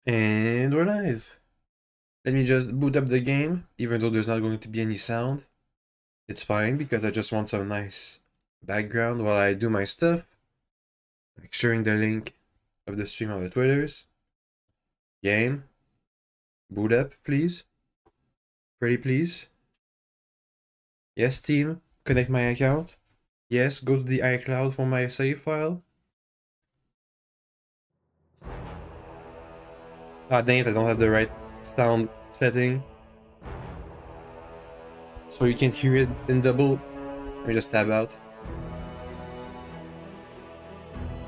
And we're live. Let me just boot up the game, even though there's not going to be any sound. It's fine because I just want some nice background while I do my stuff. Like sharing the link of the stream on the Twitters. Game. Boot up, please. Pretty please. Yes, team. Connect my account. Yes, go to the iCloud for my save file. Ah, dang it, I don't have the right sound setting. So you can hear it in double. Let me just tab out.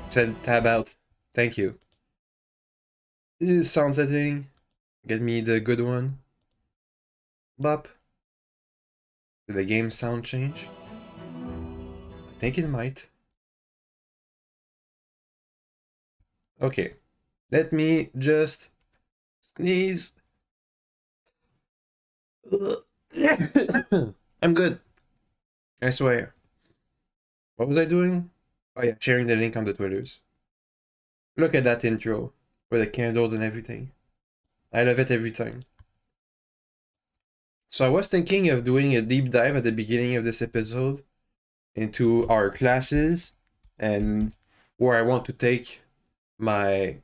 Said tab out. Thank you. Sound setting. Get me the good one. Bop. Did the game sound change? I think it might. Okay. Let me just sneeze. I'm good. I swear. What was I doing? Oh yeah, sharing the link on the Twitters. Look at that intro. With the candles and everything. I love it every time. So I was thinking of doing a deep dive at the beginning of this episode into our classes and where I want to take my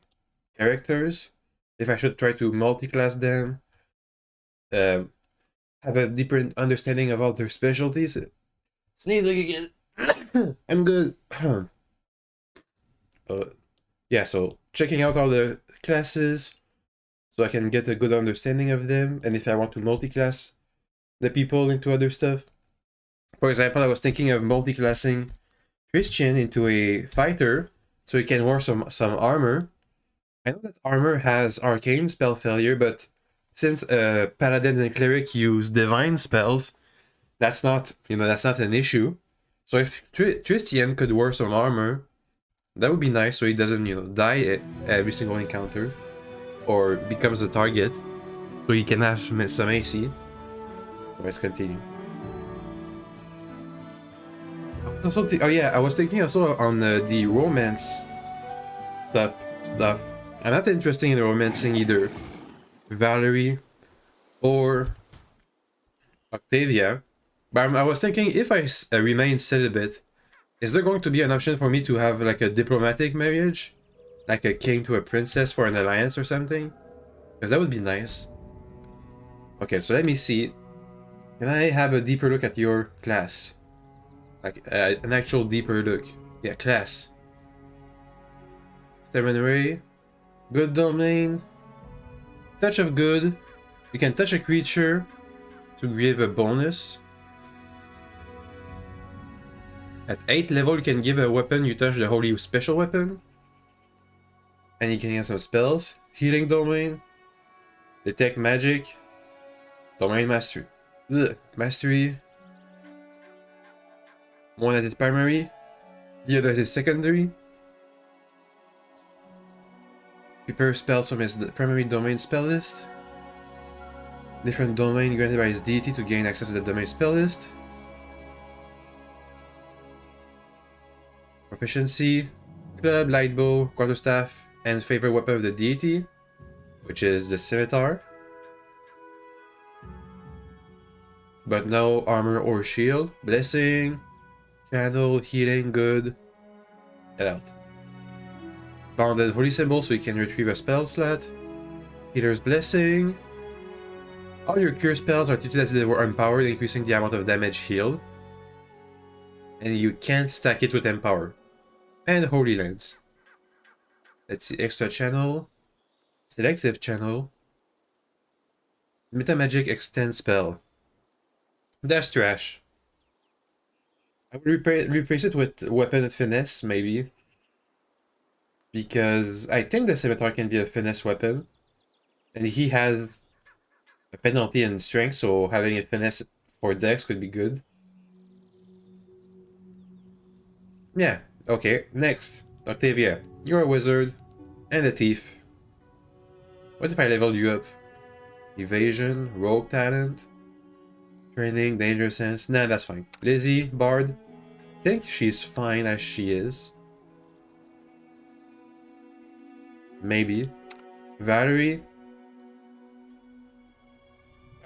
characters, if I should try to multi-class them, have a deeper understanding of all their specialties. Sneezing again. I'm good. Yeah, so checking out all the classes so I can get a good understanding of them, and if I want to multi-class the people into other stuff. For example, I was thinking of multi-classing Christian into a fighter so he can wear some armor. I know that armor has arcane spell failure, but since paladins and cleric use divine spells, that's not an issue. So if Tristian could wear some armor, that would be nice, so he doesn't die at every single encounter or becomes a target, so he can have some AC. Let's continue. Oh yeah, I was thinking also on the romance stuff. I'm not interested in romancing either Valerie or Octavia, but I was thinking if I remain celibate, is there going to be an option for me to have like a diplomatic marriage? Like a king to a princess for an alliance or something? Because that would be nice. Okay, so let me see. Can I have a deeper look at your class? Like an actual deeper look. Yeah, class. Seminary. Good domain. Touch of good. You can touch a creature to give a bonus. At 8th level, you can give a weapon you touch the holy special weapon. And you can get some spells. Healing domain. Detect magic. Domain mastery. Mastery. One that is primary. The other is secondary. Prepare spells from his primary domain spell list. Different domain granted by his deity to gain access to the domain spell list. Proficiency. Club, lightbow, quarterstaff, and favorite weapon of the deity, which is the scimitar. But no armor or shield. Blessing. Channel, healing, good. Get out. Bounded holy symbol so you can retrieve a spell slot. Healer's blessing. All your cure spells are treated as if they were empowered, increasing the amount of damage healed. And you can't stack it with empower. And holy lens. Let's see, extra channel. Selective channel. Metamagic extend spell. That's trash. I would replace it with weapon and finesse, maybe. Because I think the scimitar can be a finesse weapon. And he has a penalty in strength, so having a finesse for dex could be good. Yeah, okay, next. Octavia, you're a wizard and a thief. What if I level you up? Evasion, rogue talent, training, danger sense. Nah, that's fine. Lizzie, bard. I think she's fine as she is. Maybe. Valerie.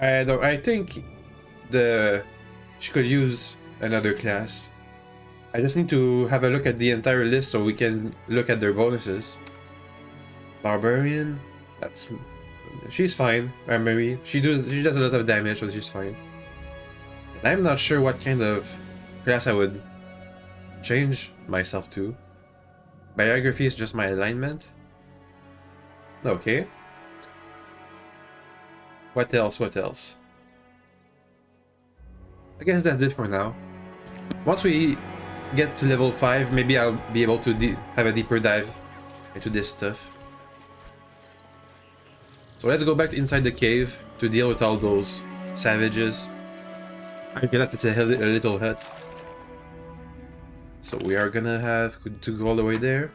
I think she could use another class. I just need to have a look at the entire list so we can look at their bonuses. Barbarian, she's fine. Maybe she does a lot of damage, so she's fine. And I'm not sure what kind of class I would change myself to. Biography is just my alignment. Okay. What else? What else? I guess that's it for now. Once we get to level 5, maybe I'll be able to have a deeper dive into this stuff. So let's go back inside the cave to deal with all those savages. I get that it's a little hut. So we are gonna have to go all the way there.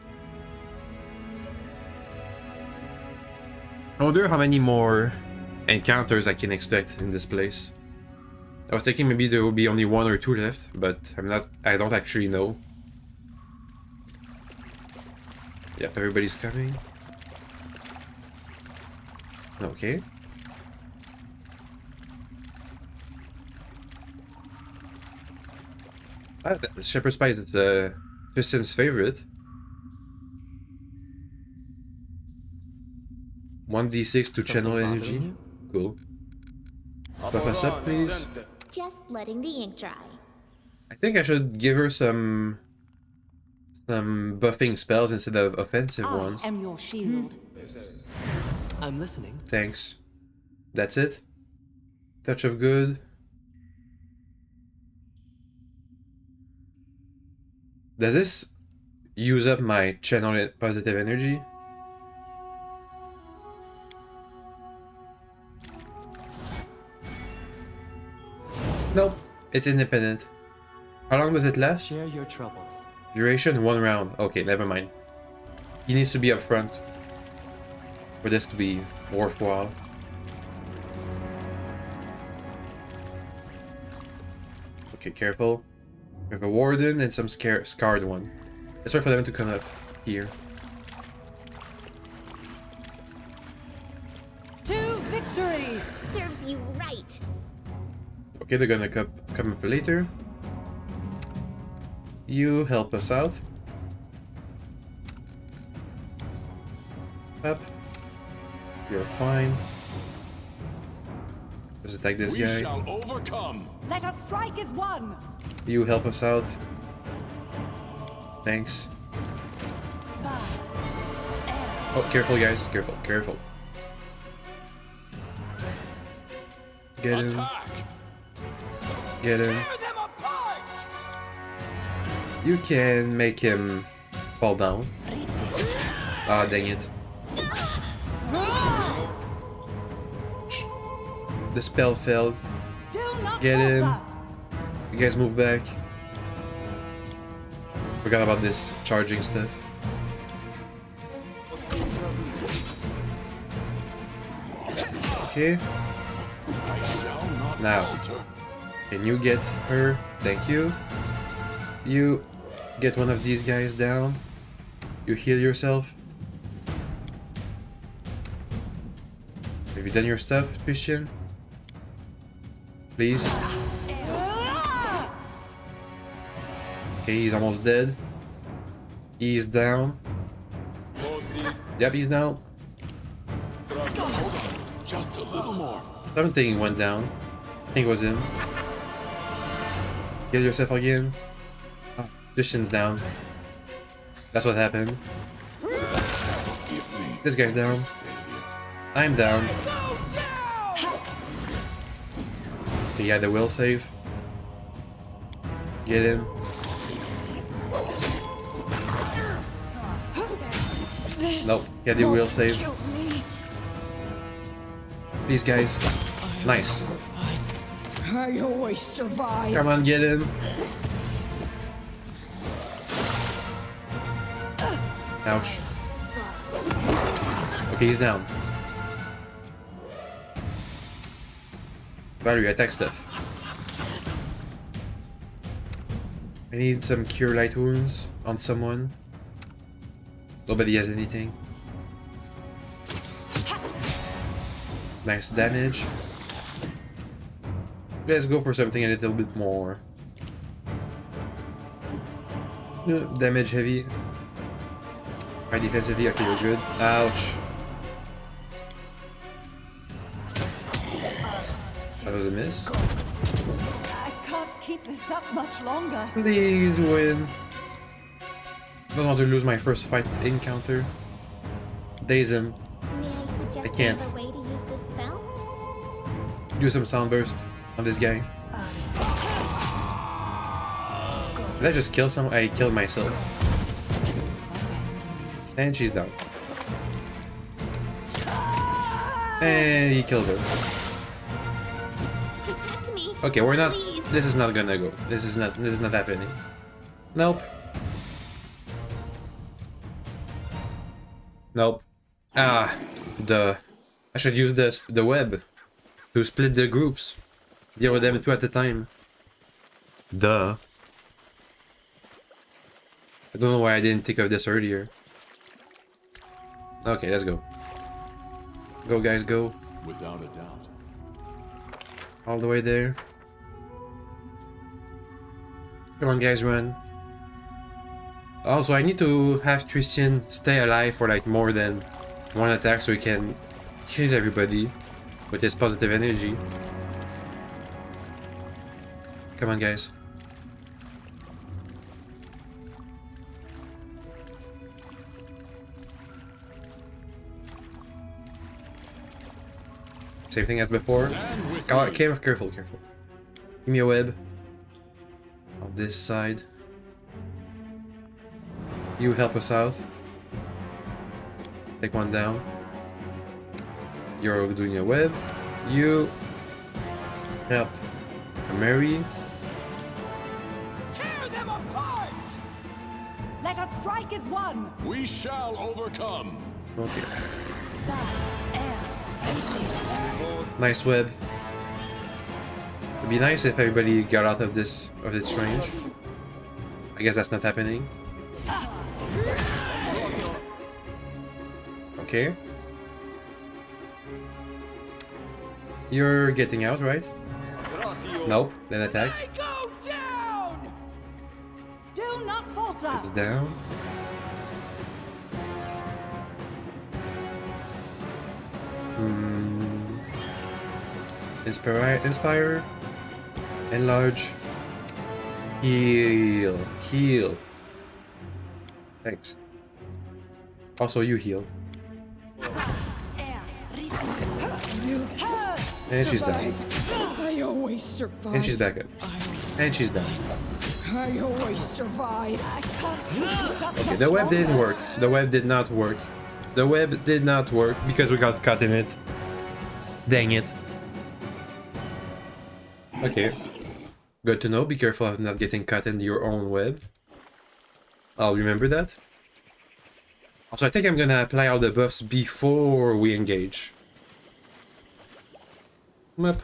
I wonder how many more encounters I can expect in this place. I was thinking maybe there will be only 1 or 2 left, but I don't actually know. Yep, everybody's coming. Okay. The Shepherd's Pie is Tristan's favorite. 1d6 to channel energy. Cool. Buff us up, please. Just letting the ink dry. I think I should give her some buffing spells instead of offensive ones. I am your shield. I'm listening. Thanks. That's it? Touch of good. Does this use up my channel positive energy? Nope, it's independent. How long does it last? Share your troubles. Duration 1 round. Okay, never mind. He needs to be up front for this to be worthwhile. Okay, careful. We have a warden and some scarred one. Let's wait for them to come up here. To victory! Serves you right. Okay, they're gonna come up later. You help us out. Up. You're fine. Let's attack this guy. We shall overcome. Let us strike as one! You help us out. Thanks. Oh, careful guys. Careful, careful. Get him. Attack. Get him. Tear them apart. You can make him fall down. Ah, dang it. The spell failed. Do not Get him. falter. You guys move back. Forgot about this charging stuff. Okay. I shall not Now. falter. Can you get her? Thank you. You get one of these guys down. You heal yourself. Have you done your stuff, Christian? Please. Okay, he's almost dead. He's down. Yep, he's down. Just a little more. Something went down. I think it was him. Heal yourself again. Oh, Christian's down. That's what happened. Give me This guy's down. I'm down. Okay, yeah, the will save. Get him. Nope, yeah, the will save. These guys. Nice. I always survive. Come on, get him. Ouch. Okay, he's down. Valerie, attack stuff. I need some cure light wounds on someone. Nobody has anything. Nice damage. Let's go for something a little bit more. Damage heavy. High defensively, okay, you're good. Ouch. That was a miss. I can't keep this up much longer. Please win. Don't want to lose my first fight encounter. Daze him. May I suggest can't. another way to use this spell? Do some sound burst on this guy. Did I just kill someone? I killed myself. And she's down. And he killed her. Protect me. Okay, we're not. Please. This is not gonna go. This is not happening. Nope. Nope. Ah, I should use the web to split the groups. Deal with them two at a time. Duh. I don't know why I didn't think of this earlier. Okay, let's go. Go, guys, go. Without a doubt. All the way there. Come on, guys, run. Also, I need to have Tristan stay alive for like more than one attack so he can kill everybody with his positive energy. Come on, guys. Same thing as before. Careful. Give me a web. On this side. You help us out. Take one down. You're doing a web. You help Mary. Tear them apart! Let us strike as one! We shall overcome. Okay. Nice web. It'd be nice if everybody got out of this range. I guess that's not happening. Okay. You're getting out, right? Nope. Then attack. I go down! Do not falter! It's down. Inspire. Enlarge. Heal. Thanks. Also, you heal. And she's down. I always survive. And she's back up. And she's down. I always survive. I can't keep this up Okay, much the web didn't longer. work. The web did not work. The web did not work because we got caught in it. Dang it. Okay. Good to know. Be careful of not getting caught in your own web. I'll remember that. Also, I think I'm gonna apply all the buffs before we engage. Up.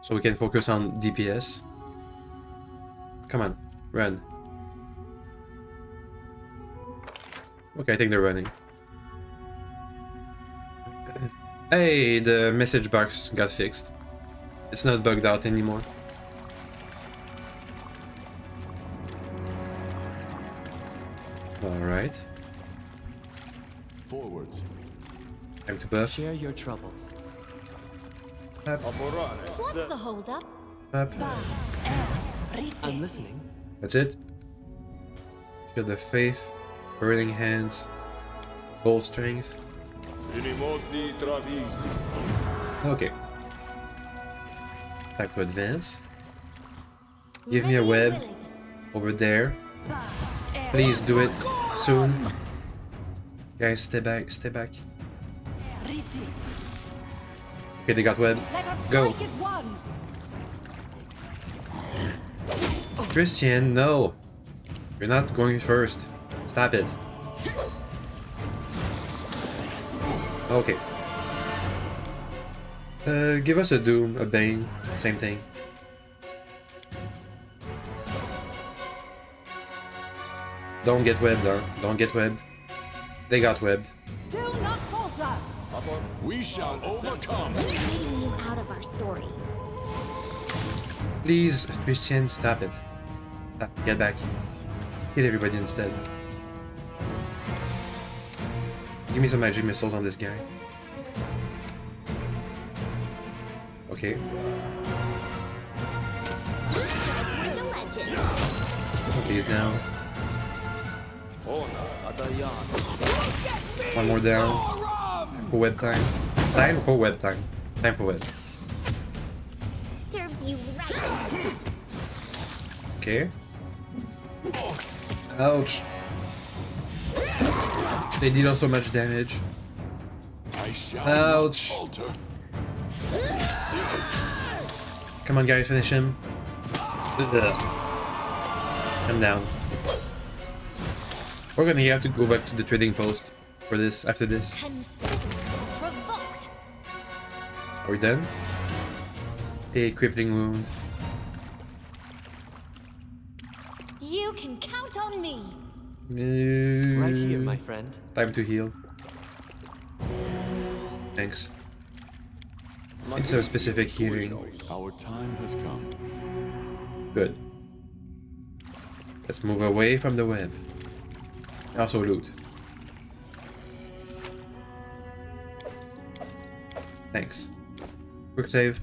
So we can focus on DPS. Come on, run. Okay, I think they're running. Hey, the message box got fixed. It's not bugged out anymore. Alright. Forwards. Time to buff. Share your troubles. Up, What's the holdup? up. I'm listening. That's it. Shield of Faith. Burning Hands. Gold Strength. Okay. Time to advance. Give me a Ready and web willing. over there. Please do it soon. Guys, stay back, stay back. Okay, they got web. Let us Go. strike as one! Christian, no. You're not going first. Stop it. Okay. Give us a Doom, a Bane. Same thing. Don't get webbed, huh? Don't get webbed. They got webbed. Do not falter! We shall overcome. What's leading you out of our story? Please, Christian, stop it. Stop. Get back. Hit everybody instead. Give me some magic missiles on this guy. Okay. The legend. Okay, he's down. One more down. For web time. Time for web time. Time for web. Serves you right. Okay. Ouch. They deal so much damage. I shall Ouch. not falter. Come on, guys, finish him. Ugh. I'm down. We're gonna have to go back to the trading post for this, after this. Considerably provoked. Are we done? A crippling wound. You can count on me. Right here, my friend. Time to heal. Thanks. It's a specific healing. Our time has come. Good. Let's move away from the web. Also loot. Thanks. Quick save.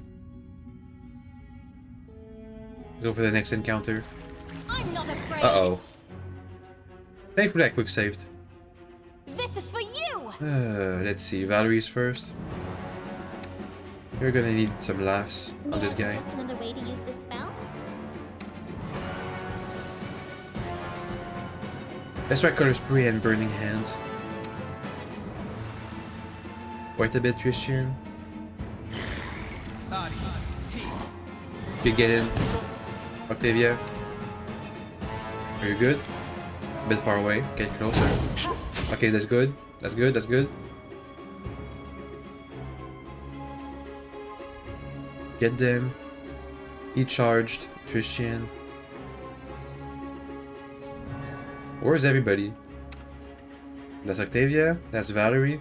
Let's go for the next encounter. I'm not afraid. Uh-oh. Thankfully I quick saved. This is for you. Let's see. Valerie's first. You're gonna need some laughs May on this I guy. suggest another way to use this spell? Let's try Color Spree and Burning Hands. Wait a bit, Christian. You get in. Octavia. Are you good? A bit far away. Get closer. Okay, that's good. That's good. That's good. Get them. He charged. Christian. Where's everybody? That's Octavia. That's Valerie.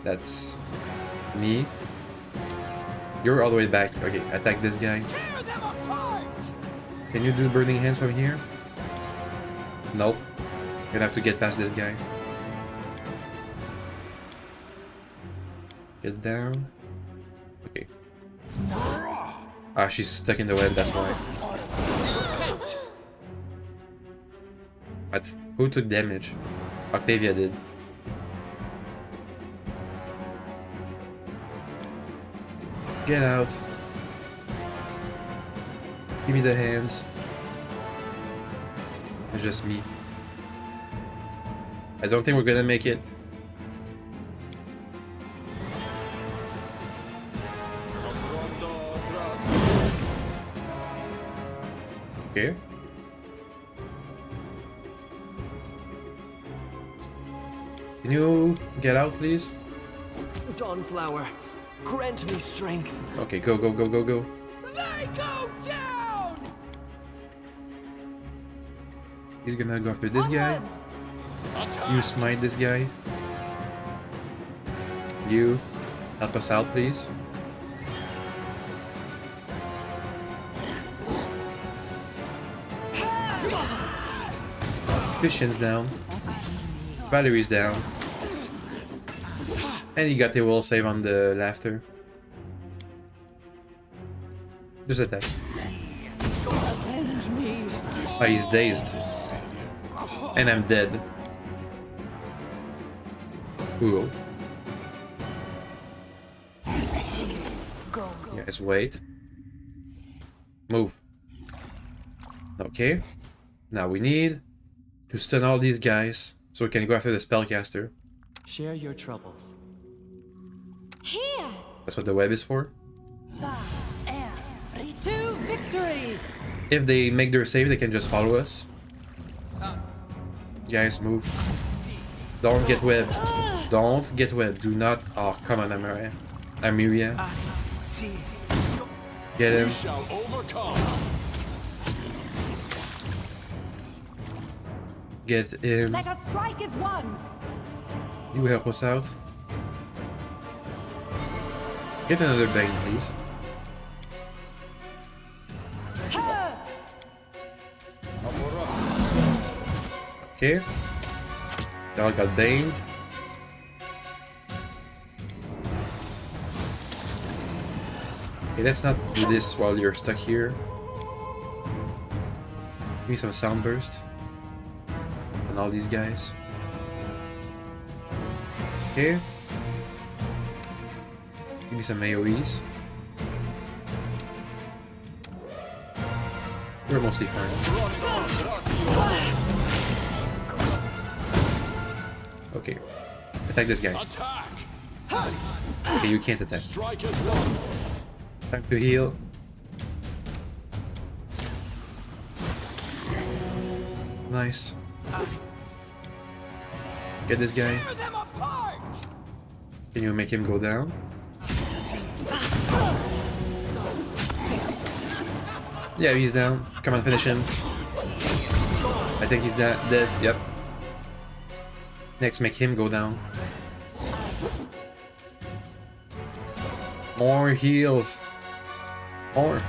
That's me. You're all the way back. Okay, attack this guy. Tear them apart! Can you do Burning Hands from here? Nope. You're gonna have to get past this guy. Get down. Okay. Ah, she's stuck in the web, that's why. What? Who took damage? Octavia did. Get out. Give me the hands. It's just me. I don't think we're gonna make it. Okay. Can you get out, please? Dawnflower, grant me strength. Okay, go, go, go, go, go. They go down! He's gonna go after this guy. Onwards! You smite this guy. You help us out, please. Christian's down. Valerie's down. And he got the will save on the laughter. Just attack. Oh, he's dazed. And I'm dead. Cool. Guys, wait. Move. Okay. Now we need to stun all these guys so we can go after the spellcaster. Share your troubles. Here. That's what the web is for. To victory! If they make their save, they can just follow us. Guys, move. Don't get webbed. Don't get webbed. Do not. Oh, come on, Amiria. Get him. We shall overcome. Get him. Let us strike as one! You help us out. Get another bang, please. Okay. They all got banged. Okay, let's not do this while you're stuck here. Give me some sound burst. On all these guys. Okay. Give me some AoEs. We're mostly fine. Okay. Attack this guy. Attack! Okay, you can't attack. Strike as one. Time to heal. Nice. Get this guy. Tear them apart! Can you make him go down? Yeah, he's down. Come on, finish him. I think he's dead. Yep. Next, make him go down. More heals. More.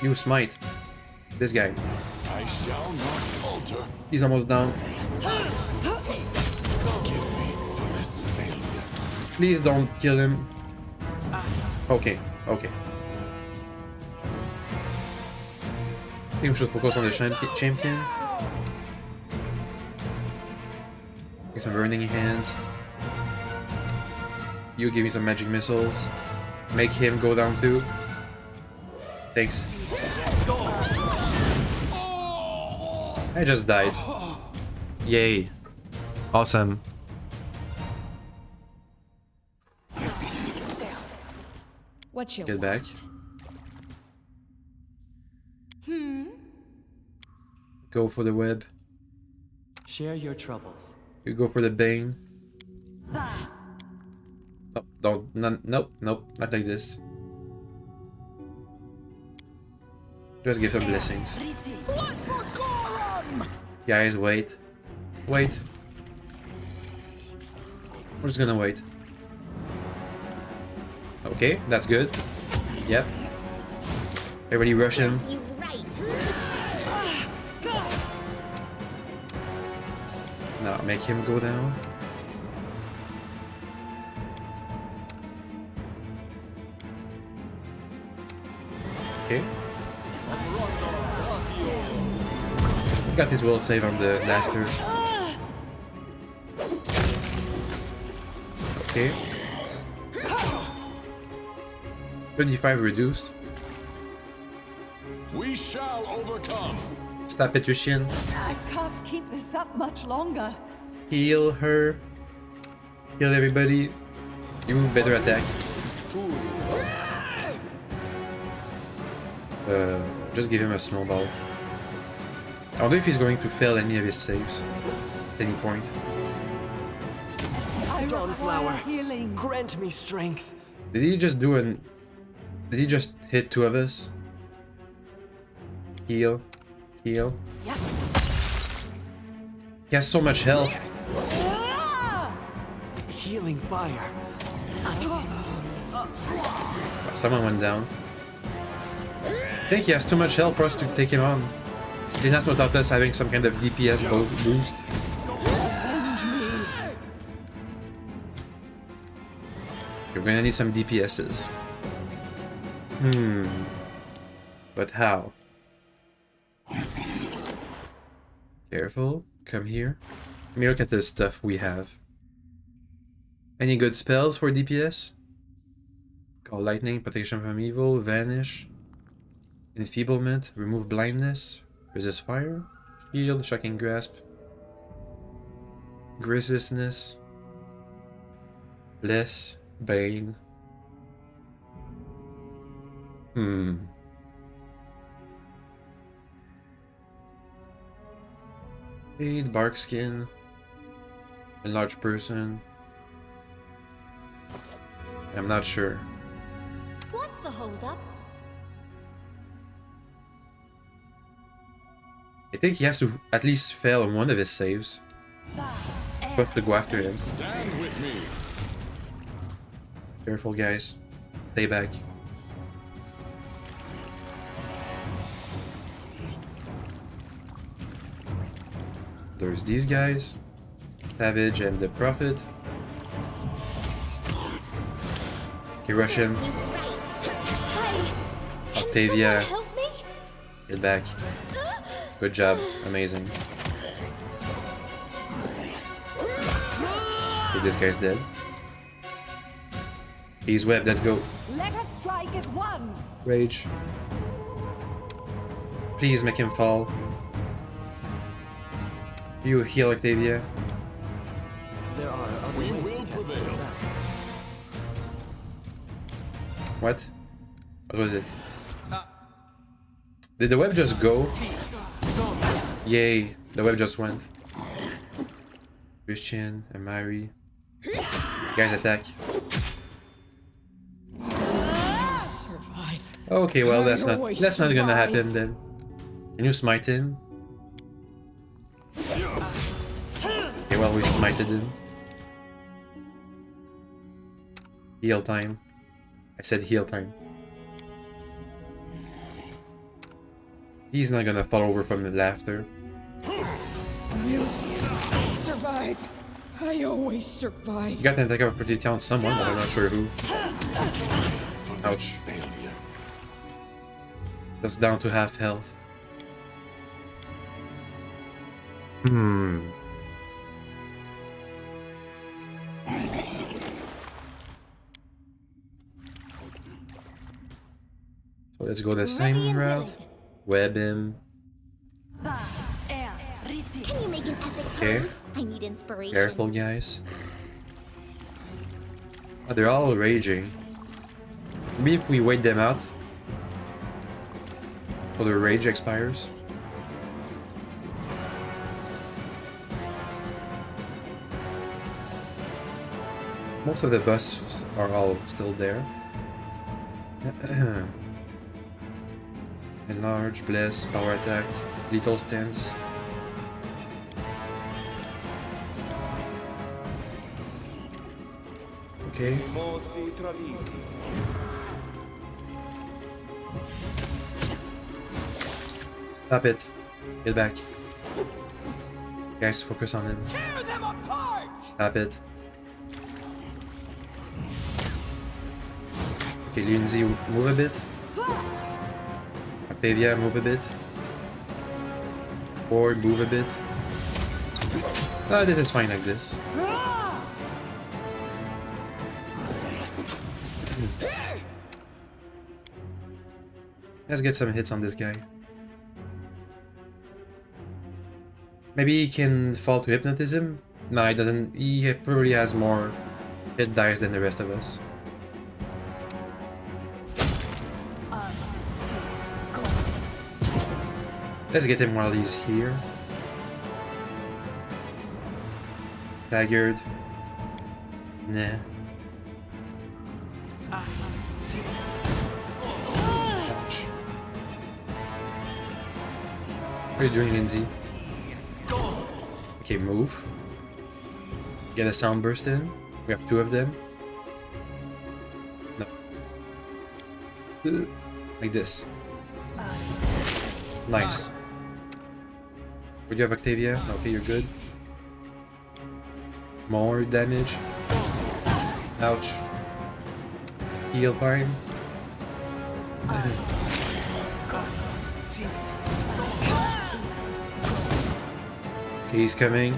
You smite. This guy. I shall not falter. He's almost down. Forgive me for this failure. Please don't kill him. Okay, okay. I think we should focus on the champion. Get some burning hands. You give me some magic missiles. Make him go down too. Thanks. I just died. Yay. Awesome. What you Get back. Go for the web. Share your troubles. You go for the bane. Nope, nope, not like this. Just give some blessings. Blood for Gorum! Guys, wait. Wait. We're just gonna wait. Okay, that's good. Yep. Everybody rush him. Serves you right. Now make him go down. Okay. Got his will save on the laughter. Okay. 25 reduced. We shall overcome. Stop Petrician. I can't keep this up much longer. Heal her. Heal everybody. You better attack. Just give him a snowball. I wonder if he's going to fail any of his saves at any point. I Dawn require flower, healing. grant me strength. Did he just do an... Did he just hit two of us? Heal. Heal. Yes. He has so much health. Healing fire. Someone went down. I think he has too much health for us to take him on. Did not without us having some kind of DPS boost. You're gonna need some DPSs. But how? Careful. Come here. Let me look at the stuff we have. Any good spells for DPS? Call lightning, protection from evil, vanish, enfeeblement, remove blindness, resist fire, shield, shocking grasp, graciousness, bless, bane. Aid, bark skin, enlarged person. I'm not sure. What's the holdup? I think he has to at least fail on one of his saves. For us to go after him. Stand with me. Careful, guys. Stay back. There's these guys. Savage and the Prophet. Okay, rush him. Serves you right. Hey, Octavia. can someone help me? Get back. Good job. Amazing. Okay, this guy's dead. He's webbed. Let's go. Let us strike as one. Rage. Please make him fall. You heal Octavia. There are other We ways will to cast this prevail. spell. What? What was it? Did the web just go? Yay, the web just went. Christian and Mary. Guys, attack. Survive. Okay, well that's not gonna happen then. Can you smite him? Okay, well we smited him. Heal time. I said heal time. He's not gonna fall over from the laughter. Survive. I always He survive. got an attack of opportunity on someone, but I'm not sure who. For Ouch. this failure. That's down to half health. So let's go the Ready same and route. willing. Web him. Can you make an epic Okay. pose? I need inspiration. Careful, guys. Oh, they're all raging. Maybe if we wait them out, so the rage expires. Most of the buffs are all still there. Enlarge, bless, power attack, lethal stance. Okay. Stop it. Get back. Guys, focus on him. Tear them apart. Stop it. Okay, Lindsay, move a bit. Octavia, move a bit. Ford, move a bit. Ah, this is fine like this. Let's get some hits on this guy. Maybe he can fall to hypnotism? No, he doesn't. He probably has more hit dice than the rest of us. Let's get him while he's here. Staggered. Nah. Ouch. What are you doing, Lindsay? Okay, move. Get a sound burst in. We have two of them. No. Like this. Nice. Would you have Octavia? Okay, you're good. More damage. Ouch. Heal time. Okay, he's coming.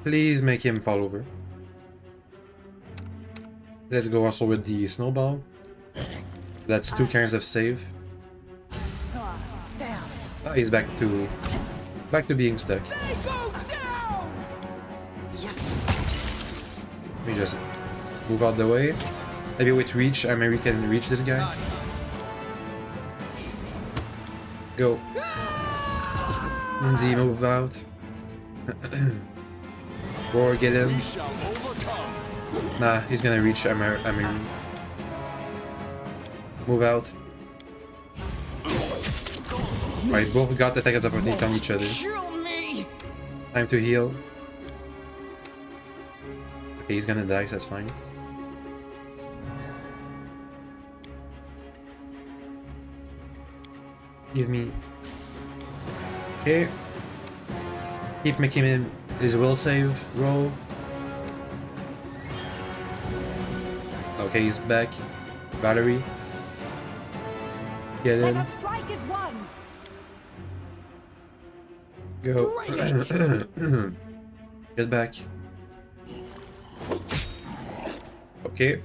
Please make him fall over. Let's go also with the snowball. That's 2 kinds of save. Oh, he's back to being stuck. They go down. Let me just move out the way. Maybe with reach, maybe we can reach this guy. Go. Lindsay, move out. Roar, get him. We shall overcome. Nah, he's gonna reach Move out. Right, both got attack as opportunity on each other. Kill me. Time to heal. Okay, he's gonna die, so that's fine. Give me... Okay. Keep making him his will save roll. Okay, he's back. Valerie. Get Let in. us strike as one. Go. Get back. Okay.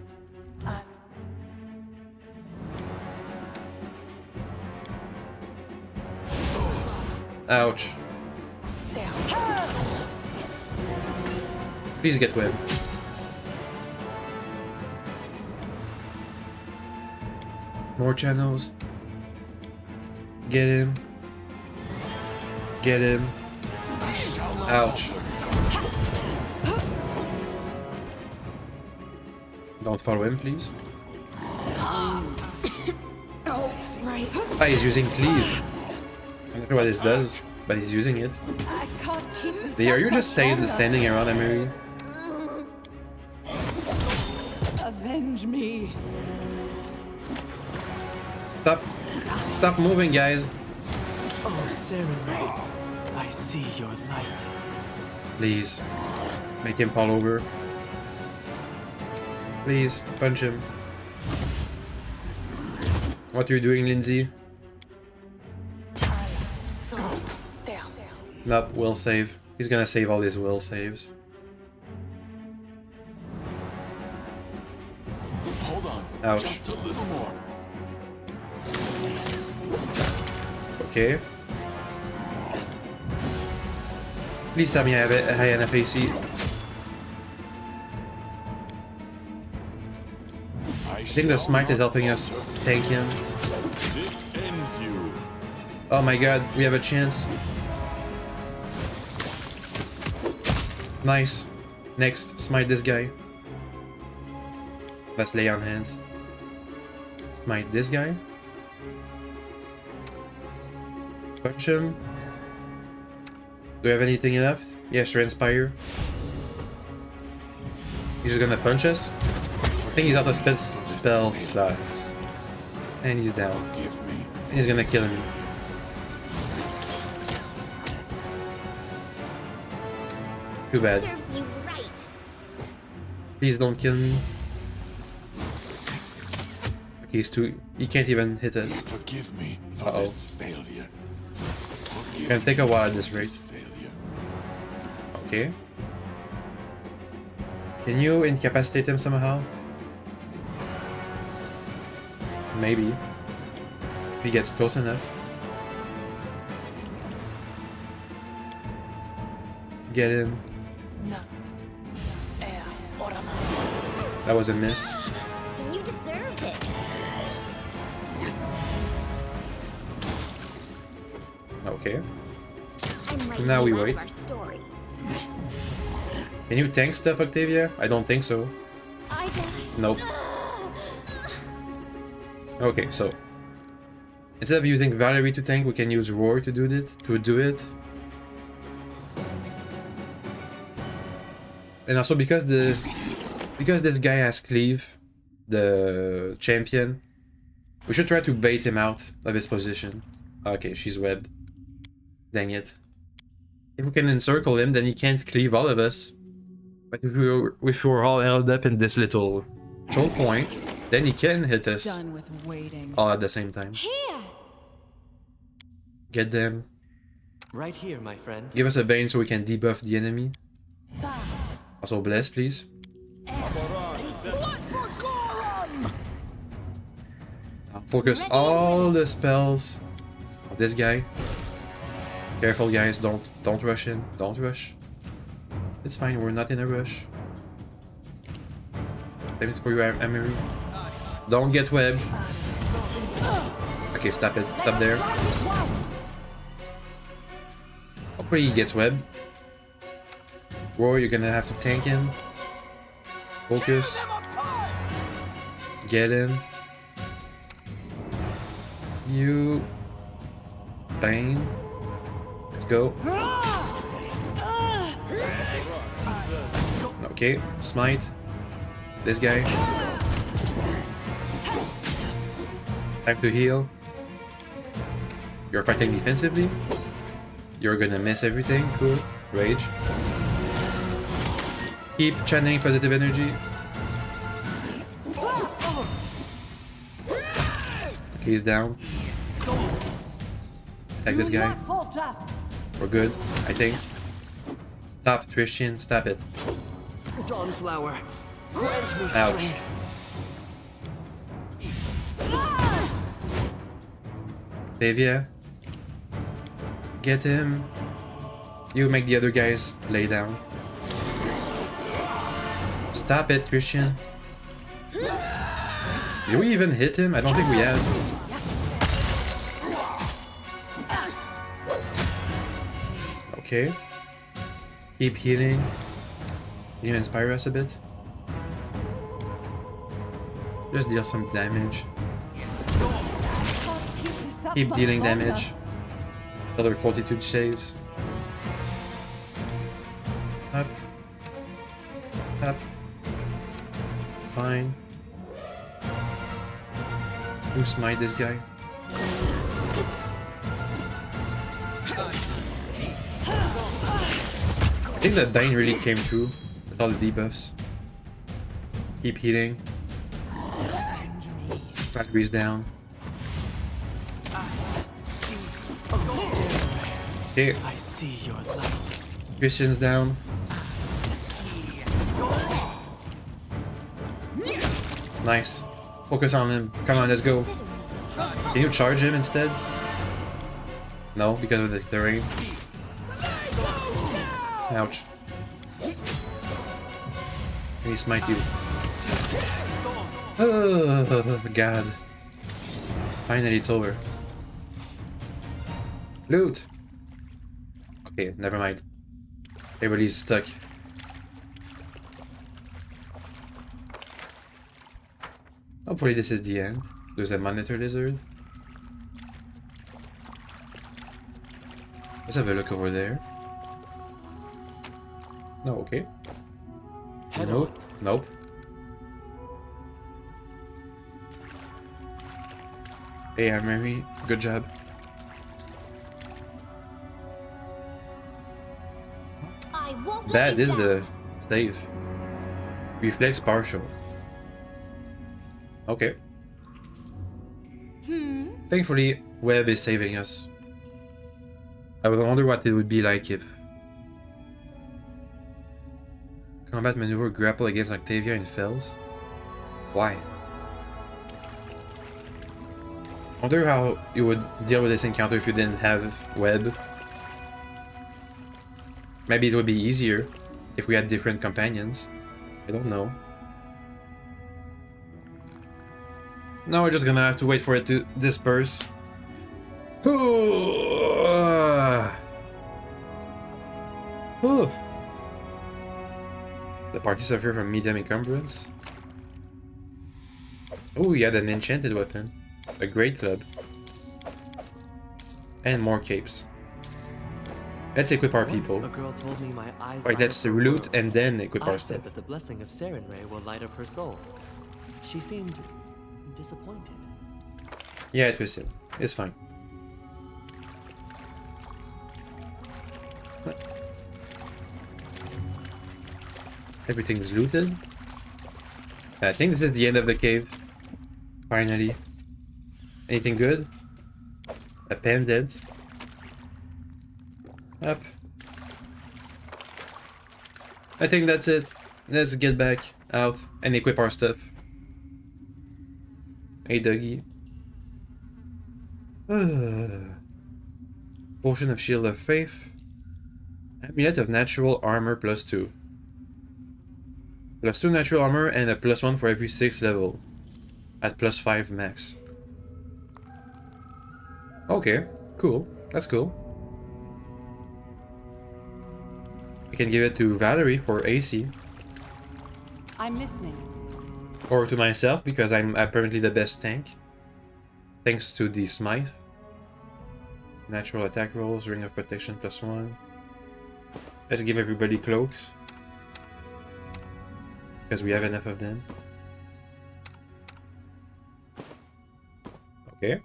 Ouch. Please get web. More channels. Get him. Get him. Ouch. Don't follow him, please. Oh, right. Ah, he's using cleave. I'm not sure what this does, but he's using it. I can't keep this Are up you just much longer. standing around, Emery? Avenge me. Stop. Stop moving, guys. Oh, Serenade, I see your light. Please. Make him fall over. Please, punch him. What are you doing, Lindsay? Nope, will save. He's gonna save all his will saves. Hold on. Ouch. Just a little more. Okay. Please tell me I have a high enough AC. I think the smite is helping us tank him. This ends you. Oh my god, we have a chance. Nice. Next, smite this guy. Let's lay on hands. Smite this guy. Punch him. Do we have anything left? Yeah, sure, inspire. He's gonna punch us. I think he's out of spell slots. And he's down. Give me. And he's gonna kill me. Too bad. Serves you right. Please don't kill me. Okay, he's too... He can't even hit us. Forgive me for Uh-oh. this failure. Forgive Gonna take a me while at for this rate. failure. Okay. Can you incapacitate him somehow? Maybe. If he gets close enough. Get him. That was a miss. You deserved it. Okay. I'm writing Now we you out wait. of our story. Can you tank stuff, Octavia? I don't think so. I died. Nope. Okay, so instead of using Valerie to tank, we can use Roar to do it. And also because this guy has cleave, the champion, we should try to bait him out of his position. Okay, she's webbed. Dang it. If we can encircle him, then he can't cleave all of us. But if we're all held up in this little choke point, then he can hit us Done with waiting. all at the same time. Here. Get them. Right here, my friend. Give us a vein so we can debuff the enemy. Also bless, please. Now focus all the spells on this guy. Careful, guys. Don't rush in. Don't rush. It's fine. We're not in a rush. Same is for you, Emery. Don't get webbed. Okay, stop it. Stop there. Hopefully he gets webbed. Roar, you're gonna have to tank him. Focus. Get him. You. Bang. Let's go. Okay, smite. This guy. Time to heal. You're fighting defensively. You're gonna miss everything. Cool. Rage. Keep channeling positive energy. He's down. Attack this guy. Falter. We're good, I think. Stop, Christian. Stop it. Dawnflower, grant me Ouch. strength. Davia. Get him. You make the other guys lay down. Stop it, Christian. Did we even hit him? I don't think we have. Okay. Keep healing. Can you inspire us a bit? Just deal some damage. Keep dealing damage. Another fortitude saves. Up. Up. Fine. You smite this guy. I think that Dine really came through with all the debuffs. Keep healing. Batteries down. Okay, I see your light. Christian's down. Nice. Focus on him. Come on, let's go. Can you charge him instead? No, because of the terrain. Ouch. Let me smite you. Oh, God. Finally, it's over. Loot! Okay, never mind. Everybody's stuck. Hopefully this is the end. There's a monitor lizard. Let's have a look over there. No, okay. Head Nope. Nope. Hey, I'm Mary. Good job. I won't let That you is down. the save. Reflex partial. Okay. Thankfully, Web is saving us. I would wonder what it would be like if combat maneuver grapple against Octavia and Fells. Why? Wonder how you would deal with this encounter if you didn't have Web. Maybe it would be easier if we had different companions. I don't know. Now we're just gonna have to wait for it to disperse. The party suffered from medium encumbrance. Oh, he had an enchanted weapon. A great club. And more capes. Let's equip our Once people. a girl told me my eyes Right, light let's up her loot world. and then equip I our said stuff. that the blessing of Sarenrae will light up her soul. She seemed disappointed. Yeah, it was it. It's fine. Everything's looted. I think this is the end of the cave. Finally. Anything good? A pendant. Up. I think that's it. Let's get back out and equip our stuff. Hey, Dougie. Potion of Shield of Faith. Amulet of Natural Armor +2. +2 natural armor and a +1 for every 6 level. At +5 max. Okay, cool. That's cool. I can give it to Valerie for AC. I'm listening. Or to myself because I'm apparently the best tank. Thanks to the Smite. Natural attack rolls, Ring of Protection +1. Let's give everybody cloaks. because we have enough of them. Okay.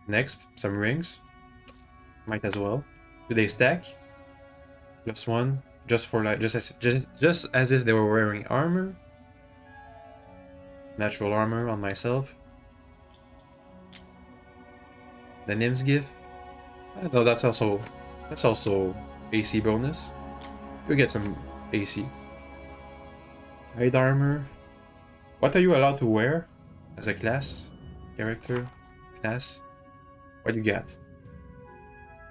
Next, some rings. Might as well. Do they stack? +1, just for like just as if they were wearing armor. Natural armor on myself. The Nim's gift. No, that's also AC bonus. You get some AC. Hide armor. What are you allowed to wear as a class? Character? Class? What do you got?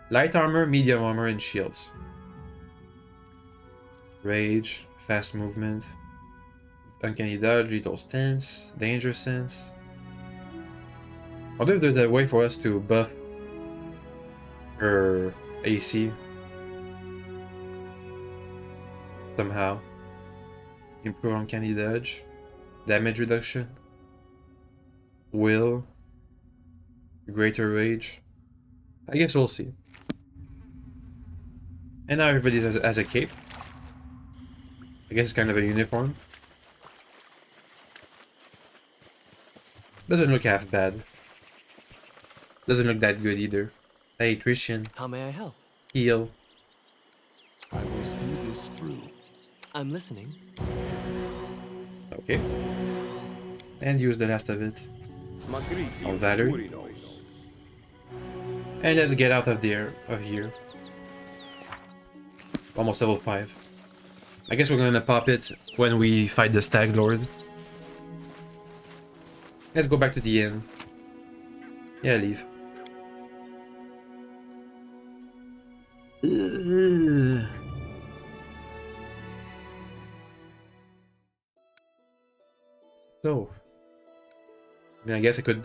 Light armor, medium armor, and shields. Rage, fast movement, uncanny dodge, lethal stance, danger sense. I wonder if there's a way for us to buff her AC somehow. Improve uncanny dodge, damage reduction, will, greater rage. I guess we'll see. And now everybody has a cape. I guess it's kind of a uniform. Doesn't look half bad. Doesn't look that good either. Hey, Christian. How may I help? Heal. I will see this through. I'm listening. Okay. And use the last of it. On Valerie. And let's get out of here. Almost level 5. I guess we're gonna pop it when we fight the Stag Lord. Let's go back to the inn. Yeah, leave. So, I guess I could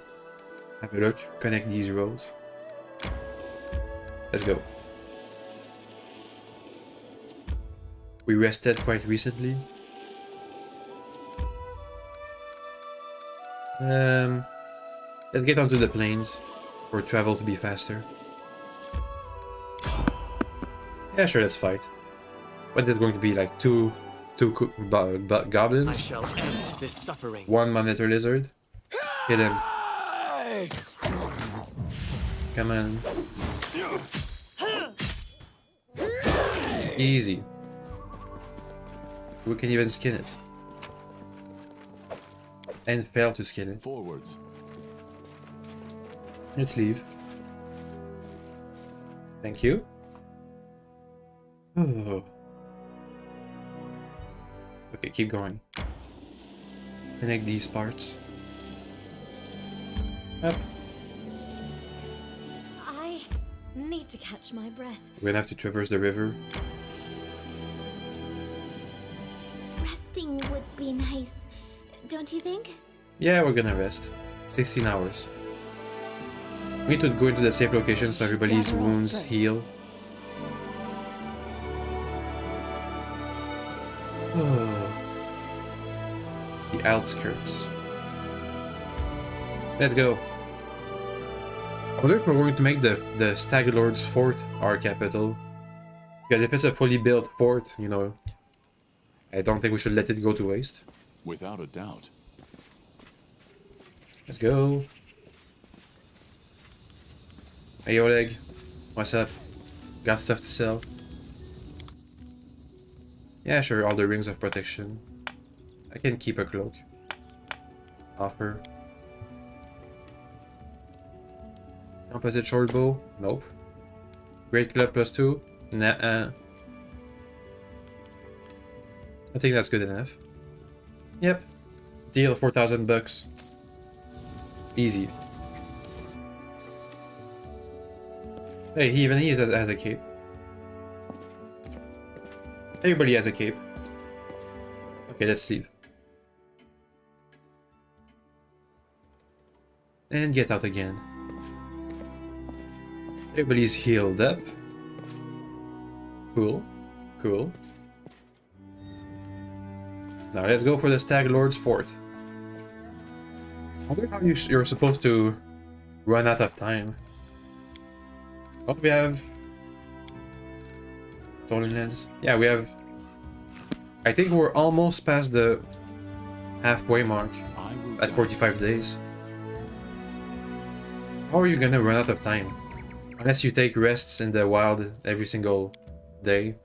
have a look, connect these roads. Let's go. We rested quite recently. Let's get onto the plains for travel to be faster. Yeah, sure, let's fight. What is it going to be, like two goblins? I shall end this suffering. One monitor lizard. Hit him. Come on. Easy. We can even skin it. And fail to skin it. Forwards. Let's leave. Thank you. Oh. Okay, keep going. Connect these parts. Up. I need to catch my breath. We're gonna have to traverse the river. Resting would be nice, don't you think? Yeah, we're gonna rest. 16 hours. We need to go into the safe location so everybody's Gather wounds strength. heal. Oh. The outskirts. Let's go. I wonder if we're going to make the Stag Lord's fort our capital. Because if it's a fully built fort, you know, I don't think we should let it go to waste. Without a doubt. Let's go. Hey Oleg, what's up? Got stuff to sell? Yeah, sure, all the rings of protection. I can keep a cloak. Offer. Composite short bow? Nope. Great club +2? Nah. I think that's good enough. Yep. Deal, 4,000 bucks. Easy. Hey, he has a cape. Everybody has a cape. Okay, let's leave. And get out again. Everybody's healed up. Cool. Cool. Now let's go for the Stag Lord's fort. I wonder how you're supposed to run out of time. What do we have? Stolen lens. Yeah, we have... I think we're almost past the halfway mark I will at 45 days. How are you gonna run out of time? Unless you take rests in the wild every single day.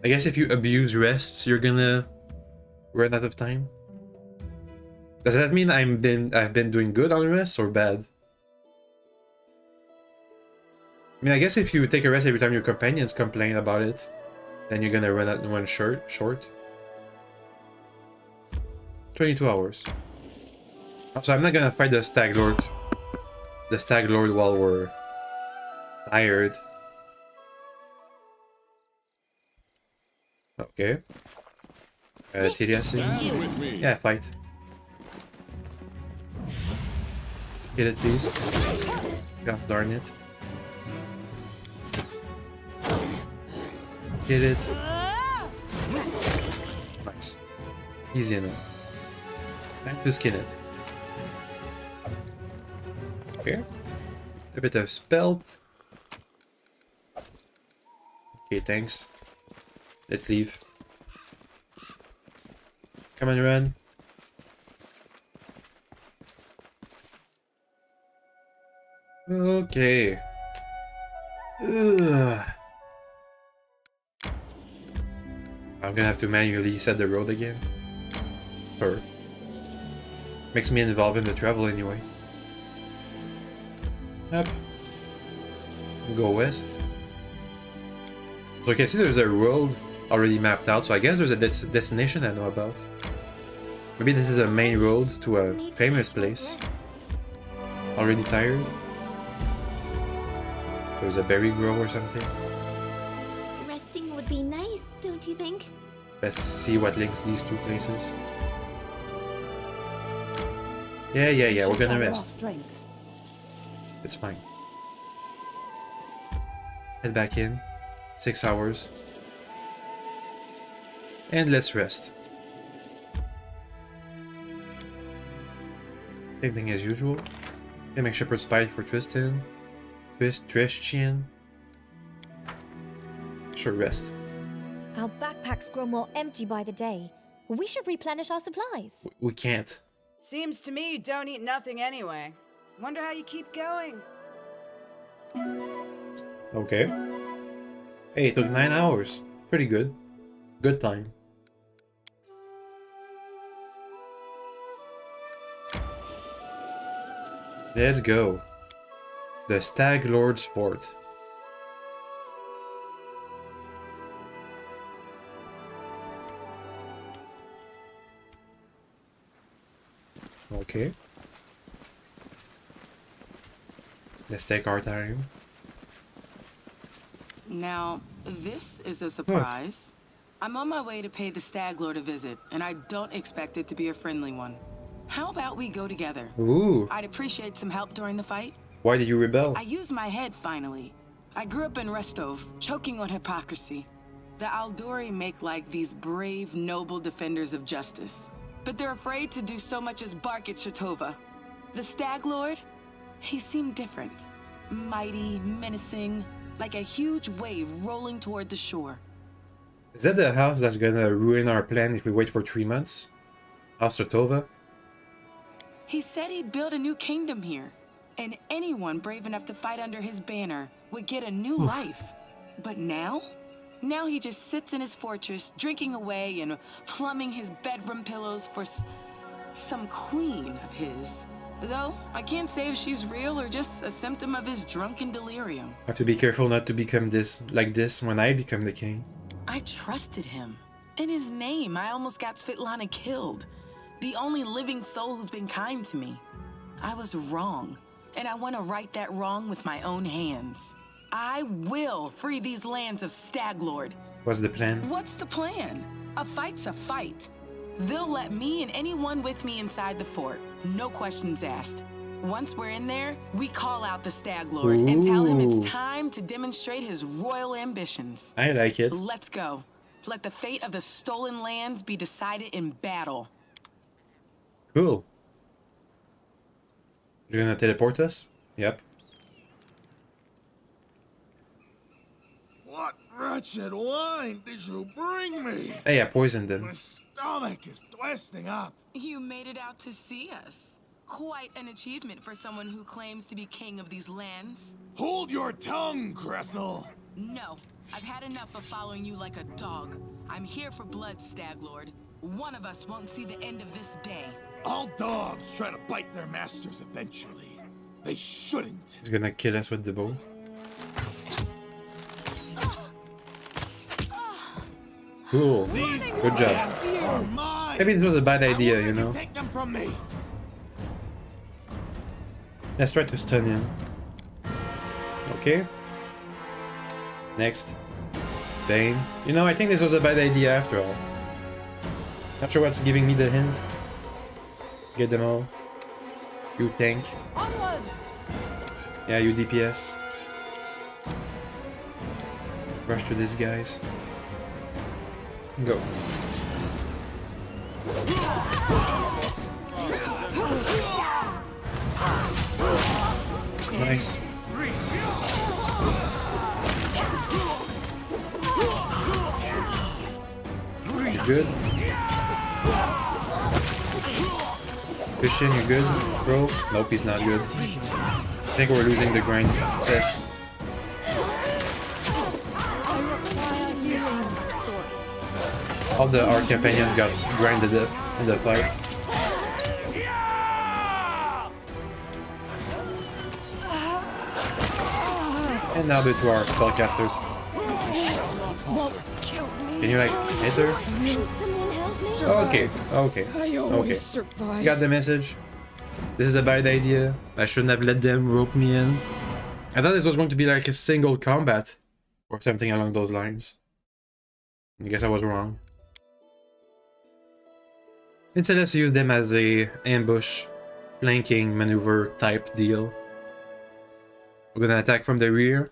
I guess if you abuse rests, you're gonna run out of time. Does that mean I've been doing good on rests or bad? I mean, I guess if you take a rest every time your companions complain about it, then you're gonna run short. 22 hours. So I'm not gonna fight the Stag Lord. The Stag Lord while we're tired. Okay. TDSing. stand with me. Yeah, fight. Get it, please. God darn it. Get it. Nice. Easy enough. Time to skin it. Okay. A bit of spelt. Okay, thanks. Let's leave. Come on, run. Okay. Ugh. I'm gonna have to manually set the road again. Sure. Makes me involved in the travel anyway. Up. Go west. So you can see there's a road already mapped out, so I guess there's a destination I know about. Maybe this is a main road to a famous place. Already tired? There's a berry grove or something. Resting would be nice, don't you think? Let's see what links these two places. Yeah, we're gonna rest. It's fine. Head back in. 6 hours. And let's rest. Same thing as usual. Okay, make Shepherd's Pie for Tristan. Tristian. Sure, rest. Our backpacks grow more empty by the day. We should replenish our supplies. We can't. Seems to me you don't eat nothing anyway. Wonder how you keep going. Okay. Hey, it took 9 hours. Pretty good. Good time. Let's go. The Stag Lord's Fort. Okay. Let's take our time. Now, this is a surprise. I'm on my way to pay the Stag Lord a visit, and I don't expect it to be a friendly one. How about we go together? Ooh. I'd appreciate some help during the fight. Why did you rebel? I used my head, finally. I grew up in Rostov, choking on hypocrisy. The Aldori make like these brave, noble defenders of justice. But they're afraid to do so much as bark at Shatova. The Stag Lord? He seemed different. Mighty, menacing, like a huge wave rolling toward the shore. Is that the house that's gonna ruin our plan if we wait for 3 months? House Sotova? He said he'd build a new kingdom here, and anyone brave enough to fight under his banner would get a new life. But now? Now he just sits in his fortress, drinking away and plumbing his bedroom pillows for some queen of his. Though, I can't say if she's real or just a symptom of his drunken delirium. I have to be careful not to become like this when I become the king. I trusted him. In his name, I almost got Svetlana killed. The only living soul who's been kind to me. I was wrong, and I want to right that wrong with my own hands. I will free these lands of Staglord. What's the plan? What's the plan? A fight's a fight. They'll let me and anyone with me inside the fort. No questions asked. Once we're in there, we call out the Staglord and tell him it's time to demonstrate his royal ambitions. I like it. Let's go. Let the fate of the stolen lands be decided in battle. Cool. You're gonna teleport us? Yep. What wretched wine did you bring me? Hey, I poisoned My them. stomach is twisting up. You made it out to see us. Quite an achievement for someone who claims to be king of these lands. Hold your tongue, Cressel. No, I've had enough of following you like a dog. I'm here for blood, Staglord. One of us won't see the end of this day. All dogs try to bite their masters eventually. They shouldn't. He's gonna kill us with the bow. Cool. Good job. Are mine. Maybe this was a bad I idea, won't you let know. Take them from me. Let's try to stun him. Okay. Next. Bane. You know, I think this was a bad idea after all. Not sure what's giving me the hint. Get them all. You tank. Onwards! Yeah, you DPS. Rush to these guys. Go. Nice. You good? Christian, you good, bro? Nope, he's not good. I think we're losing the grind test. All our companions got grinded up in the fight. And now to our spellcasters. Can you like hit her? Can someone help me? Okay, okay, okay. You got the message. This is a bad idea. I shouldn't have let them rope me in. I thought this was going to be like a single combat or something along those lines. I guess I was wrong. Instead, let's use them as a ambush, flanking maneuver type deal. We're gonna attack from the rear.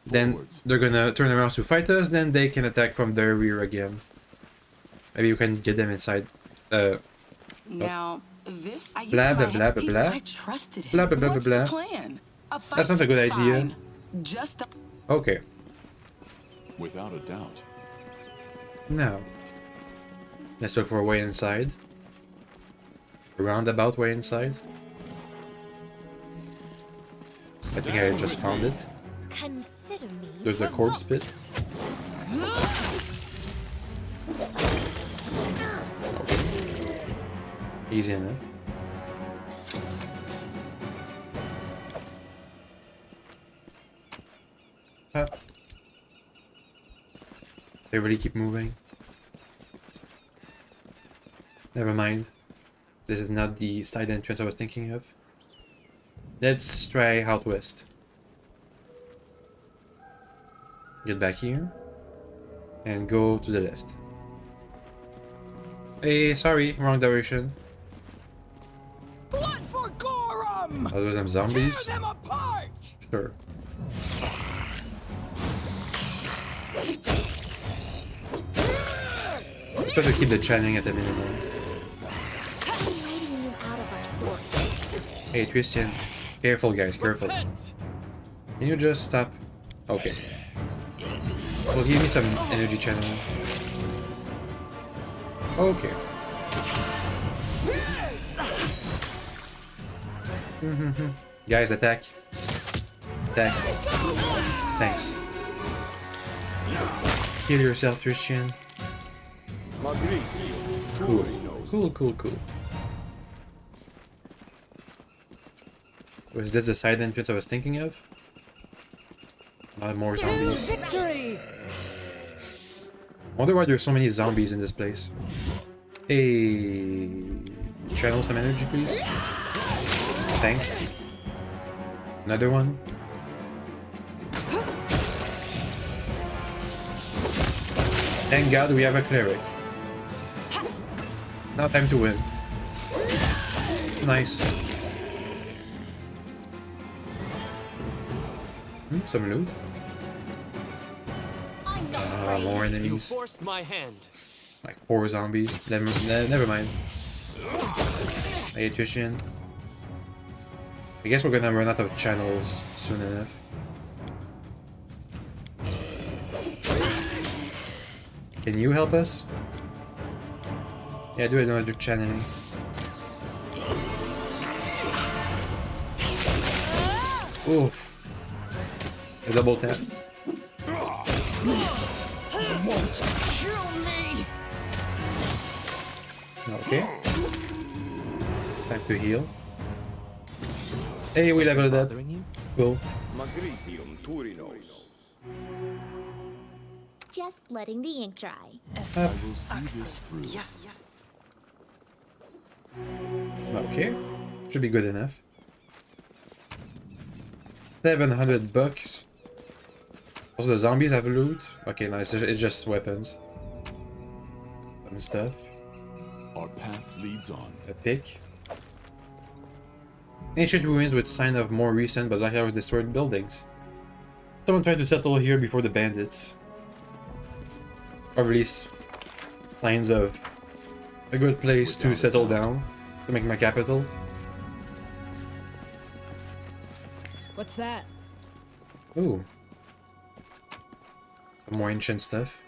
Then Forwards. they're gonna turn around to fight us. Then they can attack from their rear again. Maybe you can get them inside. Now, this I Blah, used blah, my blah, headpiece. blah, blah. I trusted him. Blah, blah, blah, What's blah, the blah. plan? A That's not a good idea. fine. Just a Okay. Without a doubt. Now, let's look for a way inside. A roundabout way inside. I think I just found it. Consider me. There's the corpse pit. Okay. Easy enough. Up. They really keep moving. Never mind. This is not the side entrance I was thinking of. Let's try out west. Get back here. And go to the left. Hey, sorry, wrong direction. Blood for Gorum! Are those some zombies? Tear them apart! Sure. Let's try to keep the chanting at the minimum. Letting you out of our store. Hey, Christian. Careful, guys, careful. Repent! Can you just stop? Okay. Well, give me some energy channel. Okay. Guys, attack. Attack. Thanks. Heal yourself, Christian. Cool. Cool, cool, cool. Was this the side entrance I was thinking of? More zombies. Victory! Wonder why there's so many zombies in this place. Hey, channel some energy, please. Thanks. Another one. Thank God we have a cleric. Now time to win. Nice. Some loot. More You enemies. forced my hand. Like poor zombies. Never mind. Hey, Christian. I guess we're gonna run out of channels soon enough. Can you help us? Yeah, do another channeling. Oof. A double tap. Okay. Time to heal. Hey, we leveled up. Bothering you? Cool. Just letting the ink dry. I will see this through. Yes. Okay. Should be good enough. 700 bucks. Also, the zombies have loot. Okay, nice. It's just weapons. Some stuff. Our path leads on. A pick. Ancient ruins with sign of more recent but likely destroyed buildings. Someone tried to settle here before the bandits. Or at least signs of a good place to settle down, to make my capital. What's that? Ooh. Some more ancient stuff.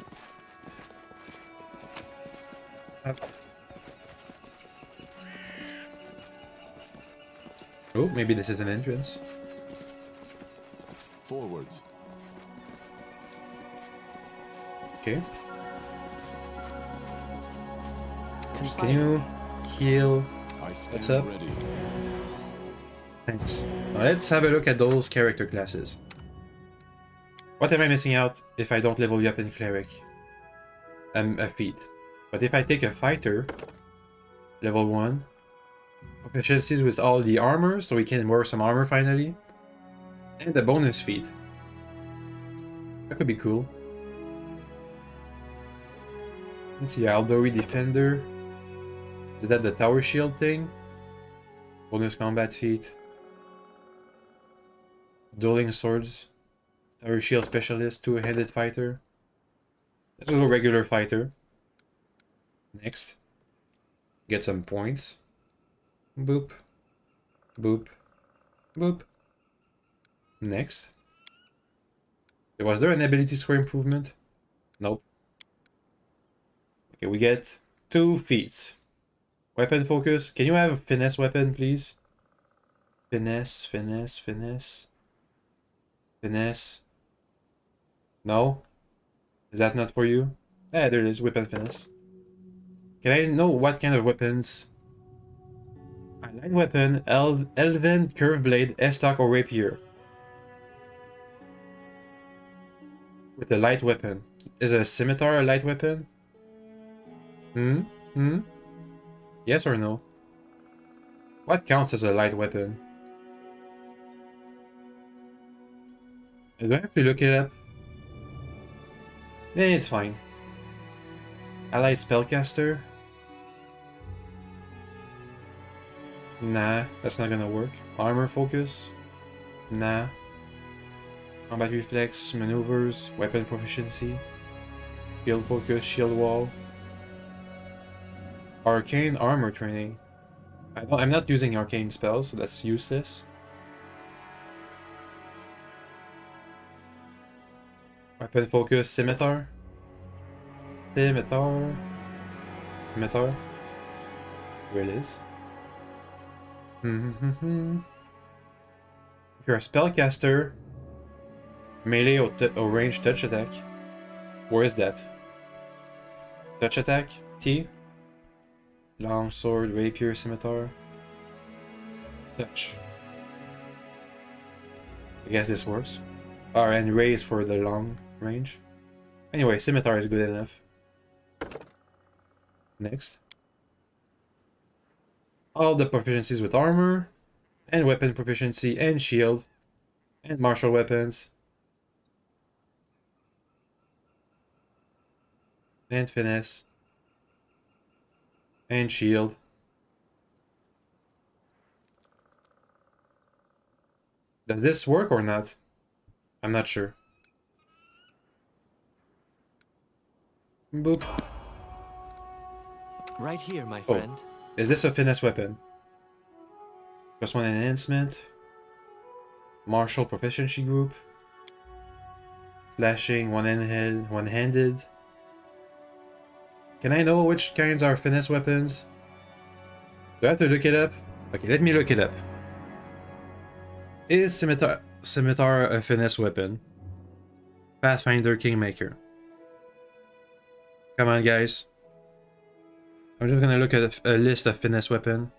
Oh, maybe this is an entrance. Forwards. Okay. Can you heal? I stand What's up? ready. Thanks. Now let's have a look at those character classes. What am I missing out if I don't level you up in cleric? A feat. But if I take a fighter, level 1, proficiencies with all the armor, so we can wear some armor finally, and a bonus feat. That could be cool. Let's see, Aldori Defender. Is that the tower shield thing? Bonus combat feat. Dueling swords. Tower shield specialist, two-handed fighter. Let's go regular fighter. Next. Get some points. Boop. Boop. Boop. Next. Was there an ability score improvement? Nope. Okay, we get 2 feats. Weapon focus. Can you have a finesse weapon, please? Finesse, finesse, finesse. Finesse. No? Is that not for you? Yeah, there it is. Weapon finesse. Can I know what kind of weapons? A light weapon, elven, curved blade, S-stock, or rapier. With a light weapon. Is a scimitar a light weapon? Yes or no? What counts as a light weapon? Do I have to look it up? Eh, it's fine. Allied spellcaster? Nah, that's not gonna work. Armor focus? Nah. Combat reflex, maneuvers, weapon proficiency. Shield focus, shield wall. Arcane armor training. I'm not using arcane spells, so that's useless. Weapon focus, scimitar. Scimitar. Scimitar. Where it is. If you're a spellcaster, melee or range touch attack. Where is that? Touch attack? T? Long sword, rapier, scimitar. Touch. I guess this works. And raise for the long range. Anyway, scimitar is good enough. Next. All the proficiencies with armor, and weapon proficiency, and shield, and martial weapons, and finesse, and shield. Does this work or not? I'm not sure. Boop. Right here, my Oh. friend. Is this a finesse weapon? +1 enhancement. Martial proficiency group. Slashing one-handed. Can I know which kinds are finesse weapons? Do I have to look it up? Okay, let me look it up. Is scimitar a finesse weapon? Pathfinder Kingmaker. Come on, guys. I'm just gonna look at a list of finesse weapon.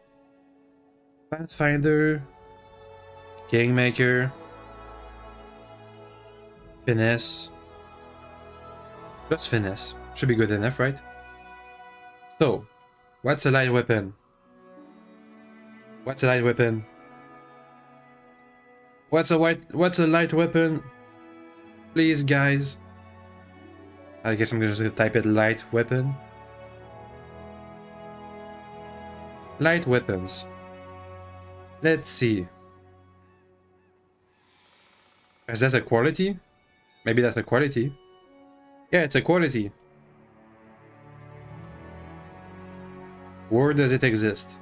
Pathfinder, Kingmaker, finesse. Just finesse. Should be good enough, right? So, what's a light weapon? What's a light weapon? What's a light weapon? Please, guys. I guess I'm just gonna type it light weapon. Light weapons. Let's see. Is that a quality? Maybe that's a quality. Yeah, it's a quality. Where does it exist?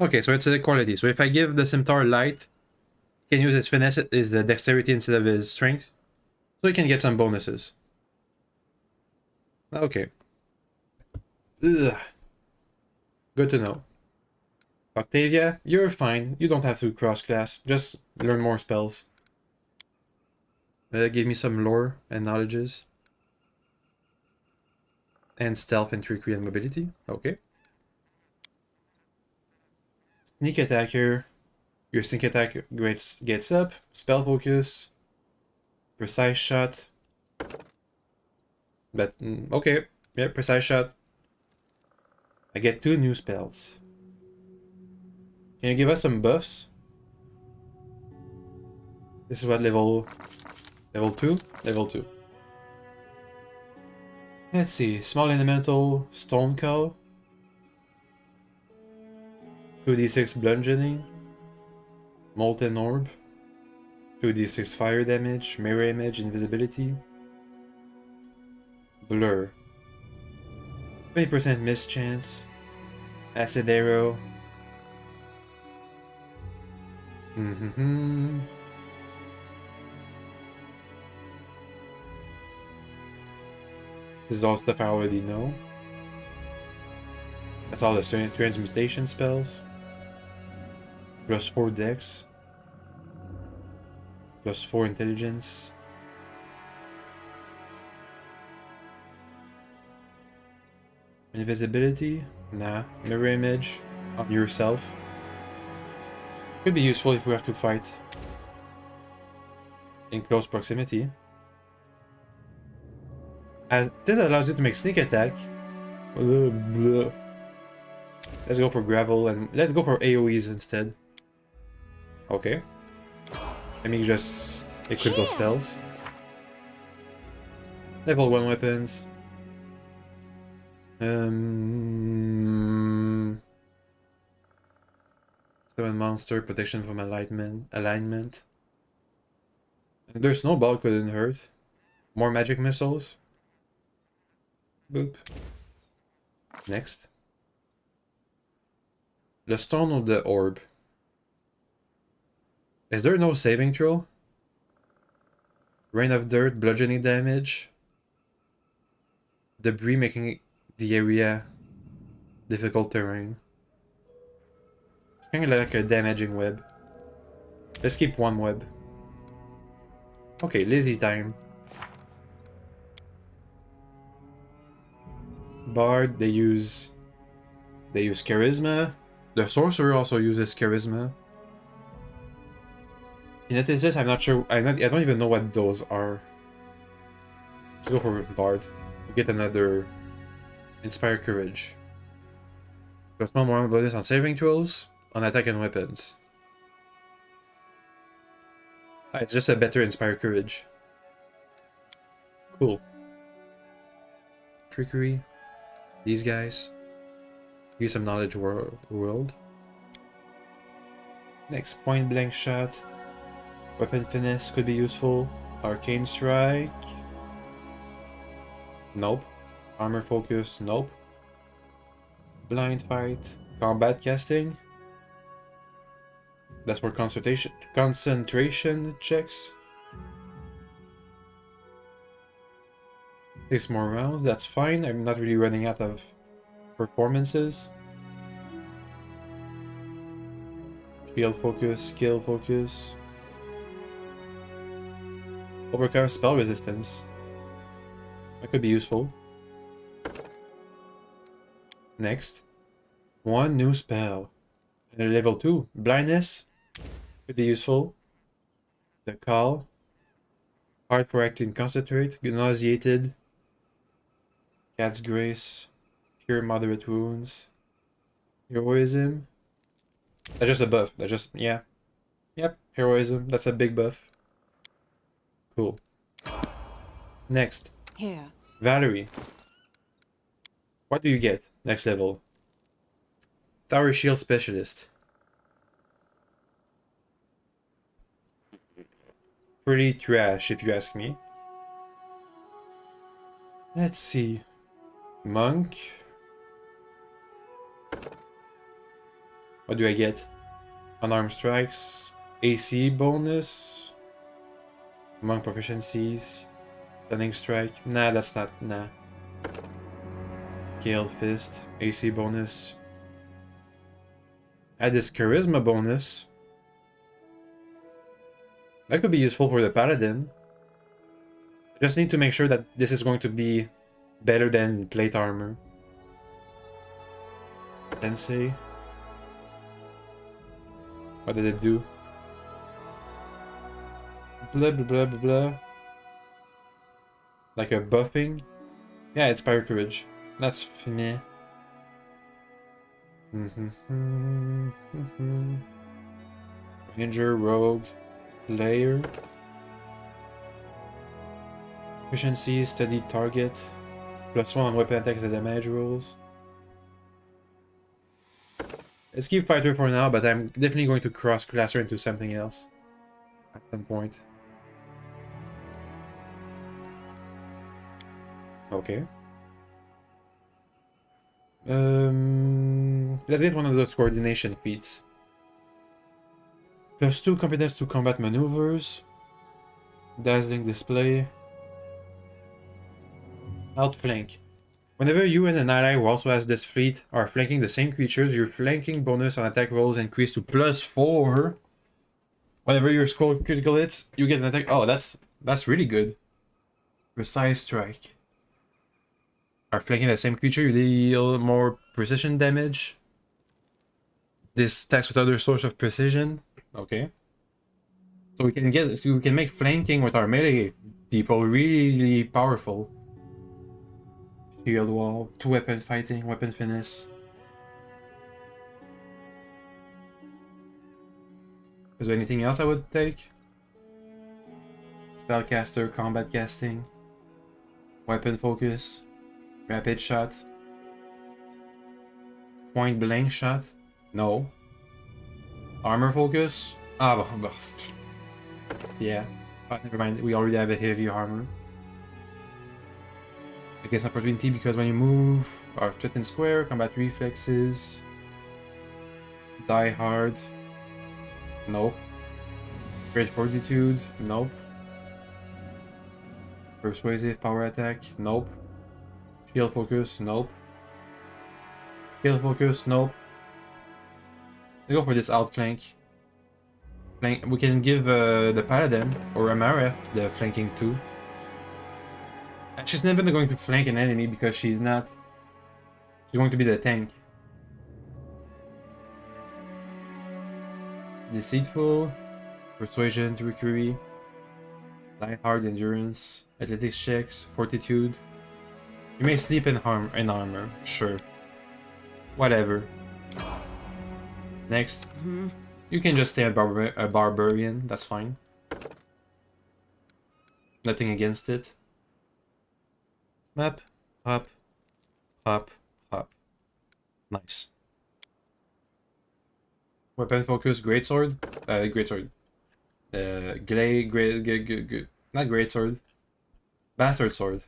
Okay, so it's a quality. So if I give the scimitar light, he can use his finesse, his dexterity instead of his strength. So he can get some bonuses. Okay. Ugh. Good to know. Octavia, you're fine. You don't have to cross-class. Just learn more spells. Give me some lore and knowledges. And stealth and trickery and mobility. Okay. Sneak attacker. Your sneak attack gets up. Spell focus. Precise shot. But, okay. Yeah, precise shot. I get 2 new spells. Can you give us some buffs? This is what level 2? Level 2. Let's see. Small elemental, stone call. 2d6 bludgeoning. Molten orb. 2d6 fire damage, mirror image, invisibility. Blur. 20% miss chance. Acid arrow. This is all stuff I already know. That's all the transmutation spells. Plus 4 dex. Plus 4 intelligence. Invisibility? Nah. Mirror image on yourself. Could be useful if we have to fight in close proximity. As this allows you to make sneak attack. Let's go for gravel and let's go for AoEs instead. Okay. Let me just equip those spells. Level 1 weapons. 7 monster protection from alignment. And their snowball couldn't hurt. More magic missiles. Boop. Next. The stone of the orb. Is there no saving throw? Rain of dirt, bludgeoning damage. Debris making the area difficult terrain. It's kind of like a damaging web. Let's keep 1 web. Okay, lazy time. Bard, they use charisma. The sorcerer also uses charisma. Kineticist, I'm not sure. I don't even know what those are. Let's go for Bard. Get another Inspire Courage. Plus 1 more bonus on saving throws, on attack and weapons. Ah, it's just a better Inspire Courage. Cool. Trickery. These guys. Use some knowledge world. Next, point blank shot. Weapon finesse could be useful. Arcane strike. Nope. Armor focus, nope. Blind fight, combat casting. That's for concentration checks. 6 more rounds, that's fine. I'm not really running out of performances. Shield focus, skill focus. Overcome spell resistance. That could be useful. Next. 1 new spell. Level 2. Blindness. Could be useful. The Call. Hard for acting concentrate. Nauseated. Cat's Grace. Cure moderate wounds. Heroism. That's just a buff. That's just, yeah. Yep, heroism. That's a big buff. Cool. Next. Here. Valerie. What do you get? Next level. Tower Shield Specialist. Pretty trash, if you ask me. Let's see. Monk. What do I get? Unarmed strikes. AC bonus. Monk proficiencies. Stunning strike. Nah, that's not. Nah. Scaled fist. AC bonus. Add this charisma bonus. That could be useful for the paladin. I just need to make sure that this is going to be better than plate armor. Sensei. What did it do? Blah blah blah blah blah. Like a buffing? Yeah, it's Fire Courage. That's meh. Ranger, Rogue, Slayer. Efficiency, steady target. +1 on weapon attacks and damage rolls. Let's keep Fighter for now, but I'm definitely going to cross-class her into something else at some point. Okay. Let's get one of those coordination feats. +2 competence to combat maneuvers. Dazzling display. Outflank. Whenever you and an ally who also has this feat are flanking the same creatures, your flanking bonus on attack rolls increase to +4. Whenever you score critical hits, you get an attack. Oh, that's really good. Precise strike. Are flanking the same creature, you deal more precision damage. This stacks with other source of precision. Okay. So we can make flanking with our melee people really powerful. Shield wall, 2 weapon fighting, weapon finish. Is there anything else I would take? Spellcaster, combat casting, weapon focus, rapid shot, point blank shot. No. Armor focus. Ah, yeah. Never mind. We already have a heavy armor. I guess opportunity because when you move, or threaten square, combat reflexes, die hard, nope. Great fortitude, nope. Persuasive power attack, nope. Shield focus, nope. Skill focus, nope. Let's go for this outflank. We can give the paladin or Amara the flanking too. And she's never going to flank an enemy because she's not. She's going to be the tank. Deceitful, persuasion, trickery, die-hard endurance, athletics checks, fortitude. You may sleep in armor, sure. Whatever. Next. You can just stay a barbarian, that's fine. Nothing against it. Map, hop, hop, hop. Nice. Weapon focus, greatsword. Greatsword. Not greatsword. Bastard sword.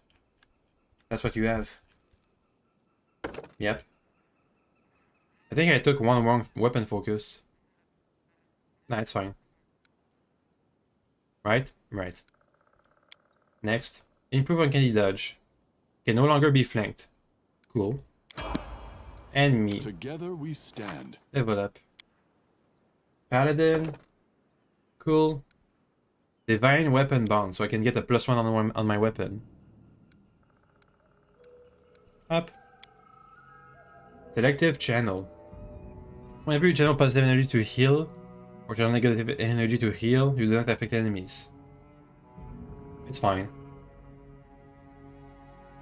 That's what you have. Yep. I think I took one wrong weapon focus. Nah, it's fine. Right? Right. Next. Improve uncanny dodge. Can no longer be flanked. Cool. And me. Together we stand. Level up. Paladin. Cool. Divine weapon bond, so I can get a +1 on my weapon. Up. Selective channel. Whenever you channel positive energy to heal, or channel negative energy to heal, you do not affect enemies. It's fine.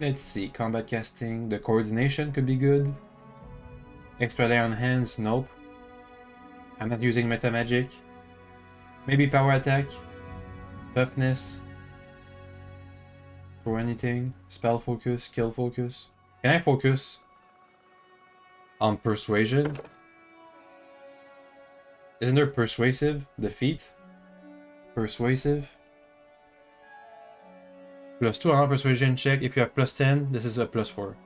Let's see, combat casting, the coordination could be good. Extra lay on hands, nope. I'm not using meta magic. Maybe power attack. Toughness. For anything. Spell focus, skill focus. Can I focus on persuasion? Isn't there persuasive? Defeat? Persuasive? +2 on all persuasion check. If you have +10, this is a +4.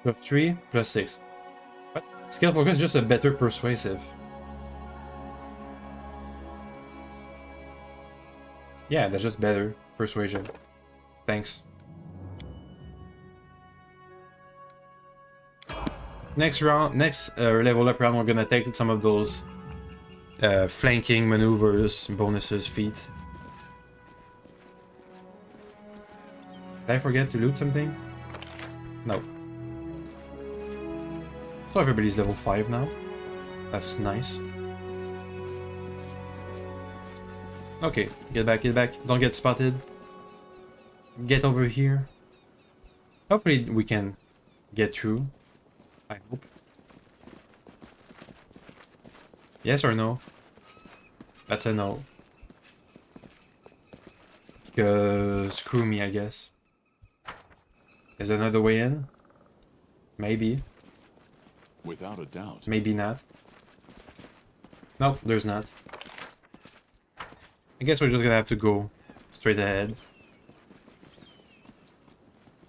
+3, +6. What? Skill focus is just a better persuasive. Yeah, that's just better. Persuasion. Thanks. Next round, next level up round, we're gonna take some of those flanking maneuvers, bonuses, feat. Did I forget to loot something? No. So everybody's level 5 now. That's nice. Okay, get back, get back. Don't get spotted. Get over here. Hopefully we can get through. I hope. Yes or no? That's a no. Because screw me, I guess. Is there another way in? Maybe. Without a doubt. Maybe not. Nope, there's not. I guess we're just gonna have to go straight ahead.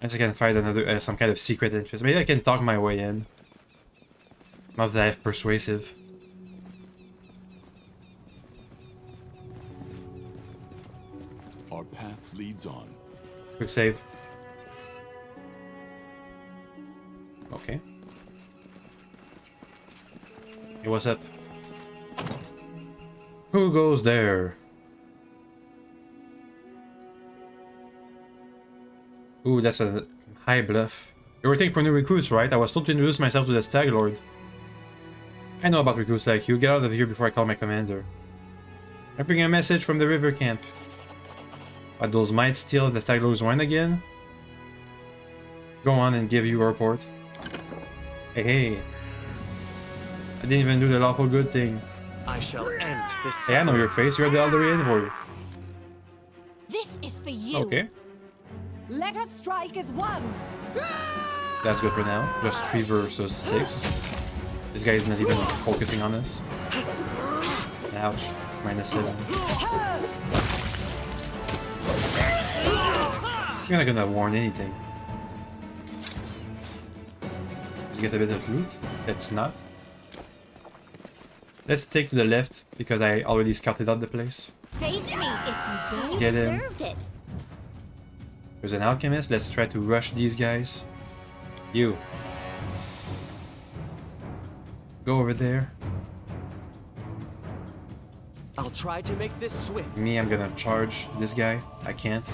Unless I can find another some kind of secret entrance. Maybe I can talk my way in. Not that I have persuasive. Our path leads on. Quick save. Okay. Hey, what's up? Who goes there? Ooh, that's a high bluff. You're waiting for new recruits, right? I was told to introduce myself to the Stag Lord. I know about recruits like you. Get out of here before I call my commander. I bring a message from the river camp. But those might steal the Stag Lord's wine again? Go on and give you a report. Hey, hey. I didn't even do the lawful good thing. I shall end this. Hey, I know your face. You're the Alderian boy. This is for you. Okay. Let us strike as one. That's good for now. Just 3 versus 6. This guy is not even focusing on us. Ouch. -7. You're not gonna warn anything. Let's get a bit of loot. Let's not. Let's take to the left because I already scouted out the place. Face me if you did. You Get him. deserved it. There's an alchemist. Let's try to rush these guys. You. Go over there. I'll try to make this swift. Me, I'm gonna charge this guy. I can't.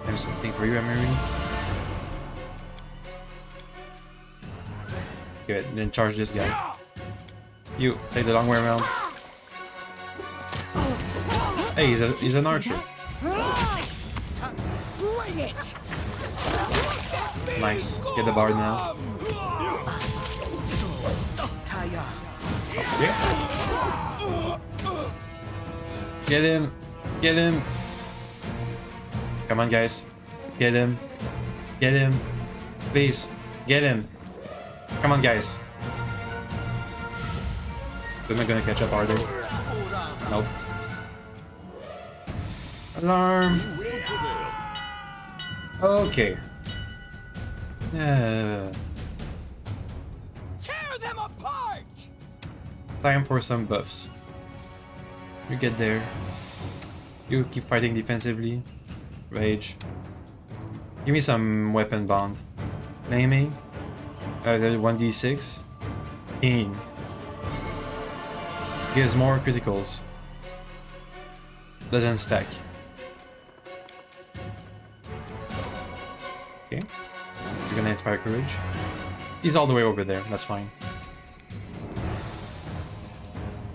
There's something for you, Emery. Good, then charge this guy. You, take the long way around. Hey, he's an archer. Bring it! Nice. Get the bard now. Okay. Get him. Get him. Come on, guys. Get him. Get him. Please. Get him. Come on, guys. They're not gonna catch up, are they? Nope. Alarm. Okay. Tear them apart! Time for some buffs. You get there. You keep fighting defensively. Rage. Give me some weapon bond. Flaming. 1d6. Keen. Gives more criticals. Doesn't stack. Okay. You're gonna inspire courage. He's all the way over there, that's fine.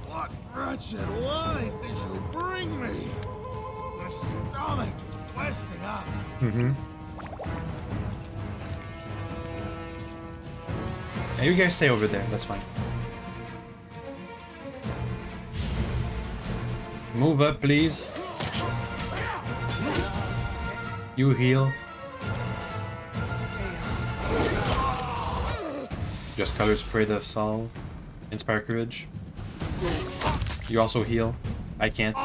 What wretched wine did you bring me? My stomach is twisting up. Mm-hmm. Yeah, you guys stay over there, that's fine. Move up, please. You heal. Just color spray the soul. Inspire courage. You also heal. I can't.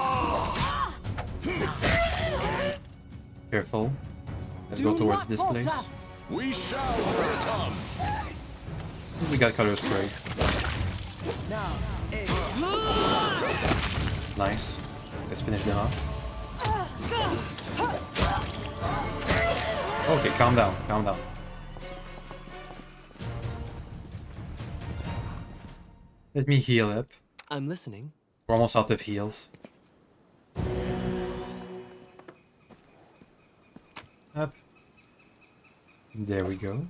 Careful. Let's go towards this place. We shall overcome. We got color spray. Nice. Let's finish them off. Okay, calm down, calm down. Let me heal up. I'm listening. We're almost out of heals. Up. There we go.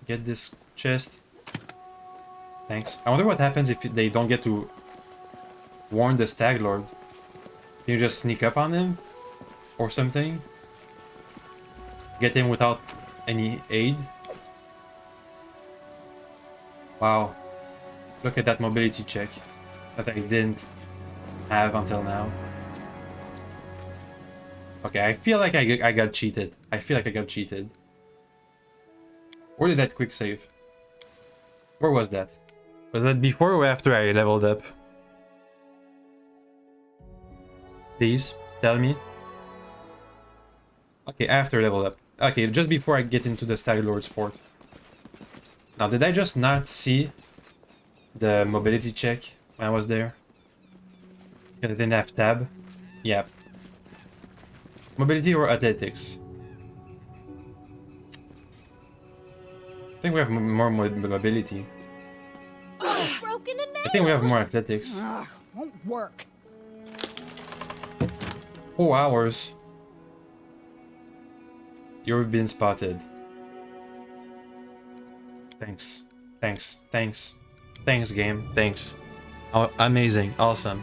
Get this chest. Thanks. I wonder what happens if they don't get to warn the Stag Lord. Can you just sneak up on him? Or something? Get him without any aid? Wow. Look at that mobility check that I didn't have until now. Okay, I feel like I got cheated. I feel like I got cheated. Where did that quick save? Where was that? Was that before or after I leveled up? Please, tell me. Okay, after level up. Okay, just before I get into the Stag Lord's fort. Now, did I just not see the mobility check when I was there? Because I didn't have tab? Yeah. Mobility or athletics? I think we have more mobility. Broken a nail. I think we have more athletics. Ugh, won't work. 4 hours. You've been spotted. Thanks. Thanks. Thanks. Thanks, game. Thanks. Oh, amazing. Awesome.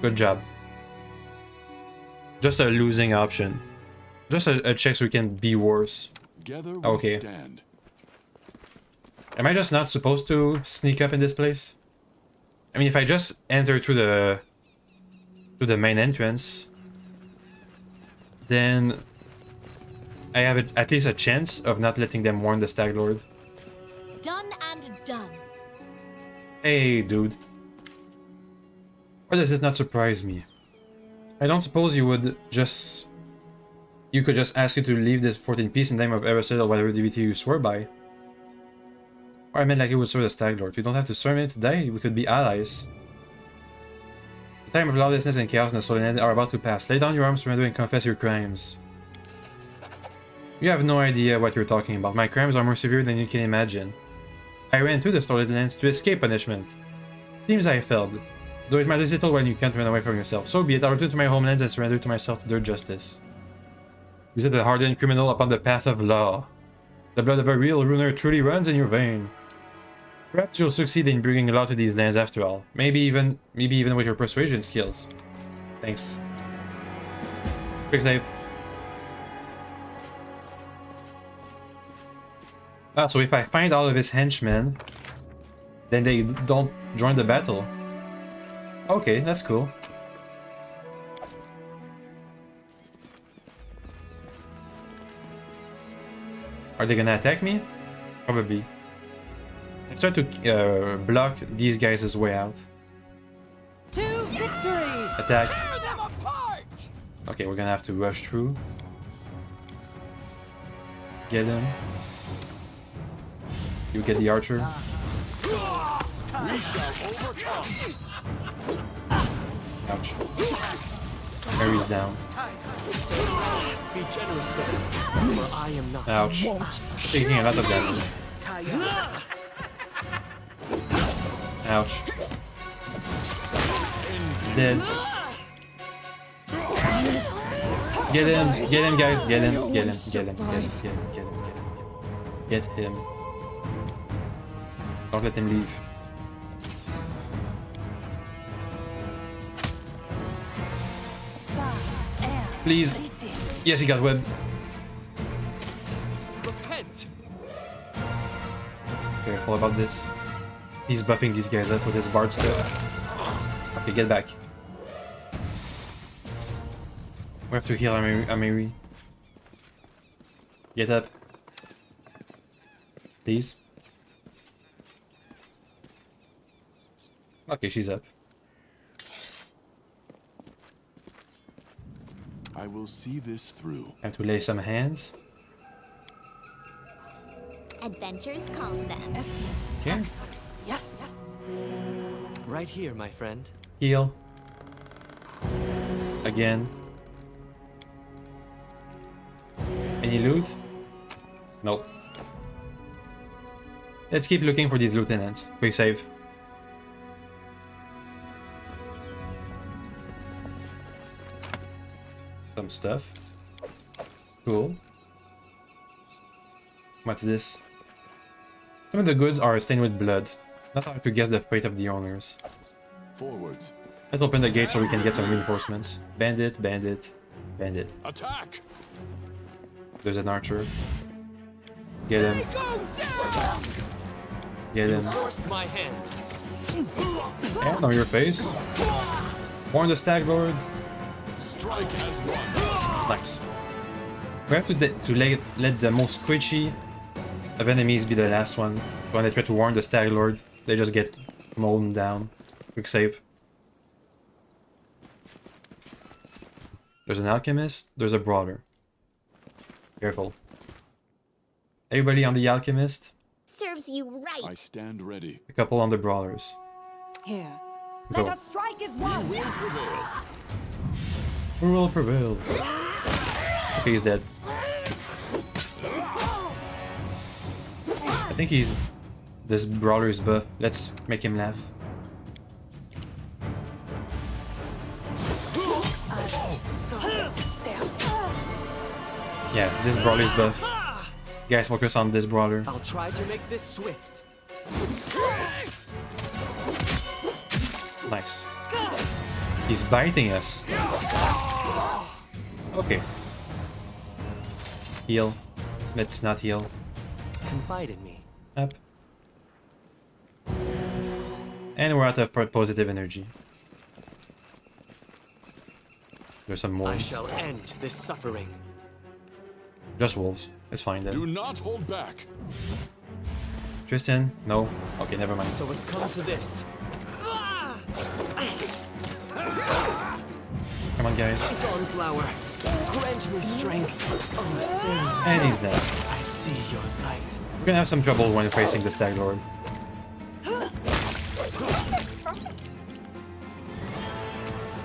Good job. Just a losing option. Just a check so we can be worse. Together we Okay. stand. Am I just not supposed to sneak up in this place? I mean, if I just enter through the main entrance, then I have at least a chance of not letting them warn the Stag Lord. Done and done. Hey, dude. Why does this not surprise me? I don't suppose you would just... You could just ask you to leave this fort in peace in the name of Erised or whatever divinity you swear by. Or I meant like you would serve the Stag Lord. You don't have to serve him today, we could be allies. The time of lawlessness and chaos in the Stolen Land are about to pass. Lay down your arms, surrender, and confess your crimes. You have no idea what you're talking about. My crimes are more severe than you can imagine. I ran to the Stolen Lands to escape punishment. Seems I failed. Though it matters little when you can't run away from yourself. So be it, I'll return to my homelands and surrender to myself to their justice. You set a hardened criminal upon the path of law. The blood of a real runer truly runs in your vein. Perhaps you'll succeed in bringing law to these lands after all. Maybe even with your persuasion skills. Thanks. Quick save. Ah, so if I find all of his henchmen, then they don't join the battle. Okay, that's cool. Are they gonna attack me? Probably. Let's try to block these guys' way out. To victory! Attack. Tear them apart! Okay, we're gonna have to rush through. Get him. You get the archer. We shall overcome. Ouch. Mary's down. Be generous with him, for I am not. Ouch. Taking a lot of damage. Ouch. Dead. Get him, guys, get him. Get him. Don't let him leave. Please. Yes, he got webbed. Repent. Careful about this. He's buffing these guys up with his bard stuff. Okay, get back. We have to heal Amiri. Get up. Please. Okay, she's up. I will see this through. Time to lay some hands. Adventures call to them. Okay. Yes. Right here, my friend. Heal. Again. Any loot? Nope. Let's keep looking for these lieutenants. Quick save. Some stuff. Cool. What's this? Some of the goods are stained with blood. Not hard to guess the fate of the owners. Forwards. Let's open the gate so we can get some reinforcements. Bandit, bandit, bandit. Attack! There's an archer. Get him. Get him. Forced my hand. And on your face. Warn the Stag Lord. Strike as one. Nice. We have to let the most squishy of enemies be the last one. When they try to warn the Stag Lord, they just get mown down. Quick save. There's an alchemist. There's a brawler. Careful. Everybody on the alchemist. Serves you I right. stand ready. A couple on the brawlers. Here. Go. Let us strike as one. Will prevail. Who will prevail? Okay, he's dead. I think he's... This brawler is buff. Let's make him laugh. Yeah, this brawler is buff. Guys, focus on this brawler. I'll try to make this swift. Nice. He's biting us. Okay. Heal. Let's not heal. Confide in me. Up. And we're out of positive energy. There's some I wolves. shall end this suffering. Just wolves. It's fine Do then. not hold back. Tristan? No? Okay, never mind. So it's come to this. Come on, guys. Dawnflower, grant me strength. Oh, Sarah, And he's dead. I see your light. We're gonna have some trouble when facing the Stag Lord.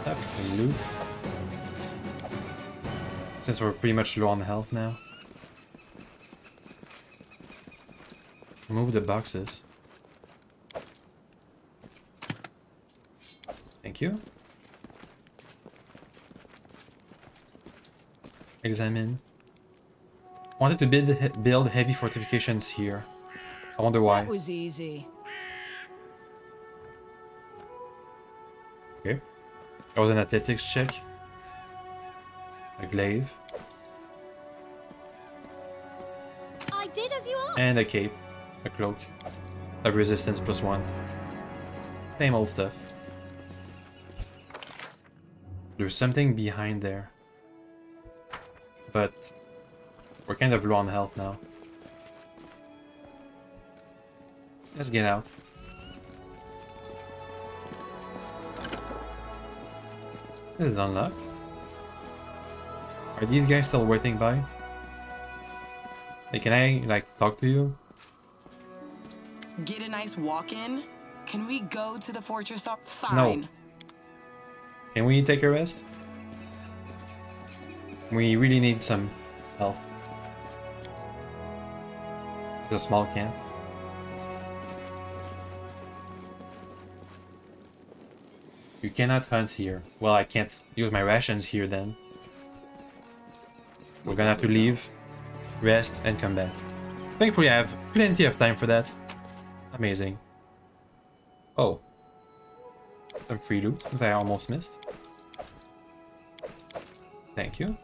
Up, loot. Since we're pretty much low on health now. Remove the boxes. Thank you. Examine. Wanted to build heavy fortifications here. I wonder why. That was easy. Okay. That was an athletics check. A glaive. I did as you asked. And a cape. A cloak. Of resistance +1. Same old stuff. There's something behind there. But we're kind of low on health now. Let's get out. This is unlocked. Are these guys still waiting by? Hey, can I, like, talk to you? Get a nice walk-in? Can we go to the fortress? Fine. Can we take a rest? We really need some help. A small camp. You cannot hunt here. Well, I can't use my rations here then. We're gonna have to leave, rest, and come back. Thankfully, I have plenty of time for that. Amazing. Oh. Some free loot that I almost missed. Thank you.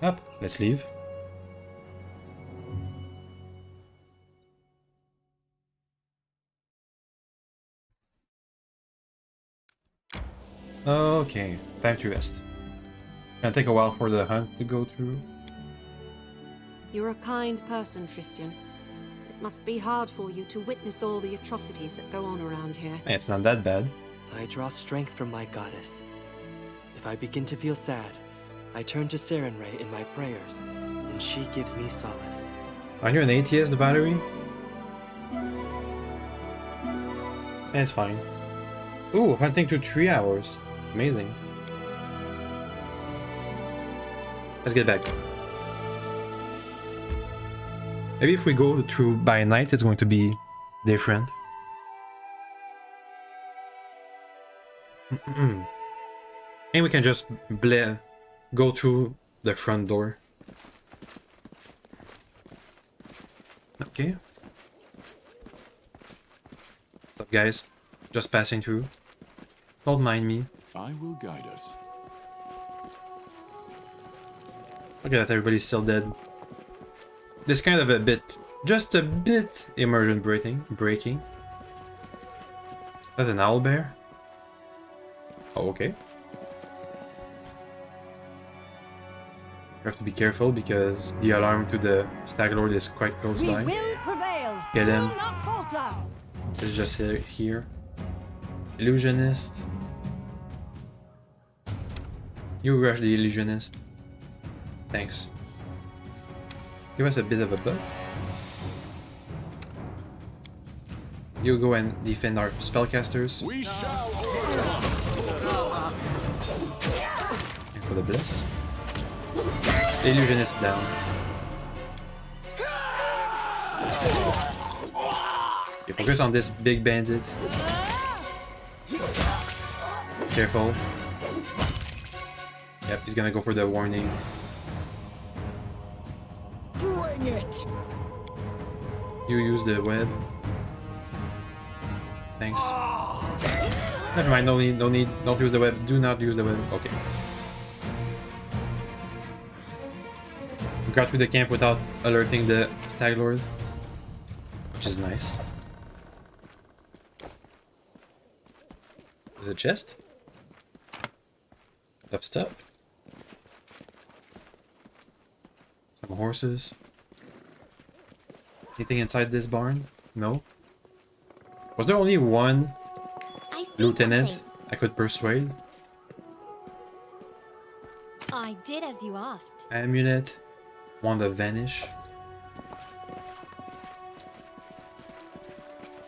Up, let's leave. Okay, time to rest. Gonna take a while for the hunt to go through. You're a kind person, Tristan. It must be hard for you to witness all the atrocities that go on around here. It's not that bad. I draw strength from my goddess. If I begin to feel sad, I turn to Sarenrae in my prayers, and she gives me solace. Are you an atheist, Valerie? It's fine. Ooh, hunting to 3 hours. Amazing. Let's get back. Maybe if we go through by night, it's going to be different. And we can just go through the front door. Okay. What's up, guys? Just passing through. Don't mind me. I will guide us. Look at that, everybody's still dead. This kind of a bit, just a bit immersion breaking. That's an owlbear? Oh, okay. You have to be careful because the alarm to the Stag Lord is quite close by. will prevail. Get him. Do not falter. It's just here. Illusionist. You rush the illusionist. Thanks. Give us a bit of a buff. You go and defend our spellcasters. We shall And for the bless. The illusionist down. Okay, focus on this big bandit. Careful. Yep, he's gonna go for the warning. Bring it. You use the web. Thanks. Never mind, no need. Don't use the web. Do not use the web. Okay. We got through the camp without alerting the Stag Lord, which is nice. There's a chest of stuff. Some horses. Anything inside this barn? No. Was there only one I see lieutenant something. I could persuade? I did as you asked. Amulet. Wand of Vanish.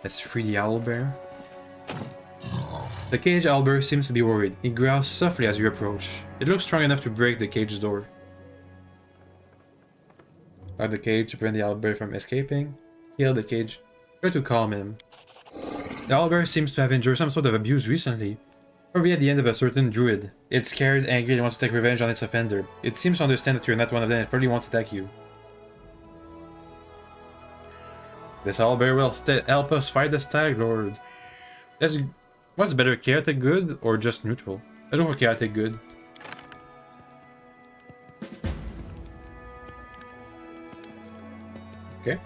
Let's free the owlbear. The cage owlbear seems to be worried. He growls softly as you approach. It looks strong enough to break the cage door. Lock the cage to prevent the owlbear from escaping. Heal the cage. Try to calm him. The owlbear seems to have endured some sort of abuse recently. Probably at the end of a certain druid. It's scared, angry, and wants to take revenge on its offender. It seems to understand that you're not one of them and it probably wants to attack you. This owlbear will help us fight the Stag Lord. What's better, chaotic good or just neutral? Let's go for chaotic good. Okay.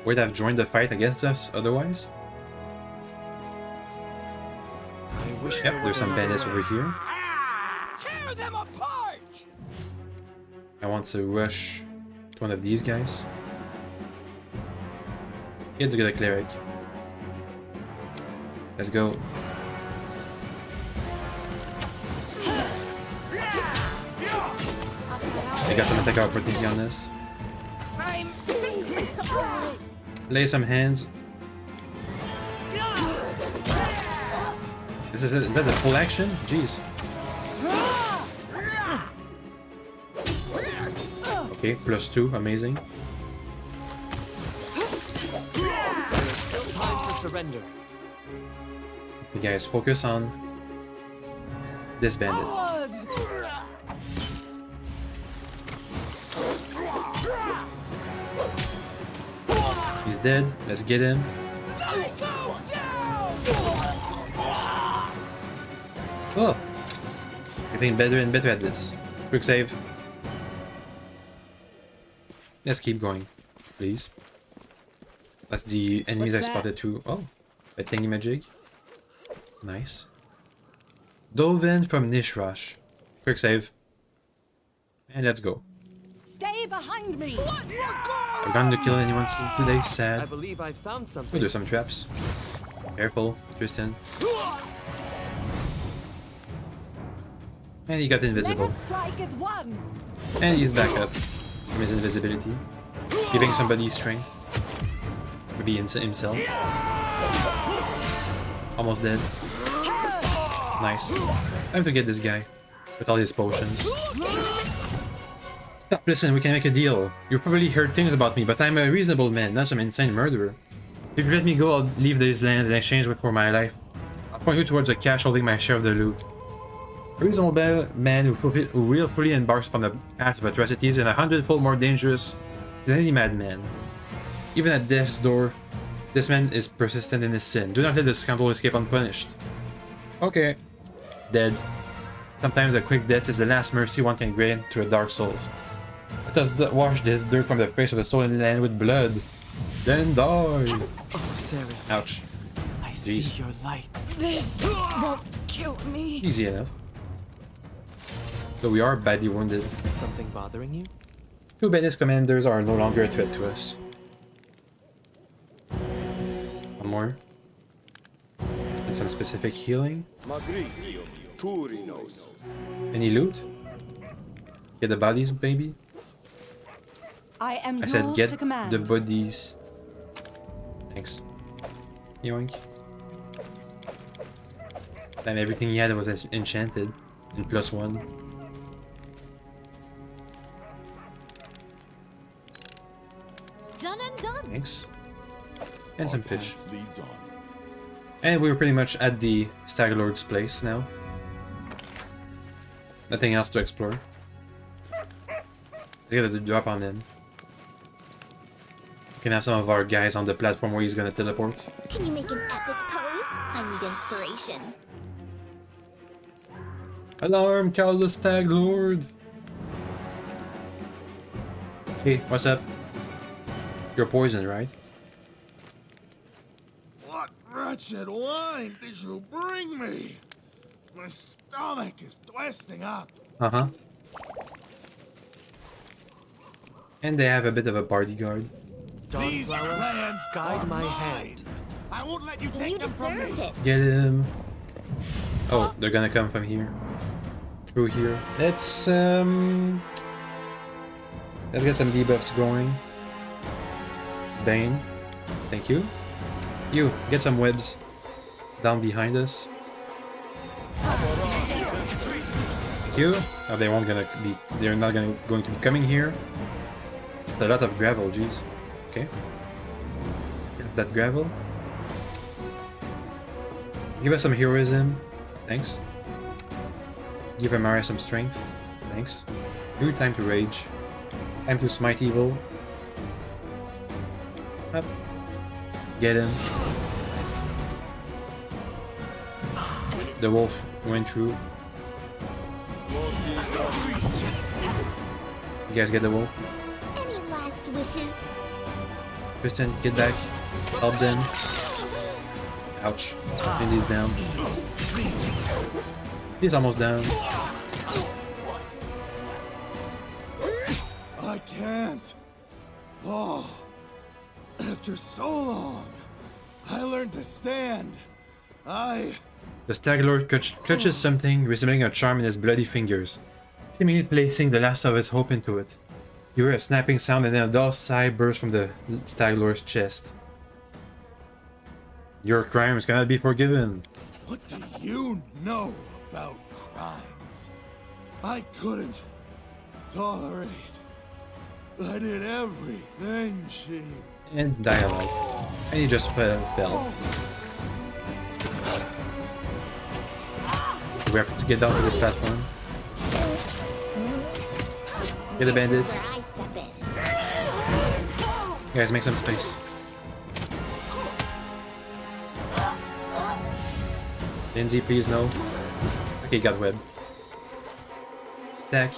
Would have joined the fight against us otherwise? I wish Yep, there's some bandits over here. Tear them apart! I want to rush to one of these guys. Get to get a cleric. Let's go. You got some attack opportunity on this. Lay some hands. Is that the full action? Jeez. Okay, +2, amazing. Still time to surrender. You guys, focus on this bandit. He's dead. Let's get him. Oh! Getting better and better at this. Quick save. Let's keep going, please. That's the enemies I spotted too. Oh, a thingy-majig. Nice. Dovin from Nishrash. Quick save. And let's go. Stay behind me! I'm going to kill anyone today, I sad. believe I found Oh, something. there's some traps. Careful, Tristan. And he got invisible. Strike is one! And he's back up from his invisibility. Giving somebody strength. Maybe himself. Almost dead. Nice. Time to get this guy. With all his potions. Stop, listen, we can make a deal. You've probably heard things about me, but I'm a reasonable man, not some insane murderer. If you let me go, I'll leave these lands in exchange for my life. I'll point you towards the cache holding my share of the loot. A reasonable man who willfully embarks upon the path of atrocities and 100-fold more dangerous than any madman. Even at death's door, this man is persistent in his sin. Do not let the scoundrel escape unpunished. Okay. Dead. Sometimes a quick death is the last mercy one can grant to a dark soul. Let us wash this dirt from the face of the stolen land with blood. Then die. Oh, Sarah. Ouch. I see Jeez. your light. This won't kill me. Easy enough. So we are badly wounded. Something bothering you? Two bandits commanders are no longer a threat to us. One more. And some specific healing. Any loot? Get the bodies, maybe? I am I said yours get to command. the bodies. Thanks. Yoink. And everything he had was enchanted. And +1. Done and done. Thanks. And some fish. Leads on. And we're pretty much at the Stag Lord's place now. Nothing else to explore. We gotta drop on in. We can have some of our guys on the platform where he's gonna teleport. Can you make an epic pose? I need inspiration. Alarm! Call the Stag Lord! Hey, what's up? You're poison, right? What wretched wine did you bring me? My stomach is twisting up. Uh-huh. And they have a bit of a bodyguard. These Dawnflower, lands guide are my mine. hand. I won't let you take You them from deserved me. it. Get him! Oh, they're gonna come from here. Through here. Let's get some debuffs going. Bane. Thank you. You, get some webs down behind us. Thank you. Oh, they won't gonna be. They're not going to be coming here. A lot of gravel, jeez. Okay. Get that gravel. Give us some heroism. Thanks. Give Amara some strength. Thanks. New time to rage. Time to smite evil. Up. Get him. The wolf went through. You guys get the wolf? Any last wishes? Kristen, get back. Help them. Ouch. Indy's down. He's almost down. I can't. Oh, after so long, I learned to stand. The Stag Lord clutches something resembling a charm in his bloody fingers. seemingly placing the last of his hope into it. You hear a snapping sound and then a dull sigh bursts from the Stag Lord's chest. Your crimes cannot be forgiven. What do you know about crimes? I couldn't tolerate. I did everything she... And dialogue. And he just fell. We have to get down to this platform. Get the bandits. Where I step in. Guys, make some space. Lindsay, please no. Okay, got web. Attack.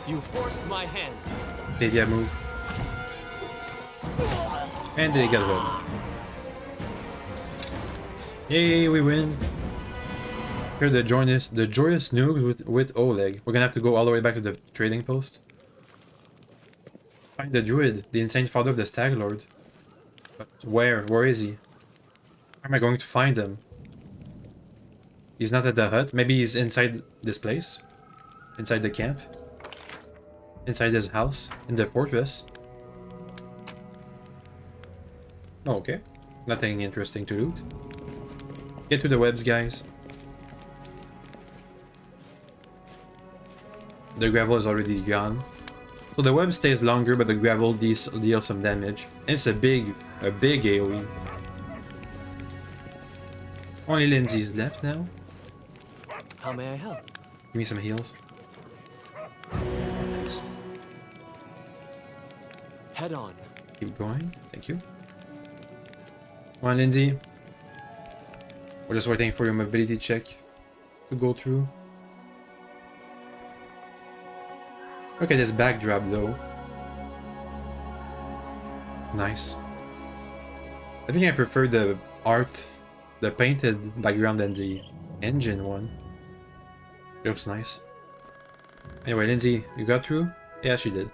You forced my hand. Octavia move. And they got web. Yay, we win. Here the joyous noobs with Oleg. We're gonna have to go all the way back to the trading post. Find the druid, the insane father of the Stag Lord. But where? Where is he? Where am I going to find him? He's not at the hut. Maybe he's inside this place? Inside the camp? Inside his house? In the fortress? Oh, okay. Nothing interesting to loot. Get to the webs, guys. The gravel is already gone. So the web stays longer, but the gravel deals some damage. And it's a big AoE. Only Lindsay's left now. How may I help? Give me some heals. Thanks. Head on. Keep going. Thank you. Come on, Lindsay. We're just waiting for your mobility check to go through. Look at this backdrop though. Nice. I think I prefer the art, the painted background than the engine one. It looks nice. Anyway, Lindsay, you got through? Yeah, she did.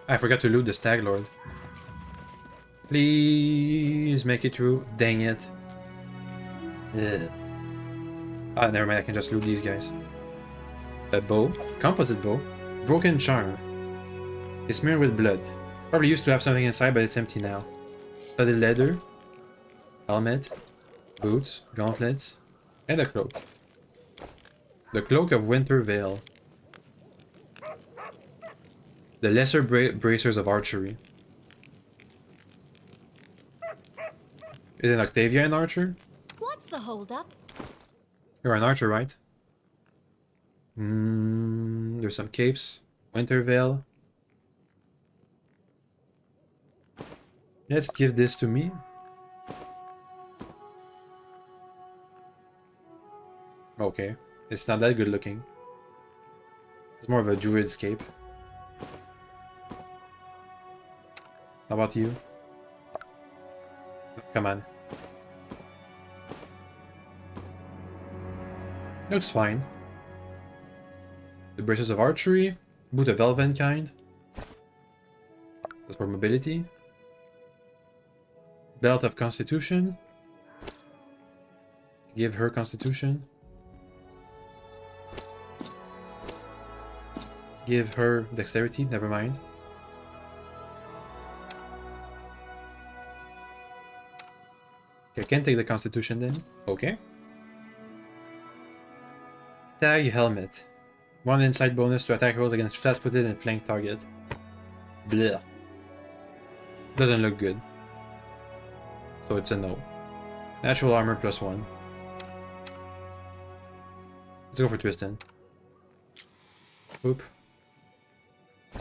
I forgot to loot the Stag Lord. Please make it through. Dang it. Ugh. Ah, never mind, I can just loot these guys. A bow. Composite bow. Broken charm. It's smeared with blood. Probably used to have something inside, but it's empty now. Studded leather. Helmet. Boots. Gauntlets. And a cloak. The Cloak of Winter Veil. The Lesser Bracers of Archery. Is it Octavia an archer? What's the holdup? You're an archer, right? There's some capes. Winter Veil. Let's give this to me. Okay. It's not that good looking. It's more of a druid's cape. How about you? Come on. Looks fine. The braces of archery. Boot of elven kind. That's for mobility. Belt of constitution. Give her constitution. Give her dexterity, never mind. Okay, I can take the constitution then. Okay. Tag helmet. 1 inside bonus to attack rolls against flat-footed and flank target. Blech. Doesn't look good. So it's a no. Natural armor +1. Let's go for Tristan. Oop.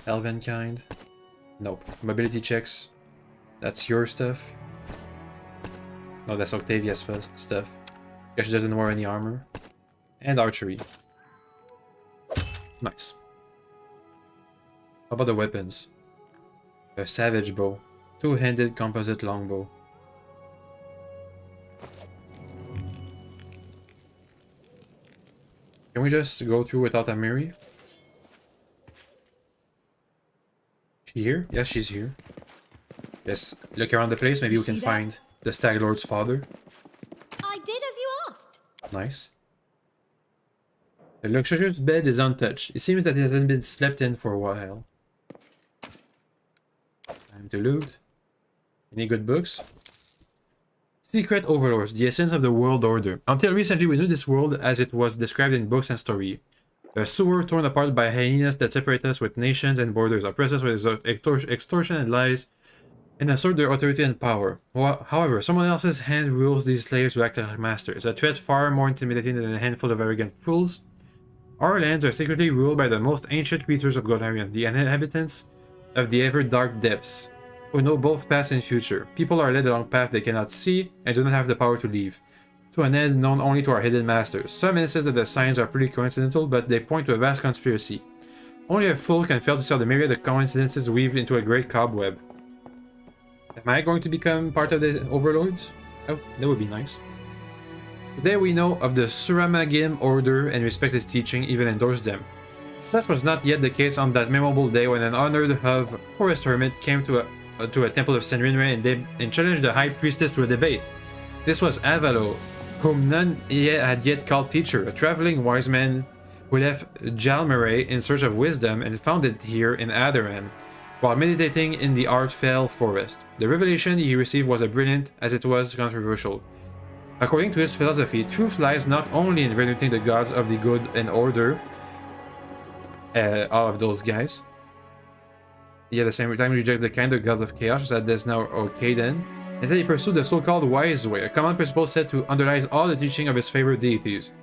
Elven kind. Nope. Mobility checks. That's your stuff. No, that's Octavia's stuff. Guess she doesn't wear any armor. And archery. Nice. How about the weapons? A savage bow. Two-handed composite longbow. Can we just go through without Amiri? She here? Yes, she's here. Yes, look around the place. Maybe we can find the Stag Lord's father. I did as you asked. Nice. The luxurious bed is untouched. It seems that it hasn't been slept in for a while. Time to loot. Any good books? Secret Overlords, the essence of the world order. Until recently, we knew this world as it was described in books and story. A sewer torn apart by hyenas that separate us with nations and borders, oppress us with extortion and lies, and assert their authority and power. However, someone else's hand rules these slaves who act like masters, a threat far more intimidating than a handful of arrogant fools. Our lands are secretly ruled by the most ancient creatures of Golarion, the inhabitants of the ever-dark depths, who know both past and future. People are led along paths they cannot see and do not have the power to leave, to an end known only to our hidden masters. Some insist that the signs are pretty coincidental, but they point to a vast conspiracy. Only a fool can fail to see the myriad of coincidences weaved into a great cobweb. Am I going to become part of the Overlords? Oh, that would be nice. Today we know of the Suramagim order and respect its teaching, even endorse them. Such was not yet the case on that memorable day when an honored forest hermit came to a temple of Senrinre and challenged the high priestess to a debate. This was Avalo, whom none had yet called teacher, a traveling wise man who left Jalmare in search of wisdom and found it here in Adoran, while meditating in the Artfell forest. The revelation he received was as brilliant as it was controversial. According to his philosophy, truth lies not only in venerating the gods of the good and order, all of those guys, yet at the same time reject the kind of gods of chaos that is now Orcaden. Instead, he pursued the so-called wise way, a common principle said to underlie all the teaching of his favorite deities.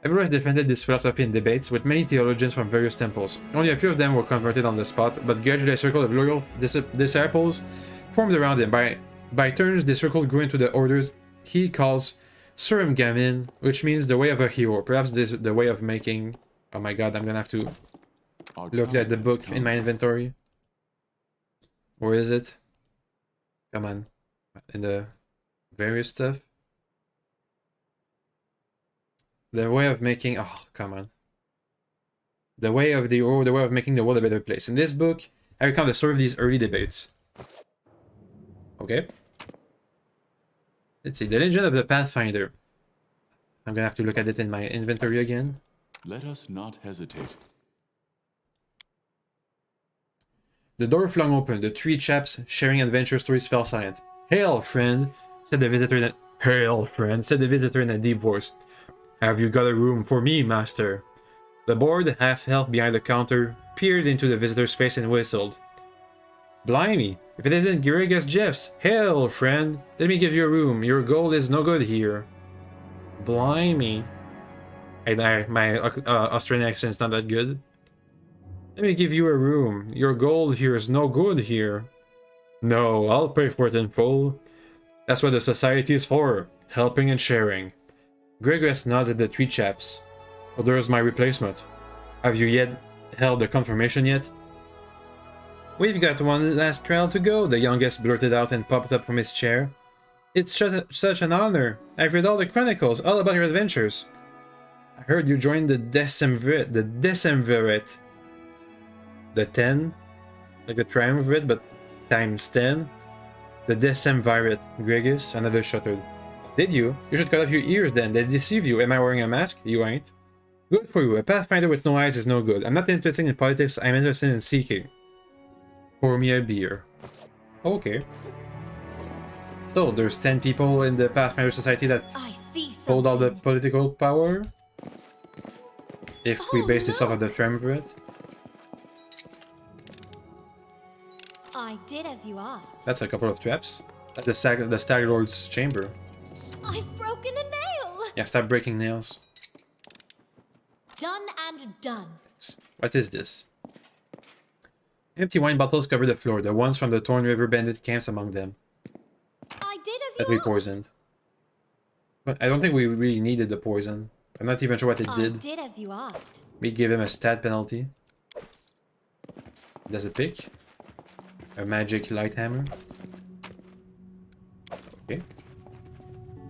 Everyone defended this philosophy in debates, with many theologians from various temples. Only a few of them were converted on the spot, but gradually a circle of loyal disciples formed around him. By turns, this circle grew into the orders he calls Suramgamin, which means the way of a hero. Perhaps this the way of making... Oh my god, I'm gonna have to look at the book in my inventory. Where is it? Come on. In the various stuff. The way of making... Oh, come on. The way of making the world a better place. In this book, I recount the story of these early debates. Okay. Let's see. The Legend of the Pathfinder. I'm gonna have to look at it in my inventory again. Let us not hesitate. The door flung open. The three chaps sharing adventure stories fell silent. "Hail, friend," said the visitor in a deep voice. "Have you got a room for me, master?" The bored half-elf behind the counter peered into the visitor's face and whistled. "Blimey, if it isn't Girigas Jeffs! Hail, friend! Let me give you a room. Your gold is no good here." Blimey. My Australian accent's not that good. "Let me give you a room. Your gold here is no good here." "No, I'll pay for it in full. That's what the society is for, helping and sharing." Gregoress nodded at the three chaps. "So there's my replacement. Have you yet held the confirmation yet?" "We've got one last trial to go," the youngest blurted out and popped up from his chair. "It's just such an honor. I've read all the chronicles, all about your adventures. I heard you joined the Decemvirate. The 10? Like the Triumvirate, but times 10? The Decemvirate, Gregus," another shuddered. "Did you? You should cut off your ears then. They deceive you. Am I wearing a mask? You ain't. Good for you. A pathfinder with no eyes is no good. I'm not interested in politics. I'm interested in seeking. Pour me a beer." Okay. So, there's 10 people in the Pathfinder Society that hold all the political power? If we base this off of the Triumvirate? I did as you asked. That's a couple of traps. That's the Stag Lord's chamber. I've broken a nail! Yeah, stop breaking nails. Done and done. What is this? Empty wine bottles cover the floor, the ones from the Torn River bandit camps among them. I did as you That we asked. poisoned. But I don't think we really needed the poison. I'm not even sure what it did. I did as you asked. We give him a stat penalty. Does it pick? A magic light hammer. Okay.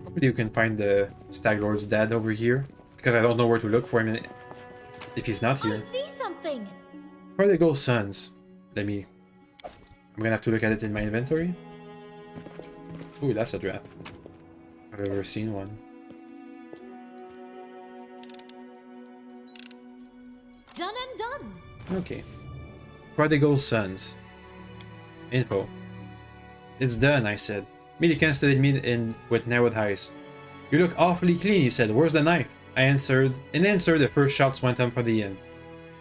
Hopefully you can find the Stag Lord's dad over here. Because I don't know where to look for him if he's not here. I see something. Prodigal Sons. I'm gonna have to look at it in my inventory. Ooh, that's a trap. I've ever seen one. Okay. Prodigal Sons. Info. It's done, I said. Milliken studied me in with narrowed eyes. You look awfully clean, he said. Where's the knife? I answered. In answer, the first shots went up from the inn.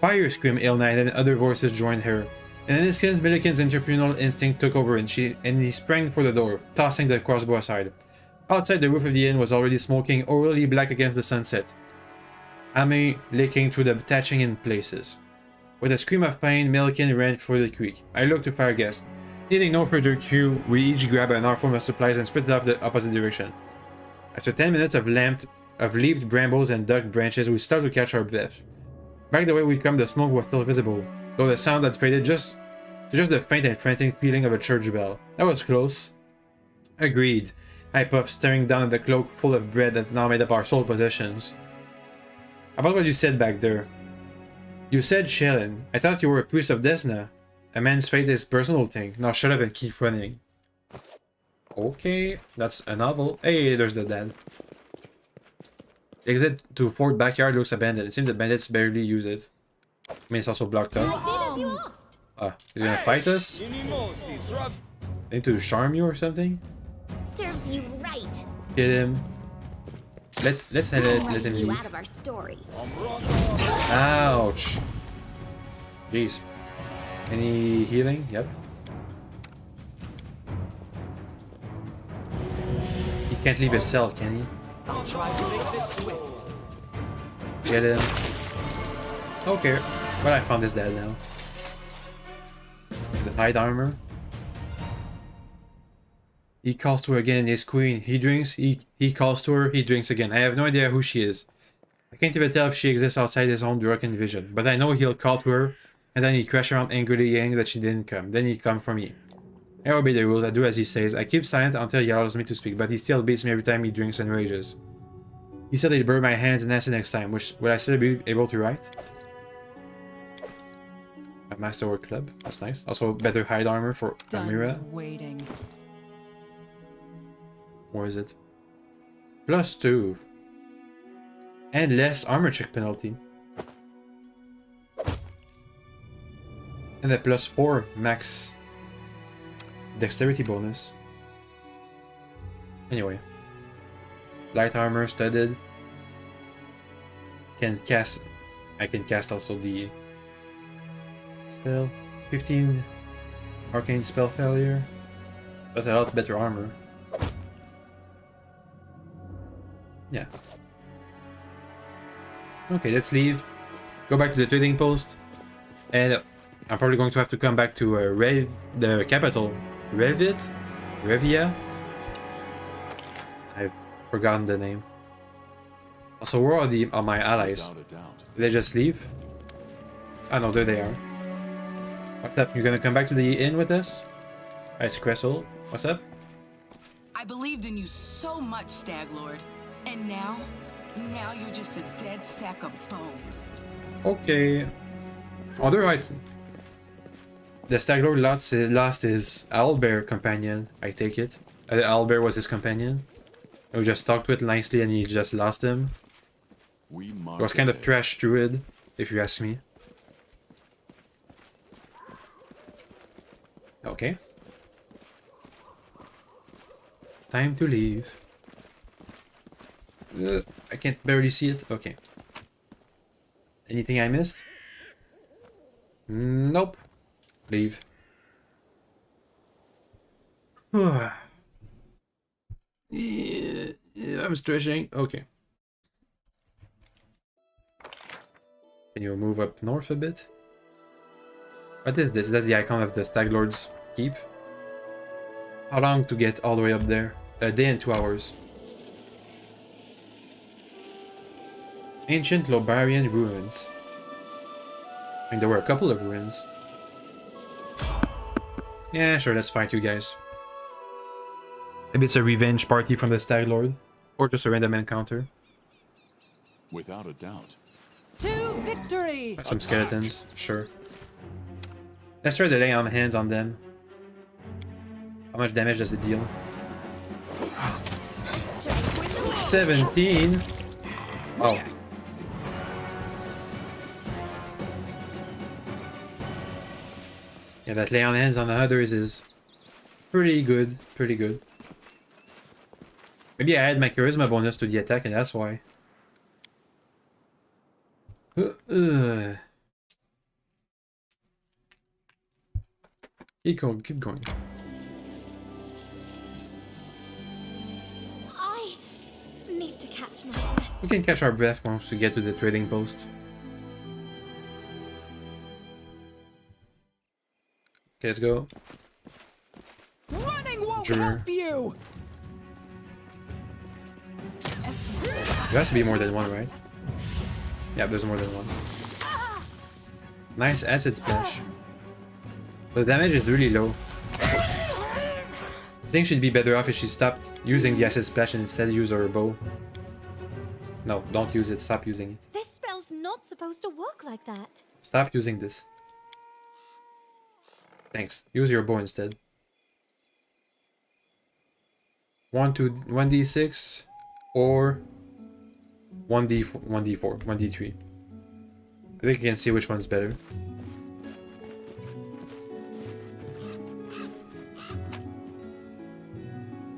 Fire, screamed Ilna, and then other voices joined her. In an instant, Milliken's entrepreneurial instinct took over, and he sprang for the door, tossing the crossbow aside. Outside, the roof of the inn was already smoking, orally black against the sunset. Ame licking through the thatching in places. With a scream of pain, Milliken ran for the creek. I looked to fire guest. Needing no further cue, we each grabbed an armful of supplies and sprinted off the opposite direction. After 10 minutes of leaped brambles and ducked branches, we started to catch our breath. Back the way we'd come, the smoke was still visible, though the sound had faded to just the faint and frantic pealing of a church bell. That was close. Agreed. I puffed, staring down at the cloak full of bread that now made up our sole possessions. About what you said back there. You said Shellen. I thought you were a priest of Desna. A man's fate is a personal thing. Now shut up and keep running. Okay, that's a novel. Hey, there's the dad. The exit to Fort Backyard looks abandoned. It seems the bandits barely use it. I mean, it's also blocked up. I did as you asked. Ah, he's gonna fight us? I need to charm you or something? Serves you right. Kill him. Let's let him You leave. out of our story. Ouch. Jeez. Any healing? Yep. He can't leave his cell, can he? I'll try to make this swift. Get him. Okay. But I found his dad now. The hide armor. He calls to her again, his queen. He drinks, he calls to her, he drinks again. I have no idea who she is. I can't even tell if she exists outside his own drunken vision. But I know he'll call to her, and then he crash around angrily yelling that she didn't come. Then he'd come for me. I obey the rules, I do as he says. I keep silent until he allows me to speak, but he still beats me every time he drinks and rages. He said he'd burn my hands and ask it next time, which will I still be able to write? A masterwork club, that's nice. Also better hide armor for Amira. Waiting. Or is it? +2. And less armor check penalty. And a +4 max dexterity bonus. Anyway. Light armor studded. I can cast also the spell. 15 arcane spell failure. That's a lot better armor. Yeah. Okay, let's leave. Go back to the trading post. And I'm probably going to have to come back to the capital. Revia? I've forgotten the name. Also, where are my allies? Without a doubt. Did they just leave? Ah no, there they are. What's up? You're gonna come back to the inn with us? It's Cressel. What's up? I believed in you so much, Stag Lord. And now you're just a dead sack of bones. Okay. Other heights. The Staglord lost his owlbear companion, I take it. The owlbear was his companion. We just talked to it nicely and he just lost him. It was kind of trash druid, if you ask me. Okay. Time to leave. I can't barely see it. Okay. Anything I missed? Nope. Leave. Yeah, I'm stretching. Okay. Can you move up north a bit? What is this? That's the icon of the Staglord's keep. How long to get all the way up there? A day and 2 hours. Ancient Lobarian ruins. I mean, there were a couple of ruins. Yeah, sure, let's fight you guys. Maybe it's a revenge party from the Staglord. Or just a random encounter. Without a doubt. To victory! Some skeletons, sure. Let's try to lay on hands on them. How much damage does it deal? 17! Oh. Yeah, that lay on hands on the others is pretty good. Pretty good. Maybe I add my charisma bonus to the attack and that's why. Keep going, keep going. I need to catch my breath. We can catch our breath once we get to the trading post. Okay, let's go. Running won't Sure. help you. There has to be more than one, right? Yeah, there's more than one. Nice acid splash. The damage is really low. I think she'd be better off if she stopped using the acid splash and instead use her bow. No, don't use it. Stop using it. This spell's not supposed to work like that. Stop using this. Thanks. Use your bow instead. 1d6 or 1d4, 1d3. I think you can see which one's better.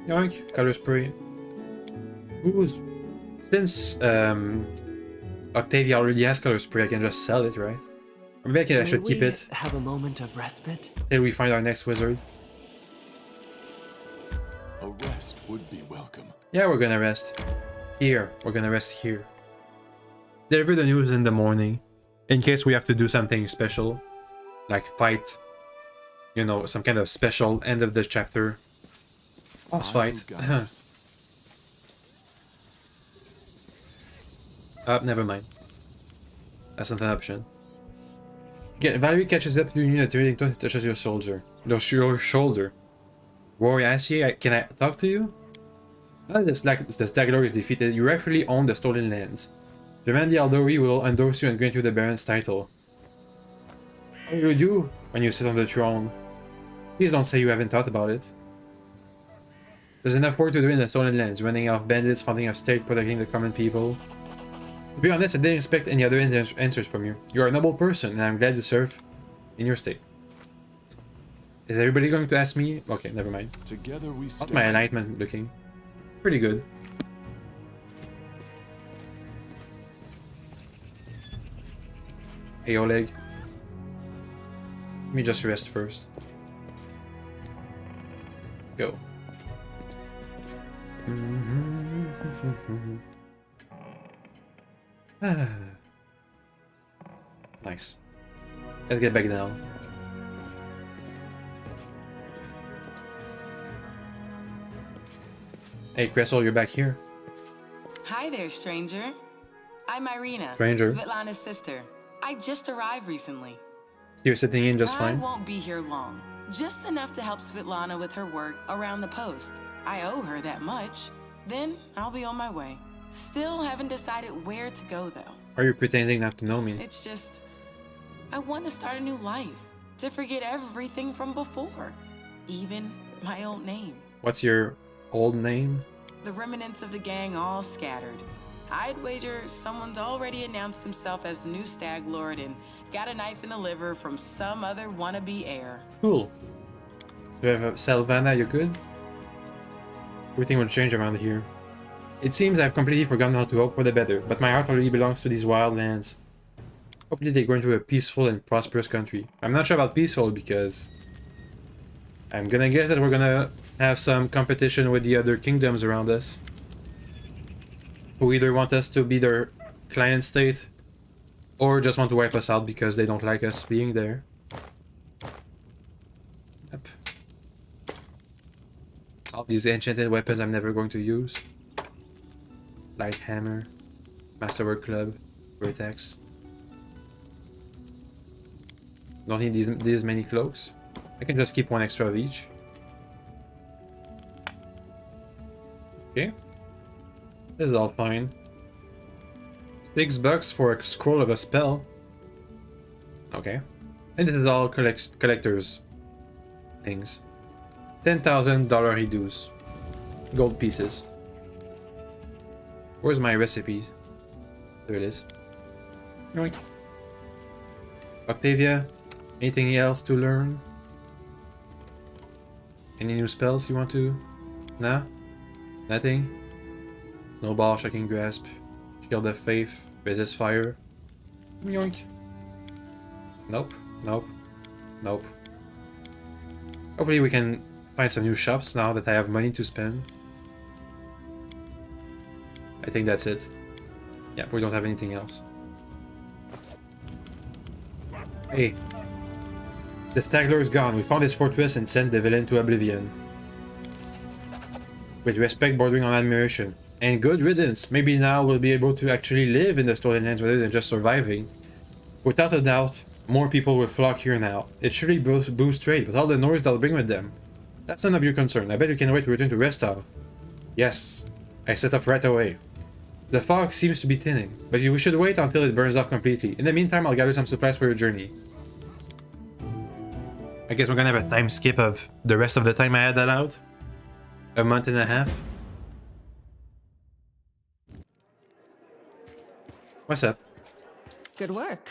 Yoink, color spray. Ooh, since Octavia already has color spray, I can just sell it, right? Or maybe I should keep it Have a moment of respite. till we find our next wizard. A rest would be welcome. Yeah, we're gonna rest. Here. We're gonna rest here. Deliver the news in the morning. In case we have to do something special. Like fight. You know, some kind of special end of the chapter. Boss I will fight. guide us. Never mind. That's not an option. Valerie catches up to you in the trading post and touches your shoulder. Your shoulder. Rory Assier, can I talk to you? The Staglor is defeated. You rightfully own the stolen lands. Germain the Aldori will endorse you and grant you the Baron's title. What will you do when you sit on the throne? Please don't say you haven't thought about it. There's enough work to do in the stolen lands, running off bandits, funding a state, protecting the common people. To be honest, I didn't expect any other answers from you. You are a noble person, and I'm glad to serve in your state. Is everybody going to ask me? Okay, never mind. Together we How's stand. my enlightenment looking? Pretty good. Hey, Oleg. Let me just rest first. Go. Nice. Let's get back down. Hey, Cressel, you're back here. Hi there, stranger. I'm Irina, Stranger. Svetlana's sister. I just arrived recently. So you're sitting in just I fine? won't be here long. Just enough to help Svetlana with her work around the post. I owe her that much. Then I'll be on my way. Still haven't decided where to go, though. Are you pretending not to know me? It's just, I want to start a new life. To forget everything from before. Even my old name. What's your old name? The remnants of the gang all scattered. I'd wager someone's already announced himself as the new Stag Lord and got a knife in the liver from some other wannabe heir. Cool. So, Selvana, you good? Everything will change around here. It seems I've completely forgotten how to hope for the better, but my heart already belongs to these wild lands. Hopefully they go into a peaceful and prosperous country. I'm not sure about peaceful because I'm gonna guess that we're gonna have some competition with the other kingdoms around us, who either want us to be their client state or just want to wipe us out because they don't like us being there. Yep. All these enchanted weapons I'm never going to use. Light hammer, masterwork club, great axe. Don't need these many cloaks. I can just keep one extra of each. Okay. This is all fine. $6 for a scroll of a spell. Okay. And this is all collectors things. $10,000 reduce. Gold pieces. Where's my recipe? There it is. Yoink. Octavia, anything else to learn? Any new spells you want to? Nah? Nothing? Snowball, Shocking Grasp, Shield of Faith, Resist Fire. Yoink. Nope, nope, nope. Hopefully we can find some new shops now that I have money to spend. I think that's it. Yeah, we don't have anything else. Hey. The Stagler is gone. We found his fortress and sent the villain to oblivion. With respect bordering on admiration. And good riddance. Maybe now we'll be able to actually live in the Stolen Lands rather than just surviving. Without a doubt, more people will flock here now. It surely boosts trade, but all the noise they'll bring with them. That's none of your concern. I bet you can wait to return to Restov. Yes, I set off right away. The fog seems to be thinning, but we should wait until it burns off completely. In the meantime, I'll gather some supplies for your journey. I guess we're gonna have a time skip of the rest of the time I had that out. A month and a half. What's up? Good work.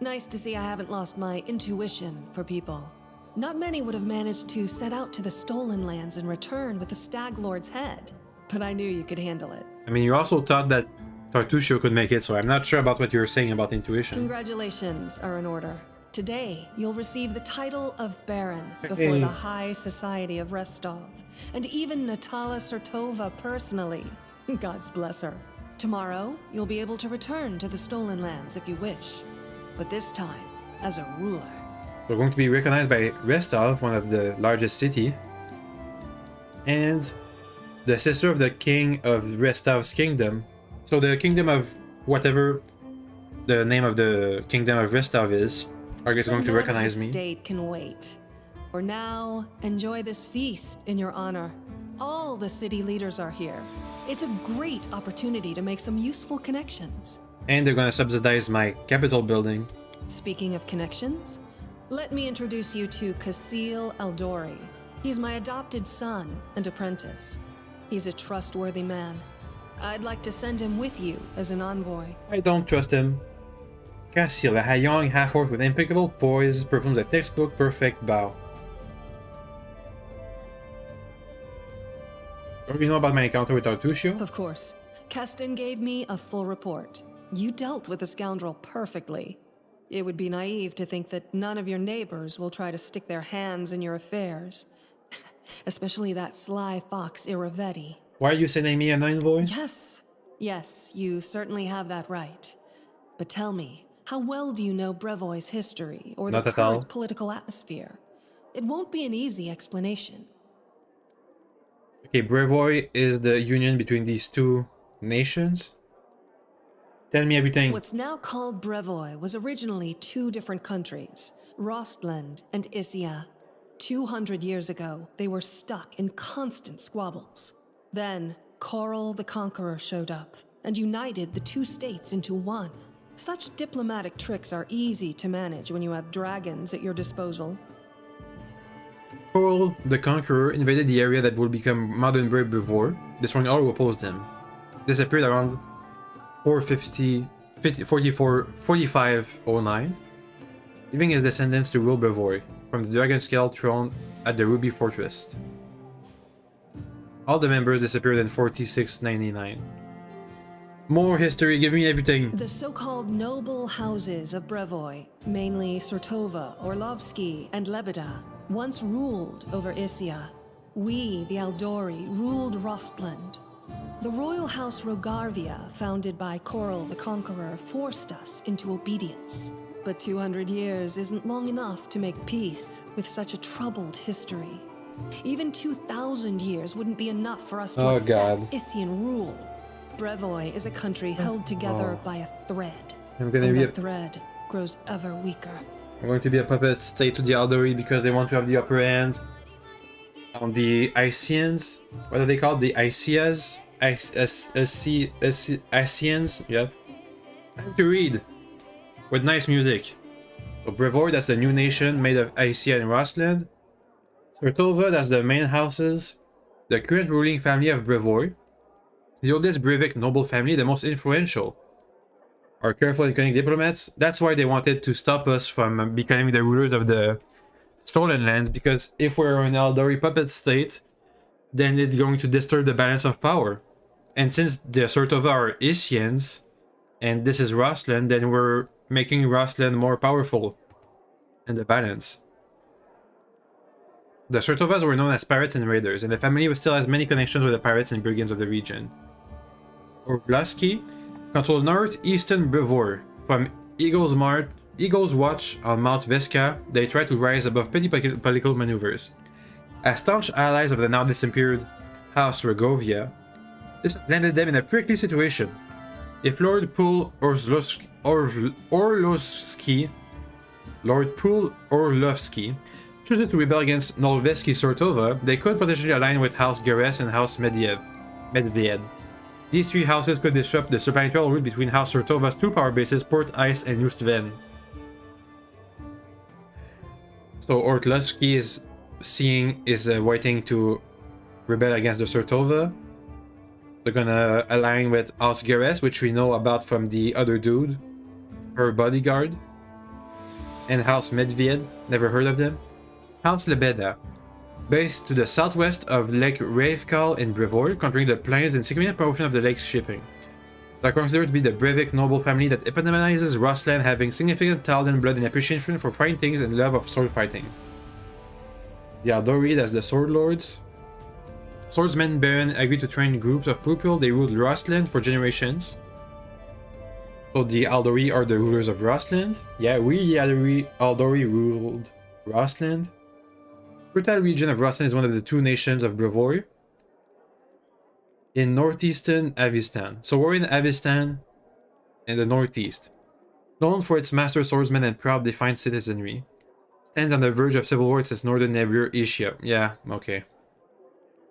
Nice to see I haven't lost my intuition for people. Not many would have managed to set out to the Stolen Lands and return with the Stag Lord's head. But I knew you could handle it. I mean, you also thought that Tartusio could make it, so I'm not sure about what you were saying about intuition. Congratulations are in order. Today, you'll receive the title of Baron before the High Society of Restov, and even Natala Sertova personally. God's bless her. Tomorrow, you'll be able to return to the Stolen Lands if you wish, but this time as a ruler. We're going to be recognized by Restov, one of the largest cities, and the sister of the king of Restov's kingdom. So the kingdom of whatever the name of the kingdom of Restov is, are going to recognize me. The state can wait. For now, enjoy this feast in your honor. All the city leaders are here. It's a great opportunity to make some useful connections. And they're going to subsidize my capital building. Speaking of connections, let me introduce you to Kasil Eldori. He's my adopted son and apprentice. He's a trustworthy man. I'd like to send him with you as an envoy. I don't trust him. Kasil, a young half-orc with impeccable poise, performs a textbook perfect bow. Don't you know about my encounter with Tartusio? Of course. Keston gave me a full report. You dealt with the scoundrel perfectly. It would be naive to think that none of your neighbors will try to stick their hands in your affairs. Especially that sly fox Iravetti. Why are you sending me an envoy? Yes, you certainly have that right. But tell me, how well do you know Brevoy's history or the current political atmosphere? It won't be an easy explanation. Okay, Brevoy is the union between these two nations. Tell me everything. What's now called Brevoy was originally two different countries, Rostland and Issia. 200 years ago, they were stuck in constant squabbles. Then, Coral the Conqueror showed up and united the two states into one. Such diplomatic tricks are easy to manage when you have dragons at your disposal. Coral the Conqueror invaded the area that would become modern Brevoy, destroying all who opposed him. Disappeared around 4509, leaving his descendants to rule Brevoy from the dragon scale throne at the Ruby Fortress. All the members disappeared in 4699. More history, give me everything. The so-called noble houses of Brevoy, mainly Sertova, Orlovsky, and Lebeda, once ruled over Issia. We, the Eldori, ruled Rostland. The royal house Rogarvia, founded by Coral the Conqueror, forced us into obedience. But 200 years isn't long enough to make peace with such a troubled history. Even 2,000 years wouldn't be enough for us to accept Issian rule. Brevoy is a country held together by a thread. That thread grows ever weaker. I'm going to be a puppet state to the Eldori because they want to have the upper hand on the Icians. What are they called? The Icias? Icians? Yeah. I have to read. With nice music. So Brevoy, that's the new nation made of Icia and Rostland. Sertova, that's the main houses. The current ruling family of Brevoy. The oldest Brevik noble family, the most influential. Are careful and cunning diplomats. That's why they wanted to stop us from becoming the rulers of the stolen lands, because if we're an Aldori puppet state, then it's going to disturb the balance of power. And since the Surtova are Isians, and this is Rosland, then we're making Rosland more powerful in the balance. The Surtovas were known as pirates and raiders, and the family still has many connections with the pirates and brigands of the region. Orlaski controlled northeastern Brevoort. From Eagle's Watch on Mount Vesca, they tried to rise above petty political maneuvers. As staunch allies of the now disappeared House Rogovia, this landed them in a prickly situation. If Lord Pool Orlovsky chooses to rebel against Nolveski Surtova, they could potentially align with House Geres and House Medved. These three houses could disrupt the supplemental route between House Surtova's two power bases, Port Ice and Ustven. So Orlovsky is waiting to rebel against the Surtova. They're gonna align with House Geres, which we know about from the other dude, her bodyguard. And House Medved, never heard of them. House Lebeda, based to the southwest of Lake Ravekal in Brevoort, controlling the plains and significant portion of the lake's shipping. They are considered to be the Brevik noble family that epitomizes Rosland, having significant talent, blood, and appreciation for fighting things and love of sword fighting. The Aldori, as the Sword Lords. Swordsmen Baron agreed to train groups of people. They ruled Rosland for generations. So the Aldori are the rulers of Rosland. Yeah, we the Aldori ruled Rosland. Fertile region of Rosland is one of the two nations of Brevoort in northeastern Avistan. So we're in Avistan in the northeast. Known for its master swordsmen and proud defiant citizenry. Stands on the verge of civil war with its northern neighbor Ischia. Yeah, okay.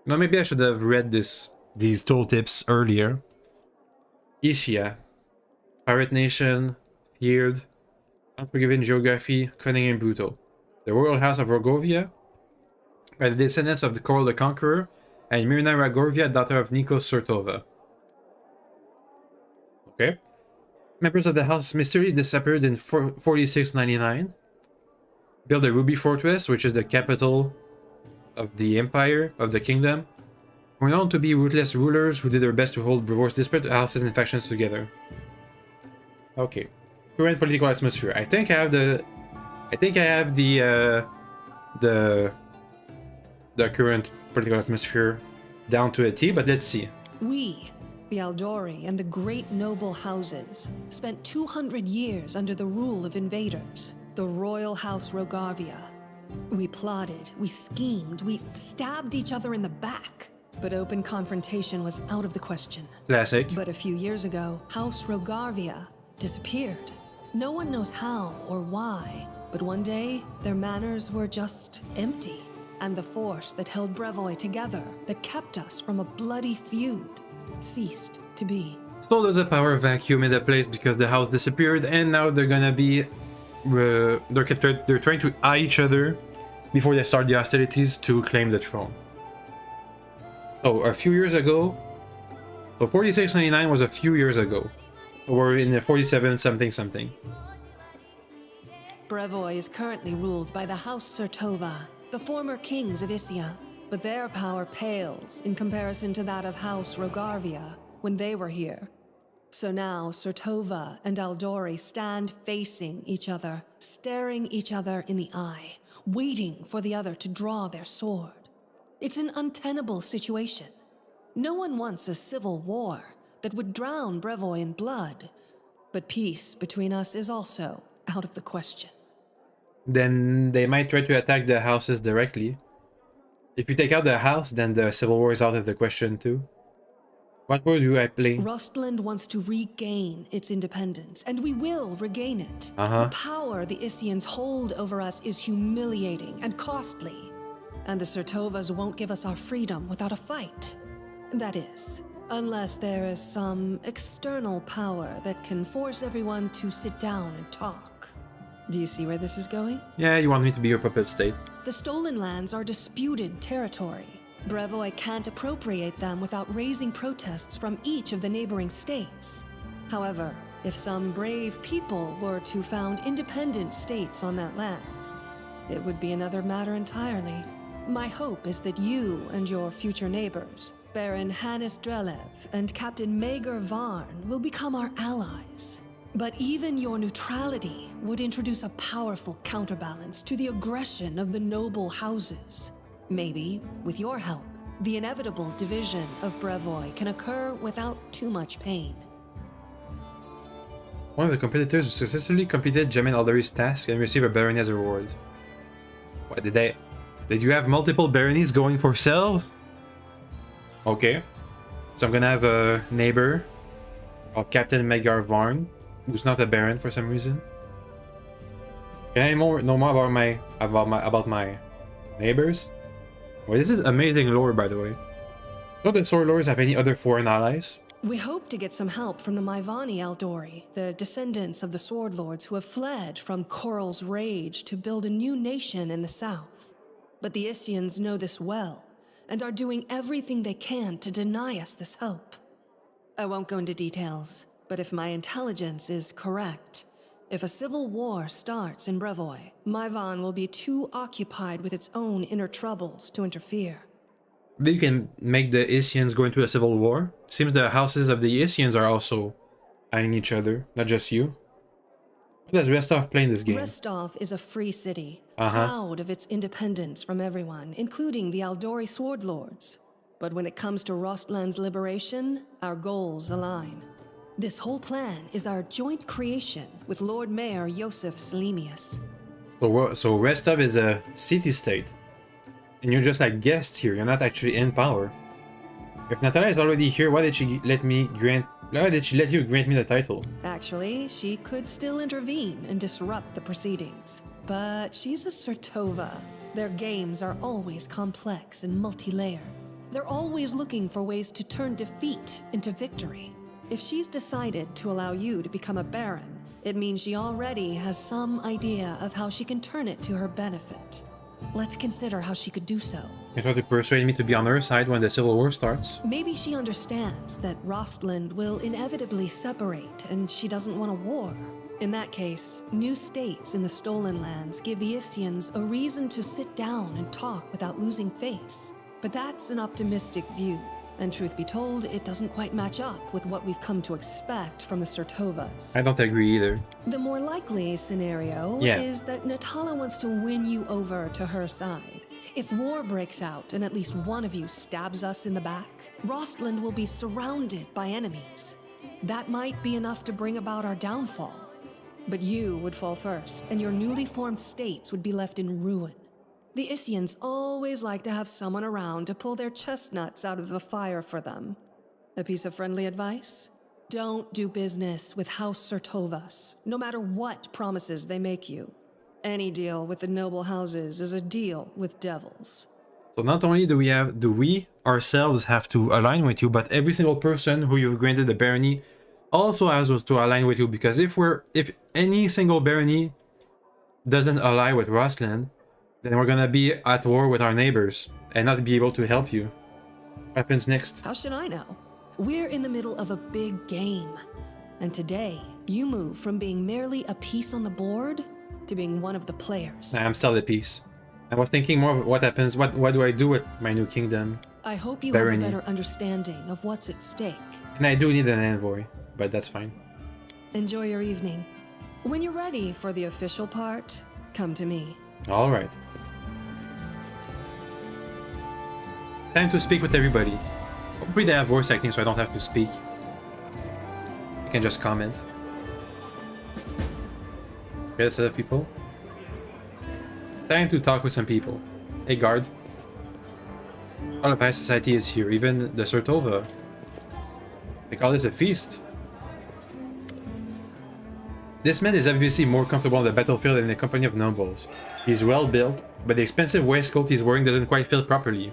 No, maybe I should have read these tooltips earlier. Ischia. Pirate nation, feared, unforgiving geography, cunning and brutal. The royal house of Rogovia, by the descendants of the Coral the Conqueror, and Mirna Ragovia, daughter of Nikos Surtova. Okay. Members of the House Mystery disappeared in 4699. Built a Ruby Fortress, which is the capital of the empire, of the kingdom. Were known to be ruthless rulers who did their best to hold Brevoort's disparate houses and factions together. Okay. Current political atmosphere. I think I have the current political atmosphere down to a T, but let's see. We, the Aldori and the great noble houses, spent 200 years under the rule of invaders, the Royal House Rogarvia. We plotted, we schemed, we stabbed each other in the back. But open confrontation was out of the question. Classic. But a few years ago, House Rogarvia disappeared. No one knows how or why, but one day, their manors were just empty. And the force that held Brevoy together, that kept us from a bloody feud, ceased to be. So there's a power vacuum in the place because the house disappeared, and now they're gonna be they're trying to eye each other before they start the hostilities to claim the throne. So a few years ago, so 4699 was a few years ago. So we're in the 47 something. Brevoy is currently ruled by the House Surtova, the former kings of Ischia, but their power pales in comparison to that of House Rogarvia when they were here. So now Surtova and Aldori stand facing each other, staring each other in the eye, waiting for the other to draw their sword. It's an untenable situation. No one wants a civil war that would drown Brevoy in blood, but peace between us is also out of the question. Then they might try to attack the houses directly. If you take out the house, then the civil war is out of the question too. What word do I play? Rostland wants to regain its independence, and we will regain it. The power the Isians hold over us is humiliating and costly. And the Surtovas won't give us our freedom without a fight. That is, unless there is some external power that can force everyone to sit down and talk. Do you see where this is going? Yeah, you want me to be your puppet state. The stolen lands are disputed territory. Brevoy can't appropriate them without raising protests from each of the neighboring states. However, if some brave people were to found independent states on that land, it would be another matter entirely. My hope is that you and your future neighbors, Baron Hannes Drelev and Captain Maegor Varn, will become our allies. But even your neutrality would introduce a powerful counterbalance to the aggression of the noble houses. Maybe, with your help, the inevitable division of Brevoy can occur without too much pain. One of the competitors who successfully completed Jamin Aldari's task and received a barony as a reward. What did they? Did you have multiple baronies going for sale? Okay. So I'm gonna have a neighbor called Captain Maegor Varn, who's not a baron for some reason. Can I know more about my neighbors? Well, this is amazing lore, by the way. Don't the sword lords have any other foreign allies? We hope to get some help from the Maivani Eldori, the descendants of the sword lords who have fled from Coral's rage to build a new nation in the south. But the Isians know this well, and are doing everything they can to deny us this help. I won't go into details, but if my intelligence is correct, if a civil war starts in Brevoy, Maivan will be too occupied with its own inner troubles to interfere. Maybe you can make the Isians go into a civil war. Seems the houses of the Isians are also eyeing each other, not just you. What does Restov play in this game? Restov is a free city, proud of its independence from everyone, including the Aldori sword lords. But when it comes to Rostland's liberation, our goals align. This whole plan is our joint creation with Lord Mayor Yosef Selimius. So Restov is a city-state. And you're just like guest here, you're not actually in power. If Natalia is already here, why did she let you grant me the title? Actually, she could still intervene and disrupt the proceedings. But she's a Sertova. Their games are always complex and multi-layered. They're always looking for ways to turn defeat into victory. If she's decided to allow you to become a baron, it means she already has some idea of how she can turn it to her benefit. Let's consider how she could do so. You try to persuade me to be on her side when the Civil War starts. Maybe she understands that Rostland will inevitably separate and she doesn't want a war. In that case, new states in the Stolen Lands give the Isians a reason to sit down and talk without losing face. But that's an optimistic view. And truth be told, it doesn't quite match up with what we've come to expect from the Sertovas. I don't agree either. The more likely scenario is that Natala wants to win you over to her side. If war breaks out and at least one of you stabs us in the back, Rostland will be surrounded by enemies. That might be enough to bring about our downfall. But you would fall first, and your newly formed states would be left in ruin. The Isians always like to have someone around to pull their chestnuts out of the fire for them. A piece of friendly advice? Don't do business with House Sertovas, no matter what promises they make you. Any deal with the noble houses is a deal with devils. So not only do we ourselves have to align with you, but every single person who you've granted the barony also has to align with you, because if any single barony doesn't ally with Rostland, then we're gonna be at war with our neighbors and not be able to help you. What happens next? How should I know? We're in the middle of a big game. And today, you move from being merely a piece on the board to being one of the players. I'm still at peace. I was thinking more of what happens, what do I do with my new kingdom? I hope you barony. have a better understanding of what's at stake. And I do need an envoy, but that's fine. Enjoy your evening. When you're ready for the official part, come to me. Alright. Time to speak with everybody. Hopefully they have voice acting so I don't have to speak. I can just comment. Okay, that's other people. Time to talk with some people. Hey guard. All of high society is here, even the Sertova. They call this a feast. This man is obviously more comfortable on the battlefield than in the company of nobles. He's well built, but the expensive waistcoat he's wearing doesn't quite fit properly,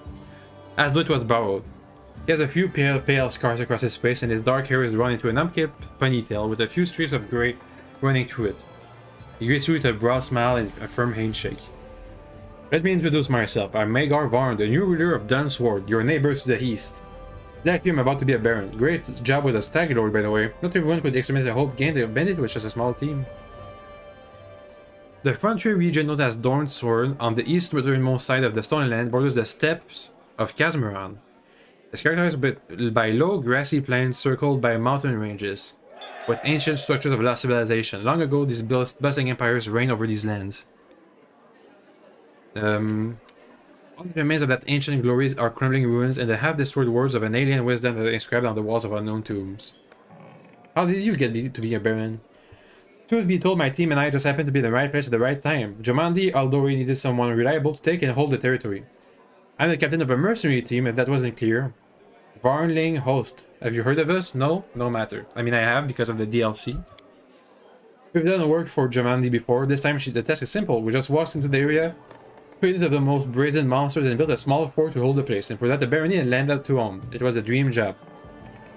as though it was borrowed. He has a few pale scars across his face, and his dark hair is drawn into an unkempt ponytail with a few streaks of grey running through it. He greets you with a broad smile and a firm handshake. Let me introduce myself. I'm Maegor Varn, the new ruler of Dunsword, your neighbor to the east. Like you, I'm about to be a baron. Great job with a stag lord, by the way. Not everyone could exterminate a whole gang of bandits with just a small team. The frontier region known as Dornsword on the easternmost side of the Stony Land borders the steppes of Casmeron. It's characterized by low grassy plains circled by mountain ranges, with ancient structures of lost civilization. Long ago, these bustling empires reigned over these lands. All the remains of that ancient glory are crumbling ruins, and the half-destroyed words of an alien wisdom that are inscribed on the walls of unknown tombs. How did you get to be a baron? Truth be told, my team and I just happened to be in the right place at the right time. Jomandi Aldori needed someone reliable to take and hold the territory. I'm the captain of a mercenary team, if that wasn't clear. Varnling Host. Have you heard of us? No? No matter. I mean, I have, because of the DLC. We've done work for Jomandi before. This time, the task is simple. We just walked into the area, created of the most brazen monsters, and built a small fort to hold the place. And for that, the barony and land up to home. It was a dream job.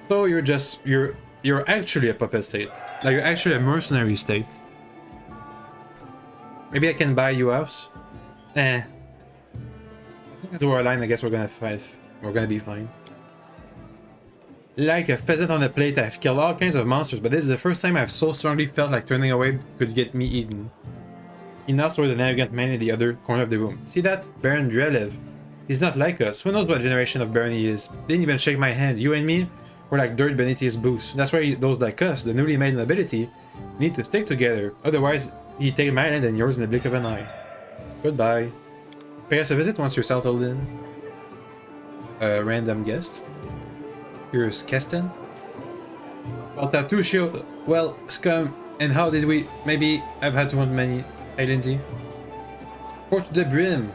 So you're actually a puppet state. Like, you're actually a mercenary state. Maybe I can buy you house? Eh. That's our line, I guess we're gonna fight. We're gonna be fine. Like a pheasant on a plate, I've killed all kinds of monsters, but this is the first time I've so strongly felt like turning away could get me eaten. He nods toward the arrogant man in the other corner of the room. See that? Baron Drelev. He's not like us. Who knows what generation of Baron he is? Didn't even shake my hand. You and me? We're like dirt beneath his boots. That's why those like us, the newly made nobility, need to stick together. Otherwise, he'd take my land and yours in the blink of an eye. Goodbye. Pay us a visit once you're settled in. Random guest. Here's Kesten. Well, Tatusho. Well, scum. And how did we? Maybe I've had too many. Hey, Lindsay. Pour to the brim.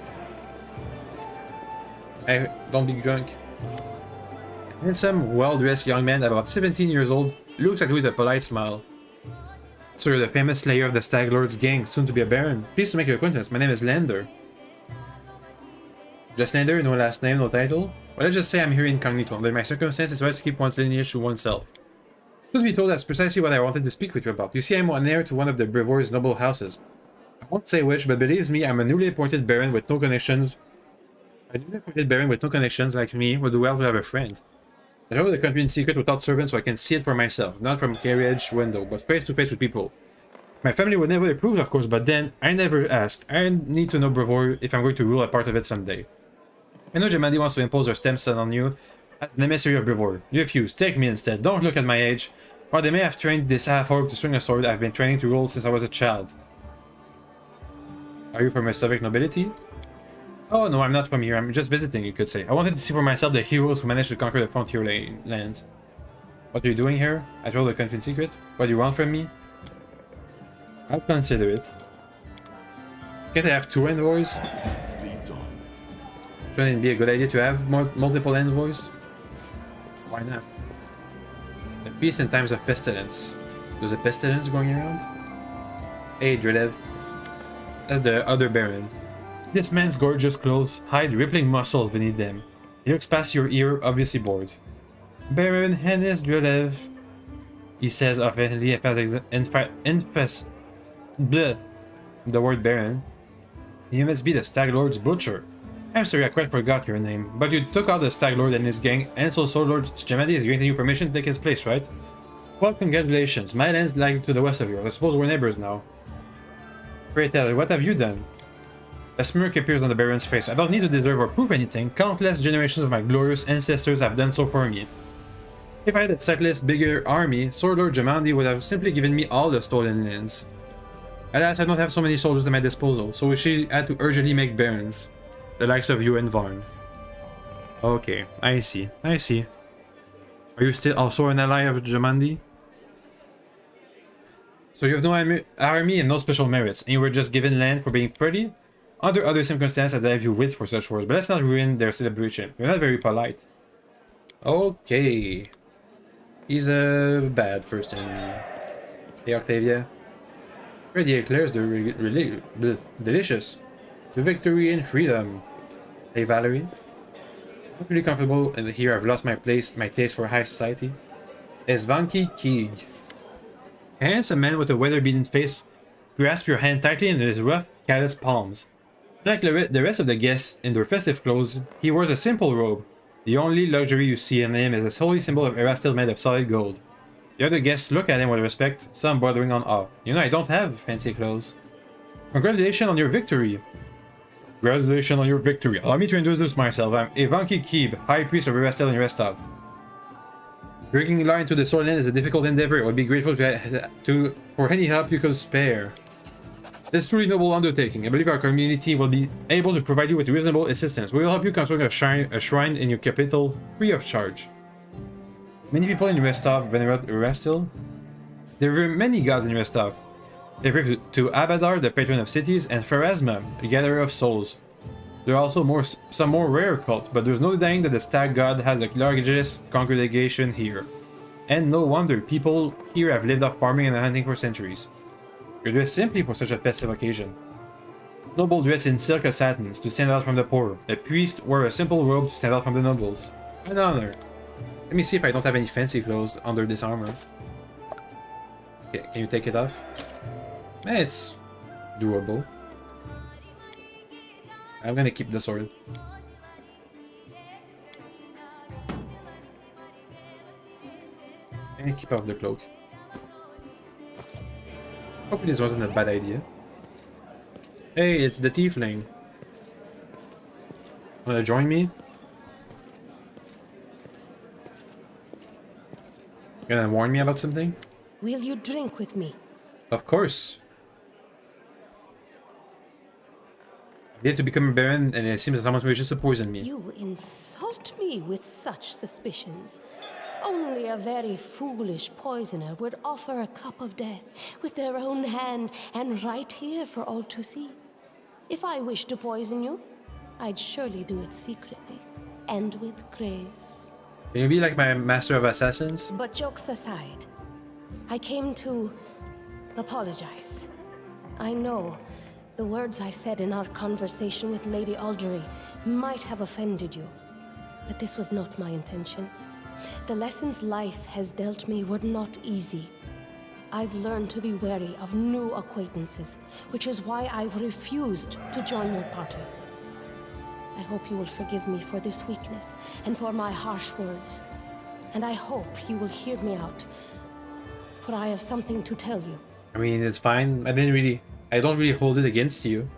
Hey, don't be drunk. Handsome, well-dressed young man, about 17 years old, looks at you with a polite smile. So you're the famous slayer of the Stag Lord's gang, soon to be a baron. Pleased to make your acquaintance. My name is Lander. Just Lander, no last name, no title? Well, let's just say I'm here incognito. Under my circumstances, it's best to keep one's lineage to oneself. Truth be told, that's precisely what I wanted to speak with you about. You see, I'm an heir to one of the Brevoor's noble houses. I won't say which, but believes me, I'm a newly appointed baron with no connections. A newly appointed baron with no connections like me would do well to have a friend. I travel the country in secret without servants so I can see it for myself, not from carriage window, but face to face with people. My family would never approve, of course, but then I never asked. I need to know Brevoor if I'm going to rule a part of it someday. I know Jomandi wants to impose her stepson on you as an emissary of Brevoor. You refuse. Take me instead. Don't look at my age. Or they may have trained this half-orc to swing a sword I've been training to rule since I was a child. Are you from a Slavic nobility? Oh no, I'm not from here. I'm just visiting, you could say. I wanted to see for myself the heroes who managed to conquer the frontier lands. What are you doing here? I told the country in secret. What do you want from me? I'll consider it. Can't I have 2 envoys? Leads on. Shouldn't it be a good idea to have multiple envoys? Why not? A peace in times of pestilence. There's a pestilence going around? Hey, Drelev. That's the other baron. This man's gorgeous clothes hide rippling muscles beneath them. He looks past your ear, obviously bored. Baron Hennis Drelev, he says offhandedly, the word baron. You must be the Stag Lord's butcher. I'm sorry, I quite forgot your name, but you took out the Stag Lord and his gang, and so Lord Jomandi is granting you permission to take his place, right? Well, congratulations. My land's lying to the west of yours. I suppose we're neighbors now. Pray tell, what have you done? A smirk appears on the Baron's face. I don't need to deserve or prove anything. Countless generations of my glorious ancestors have done so for me. If I had a slightly bigger army, Sword Lord Jomandi would have simply given me all the stolen lands. Alas, I don't have so many soldiers at my disposal, so she had to urgently make barons. The likes of you and Varn. Okay, I see. I see. Are you still also an ally of Jomandi? So you have no army and no special merits, and you were just given land for being pretty? Under other circumstances, I'd have you wit for such wars, but let's not ruin their celebration. You're not very polite. Okay. He's a bad person. Hey, Octavia. Ready eclairs, they're really delicious. To victory and freedom. Hey, Valerie. I'm not really comfortable in here. I've lost my place, my taste for high society. Esvanki Keeg. A handsome man with a weather-beaten face grasps your hand tightly in his rough, callous palms. Like the rest of the guests in their festive clothes, he wears a simple robe. The only luxury you see in him is a holy symbol of Erastil made of solid gold. The other guests look at him with respect, some bordering on awe. You know, I don't have fancy clothes. Congratulations on your victory. Congratulations on your victory. Allow me to introduce myself. I'm Ivanki Keeb, High Priest of Restel and Restov. Breaking line to the Swordland is a difficult endeavor. I would be grateful for any help you could spare. This truly noble undertaking. I believe our community will be able to provide you with reasonable assistance. We will help you construct a shrine in your capital free of charge. Many people in Restov venerate Restil. There were many gods in Restov. They pray to Abadar, the patron of cities, and Pharasma, the gatherer of souls. There are also some more rare cults, but there's no denying that the stag god has the largest congregation here. And no wonder, people here have lived off farming and hunting for centuries. You're dressed simply for such a festive occasion. Noble dressed in silk or satins to stand out from the poor. The priest wore a simple robe to stand out from the nobles. An honor. Let me see if I don't have any fancy clothes under this armor. Okay, can you take it off? It's doable. I'm gonna keep the sword. And keep off the cloak. Hopefully this wasn't a bad idea. Hey, it's the tiefling. Wanna join me? Gonna warn me about something? Will you drink with me? Of course. I need to become a baron, and it seems that someone wishes to poison me. You insult me with such suspicions. Only a very foolish poisoner would offer a cup of death with their own hand and right here for all to see. If I wished to poison you, I'd surely do it secretly and with grace. Can you be like my master of assassins? But jokes aside, I came to apologize. I know the words I said in our conversation with Lady Aldery might have offended you, but this was not my intention. The lessons life has dealt me were not easy. I've learned to be wary of new acquaintances, which is why I've refused to join your party. I hope you will forgive me for this weakness and for my harsh words. And I hope you will hear me out, for I have something to tell you. I mean, it's fine. I don't really hold it against you.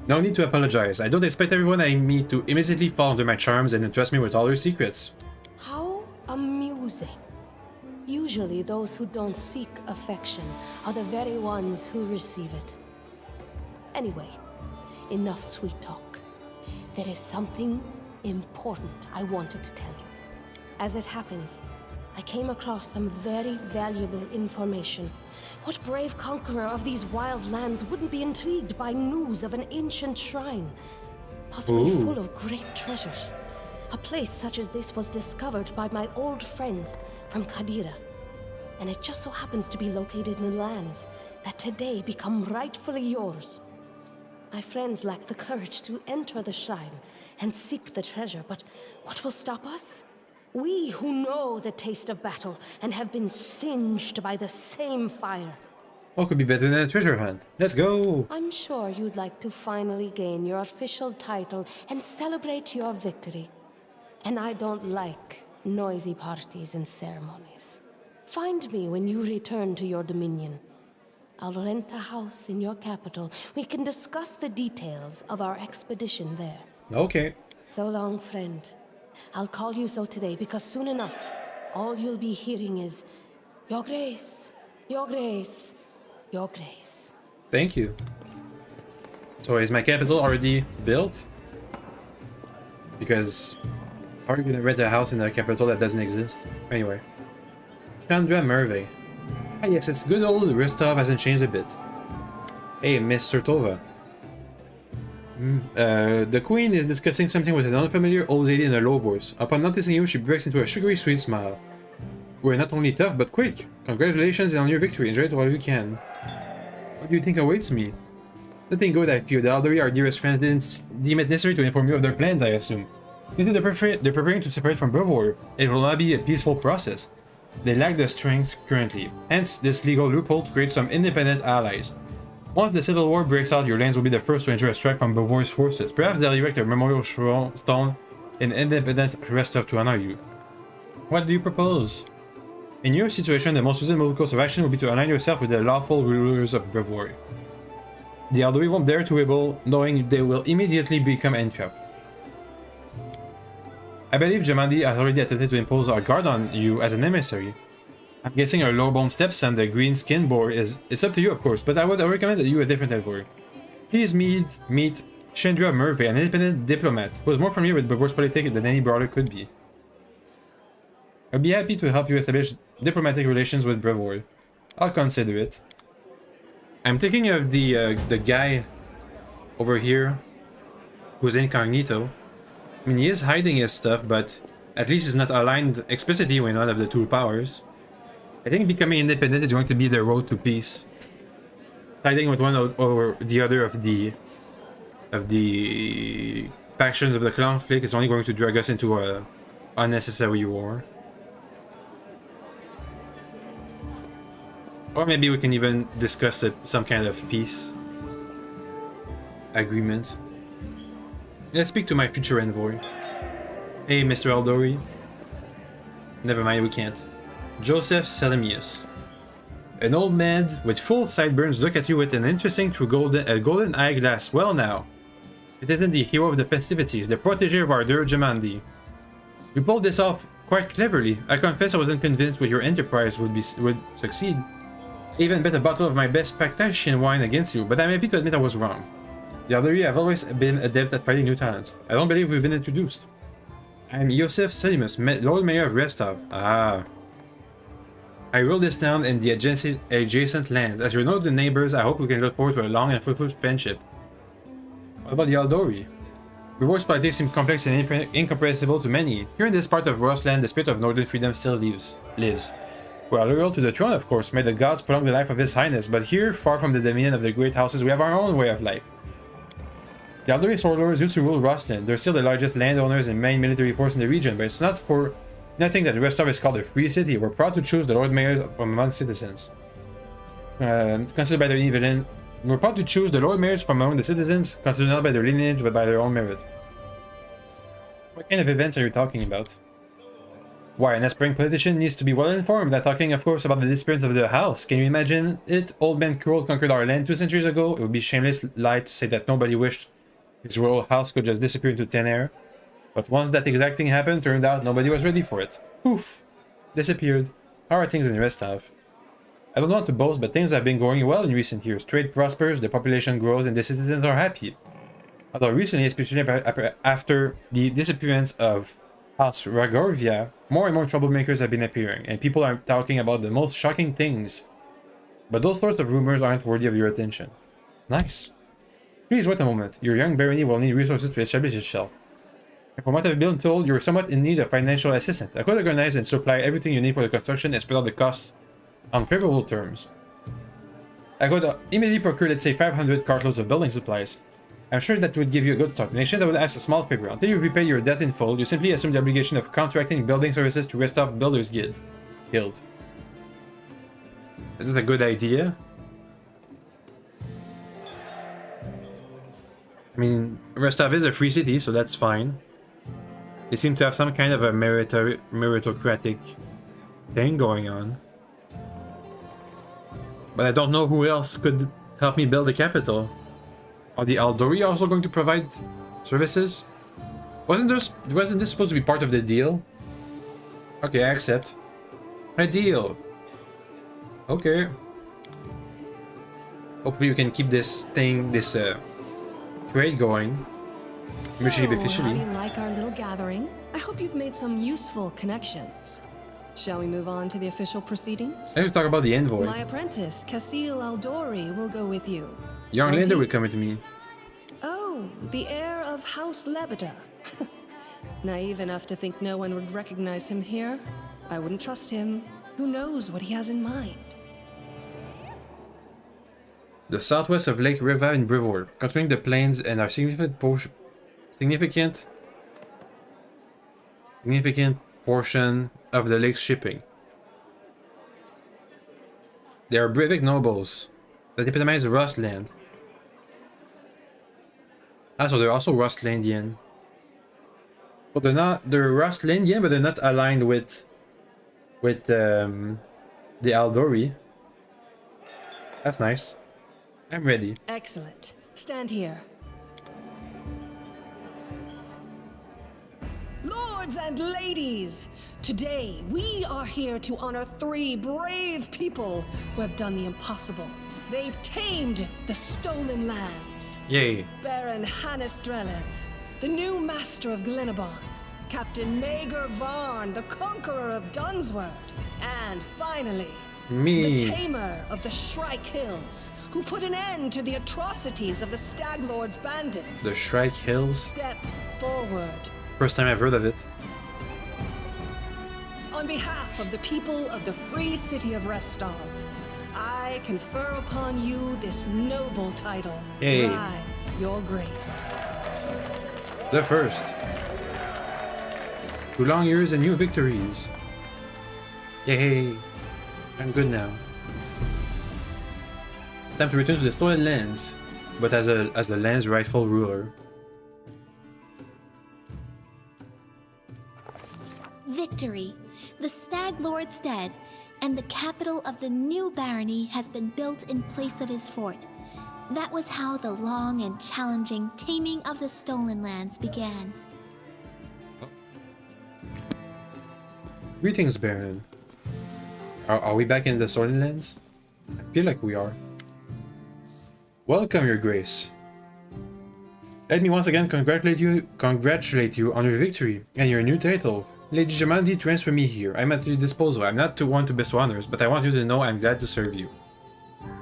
No need to apologize. I don't expect everyone I meet to immediately fall under my charms and entrust me with all their secrets. How amusing. Usually those who don't seek affection are the very ones who receive it. Anyway, enough sweet talk. There is something important I wanted to tell you. As it happens, I came across some very valuable information. What brave conqueror of these wild lands wouldn't be intrigued by news of an ancient shrine, possibly full of great treasures? A place such as this was discovered by my old friends from Kadira, and it just so happens to be located in lands that today become rightfully yours. My friends lack the courage to enter the shrine and seek the treasure, but what will stop us? We who know the taste of battle and have been singed by the same fire. What could be better than a treasure hunt? Let's go! I'm sure you'd like to finally gain your official title and celebrate your victory. And I don't like noisy parties and ceremonies. Find me when you return to your dominion. I'll rent a house in your capital. We can discuss the details of our expedition there. Okay. So long, friend. I'll call you so today because soon enough, all you'll be hearing is, Your Grace, Your Grace, Your Grace. Thank you. So is my capital already built? Because how are you gonna rent a house in a capital that doesn't exist? Anyway. Chandra Merve. Ah yes, it's good old Rostov hasn't changed a bit. Hey, Miss Sertova. The queen is discussing something with an unfamiliar old lady in a low voice. Upon noticing you, she breaks into a sugary sweet smile. We're not only tough, but quick. Congratulations on your victory. Enjoy it while you can. What do you think awaits me? Nothing good, I fear. The Aldery, our dearest friends, didn't deem it necessary to inform you of their plans, I assume. You see, they're preparing to separate from Brevoort. It will not be a peaceful process. They lack the strength currently. Hence, this legal loophole to create some independent allies. Once the civil war breaks out, your lands will be the first to enjoy a strike from Brevoort's forces. Perhaps they'll erect a memorial stone in independent Restov to honor you. What do you propose? In your situation, the most reasonable course of action will be to align yourself with the lawful rulers of Brevoort. The Aldori won't dare to rebel, knowing they will immediately become entrapped. I believe Jamandi has already attempted to impose our guard on you as an emissary. I'm guessing our low-born stepson, the green skin boar, is... It's up to you, of course, but I would recommend that you a different envoy. Please meet Chandra Murphy, an independent diplomat, who is more familiar with Brevoor's politics than any brother could be. I'd be happy to help you establish diplomatic relations with Brevoor. I'll consider it. I'm thinking of the guy over here who's incognito. I mean, he is hiding his stuff, but at least he's not aligned explicitly with one of the two powers. I think becoming independent is going to be the road to peace. Siding with one or the other of the factions of the conflict is only going to drag us into a unnecessary war. Or maybe we can even discuss some kind of peace agreement. Let's speak to my future envoy. Hey, Mr. Aldori. Never mind, we can't. Joseph Salamius. An old man with full sideburns look at you with an interesting through golden eyeglass. Well now, it isn't the hero of the festivities, the protege of our dear Jamandi. You pulled this off quite cleverly. I confess I wasn't convinced with your enterprise would succeed. I even bet a bottle of my best Pactacian wine against you, but I'm happy to admit I was wrong. The Aldori have always been adept at finding new talents. I don't believe we've been introduced. I'm Joseph Selimus, Lord Mayor of Restov. Ah. I rule this town and the adjacent lands. As you know the neighbors, I hope we can look forward to a long and fruitful friendship. What about the Aldori? Brevoor's politics seem complex and incomprehensible to many. Here in this part of Rosland, the spirit of northern freedom still lives. We are loyal to the throne, of course. May the gods prolong the life of His Highness, but here, far from the dominion of the great houses, we have our own way of life. The Aldori Swordlords used to rule Rosland. They're still the largest landowners and main military force in the region, but it's not for nothing that Rostov is called a free city. We're proud to choose the Lord Mayors from among citizens. Considered by their evident. We're proud to choose the Lord Mayors from among the citizens, considered not by their lineage, but by their own merit. What kind of events are you talking about? Why, an aspiring politician needs to be well informed. I'm talking, of course, about the disappearance of the house. Can you imagine it? Old Man Cruel conquered our land 2 centuries ago. It would be shameless lie to say that nobody wished his royal house could just disappear into thin air. But once that exact thing happened, turned out nobody was ready for it. Poof! Disappeared. How are things in Restov? I don't want to boast, but things have been going well in recent years. Trade prospers, the population grows, and the citizens are happy. Although recently, especially after the disappearance of House Ragovia, more and more troublemakers have been appearing, and people are talking about the most shocking things. But those sorts of rumors aren't worthy of your attention. Nice. Please wait a moment. Your young barony will need resources to establish itself. And from what I've been told, you're somewhat in need of financial assistance. I could organize and supply everything you need for the construction and spread out the costs on favorable terms. I could immediately procure, let's say, 500 cartloads of building supplies. I'm sure that would give you a good start. In exchange, I would ask a small favor. Until you repay your debt in full, you simply assume the obligation of contracting building services to Restov Builders Guild. Is that a good idea? I mean, Restov is a free city, so that's fine. They seem to have some kind of a meritocratic thing going on. But I don't know who else could help me build a capital. Are the Aldori also going to provide services? Wasn't this supposed to be part of the deal? Okay, I accept. A deal. Okay. Hopefully we can keep this trade going. Mutually beneficially. How do you like our little gathering? I hope you've made some useful connections. Shall we move on to the official proceedings? I need to talk about the envoy. My apprentice, Casil Aldori, will go with you. Young Lander will come with me. Oh, the heir of House Lebeda. Naive enough to think no one would recognize him here. I wouldn't trust him. Who knows what he has in mind? The southwest of Lake Riva in Brevoor, controlling the plains and our significant portion of the lake's shipping. They are Brevik nobles that epitomize Rustland. Ah, so they're also Rustlandian. So they're Rustlandian, but they're not aligned with the Aldori. That's nice. I'm ready. Excellent. Stand here. Lords and ladies, today we are here to honor 3 brave people who have done the impossible. They've tamed the stolen lands. Yay. Baron Hannes Drelev, the new master of Glenabon. Captain Maegor Varn, the conqueror of Dunsword. And finally, Me. the tamer of the Shrike Hills, who put an end to the atrocities of the Stag Lord's bandits. The Shrike Hills. Step forward. First time I've heard of it. On behalf of the people of the free city of Restov, I confer upon you this noble title. Yay. Rise, your grace. The first. 2 long years and new victories. Yay. I'm good now. Time to return to the stolen lands, but as the land's rightful ruler. Victory. The Stag Lord's dead, and the capital of the new barony has been built in place of his fort. That was how the long and challenging taming of the stolen lands began. Greetings, Baron. Are we back in the stolen lands? I feel like we are. Welcome, Your Grace. Let me once again congratulate you on your victory and your new title. Lady Jamandi transferred me here. I'm at your disposal. I'm not one to bestow honors, but I want you to know I'm glad to serve you.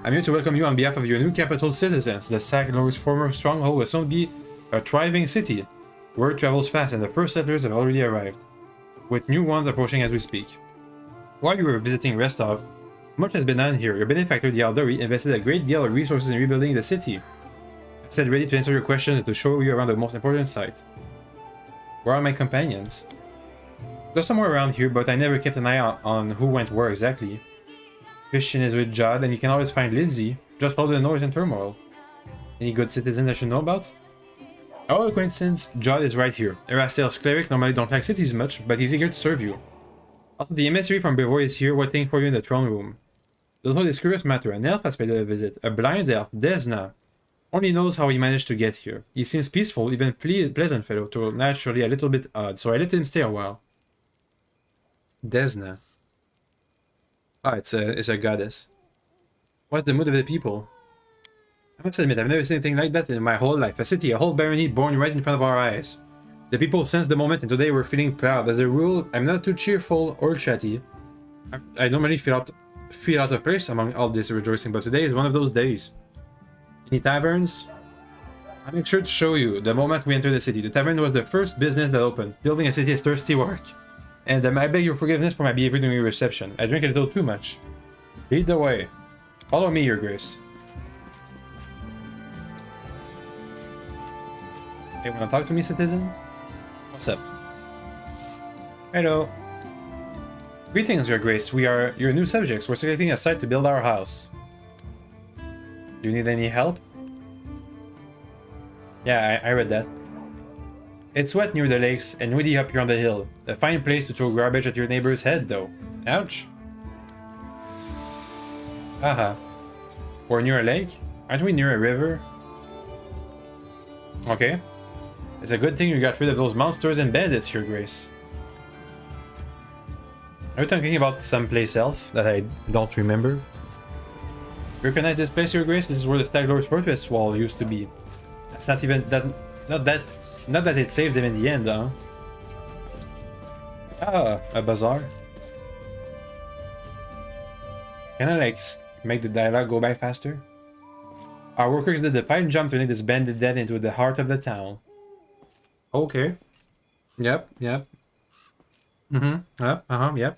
I'm here to welcome you on behalf of your new capital citizens. The Stag Lord's former stronghold will soon be a thriving city. Word travels fast and the first settlers have already arrived, with new ones approaching as we speak. While you were visiting Restov, much has been done here. Your benefactor, the Aldori, invested a great deal of resources in rebuilding the city. I said ready to answer your questions and to show you around the most important site. Where are my companions? They're somewhere around here, but I never kept an eye on who went where exactly. Christian is with Judd, and you can always find Lindsay. Just follow the noise and turmoil. Any good citizens I should know about? Our acquaintance, Judd, is right here. Erastel's cleric normally don't like cities much, but he's eager to serve you. Also, the emissary from Brevoy is here waiting for you in the throne room. There's no discourse matter. An elf has paid a visit. A blind elf, Desna. Only knows how he managed to get here. He seems peaceful, even pleasant fellow, though naturally a little bit odd, so I let him stay a while. Desna. Ah, it's a goddess. What's the mood of the people? I must admit, I've never seen anything like that in my whole life. A city, a whole barony born right in front of our eyes. The people sensed the moment, and today we're feeling proud. As a rule, I'm not too cheerful or chatty. I normally feel out of place among all this rejoicing, but today is one of those days. Any taverns? I'll make sure to show you the moment we enter the city. The tavern was the first business that opened. Building a city is thirsty work. And I beg your forgiveness for my behavior during your reception. I drink a little too much. Lead the way. Follow me, Your Grace. Hey, wanna talk to me, citizens? What's up? Hello. Greetings, Your Grace. We are your new subjects. We're selecting a site to build our house. Do you need any help? Yeah, I read that. It's wet near the lakes and windy up here on the hill. A fine place to throw garbage at your neighbor's head, though. Ouch. Haha. We're near a lake? Aren't we near a river? Okay. It's a good thing you got rid of those monsters and bandits, Your Grace. Are you talking about someplace else that I don't remember? You recognize this place, Your Grace? This is where the Stag Lord's fortress wall used to be. That's not even that. Not that it saved them in the end, huh? Ah, a bazaar. Can I like make the dialogue go by faster? Our workers did the fine jump to lead this bandit dead into the heart of the town. Okay. Yep. Yep. Yep.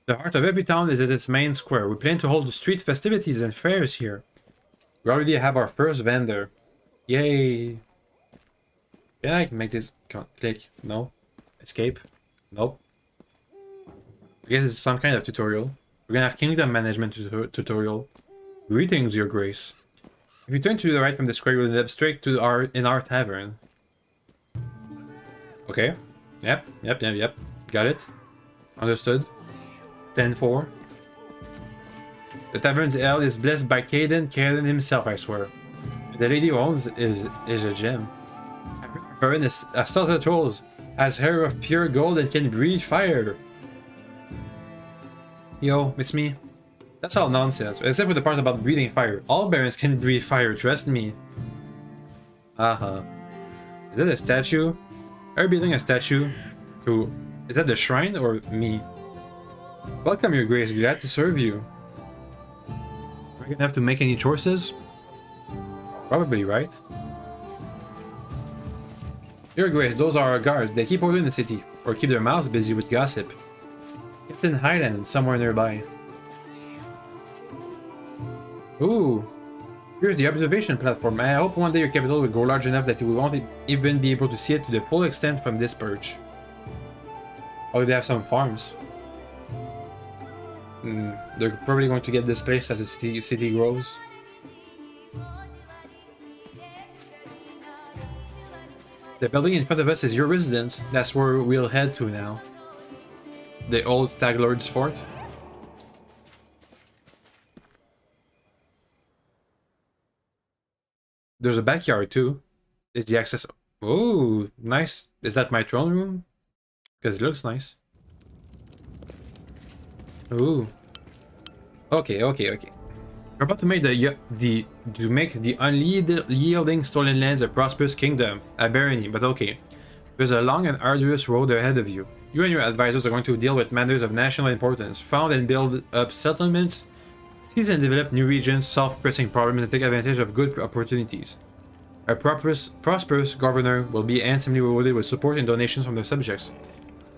The heart of every town is at its main square. We plan to hold street festivities and fairs here. We already have our first vendor. Yay. Can I make this click? No. Escape? Nope. I guess it's some kind of tutorial. We're gonna have kingdom management tutorial. Greetings, Your Grace. If you turn to the right from the square, you'll end up straight to our tavern. Okay. Yep. Got it. Understood. 10-4. The tavern's ale is blessed by Caden himself, I swear. The lady who owns is a gem. Baron is a stout trolls, has hair of pure gold and can breathe fire. Yo, it's me. That's all nonsense, except for the part about breathing fire. All barons can breathe fire, trust me. Is that a statue? Are you building a statue? To... Is that the shrine or me? Welcome, your grace. Glad to serve you. Are you gonna have to make any choices? Probably, right? Your grace, those are our guards. They keep order in the city, or keep their mouths busy with gossip. Captain Highland, somewhere nearby. Ooh. Here's the observation platform. I hope one day your capital will grow large enough that you won't even be able to see it to the full extent from this perch. Or they have some farms. They're probably going to get displaced as the city grows. The building in front of us is your residence. That's where we'll head to now. The old Stag Lord's fort. There's a backyard too. Is the access... Oh, nice. Is that my throne room? Because it looks nice. Ooh. Okay. We're about to make the unyielding stolen lands a prosperous kingdom, a barony, but okay. There's a long and arduous road ahead of you. You and your advisors are going to deal with matters of national importance, found and build up settlements, seize and develop new regions, solve pressing problems, and take advantage of good opportunities. A prosperous governor will be handsomely rewarded with support and donations from their subjects,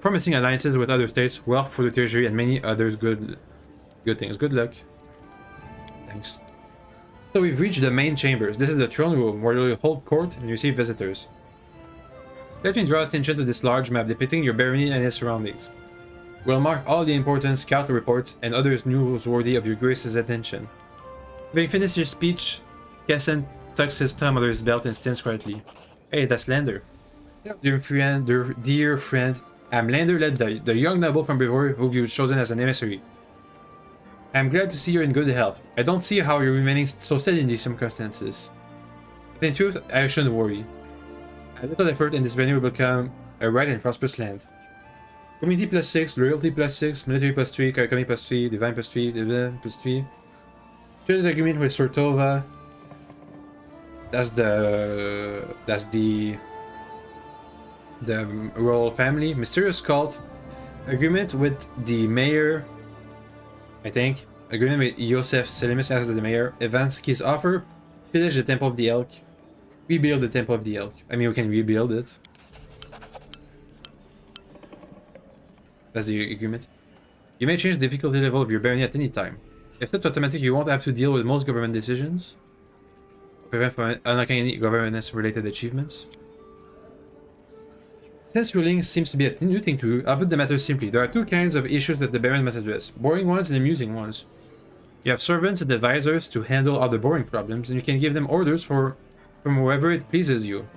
promising alliances with other states, wealth for the treasury, and many other good things. Good luck. Thanks. So we've reached the main chambers. This is the throne room, where you'll hold court and receive visitors. Let me draw attention to this large map depicting your barony and its surroundings. We'll mark all the important scout reports and others newsworthy of your grace's attention. Having finished his speech, Kesson tucks his thumb under his belt and stands quietly. Hey, that's Lander. Dear friend, I'm Lander Ledda, the young noble from Brevoy who you've chosen as an emissary. I'm glad to see you're in good health. I don't see how you're remaining so steady in these circumstances. But in truth, I shouldn't worry. A little effort and this venue will become a right and prosperous land. Community +6, loyalty +6, military +3, economy +3, divine +3, dividend +3. Trade agreement with Sortova. That's the royal family. Mysterious cult. Agreement with the mayor. I think. Agreement with Yosef Selimus as the mayor. Evansky's offer. Pillage the Temple of the Elk. Rebuild the Temple of the Elk. I mean, we can rebuild it. That's the agreement. You may change the difficulty level of your barony at any time. If set to automatic, you won't have to deal with most government decisions. Prevent from unlocking any governance-related achievements. Since ruling seems to be a new thing to you, I'll put the matter simply. There are two kinds of issues that the Baron must address. Boring ones and amusing ones. You have servants and advisors to handle all the boring problems, and you can give them orders from wherever it pleases you.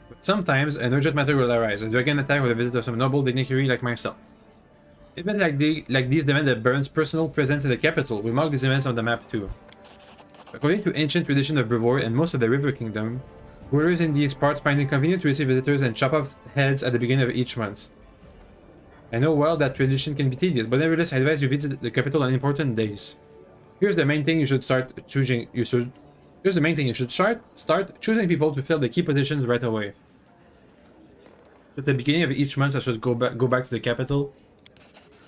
But sometimes an urgent matter will arise, a dragon attack or the visit of some noble dignitary like myself. Events like these demand the Baron's personal presence in the capital. We mark these events on the map too. According to ancient tradition of Brevoy and most of the River Kingdom, rulers in these parts find it convenient to receive visitors and chop off heads at the beginning of each month. I know well that tradition can be tedious, but nevertheless I advise you visit the capital on important days. Here's the main thing you should start choosing. Here's the main thing you should start choosing people to fill the key positions right away. So at the beginning of each month I should go back to the capital.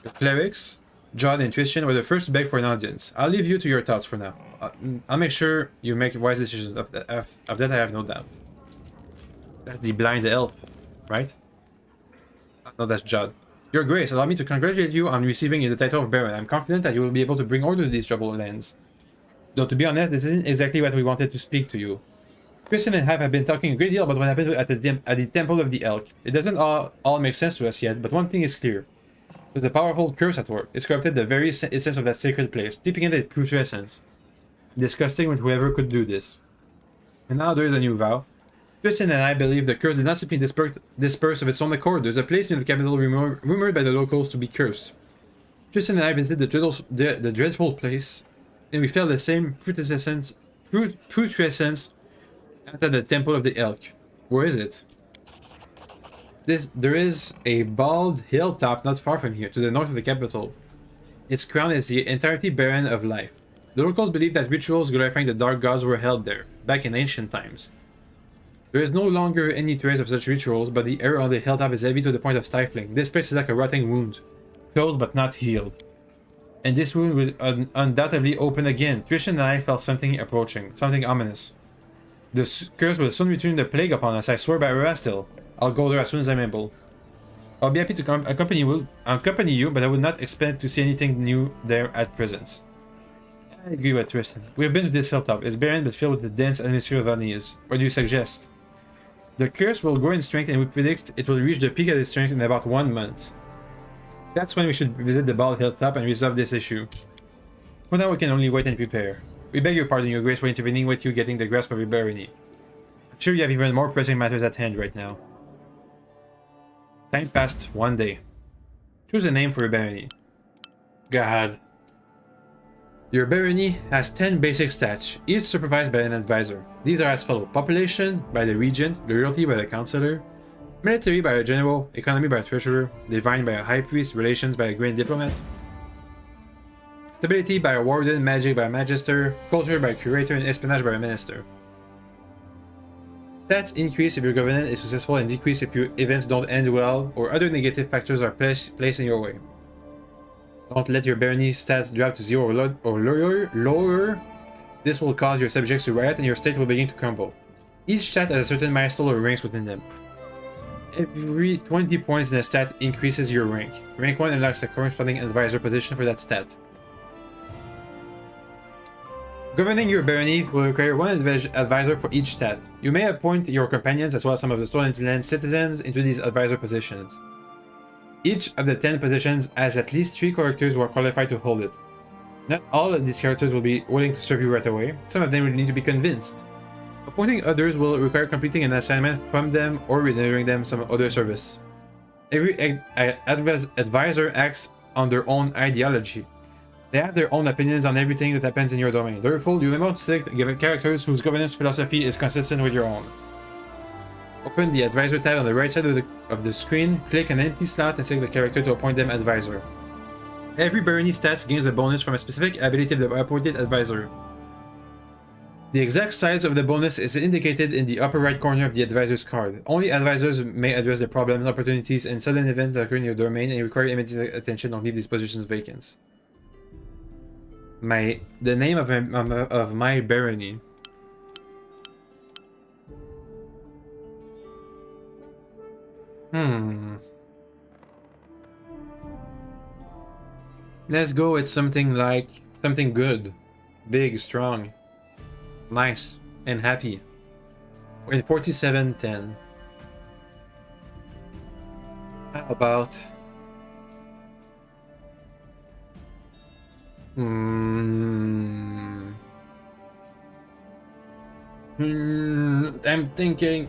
The clerics, John and Christian were the first to beg for an audience. I'll leave you to your thoughts for now. I'll make sure you make wise decisions. Of that I have no doubt. That's the blind elf, right? No, that's Judd. Your Grace, allow me to congratulate you on receiving the title of Baron. I'm confident that you will be able to bring order to these troubled lands. Though to be honest, this isn't exactly what we wanted to speak to you. Christian and I have been talking a great deal about what happened at the Temple of the Elk. It doesn't all make sense to us yet, but one thing is clear. There's a powerful curse at work. It's corrupted the very essence of that sacred place, deeping into its true essence. Disgusting with whoever could do this. And now there is a new vow. Christian and I believe the curse did not simply disperse of its own accord. There's a place near the capital rumored by the locals to be cursed. Tristan and I visited the dreadful place, and we felt the same putrescence outside the Temple of the Elk. Where is it? There is a bald hilltop not far from here, to the north of the capital. Its crown is the entirety barren of life. The locals believe that rituals glorifying the dark gods were held there, back in ancient times. There is no longer any trace of such rituals, but the air on the hilltop is heavy to the point of stifling. This place is like a rotting wound, closed but not healed. And this wound will undoubtedly open again. Tristan and I felt something approaching, something ominous. The curse will soon return the plague upon us, I swear by Erastil. I'll go there as soon as I'm able. I'll be happy to accompany you, but I would not expect to see anything new there at present. I agree with Tristan. We have been to this hilltop. It's barren but filled with the dense atmosphere of unease. What do you suggest? The curse will grow in strength, and we predict it will reach the peak of its strength in about 1 month. That's when we should visit the bald hilltop and resolve this issue. For now, we can only wait and prepare. We beg your pardon, Your Grace, for intervening with you getting the grasp of your barony. I'm sure you have even more pressing matters at hand right now. Time passed 1 day. Choose a name for your barony. God. Your barony has 10 basic stats, each supervised by an advisor. These are as follows: population by the regent, loyalty by the councillor, military by a general, economy by a treasurer, divine by a high priest, relations by a grand diplomat, stability by a warden, magic by a magister, culture by a curator, and espionage by a minister. Stats increase if your governance is successful and decrease if your events don't end well or other negative factors are placed in your way. Don't let your barony stats drop to 0 or lower. This will cause your subjects to riot and your state will begin to crumble. Each stat has a certain milestone or ranks within them. Every 20 points in a stat increases your rank. Rank 1 unlocks a corresponding advisor position for that stat. Governing your barony will require 1 advisor for each stat. You may appoint your companions as well as some of the Stolen Land citizens into these advisor positions. Each of the 10 positions has at least 3 characters who are qualified to hold it. Not all of these characters will be willing to serve you right away. Some of them will need to be convinced. Appointing others will require completing an assignment from them or rendering them some other service. Every advisor acts on their own ideology. They have their own opinions on everything that happens in your domain. Therefore, you may want to select characters whose governance philosophy is consistent with your own. Open the advisor tab on the right side of the screen, click an empty slot and select the character to appoint them advisor. Every barony stats gains a bonus from a specific ability of the appointed advisor. The exact size of the bonus is indicated in the upper right corner of the advisor's card. Only advisors may address the problems, opportunities, and sudden events that occur in your domain and require immediate attention. Don't leave these positions vacant. The name of my barony. Let's go with something good, big, strong, nice, and happy. We're in 4710. How about I'm thinking.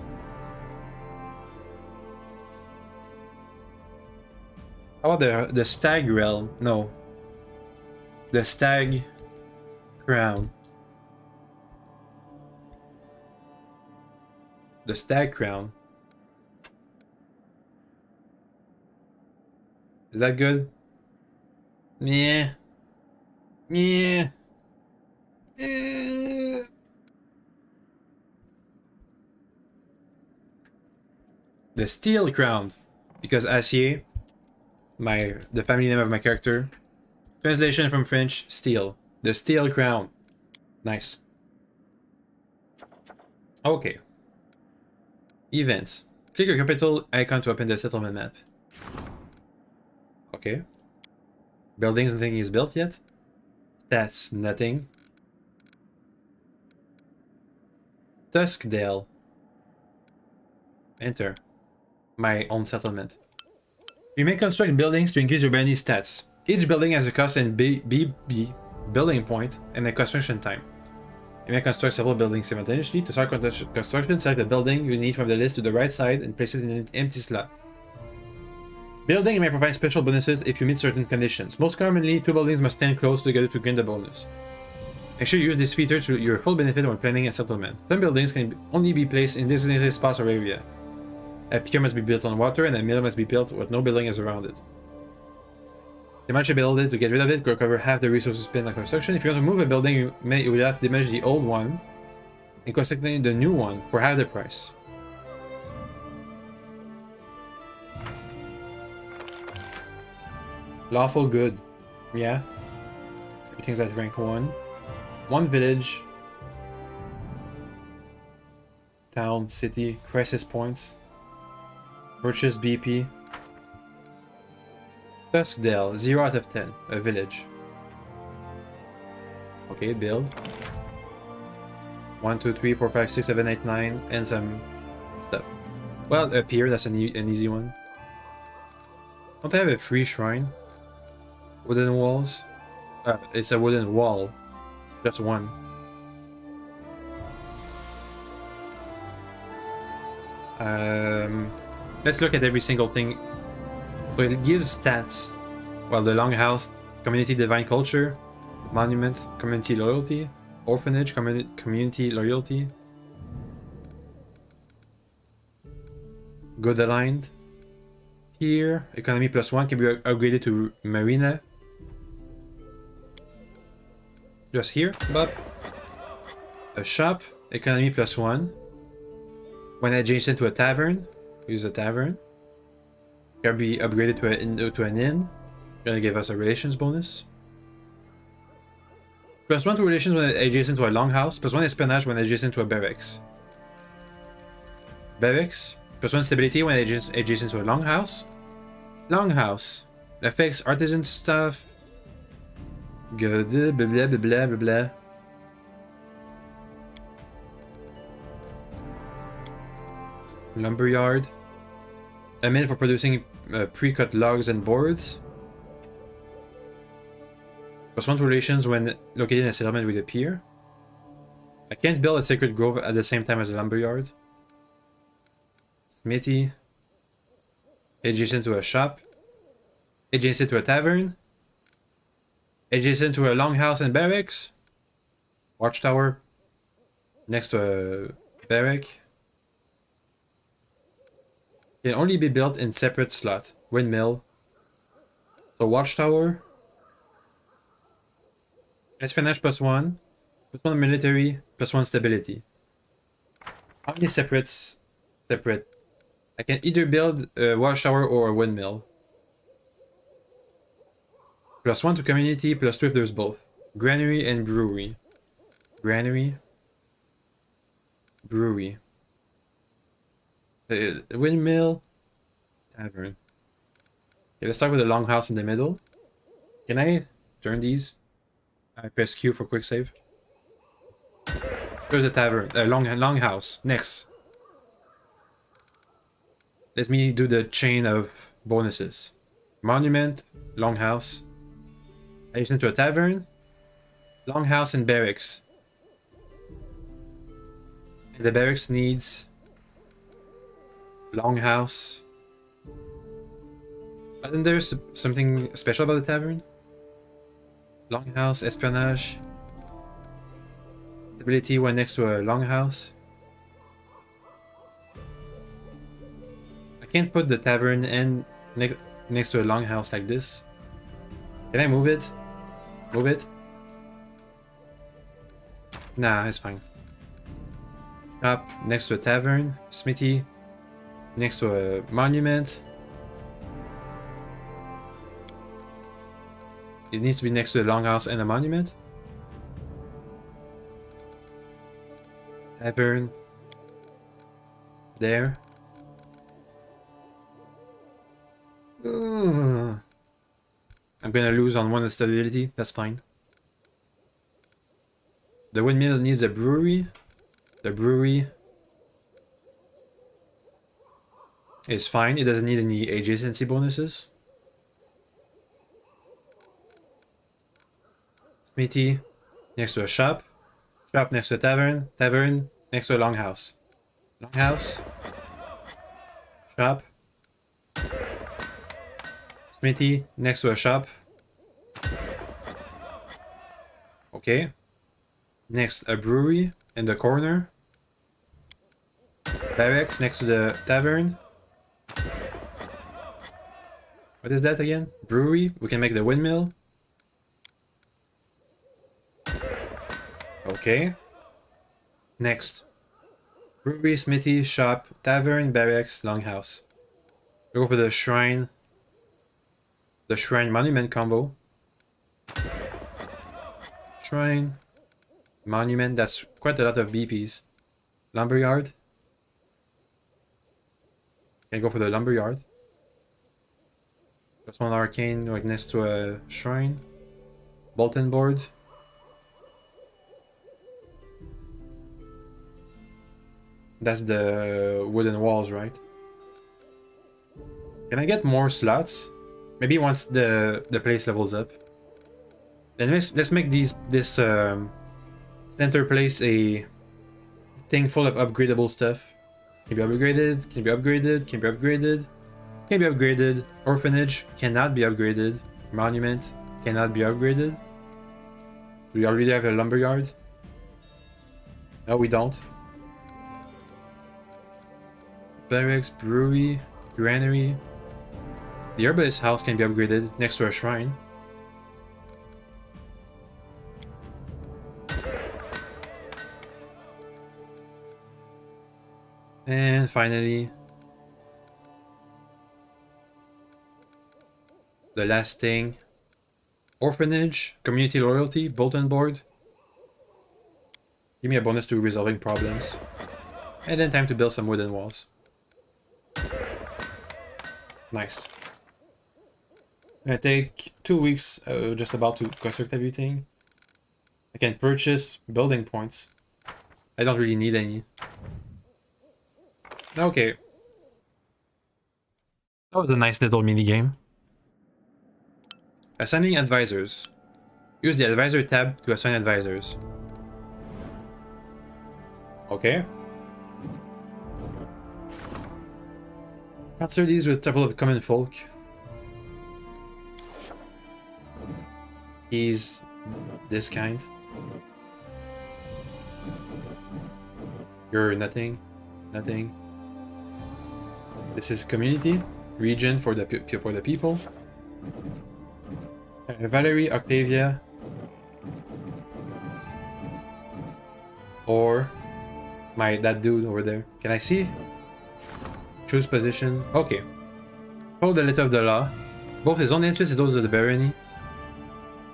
How about the stag realm? No. The stag crown. The stag crown. Is that good? Yeah. Yeah. The steel crown, because Acier, the family name of my character. Translation from French, steel. The steel crown. Nice. Okay. Events. Click your capital icon to open the settlement map. Okay. Buildings, nothing is built yet. That's nothing. Duskdale. Enter. My own settlement. You may construct buildings to increase your barony stats. Each building has a cost and BB building point and a construction time. You may construct several buildings simultaneously. To start construction, select the building you need from the list to the right side and place it in an empty slot. Building may provide special bonuses if you meet certain conditions. Most commonly, 2 buildings must stand close together to gain the bonus. Make sure you use this feature to your full benefit when planning a settlement. Some buildings can only be placed in designated spots or area. A pier must be built on water and a mill must be built with no building is around it. Demolish a building to get rid of it, recover half the resources spent on construction. If you want to move a building, you will have to demolish the old one and construct the new one for half the price. Lawful good. Yeah. Everything's at rank 1. 1 village. Town, city, crisis points. Purchase BP. Duskdale, 0 out of 10. A village. Okay, build. 1, 2, 3, 4, 5, 6, 7, 8, 9, and some stuff. Well, a pier, that's an easy one. Don't I have a free shrine? Wooden walls? It's a wooden wall. Just one. Let's look at every single thing. So it gives stats. Well, the Longhouse, Community Divine Culture, Monument, Community Loyalty, Orphanage, Community Loyalty, Good Aligned. Here, Economy +1 can be upgraded to Marina. Just here, but a shop, Economy +1. When adjacent to a tavern, use a tavern. Can be upgraded to an inn. Gonna give us a relations bonus. +1 to relations when adjacent to a longhouse. +1 espionage when adjacent to a barracks. Barracks. +1 stability when adjacent to a longhouse. Longhouse. Affects artisan stuff. Good. Blah blah blah blah blah blah. Lumberyard. A mill for producing pre-cut logs and boards. +1 to relations when located in a settlement with a pier. I can't build a sacred grove at the same time as a lumberyard. Smithy. Adjacent to a shop. Adjacent to a tavern. Adjacent to a longhouse and barracks. Watchtower. Next to a barrack. Can only be built in separate slot. Windmill. So watchtower. Espionage +1. +1 military. +1 stability. How many separates? Separate. I can either build a watchtower or a windmill. +1 to community, +2 if there's both. Granary and brewery. Granary. Brewery. Windmill. Tavern. Okay, let's start with the longhouse in the middle. Can I turn these? I press Q for quick save. There's the tavern. Longhouse. Next. Let me do the chain of bonuses. Monument. Longhouse. Adjacent to a tavern. Longhouse and barracks. And the barracks needs longhouse. Isn't there something special about the tavern? Longhouse, espionage. Stability when next to a longhouse. I can't put the tavern and next to a longhouse like this. Can I move it? Move it? Nah, it's fine. Shop next to a tavern. Smithy next to a monument. It needs to be next to the longhouse and a monument. Tavern. There. I'm gonna lose on one of the stability. That's fine. The windmill needs a brewery. The brewery is fine. It doesn't need any adjacency bonuses. Smithy next to a shop. Shop next to a tavern. Tavern next to a longhouse. Longhouse. Shop. Smithy next to a shop. Okay. Next, a brewery in the corner. Barracks next to the tavern. What is that again? Brewery. We can make the windmill. Okay. Next. Brewery, smithy, shop, tavern, barracks, longhouse. Go for the shrine. The shrine monument combo. Shrine. Monument. That's quite a lot of BPs. Lumberyard. Can go for the lumberyard. That's one arcane like next to a shrine. Bulletin board. That's the wooden walls, right? Can I get more slots? Maybe once the place levels up. Then let's make this center place a thing full of upgradable stuff. Can be upgraded, can be upgraded, can be upgraded, can be upgraded. Orphanage cannot be upgraded. Monument cannot be upgraded. We already have a lumberyard. No, we don't. Barracks, brewery, granary. The herbalist house can be upgraded next to a shrine. And finally, the last thing. Orphanage, community loyalty, bulletin board. Give me a bonus to resolving problems. And then time to build some wooden walls. Nice. I take 2 weeks just about to construct everything. I can purchase building points. I don't really need any. Okay. That was a nice little mini game. Assigning advisors. Use the advisor tab to assign advisors. Okay. Consider these with a couple of common folk. He's this kind. You're nothing. Nothing. This is community. Region for the people. Valerie, Octavia. Or that dude over there. Can I see? Choose position. Okay. Follow the letter of the law. Both his own interests and those of the barony.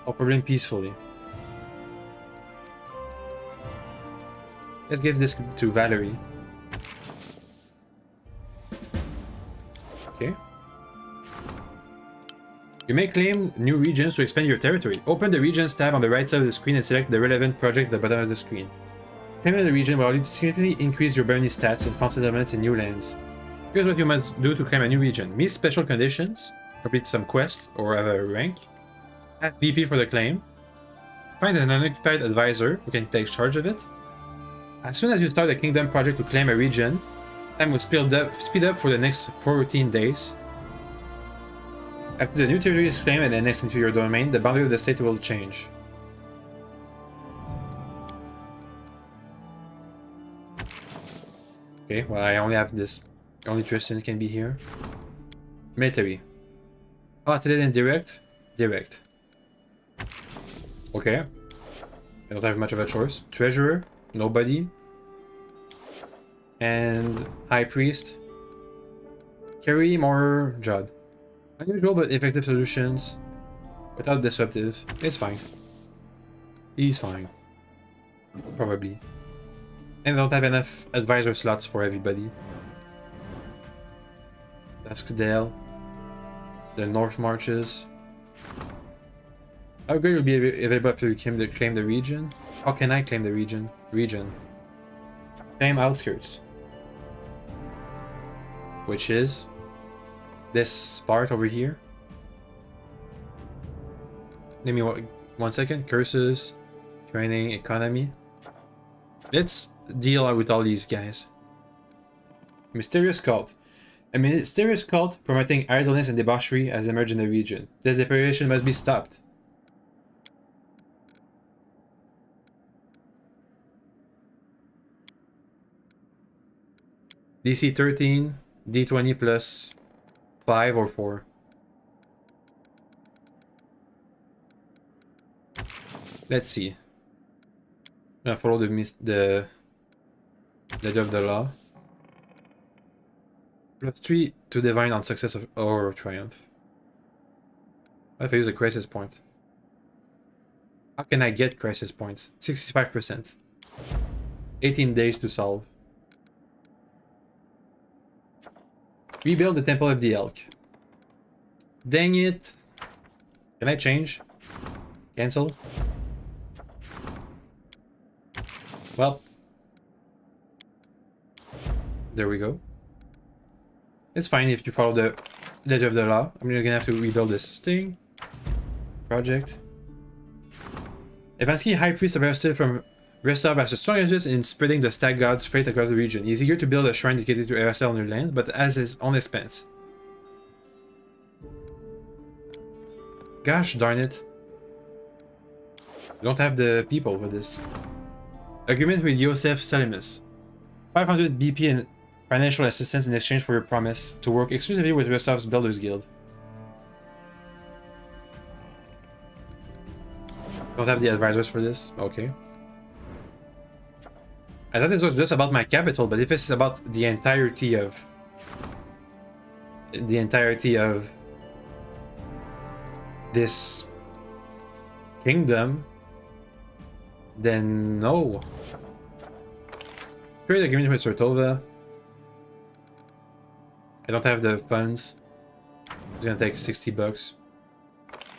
Solve problem peacefully. Let's give this to Valerie. Okay. You may claim new regions to expand your territory. Open the regions tab on the right side of the screen and select the relevant project at the bottom of the screen. Claiming the region will allow you to significantly increase your barony stats and found settlements in new lands. Here's what you must do to claim a new region. Meet special conditions, complete some quests, or have a rank. Add BP for the claim. Find an unoccupied advisor who can take charge of it. As soon as you start a kingdom project to claim a region, time will speed up for the next 14 days. After the new territory is claimed and annexed into your domain, the boundary of the state will change. Okay, well I only have this. Only Tristan can be here. Military. Allotted and direct? Direct. Okay. I don't have much of a choice. Treasurer? Nobody. And High Priest. Carry more Judd. Unusual but effective solutions. Without disruptive. It's fine. He's fine. Probably. And I don't have enough advisor slots for everybody. Duskdale. The North Marches. Upgrade will be available after you claim the region. How can I claim the region? Claim outskirts. Which is this part over here. Give me 1 second. Curses. Training. Economy. Let's deal with all these guys. Mysterious cult. A mysterious cult promoting idleness and debauchery has emerged in the region. This depredation must be stopped. DC 13, D20 plus 5 or 4. Let's see. I'm gonna follow the letter of the law. Plus 3 to divine on success or triumph. What if I use a crisis point? How can I get crisis points? 65%. 18 days to solve. Rebuild the Temple of the Elk. Dang it! Can I change? Cancel? Well. There we go. It's fine if you follow the letter of the law. I'm gonna have to rebuild this thing. Project. Evansky, High Priest of Aristotle from Restov, has a strong interest in spreading the stag god's faith across the region. He is eager to build a shrine dedicated to Aristotle on their land, but as his own expense. Gosh darn it. We don't have the people for this. Agreement with Yosef Salimus. 500 BP in financial assistance in exchange for your promise to work exclusively with Rostov's Builders Guild. Don't have the advisors for this? Okay. I thought this was just about my capital, but if it's about the entirety of... this kingdom, then no. Trade agreement with Sortova. I don't have the funds. It's gonna take 60 bucks.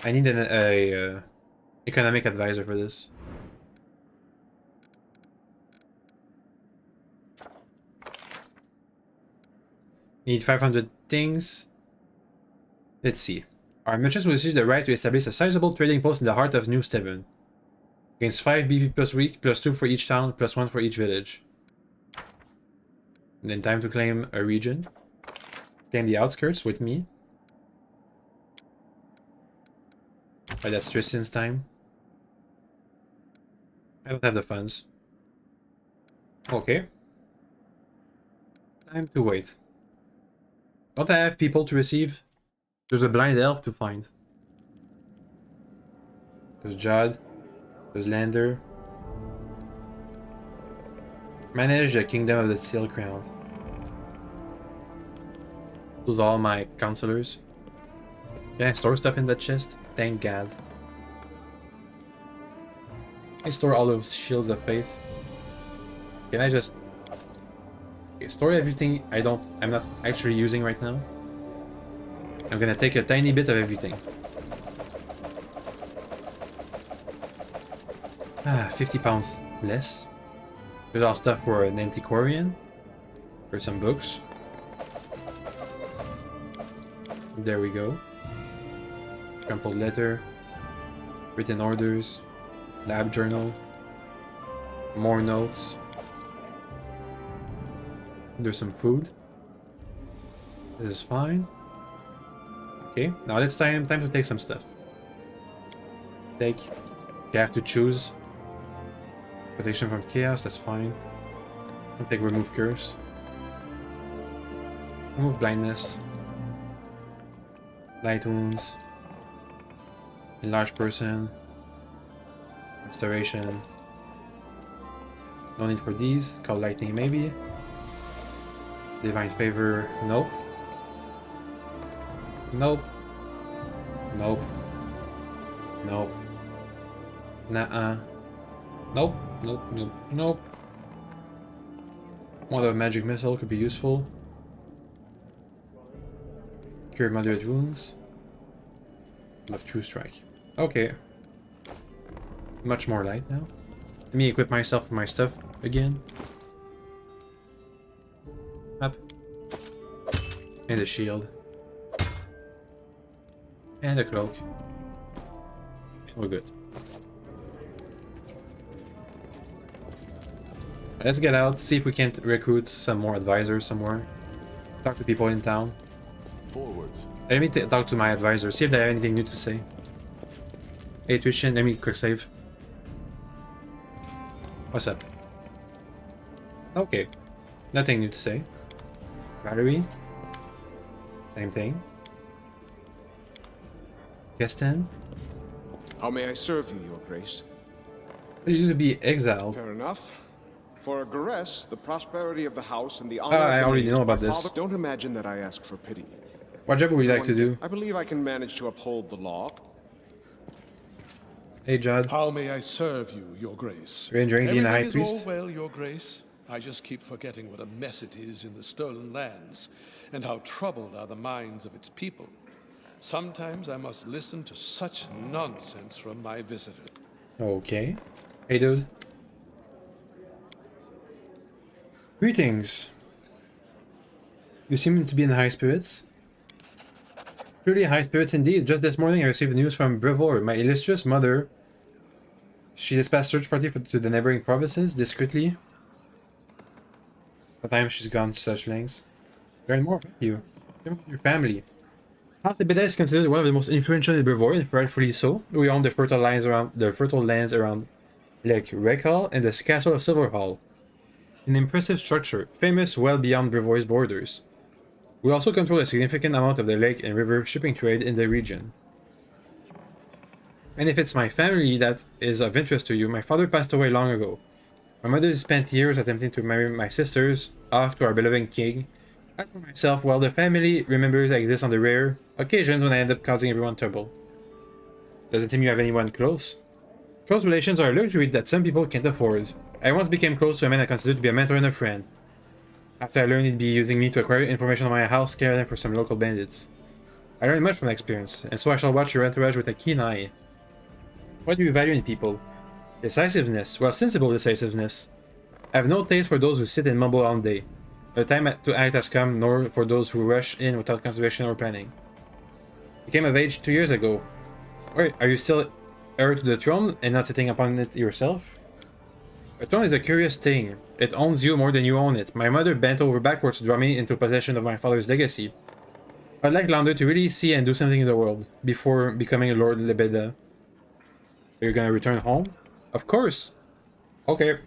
I need an economic advisor for this. Need 500 things. Let's see. Our merchants will receive the right to establish a sizable trading post in the heart of New Steven. Against 5 BP plus week, plus 2 for each town, plus 1 for each village. And then time to claim a region. Claim the outskirts with me. Oh, that's Tristan's time. I don't have the funds. Okay. Time to wait. Don't I have people to receive? There's a blind elf to find. There's Judd. There's Lander. Manage the Kingdom of the Steel Crown. With all my counselors. Can I store stuff in that chest? Thank God. Can I store all those shields of faith? Can I just... Okay, store everything I'm not actually using right now. I'm gonna take a tiny bit of everything. 50 pounds less. There's all stuff for an antiquarian. For some books. There we go. Crumpled letter. Written orders. Lab journal. More notes. There's some food. This is fine. Okay, now it's time to take some stuff. Take. You have to choose. Protection from chaos, that's fine. I'll take remove curse. Remove blindness. Light wounds. Enlarge person. Restoration. No need for these. Call lightning maybe. Divine favor, nope. Nope. Nope. Nope. Nuh-uh. Nope. Nope. Nope. Nope. One of magic missile could be useful. Cure moderate wounds. Of true strike. Okay. Much more light now. Let me equip myself with my stuff again. Up. And a shield. And a cloak. We're good. Let's get out, see if we can't recruit some more advisors somewhere. Talk to people in town. Forwards. Let me talk to my advisor, see if they have anything new to say. Hey, Tuition, let me quick save. What's up? Okay. Nothing new to say. Valerie. Same thing. Gaston. How may I serve you, Your Grace? You used to be exiled. Fair enough. For Garess, the prosperity of the house and the honor I of the already lineage know of my about this. father- Don't imagine that I ask for pity. What job would you like to do? I believe I can manage to uphold the law. Hey, Judd. How may I serve you, Your Grace? Rangering being a high Everything is priest? all well, Your Grace. I just keep forgetting what a mess it is in the stolen lands, and how troubled are the minds of its people. Sometimes I must listen to such nonsense from my visitor. Okay. Hey, dude. Greetings. You seem to be in high spirits. Truly high spirits indeed. Just this morning I received news from Brevor, my illustrious mother. She dispatched search party to the neighboring provinces discreetly. Sometimes she's gone to such lengths. Learn more about you. Learn about your family. House Lebeda is considered one of the most influential in Brevor, and rightfully so. We own the fertile lands around Lake Rekal and the castle of Silverhall. An impressive structure, famous well beyond Brevor's borders. We also control a significant amount of the lake and river shipping trade in the region. And if it's my family that is of interest to you, my father passed away long ago. My mother spent years attempting to marry my sisters off to our beloved king. As for myself, well, the family remembers I exist on the rare occasions when I end up causing everyone trouble. Doesn't seem you have anyone close. Close relations are a luxury that some people can't afford. I once became close to a man I considered to be a mentor and a friend. After I learned he'd be using me to acquire information on my house, care them for some local bandits. I learned much from that experience, and so I shall watch your entourage with a keen eye. What do you value in people? Decisiveness. Well, sensible decisiveness. I have no taste for those who sit and mumble all day. The time to act has come, nor for those who rush in without consideration or planning. You came of age 2 years ago. Wait, are you still heir to the throne and not sitting upon it yourself? A throne is a curious thing. It owns you more than you own it. My mother bent over backwards to draw me into possession of my father's legacy. I'd like Launder to really see and do something in the world before becoming Lord Lebeda. Are you gonna return home? Of course! Okay.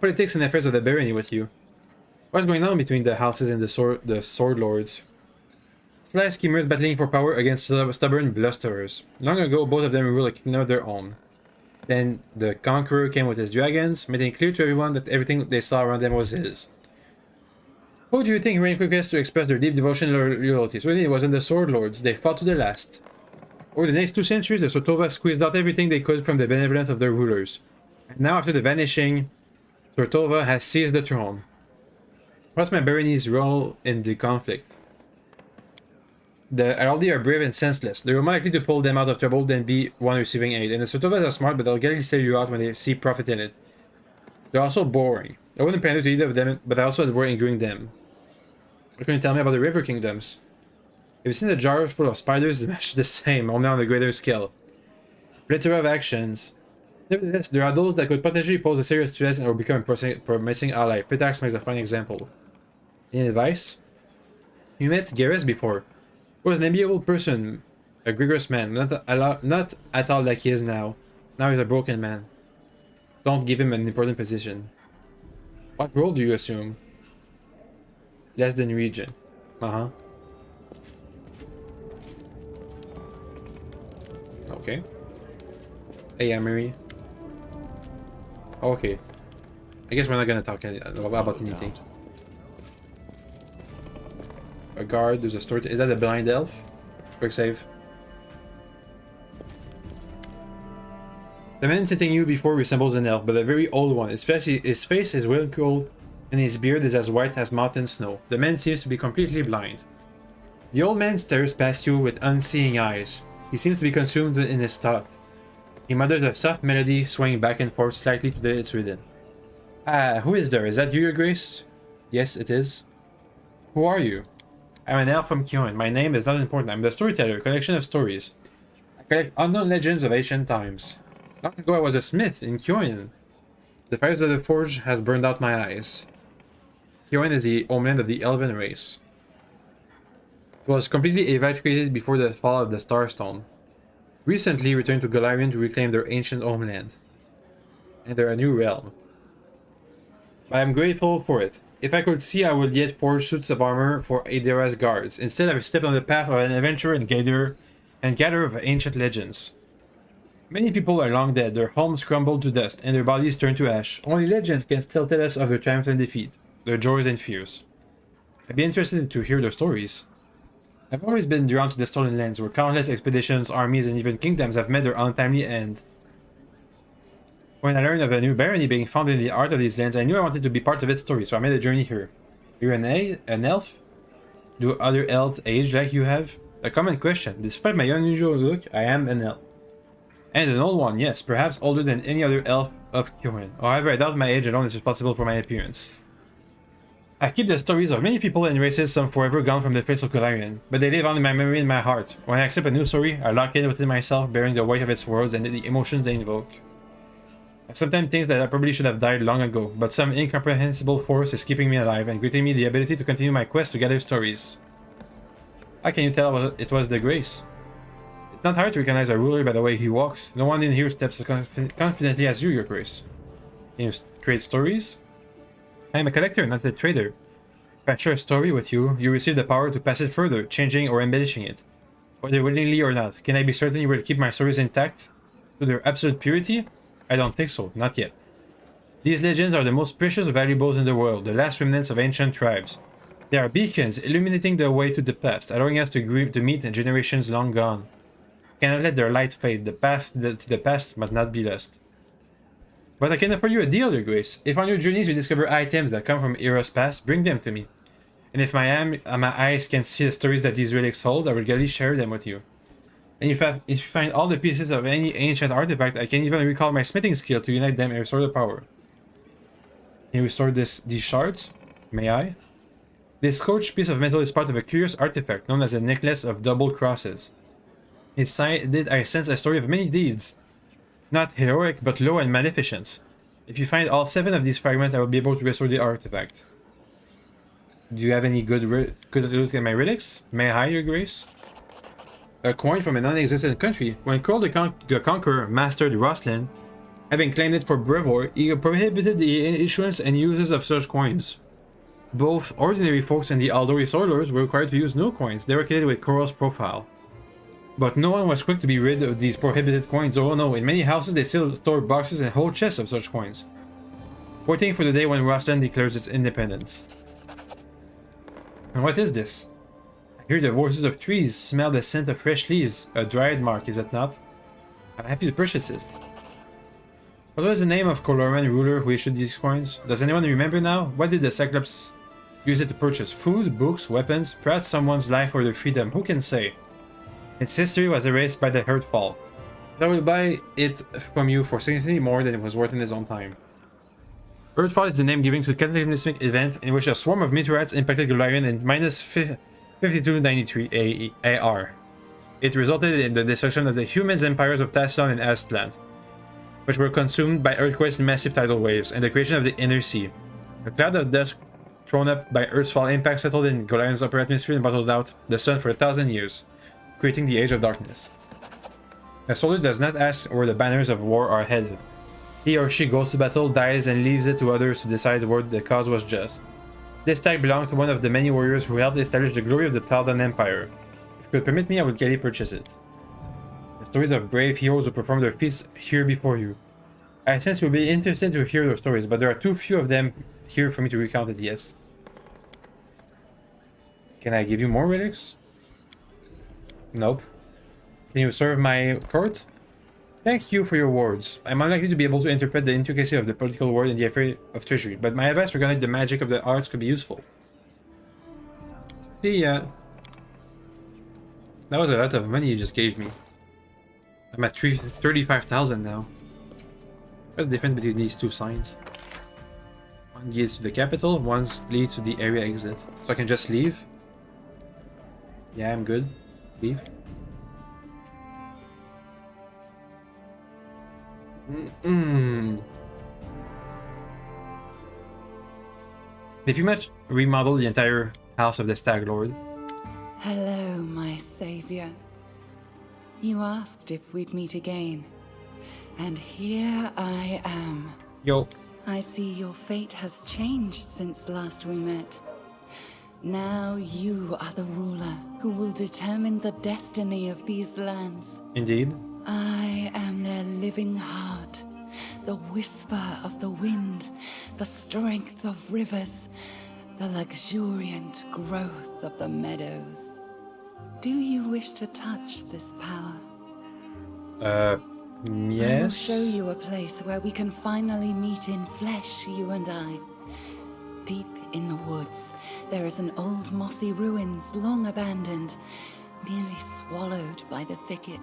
Politics and affairs of the barony with you. What's going on between the houses and the sword lords? Sly schemers battling for power against stubborn blusterers. Long ago, both of them ruled a kingdom of their own. Then the conqueror came with his dragons, making it clear to everyone that everything they saw around them was his. Who do you think reigned quickest to express their deep devotion and loyalty? So it wasn't the sword lords. They fought to the last. Over the next 2 centuries, the Sotova squeezed out everything they could from the benevolence of their rulers. And now, after the vanishing, Sotova has seized the throne. What's my barony's role in the conflict? The Heraldi are brave and senseless. They are more likely to pull them out of trouble than be one receiving aid. And the Sotovas are smart, but they'll gladly sell you out when they see profit in it. They're also boring. I wouldn't pander to either of them, but I also avoid ignoring them. What can you tell me about the river kingdoms? Have you seen the jars full of spiders? It's much the same, only on a greater scale. Plethora of actions. Nevertheless, there are those that could potentially pose a serious threat or become a promising ally. Pitax makes a fine example. Any advice? You met Garrus before. He was an amiable person, a rigorous man, not at all like he is now. Now he's a broken man. Don't give him an important position. What role do you assume? Less than regent. Uh-huh. Okay. Hey, Amory. Okay. I guess we're not gonna talk about anything. A guard, there's a store. Is that a blind elf? Quick save. The man sitting you before resembles an elf, but a very old one. His face is wrinkled, and his beard is as white as mountain snow. The man seems to be completely blind. The old man stares past you with unseeing eyes. He seems to be consumed in his thoughts. He mutters a soft melody, swaying back and forth slightly to its rhythm. Ah, who is there? Is that you, Your Grace? Yes, it is. Who are you? I'm an elf from Kyoin. My name is not important. I'm the storyteller, a collection of stories. I collect unknown legends of ancient times. Long ago I was a smith in Kyoin. The fires of the forge has burned out my eyes. Kyoan is the homeland of the Elven race. It was completely evacuated before the fall of the Starstone. Recently returned to Golarion to reclaim their ancient homeland. And their new realm. I am grateful for it. If I could see, I would get forged suits of armor for Adera's guards. Instead, I've stepped on the path of an adventurer and gatherer of ancient legends. Many people are long dead, their homes crumbled to dust, and their bodies turned to ash. Only legends can still tell us of their triumphs and defeat, their joys and fears. I'd be interested to hear their stories. I've always been drawn to the Stolen Lands, where countless expeditions, armies, and even kingdoms have met their untimely end. When I learned of a new barony being found in the heart of these lands, I knew I wanted to be part of its story, so I made a journey here. You're an elf? Do other elves age like you have? A common question. Despite my unusual look, I am an elf. And an old one, yes, perhaps older than any other elf of Kyoan. However, I doubt my age alone is responsible for my appearance. I keep the stories of many people and races, some forever gone from the face of Golarion, but they live on in my memory and my heart. When I accept a new story, I lock in within myself, bearing the weight of its words and the emotions they invoke. I sometimes think that I probably should have died long ago, but some incomprehensible force is keeping me alive and granting me the ability to continue my quest to gather stories. How can you tell it was the grace? It's not hard to recognize a ruler by the way he walks. No one in here steps as confidently as you, Your Grace. Can you trade stories? I am a collector, not a trader. If I share a story with you, you receive the power to pass it further, changing or embellishing it. Whether willingly or not, can I be certain you will keep my stories intact? To their absolute purity? I don't think so, not yet. These legends are the most precious valuables in the world, the last remnants of ancient tribes. They are beacons illuminating the way to the past, allowing us to meet generations long gone. Cannot let their light fade, the path to the past must not be lost. But I can offer you a deal, Your Grace. If on your journeys you discover items that come from eras past, bring them to me. And if my eyes can see the stories that these relics hold, I will gladly share them with you. And if you find all the pieces of any ancient artifact, I can even recall my smithing skill to unite them and restore the power. Can you restore these shards? May I? This scorched piece of metal is part of a curious artifact known as a necklace of double crosses. Inside I sense a story of many deeds. Not heroic, but low and maleficent. If you find all 7 of these fragments, I will be able to restore the artifact. Do you have any good look at my relics? May I, Your Grace? A coin from a non-existent country. When Kroll the Conqueror mastered Rostland, having claimed it for Brevoy, he prohibited the issuance and uses of such coins. Both ordinary folks and the Aldori soilers were required to use no coins decorated with Kroll's profile. But no one was quick to be rid of these prohibited coins. Oh no, in many houses they still store boxes and whole chests of such coins, waiting for the day when Rostland declares its independence. And what is this? I hear the voices of trees, smell the scent of fresh leaves. A dryad mark, is it not? I'm happy to purchase it. What was the name of Coloran ruler who issued these coins? Does anyone remember now? What did the Cyclops use it to purchase? Food, books, weapons, perhaps someone's life or their freedom, who can say? Its history was erased by the Hurtfall. But I will buy it from you for significantly more than it was worth in his own time. Earthfall is the name given to the cataclysmic event in which a swarm of meteorites impacted Golarion in minus 5293 AR. It resulted in the destruction of the humans' empires of Tassilon and Aztlan, which were consumed by earthquakes and massive tidal waves, and the creation of the Inner Sea. A cloud of dust thrown up by Earthfall impact settled in Golarion's upper atmosphere and bottled out the sun for 1,000 years, creating the Age of Darkness. A soldier does not ask where the banners of war are headed. He or she goes to battle, dies, and leaves it to others to decide whether the cause was just. This tag belonged to one of the many warriors who helped establish the glory of the Taldan Empire. If you could permit me, I would gladly purchase it. The stories of brave heroes who performed their feats here before you. I sense you will be interested to hear those stories, but there are too few of them here for me to recount it, yes. Can I give you more relics? Nope. Can you serve my court? Thank you for your words. I'm unlikely to be able to interpret the intricacy of the political world in the affair of treasury, but my advice regarding the magic of the arts could be useful. See ya. That was a lot of money you just gave me. I'm at 35,000 now. What's the difference between these two signs? One leads to the capital, one leads to the area exit. So I can just leave? Yeah, I'm good. Leave. They pretty much remodeled the entire house of the Stag Lord. Hello, my savior. You asked if we'd meet again. And here I am. Yo. I see your fate has changed since last we met. Now you are the ruler who will determine the destiny of these lands. Indeed. I am their living heart, the whisper of the wind, the strength of rivers, the luxuriant growth of the meadows. Do you wish to touch this power? Yes. I will show you a place where we can finally meet in flesh, you and I. Deep in the woods, there is an old mossy ruins long abandoned, nearly swallowed by the thicket.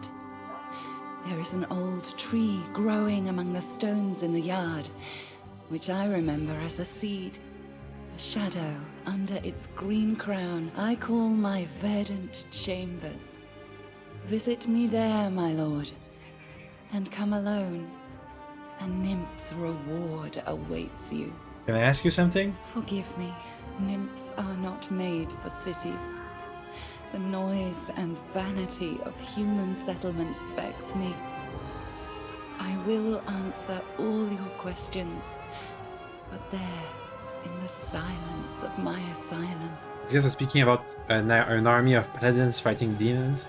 There is an old tree growing among the stones in the yard, which I remember as a seed. A shadow under its green crown I call my verdant chambers. Visit me there, my lord, and come alone. A nymph's reward awaits you. Can I ask you something? Forgive me, nymphs are not made for cities. The noise and vanity of human settlements vex me. I will answer all your questions, but there, in the silence of my asylum. These guys are speaking about an army of paladins fighting demons.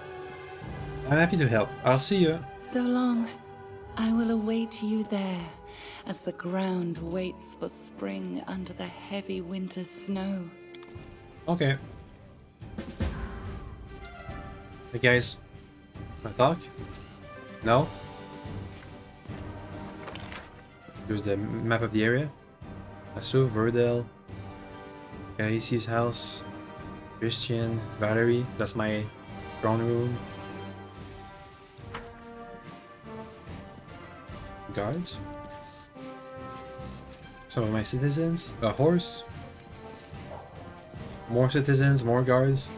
I'm happy to help. I'll see you. So long. I will await you there, as the ground waits for spring under the heavy winter's snow. Okay. Hey guys, wanna talk? No? There's the map of the area. Asu, Verdel, Caïsi's house, Christian, Valerie, that's my throne room. Guards. Some of my citizens. A horse. More citizens, more guards.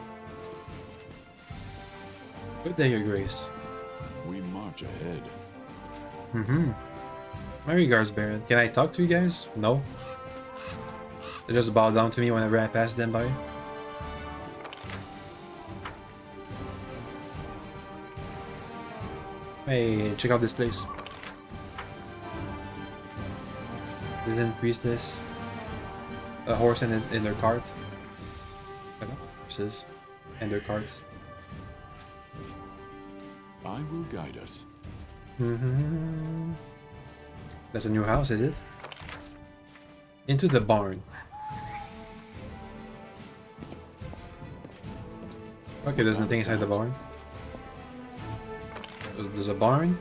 Good day, Your Grace. We march ahead. My regards, Baron. Can I talk to you guys? No. They just bow down to me whenever I pass them by. Hey, check out this place. Didn't priestess. A horse in their cart. Horses and their carts. I will guide us. That's a new house, is it? Into the barn. Okay, there's nothing inside the barn. There's a barn,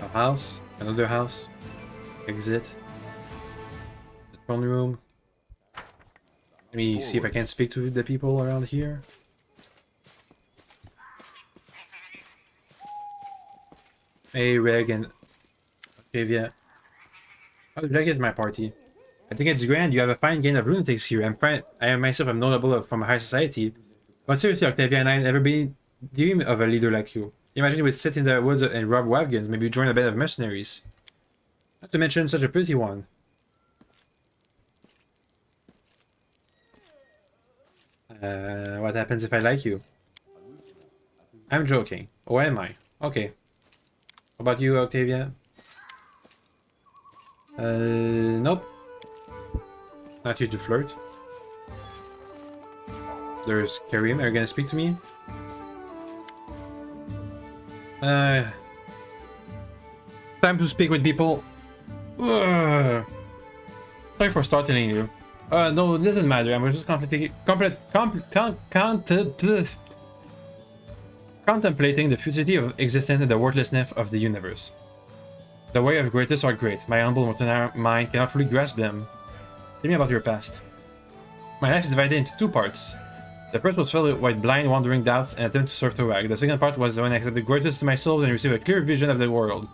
a house, another house, exit, the throne room. Let me see if I can speak to the people around here. Hey, Reg and Octavia. How did I get my party? I think it's grand. You have a fine gang of lunatics here. I myself am notable from a high society. But seriously, Octavia and I never been dream of a leader like you. Imagine you would sit in the woods and rob wagons, maybe join a band of mercenaries. Not to mention such a pretty one. What happens if I like you? I'm joking. Or am I? Okay. How about you, Octavia? Nope. Not here to flirt. There's Karim. Are you gonna speak to me? Time to speak with people. Sorry for startling you. No, it doesn't matter. I'm just contemplating the futility of existence and the worthlessness of the universe. The way of greatest are great. My humble mind cannot fully grasp them. Tell me about your past. My life is divided into two parts. The first was filled with blind, wandering doubts and attempt to serve Torag. The second part was when I accepted greatest to my souls and received a clear vision of the world.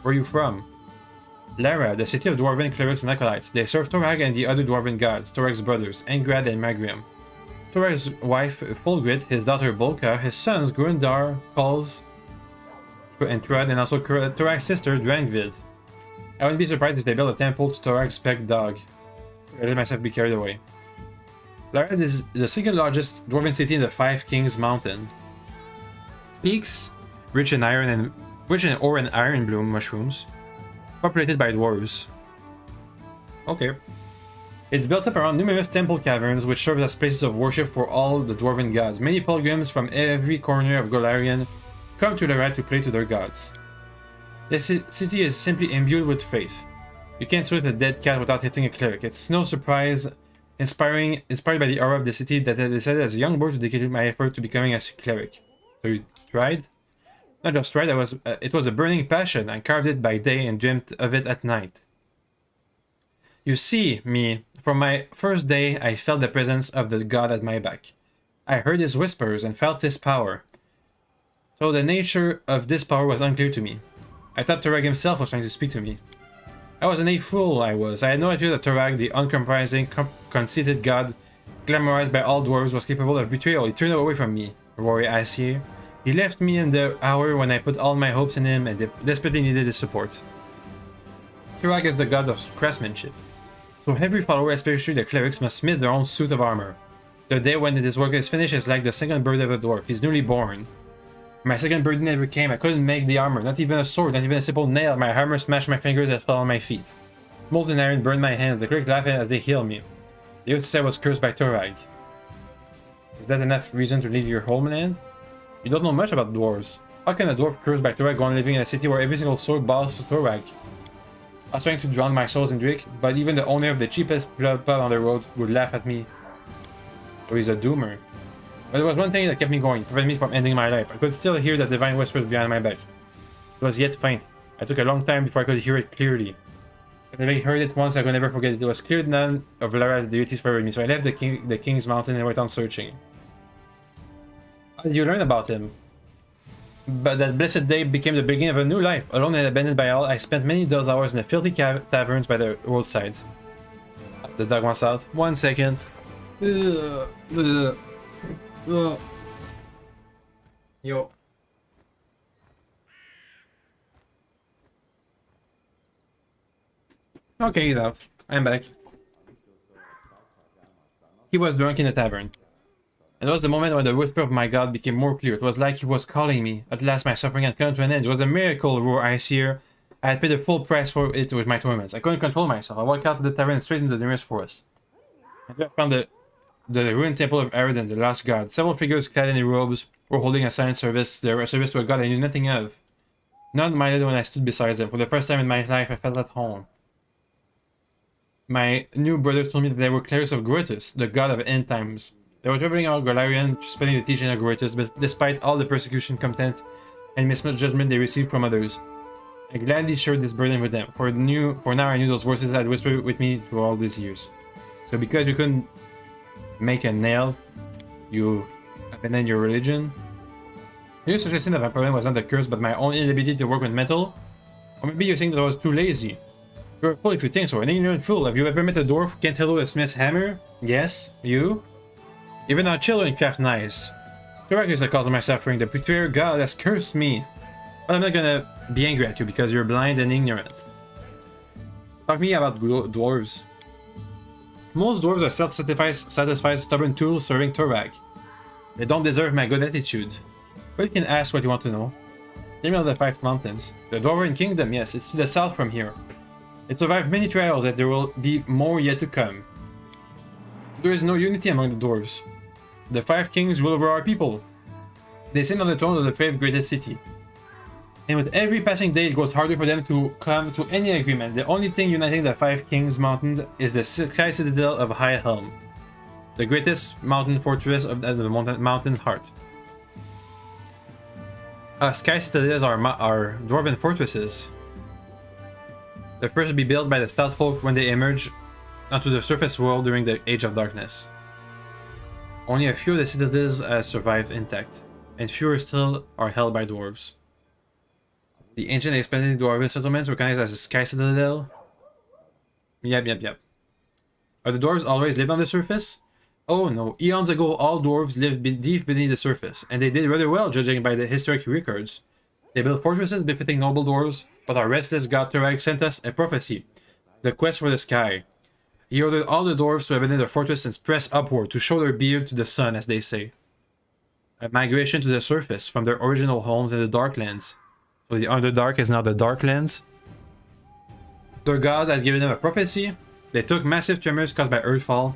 Where are you from? Lara, the city of dwarven clerics and acolytes. They serve Torag and the other dwarven gods, Torag's brothers, Engrad and Magrium. Torag's wife, Fulgrit, his daughter Bolka, his sons Grundar, Kulz, and Trud, and also Torag's sister Drangvid. I wouldn't be surprised if they built a temple to Torag's pet dog. I let myself be carried away. Larad is the second largest dwarven city in the Five Kings Mountain. Peaks, rich in ore and iron bloom mushrooms, populated by dwarves. Okay. It's built up around numerous temple caverns, which serve as places of worship for all the dwarven gods. Many pilgrims from every corner of Golarion come to Larad to pray to their gods. The city is simply imbued with faith. You can't swing a dead cat without hitting a cleric. It's no surprise, inspired by the aura of the city, that I decided as a young boy to dedicate my effort to becoming a cleric. So you tried? Not just tried, it was a burning passion. I carved it by day and dreamt of it at night. You see, me, from my first day, I felt the presence of the god at my back. I heard his whispers and felt his power. So the nature of this power was unclear to me. I thought Turag himself was trying to speak to me. I was an a fool, I was. I had no idea that Turag, the uncompromising, conceited god, glamorized by all dwarves, was capable of betrayal. He turned away from me, Rory Aesir. He left me in the hour when I put all my hopes in him and desperately needed his support. Turag is the god of craftsmanship. So every follower, especially the clerics, must smith their own suit of armor. The day when his work is finished is like the second birth of a dwarf. He's newly born. My second birthday never came. I couldn't make the armor, not even a sword, not even a simple nail. My hammer smashed my fingers and fell on my feet. Molten iron burned my hands. The cleric laughed as they healed me. The youth said I was cursed by Turag. Is that enough reason to leave your homeland? You don't know much about dwarves. How can a dwarf cursed by Turag go on living in a city where every single sword bows to Turag? I was trying to drown my souls in drink, but even the owner of the cheapest pub on the road would laugh at me. So he's a doomer. But there was one thing that kept me going, prevented me from ending my life. I could still hear the divine whispers behind my back. It was yet faint. It took a long time before I could hear it clearly. If I heard it once, I could never forget it. It was clear none of Lara's deities favored me, so I left the King's Mountain and went on searching. How did you learn about him? But that blessed day became the beginning of a new life. Alone and abandoned by all, I spent many dull hours in the filthy taverns by the roadside. The dog wants out. 1 second. Yo. Okay, he's out. I'm back. He was drunk in the tavern. And it was the moment when the whisper of my god became more clear. It was like he was calling me. At last my suffering had come to an end. It was a miracle, roar Aesir. I had paid the full price for it with my torments. I couldn't control myself. I walked out of the tavern and straight into the nearest forest. I found the ruined temple of Aridin, the last god. Several figures clad in robes were holding a silent service. They were a service to a god I knew nothing of. None minded when I stood beside them. For the first time in my life, I felt at home. My new brothers told me that they were clerics of Grutus, the god of end times. They were traveling out Golarion, spreading the teaching of Grutus, but despite all the persecution, contempt, and misjudgment they received from others. I gladly shared this burden with them, for now I knew those voices had whispered with me through all these years. So because you couldn't make a nail, you abandoned your religion? You're suggesting that my problem was not the curse, but my own inability to work with metal? Or maybe you think that I was too lazy? You're a fool if you think so, an ignorant fool. Have you ever met a dwarf who can't handle a smith's hammer? Yes? You? Even our children craft knives. Turag is the cause of my suffering. The betrayer god has cursed me. But I'm not gonna be angry at you because you're blind and ignorant. Talk to me about dwarves. Most dwarves are self-satisfied, stubborn tools serving Turag. They don't deserve my good attitude. But you can ask what you want to know. Name of the Five Mountains. The Dwarven Kingdom, yes, it's to the south from here. It survived many trials, and there will be more yet to come. There is no unity among the dwarves. The Five Kings rule over our people. They sit on the throne of the fifth greatest city. And with every passing day, it grows harder for them to come to any agreement. The only thing uniting the Five Kings Mountains is the Sky Citadel of High Helm, the greatest mountain fortress of the mountain heart. Sky Citadels are dwarven fortresses. The first to be built by the Stout Folk when they emerge onto the surface world during the Age of Darkness. Only a few of the citadels have survived intact, and fewer still are held by dwarves. The ancient expanded dwarven settlements recognized as a Sky Citadel. Yep. Are the dwarves always lived on the surface? Oh no, eons ago all dwarves lived deep beneath the surface, and they did rather well judging by the historic records. They built fortresses befitting noble dwarves, but our restless god Turag sent us a prophecy, the quest for the sky. He ordered all the dwarves to abandon their fortress and press upward to show their beard to the sun, as they say. A migration to the surface from their original homes in the Darklands. So the Underdark is now the Darklands. Their god has given them a prophecy. They took massive tremors caused by Earthfall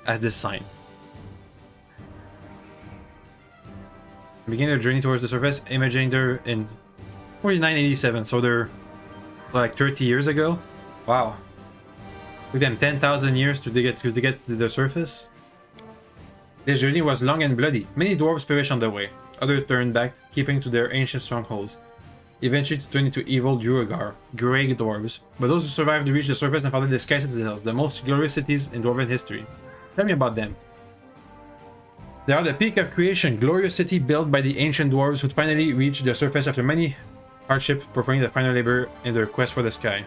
as this sign. Begin their journey towards the surface, imagining they're in 4987, so they're like 30 years ago. Wow. Took them 10,000 years to get to the surface. This journey was long and bloody. Many dwarves perished on the way. Others turned back, keeping to their ancient strongholds. Eventually to turn into evil Duergar, grey dwarves. But those who survived reached the surface and founded the Sky Citadels, the most glorious cities in dwarven history. Tell me about them. They are the peak of creation, glorious city built by the ancient dwarves who finally reached the surface after many hardships, performing the final labor in their quest for the sky.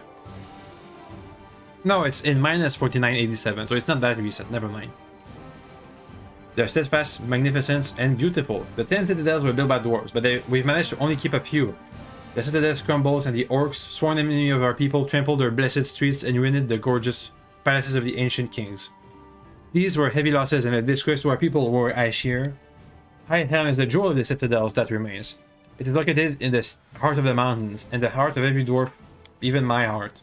No, it's in minus 4987, so it's not that recent, never mind. They're steadfast, magnificent, and beautiful. The 10 citadels were built by dwarves, but we've managed to only keep a few. The citadels crumbles and the orcs, sworn enemy of our people, trampled their blessed streets and ruined the gorgeous palaces of the ancient kings. These were heavy losses and a disgrace to our people, were Aeshir. High Helm is the jewel of the citadels that remains. It is located in the heart of the mountains, and the heart of every dwarf, even my heart.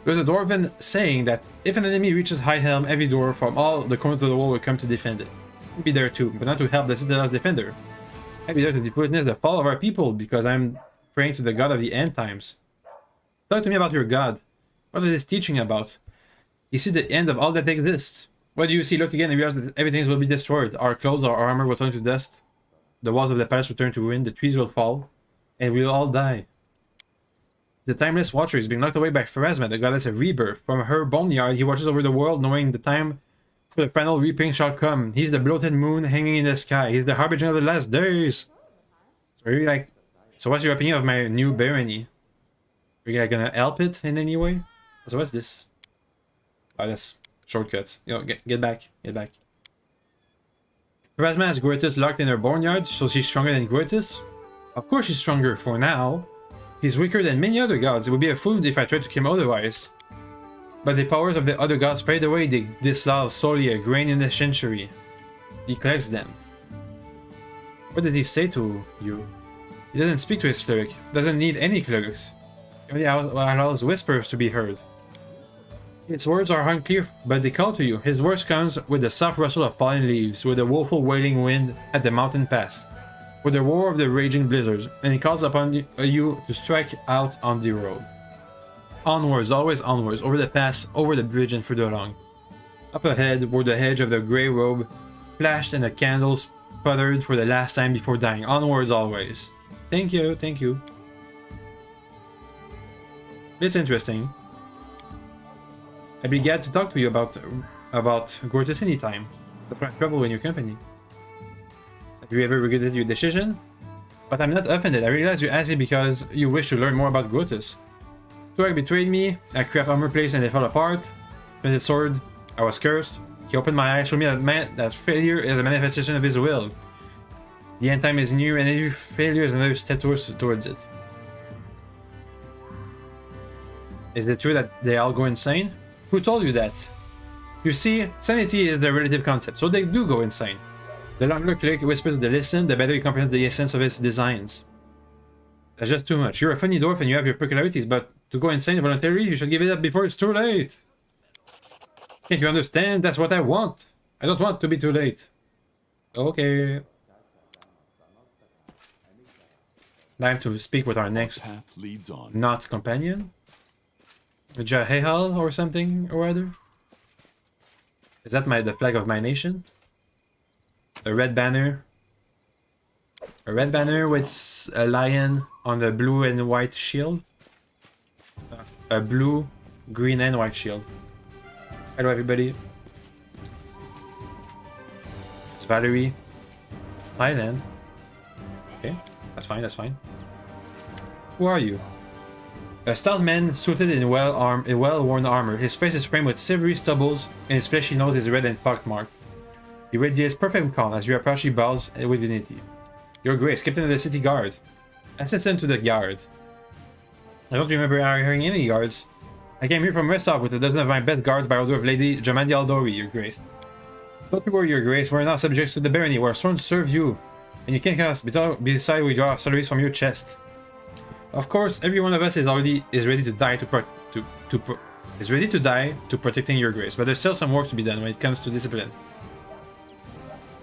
There's a dwarven saying that if an enemy reaches High Helm, every dwarf from all the corners of the world will come to defend it. I'll be there too, but not to help the citadel's defender. I'll be there to witness the fall of our people, because I'm praying to the god of the end times. Talk to me about your god. What is this teaching about? You see the end of all that exists. What do you see? Look again and realize that everything will be destroyed. Our clothes, our armor will turn to dust. The walls of the palace will turn to ruin. The trees will fall. And we'll all die. The Timeless Watcher is being locked away by Pharasma, the goddess of rebirth. From her boneyard, he watches over the world, knowing the time for the final reaping shall come. He's the bloated moon hanging in the sky. He's the harbinger of the last days. So really like... So what's your opinion of my new barony? Are you gonna help it in any way? So what's this? Oh, that's shortcuts. You know, get back. Get back. Pharasma has Goetus locked in her boneyard, so she's stronger than Goetus? Of course she's stronger for now. He's weaker than many other gods. It would be a fool if I tried to kill him otherwise. But the powers of the other gods fade away. They dislodge solely a grain in the century. He collects them. What does he say to you? He doesn't speak to his cleric. Doesn't need any clerics. He only allows whispers to be heard. His words are unclear, but they call to you. His voice comes with the soft rustle of falling leaves, with the woeful wailing wind at the mountain pass, with the roar of the raging blizzards, and he calls upon you to strike out on the road. Onwards, always onwards, over the pass, over the bridge, and through the long. Up ahead, where the edge of the grey robe flashed and the candles sputtered for the last time before dying. Onwards, always. Thank you, thank you. It's interesting. I'd be glad to talk to you about Gortys anytime. That's why I travel in your company. Have you ever regretted your decision? But I'm not offended. I realize you asked me because you wish to learn more about Gortys. Tuareg betrayed me, I craft armor plates and they fell apart. With his sword, I was cursed. He opened my eyes, showed me that failure is a manifestation of his will. The end time is near and every failure is another step towards it. Is it true that they all go insane? Who told you that? You see, sanity is the relative concept, so they do go insane. The longer cleric whispers they listen, the better you comprehend the essence of its designs. That's just too much. You're a funny dwarf and you have your peculiarities, but to go insane voluntarily, you should give it up before it's too late. Can't you understand? That's what I want. I don't want to be too late. Okay. Time to speak with our next Path leads on. not companion. Jahehal or something or other. Is that the flag of my nation? A red banner. A red banner with a lion on a blue and white shield. A blue, green and white shield. Hello everybody. It's Valerie. Thailand. Okay, that's fine, that's fine. Who are you? A stout man suited in well-worn armor. His face is framed with silvery stubbles, and his fleshy nose is red and pockmarked. He radiates perfect calm as you approach. He bows with dignity. Your Grace, Captain of the City Guard. Assist him to the guard. I don't remember hiring any guards. I came here from Westhoff with a dozen of my best guards by order of Lady Jamandi Aldori, Your Grace. Don't you worry, Your Grace, we're now subjects to the barony, we're sworn to serve you, and you can't cast beside we draw salaries from your chest. Of course, every one of us is ready to die to protecting Your Grace, but there's still some work to be done when it comes to discipline.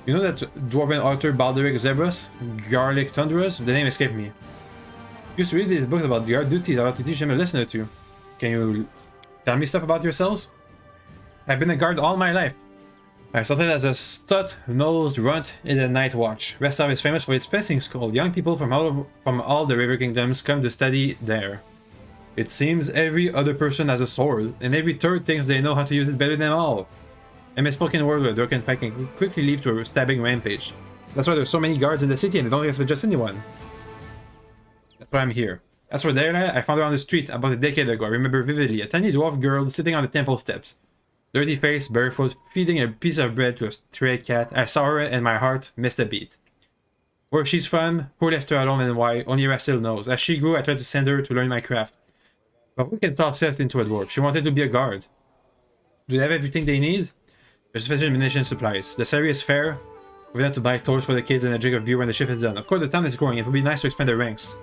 You know that Dwarven author Balderic Zebras, Garlic Tundras? The name escaped me. Used to read these books about guard duties. I have to teach him a lesson or two. Can you tell me stuff about yourselves? I've been a guard all my life. I started as a stout-nosed runt in the Night Watch. Westhoff is famous for its fencing school. Young people from all the River Kingdoms come to study there. It seems every other person has a sword, and every third thinks they know how to use it better than all. A misspoken word with a drunken fight can quickly lead to a stabbing rampage. That's why there's so many guards in the city and they don't respect just anyone. That's why I'm here. As for Dayla, I found her on the street about a decade ago. I remember vividly a tiny dwarf girl sitting on the temple steps. Dirty face, barefoot, feeding a piece of bread to a stray cat. I saw her and my heart missed a beat. Where she's from, who left her alone and why, only Ra still knows. As she grew, I tried to send her to learn my craft. But who can talk sense into a dwarf? She wanted to be a guard. Do they have everything they need? There's sufficient ammunition supplies. The salary is fair. We've got to buy toys for the kids and a jig of beer when the shift is done. Of course, the town is growing. It would be nice to expand the ranks.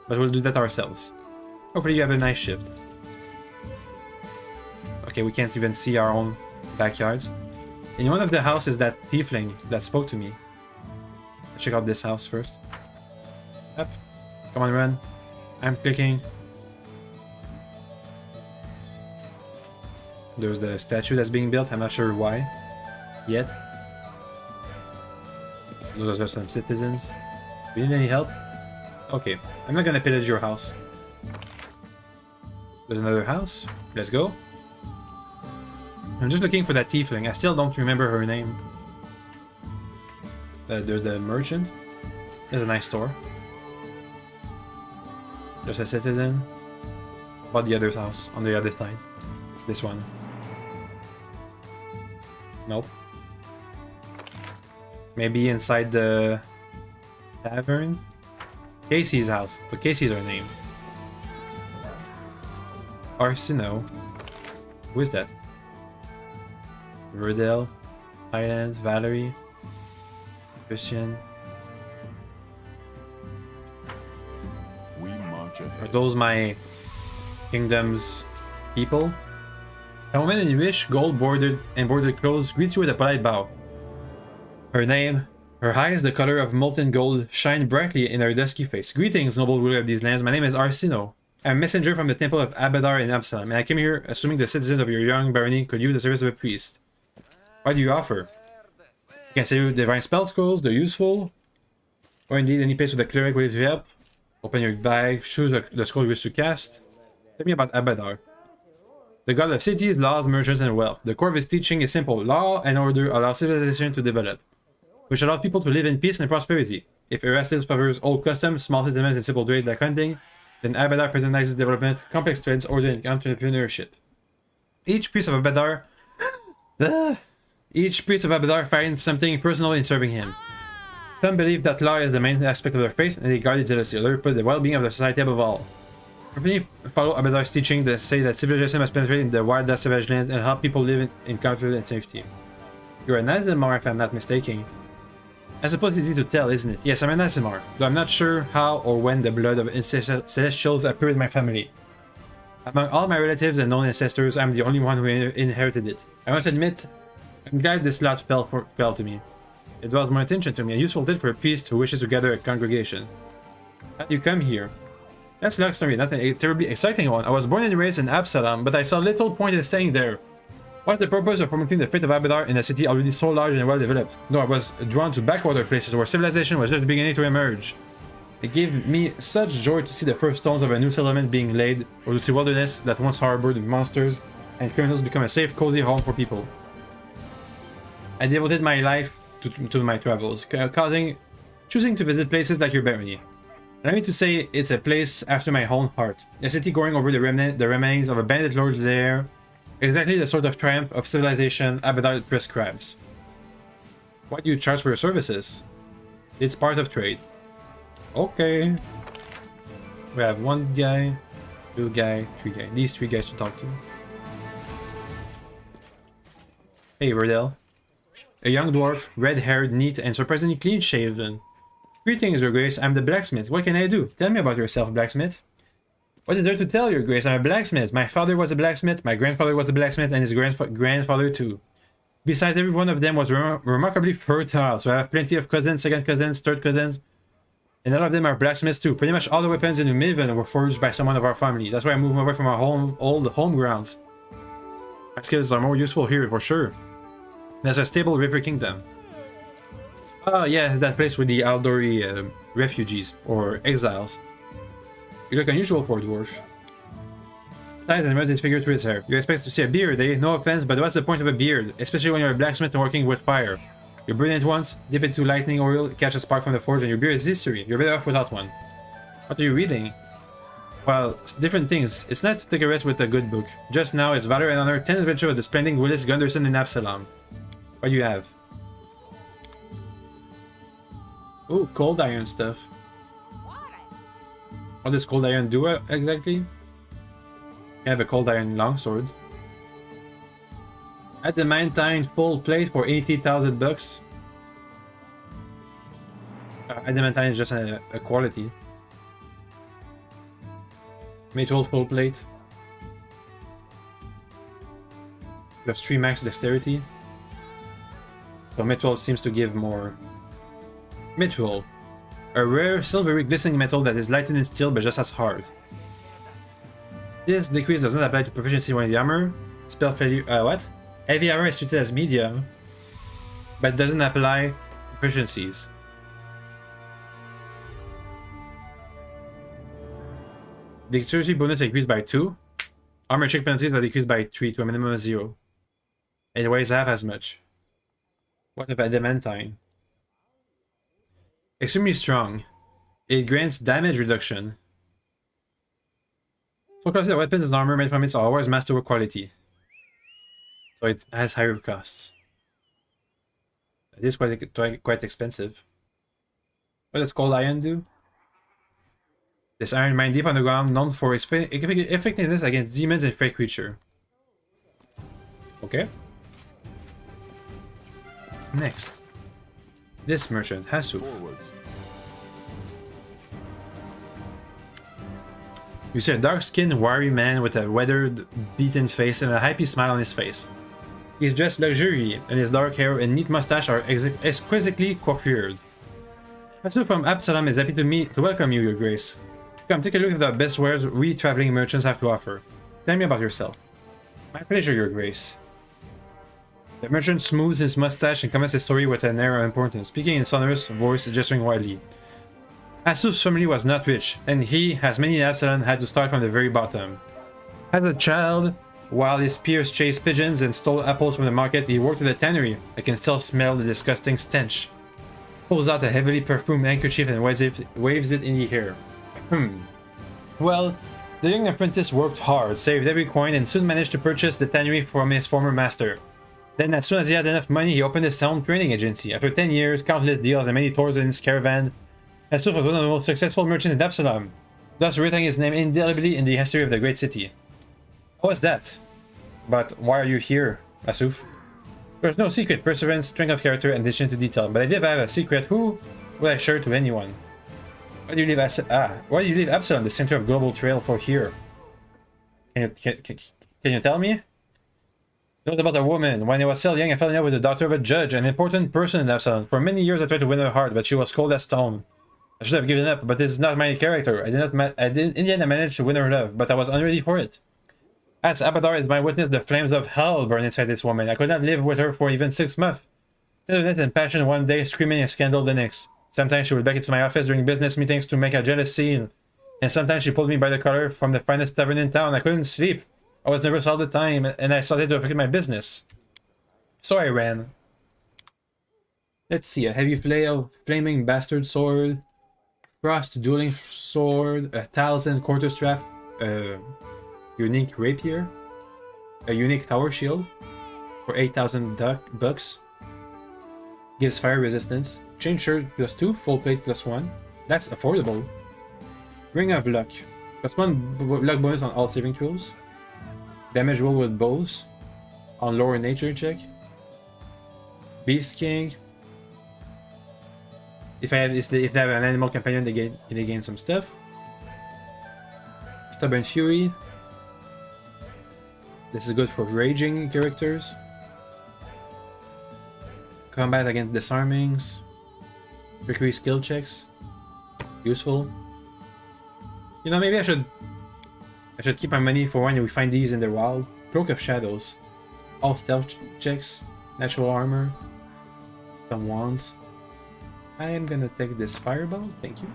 But we'll do that ourselves. Hopefully you have a nice shift. Okay, we can't even see our own backyards. In one of the houses, that tiefling that spoke to me. Let's check out this house first. Up. Come on, run. I'm clicking. There's the statue that's being built. I'm not sure why. Yet. Those are some citizens. Do you need any help? Okay. I'm not gonna pillage your house. There's another house. Let's go. I'm just looking for that tiefling. I still don't remember her name. There's the merchant. There's a nice store. There's a citizen. About the other house on the other side. This one. Nope. Maybe inside the tavern? Casey's house. So Casey's her name. Arsino. Who is that? Verdell. Highland. Valerie. Christian. We march ahead. Are those my kingdom's people? A woman in rich gold bordered clothes greets you with a polite bow. Her name, her eyes, the color of molten gold, shine brightly in her dusky face. Greetings, noble ruler of these lands. My name is Arsino. I'm a messenger from the temple of Abadar in Absalom, and I came here assuming the citizens of your young barony could use the service of a priest. What do you offer? You can say divine spell scrolls, they're useful. Or indeed any place with a cleric ready to help. Open your bag, choose the scroll you wish to cast. Tell me about Abadar. The god of cities, laws, merchants, and wealth. The core of his teaching is simple. Law and order allow civilization to develop, which allows people to live in peace and prosperity. If Erastus favors old customs, small settlements, and simple trades like hunting, then Abadar patronizes development, complex trades, order, and entrepreneurship. Each priest of Abadar finds something personal in serving him. Some believe that law is the main aspect of their faith, and they guard it jealously. Others put the well-being of the society above all. Many follow Abadar's teaching that say that civilization must penetrate in the wild, savage lands and help people live in comfort and safety. You're a Nazimar, if I'm not mistaken. I suppose it's easy to tell, isn't it? Yes, I'm a Nazimar, though I'm not sure how or when the blood of Celestials appeared in my family. Among all my relatives and known ancestors, I'm the only one who inherited it. I must admit, I'm glad this lot fell to me. It draws more attention to me, a useful fit for a priest who wishes to gather a congregation. How do you come here? That's a long story, not a terribly exciting one. I was born and raised in Absalom, but I saw little point in staying there. What's the purpose of promoting the fate of Abadar in a city already so large and well developed? No, I was drawn to backwater places where civilization was just beginning to emerge. It gave me such joy to see the first stones of a new settlement being laid, or to see wilderness that once harbored monsters and criminals become a safe, cozy home for people. I devoted my life to my travels, choosing to visit places like your barony. Allow me to say it's a place after my own heart. A city growing over the remains of a bandit lord's lair. Exactly the sort of triumph of civilization Abadar prescribes. Why do you charge for your services? It's part of trade. Okay. We have one guy. Two guy, three guy. These three guys to talk to. Hey, Verdell. A young dwarf, red-haired, neat, and surprisingly clean-shaven. Greetings, Your Grace. I'm the blacksmith. What can I do? Tell me about yourself, blacksmith. What is there to tell, Your Grace? I'm a blacksmith. My father was a blacksmith, my grandfather was a blacksmith, and his grandfather too. Besides, every one of them was remarkably fertile, so I have plenty of cousins, second cousins, third cousins, and all of them are blacksmiths too. Pretty much all the weapons in Midven were forged by someone of our family. That's why I moved away from our old home grounds. My skills are more useful here, for sure. There's a stable river kingdom. Oh yeah, it's that place with the Aldori refugees, or exiles. You look unusual for a dwarf. Size and his figure through his hair. You expect to see a beard, eh? No offense, but what's the point of a beard? Especially when you're a blacksmith and working with fire. You burn it once, dip it into lightning oil, catch a spark from the forge, and your beard is history. You're better off without one. What are you reading? Well, different things. It's not to take a rest with a good book. Just now, it's Valor and Honor, 10 Adventures of the Splendid Willis Gunderson in Absalom. What do you have? Oh, cold iron stuff. What does cold iron do exactly? I have a cold iron longsword. Adamantine full plate for 80,000 bucks. Adamantine is just a quality. Metal full plate. Plus 3 max dexterity. So metal seems to give more. Metal. A rare silvery glistening metal that is lighter than steel but just as hard. This decrease does not apply to proficiency when the armor. Spell failure. What? Heavy armor is treated as medium, but doesn't apply proficiencies. Dexterity bonus increased by 2. Armor check penalties are decreased by 3 to a minimum of 0. It weighs half as much. What of adamantine? Extremely strong. It grants damage reduction. So closely, the weapons and armor made from it are always masterwork quality. So it has higher costs. It is quite expensive. What does cold iron do? This iron mine deep underground, known for its effectiveness against demons and fey creatures. Okay. Next. This merchant, Hasuf. You see a dark-skinned, wiry man with a weathered, beaten face and a happy smile on his face. He's dressed luxuriously, and his dark hair and neat mustache are exquisitely coiffured. Hasuf from Absalom is happy to welcome you, Your Grace. Come, take a look at the best wares we traveling merchants have to offer. Tell me about yourself. My pleasure, Your Grace. The merchant smooths his mustache and comments his story with an air of importance, speaking in sonorous voice, gesturing widely. Hasuf's family was not rich, and he, as many in Absalom, had to start from the very bottom. As a child, while his peers chased pigeons and stole apples from the market, he worked at a tannery. I can still smell the disgusting stench. Pulls out a heavily perfumed handkerchief and waves it in the air. Well, the young apprentice worked hard, saved every coin, and soon managed to purchase the tannery from his former master. Then, as soon as he had enough money, he opened his own training agency. After 10 years, countless deals, and many tours in his caravan, Hasuf was one of the most successful merchants in Absalom, thus writing his name indelibly in the history of the great city. How was that? But why are you here, Hasuf? There's no secret, perseverance, strength of character, and attention to detail. But I did have a secret. Who would I share to anyone? Why do you leave Absalom, the center of global trail, for here? Can you tell me? It was about a woman. When I was still young, I fell in love with the daughter of a judge, an important person in Absalom. For many years, I tried to win her heart, but she was cold as stone. I should have given up, but this is not my character. In the end, I managed to win her love, but I was unready for it. As Abadar is my witness, the flames of hell burn inside this woman. I could not live with her for even 6 months. Tenderness and passion one day, screaming and scandal the next. Sometimes she would back into my office during business meetings to make a jealous scene, and sometimes she pulled me by the collar from the finest tavern in town. I couldn't sleep. I was nervous all the time, and I started to affect my business. So I ran. Let's see, a heavy flaming bastard sword, frost dueling sword, 1,000 quarterstaff, unique rapier, a unique tower shield for 8,000 bucks. Gives fire resistance. Chain shirt +2, full plate +1. That's affordable. Ring of luck. Plus 1 luck bonus on all saving throws. Damage roll with bows. On lower nature check. Beast King. If they have an animal companion, they gain some stuff. Stubborn Fury. This is good for raging characters. Combat against disarmings. Trickery skill checks. Useful. You know, maybe I should keep my money for when we find these in the wild. Cloak of Shadows. All stealth checks. Natural armor. Some wands. I am gonna take this fireball. Thank you.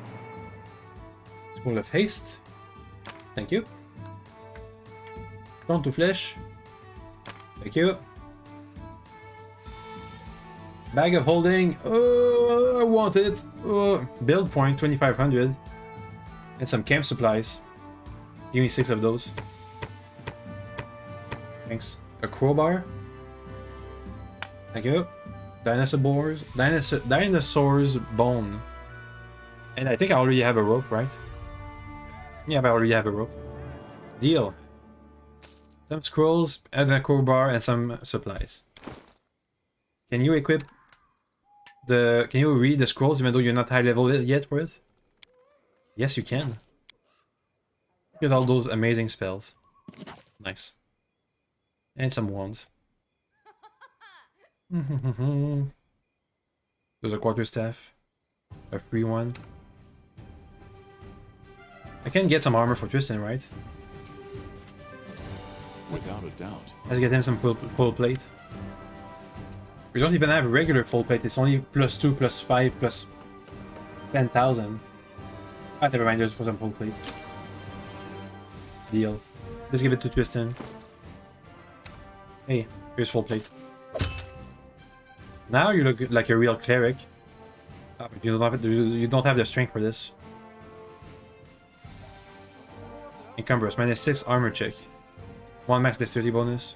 Scroll of Haste. Thank you. Stone to Flesh. Thank you. Bag of Holding. Oh, I want it. Oh. Build point 2500. And some camp supplies. Give me 6 of those. Thanks. A crowbar. Thank you. Dinosaur's bone. And I think I already have a rope, right? Yeah, I already have a rope. Deal. Some scrolls, and a crowbar, and some supplies. Can you equip the... Can you read the scrolls even though you're not high level yet for it? Yes, you can. Look at all those amazing spells. Nice. And some wands. There's a quarterstaff. A free one. I can get some armor for Tristan, right? Without a doubt. Let's get him some full plate. We don't even have a regular full plate. It's only +2, +5, plus 10,000. Ah, never mind. There's for some full plate. Deal. Let's give it to Tristan. Hey, here's full plate. Now you look like a real cleric. Ah, but you don't have the strength for this. Encumbrous, -6 armor check. 1 max dexterity bonus.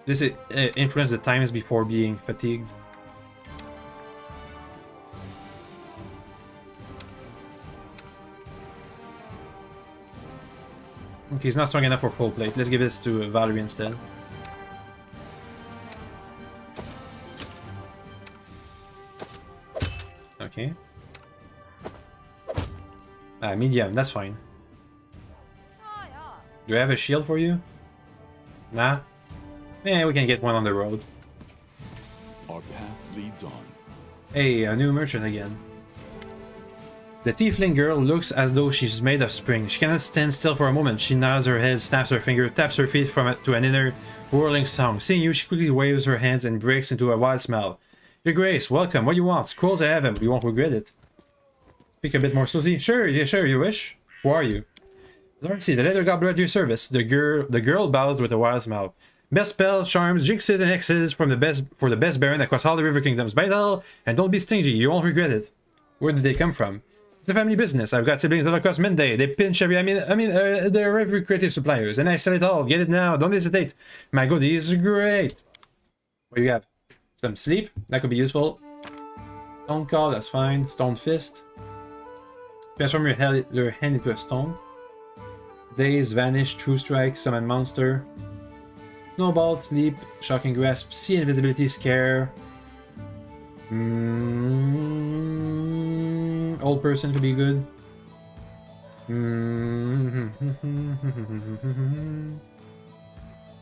This influence the times before being fatigued. Okay, he's not strong enough for full plate. Let's give this to Valerie instead. Okay. Medium, that's fine. Do I have a shield for you? Nah? Yeah, we can get one on the road. Our path leads on. Hey, a new merchant again. The tiefling girl looks as though she's made of spring. She cannot stand still for a moment. She nods her head, snaps her finger, taps her feet to an inner whirling song. Seeing you, she quickly waves her hands and breaks into a wild smile. Your Grace, welcome. What do you want? Scrolls I have them. You won't regret it. Speak a bit more slowly. Sure, yeah, sure, you wish. Who are you? Zarcy, the leather gobbler at your service. The girl bows with a wild smile. Best spells, charms, jinxes, and hexes for the best baron across all the river kingdoms. Buy it all, and don't be stingy. You won't regret it. Where did they come from? It's a family business. I've got siblings all across Midday. They pinch every. They're every creative suppliers, and I sell it all. Get it now. Don't hesitate. My goodies are great. What do you have? Some sleep. That could be useful. Stone Call. That's fine. Stone Fist. Transform your hand into a stone. Daze, Vanish, True Strike, Summon Monster. Snowball, Sleep, Shocking Grasp, See Invisibility, Scare. Old Person could be good.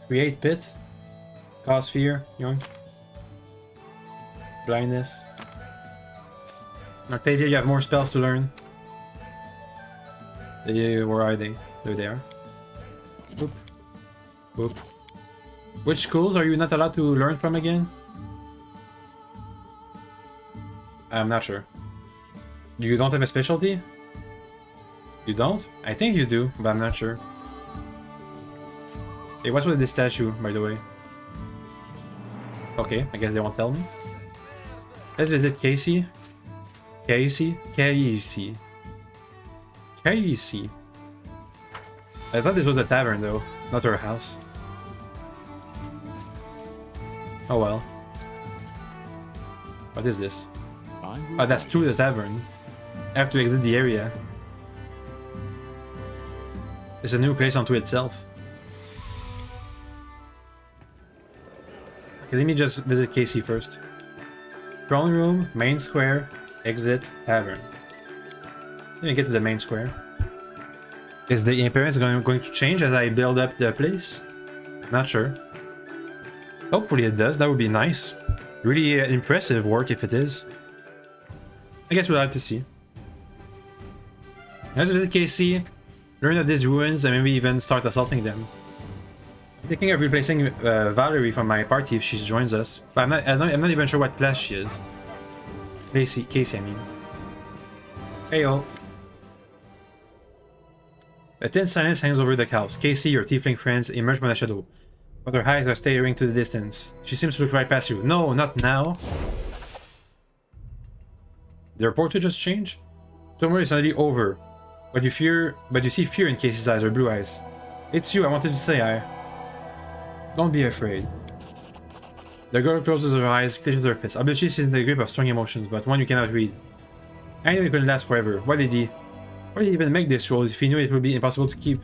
Create Pit. Cause Fear, young. Blindness. Octavia, you have more spells to learn. Where are they? There they are. Boop. Boop. Which schools are you not allowed to learn from again? I'm not sure. You don't have a specialty? You don't? I think you do, but I'm not sure. Hey, what's with this statue, by the way? Okay, I guess they won't tell me. Let's visit Casey. Casey? Casey. Casey. I thought this was a tavern, though, not her house. Oh well. What is this? Oh, that's to the tavern. I have to exit the area. It's a new place unto itself. Okay, let me just visit Casey first. Throne room, main square, exit, tavern. Let me get to the main square. Is the appearance going to change as I build up the place? Not sure. Hopefully it does, that would be nice. Really impressive work if it is. I guess we'll have to see. Let's visit KC, learn of these ruins, and maybe even start assaulting them. I'm thinking of replacing Valerie from my party if she joins us, but I'm not even sure what class she is. Casey, I mean. Heyo. A thin silence hangs over the house. Casey, your tiefling friends, emerge from the shadow, but her eyes are staring to the distance. She seems to look right past you. No, not now. The reporter just changed? Somewhere is suddenly over. But you see fear in Casey's eyes, or blue eyes. It's you, I wanted to say hi. Don't be afraid. The girl closes her eyes, clenches her fist. I believe she's in the grip of strong emotions, but one you cannot read. I knew it couldn't last forever. Why did he even make this rule if he knew it would be impossible to keep?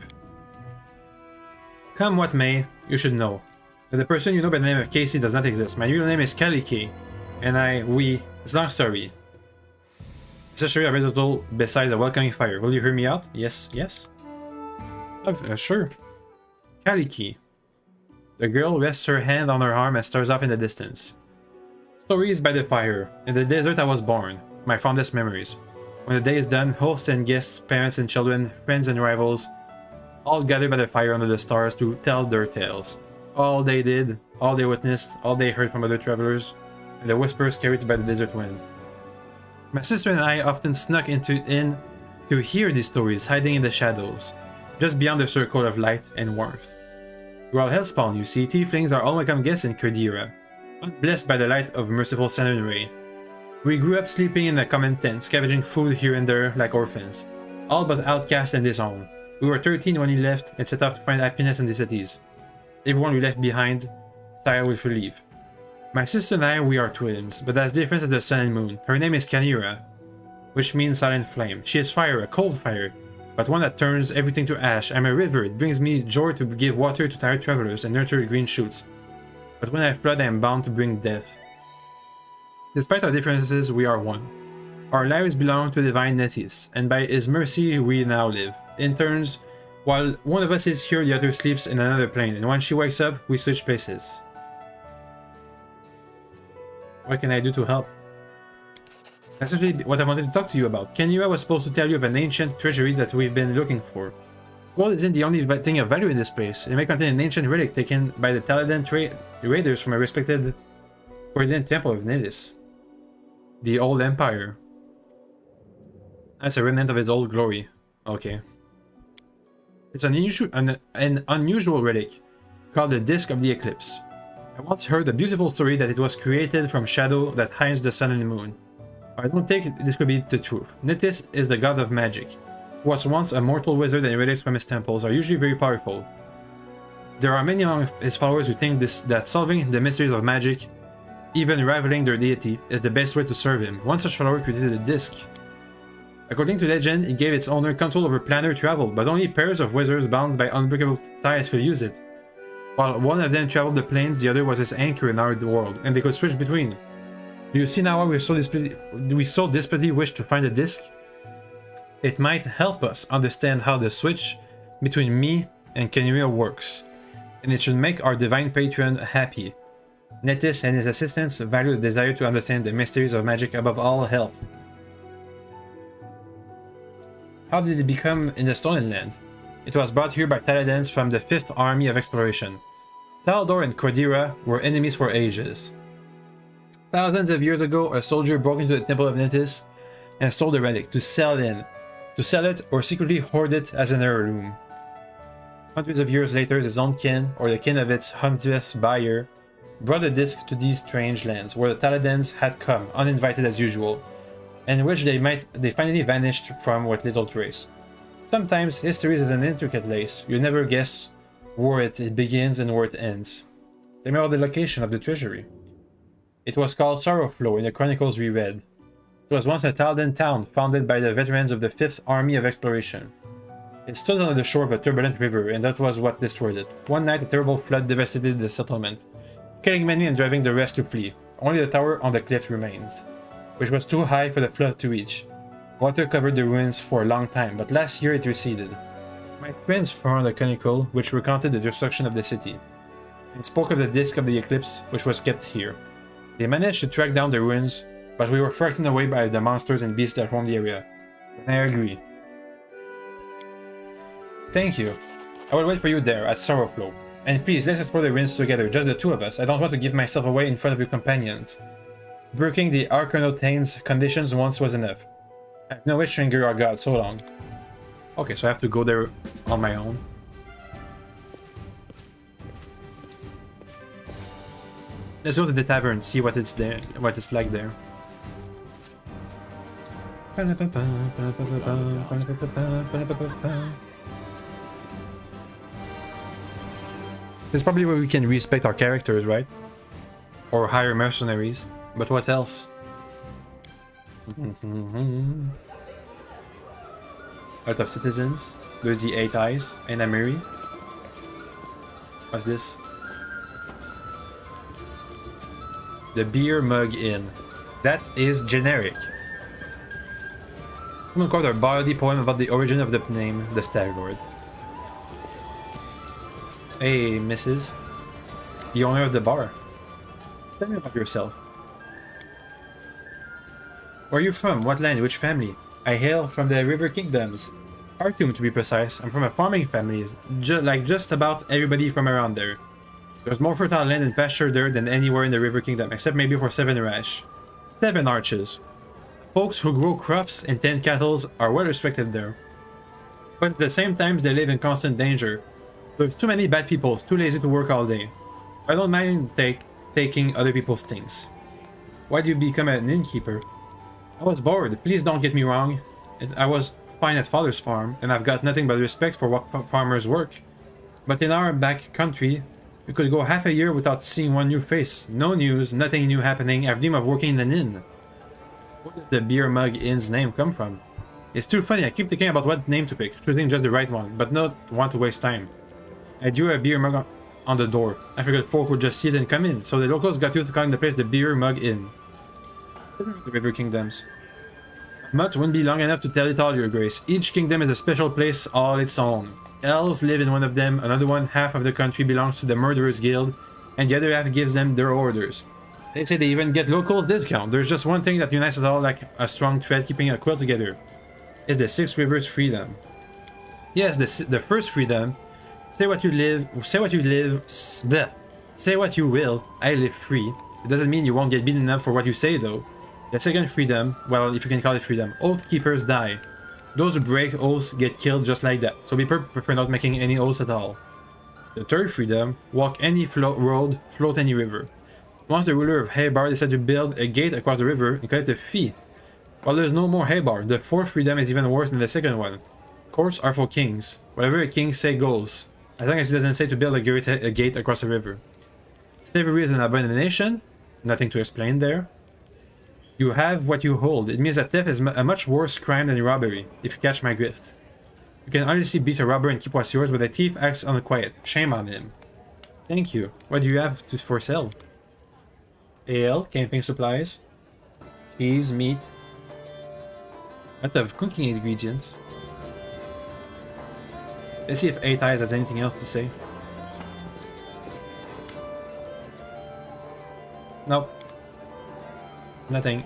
Come what may, you should know that the person you know by the name of Casey does not exist. My real name is Kaliki, and it's a long story. It's a story of a little besides a welcoming fire. Will you hear me out? Yes. Sure. Kaliki. The girl rests her hand on her arm and stares off in the distance. Stories by the fire. In the desert I was born. My fondest memories. When the day is done, hosts and guests, parents and children, friends and rivals, all gather by the fire under the stars to tell their tales. All they did, all they witnessed, all they heard from other travelers, and the whispers carried by the desert wind. My sister and I often snuck in to hear these stories, hiding in the shadows, just beyond the circle of light and warmth. We're all hellspawn, you see. Tieflings are all welcome guests in Kerdira, unblessed by the light of merciful Sun Ray. We grew up sleeping in a common tent, scavenging food here and there like orphans, all but outcast and disowned. We were 13 when we left and set off to find happiness in the cities. Everyone we left behind, sighed with relief. My sister and I, we are twins, but as different as the sun and moon. Her name is Kanira, which means silent flame. She is fire, a cold fire, but one that turns everything to ash. I'm a river, it brings me joy to give water to tired travelers and nurture green shoots. But when I flood, I am bound to bring death. Despite our differences, we are one. Our lives belong to divine Netis, and by his mercy we now live. In turns, while one of us is here, the other sleeps in another plane, and when she wakes up, we switch places. What can I do to help? That's actually what I wanted to talk to you about. Kenira was supposed to tell you of an ancient treasury that we've been looking for. Gold isn't the only thing of value in this place. It may contain an ancient relic taken by the Taladan raiders from a respected Guardian Temple of Nidis. The Old Empire. That's a remnant of its old glory. Okay. It's an unusual relic called the Disc of the Eclipse. I once heard a beautiful story that it was created from shadow that hides the sun and the moon. I don't think this could be the truth. Nithis is the god of magic, who was once a mortal wizard, and relics from his temples are usually very powerful. There are many among his followers who think that solving the mysteries of magic, even rivaling their deity, is the best way to serve him. One such follower created a disc. According to legend, it gave its owner control over planar travel, but only pairs of wizards bound by unbreakable ties could use it. While one of them traveled the planes, the other was his anchor in our world, and they could switch between. Do you see now why we so desperately wish to find a disc? It might help us understand how the switch between me and Kenria works, and it should make our divine patron happy. Netis and his assistants value the desire to understand the mysteries of magic above all else. How did it become in the Stolen Land? It was brought here by Taladans from the 5th Army of Exploration. Taldor and Cordira were enemies for ages. Thousands of years ago, a soldier broke into the Temple of Netis and stole the relic to sell it or secretly hoard it as an heirloom. Hundreds of years later, his own kin, or the kin of its 100th buyer, brought the disc to these strange lands, where the Taladans had come, uninvited as usual, and which they finally vanished from with little trace. Sometimes history is an intricate lace. You never guess where it begins and where it ends. Remember the location of the treasury. It was called Sorrowflow in the chronicles we read. It was once a Taldan town founded by the veterans of the 5th Army of Exploration. It stood on the shore of a turbulent river, and that was what destroyed it. One night, a terrible flood devastated the settlement, killing many and driving the rest to flee. Only the tower on the cliff remains, which was too high for the flood to reach. Water covered the ruins for a long time, but last year it receded. My friends found a chronicle which recounted the destruction of the city, and spoke of the disk of the eclipse which was kept here. They managed to track down the ruins, but we were frightened away by the monsters and beasts that roam the area. And I agree. Thank you. I will wait for you there, at Sorrowflow. And please, let's explore the ruins together, just the two of us. I don't want to give myself away in front of your companions. Breaking the Arcanothane's conditions once was enough. I have no wish to anger our god so long. Okay, so I have to go there on my own. Let's go to the tavern, see what it's there, what it's like there. This is probably where we can respect our characters, right? Or hire mercenaries. But what else? Out of citizens. There's the 8 eyes and Amiri. What's this? The Beer Mug Inn. That is generic. I'm gonna quote a bawdy poem about the origin of the name, the Stag Lord. Hey, Mrs. The owner of the bar. Tell me about yourself. Where are you from? What land? Which family? I hail from the River Kingdoms. Khartoum, to be precise. I'm from a farming family, like just about everybody from around there. There's more fertile land and pasture there than anywhere in the River Kingdom, except maybe for 7 Rash. 7 Arches. Folks who grow crops and tend cattle are well respected there. But at the same time, they live in constant danger. There's too many bad people, too lazy to work all day. I don't mind taking other people's things. Why do you become an innkeeper? I was bored, please don't get me wrong. I was fine at father's farm, and I've got nothing but respect for what farmers work. But in our back country, we could go half a year without seeing one new face. No news, nothing new happening. I've dreamed of working in an inn. Where did the Beer Mug Inn's name come from? It's too funny, I keep thinking about what name to pick, choosing just the right one, but not want to waste time. I drew a beer mug on the door. I figured folk would just see it and come in, so the locals got used to calling the place the Beer Mug Inn. The River Kingdoms. Much wouldn't be long enough to tell it all, Your Grace. Each kingdom is a special place all its own. Elves live in one of them, another one half of the country belongs to the Murderers Guild, and the other half gives them their orders. They say they even get local discount. There's just one thing that unites us all like a strong thread keeping a quilt together. It's the 6 Rivers freedom. Yes, the first freedom. Say what you will, I live free. It doesn't mean you won't get beaten up for what you say though. The second freedom, well, if you can call it freedom, oath keepers die. Those who break oaths get killed just like that, so people prefer not making any oaths at all. The third freedom, walk any road, float any river. Once the ruler of Haybar decided to build a gate across the river and collect a fee. While there's no more Haybar, the fourth freedom is even worse than the second one. Courts are for kings. Whatever a king say goes, as long as he doesn't say to build a gate across a river. Slavery is an abomination. Nothing to explain there. You have what you hold. It means that theft is a much worse crime than robbery, if you catch my drift. You can honestly beat a robber and keep what's yours, but a thief acts on the quiet. Shame on him. Thank you. What do you have for sale? Ale, camping supplies, cheese, meat. Lot of cooking ingredients. Let's see if 8 Eyes has anything else to say. Nope. Nothing.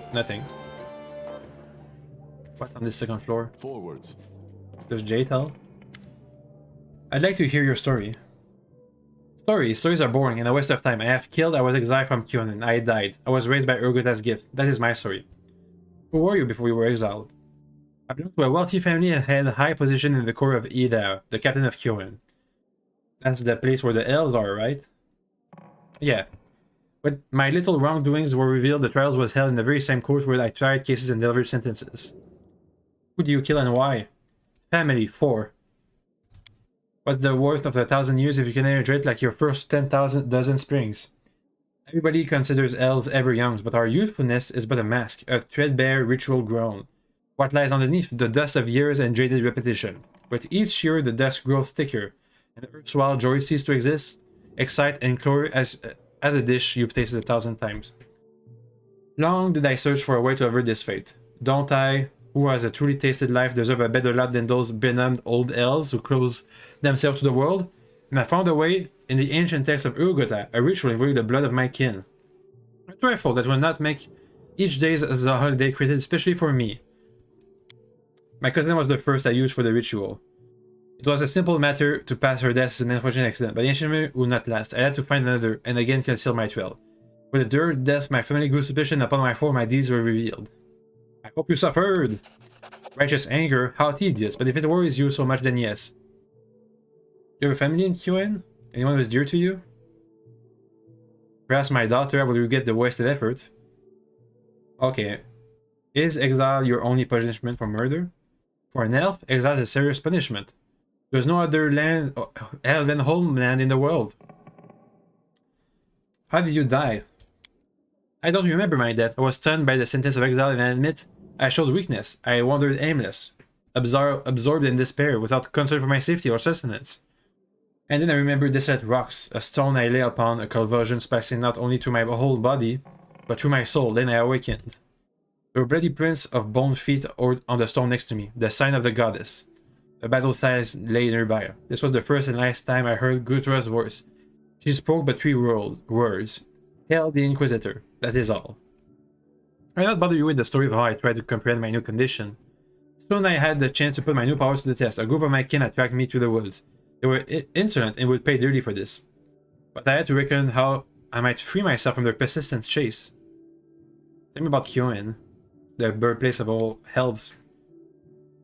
What's on this second floor? Forwards. There's Jaytel. I'd like to hear your story. Stories are boring and a waste of time. I have killed, I was exiled from Kyonin, I died. I was raised by Urguta's gift. That is my story. Who were you before you were exiled? I belonged to a wealthy family and had a high position in the court of Ida, the captain of Kyonin. That's the place where the elves are, right? Yeah. But my little wrongdoings were revealed, the trials was held in the very same court where I tried cases and delivered sentences. Who do you kill and why? Family, 4. What's the worth of 1,000 years if you can hydrate like your first 10,000 dozen springs? I Everybody considers elves ever young, but our youthfulness is but a mask, a threadbare ritual grown. What lies underneath? The dust of years and jaded repetition. With each year, the dust grows thicker, and erstwhile joy ceases to exist, excite and clore as a dish you've tasted 1,000 times. Long did I search for a way to avert this fate. Don't I, who has a truly tasted life, deserve a better lot than those benumbed old elves who close themselves to the world? And I found a way in the ancient text of Urgota, a ritual involving the blood of my kin. A trifle that will not make each day as a holiday created especially for me. My cousin was the first I used for the ritual. It was a simple matter to pass her death as an unfortunate accident, but the ancient would not last. I had to find another, and again conceal my trail. With the third death, my family grew suspicion. Upon my fall, my deeds were revealed. I hope you suffered! Righteous anger, how tedious, but if it worries you so much, then yes. You have a family in QN? Anyone who is dear to you? Perhaps my daughter will regret the wasted effort. Okay. Is exile your only punishment for murder? For an elf, exile is a serious punishment. There's no other land, elven homeland in the world. How did you die? I don't remember my death. I was stunned by the sentence of exile and I admit I showed weakness. I wandered aimless, absorbed in despair, without concern for my safety or sustenance. And then I remembered desolate rocks, a stone I lay upon, a convulsion passing not only through my whole body, but through my soul. Then I awakened. There were bloody prints of bone feet on the stone next to me, the sign of the goddess. A battle size lay nearby. This was the first and last time I heard Gutra's voice. She spoke but 3 words. Hail the Inquisitor. That is all. I will not bother you with the story of how I tried to comprehend my new condition. Soon I had the chance to put my new powers to the test. A group of my kin attacked me through the woods. They were insolent and would pay dearly for this. But I had to reckon how I might free myself from their persistent chase. Tell me about Kyoen, the birthplace of all elves.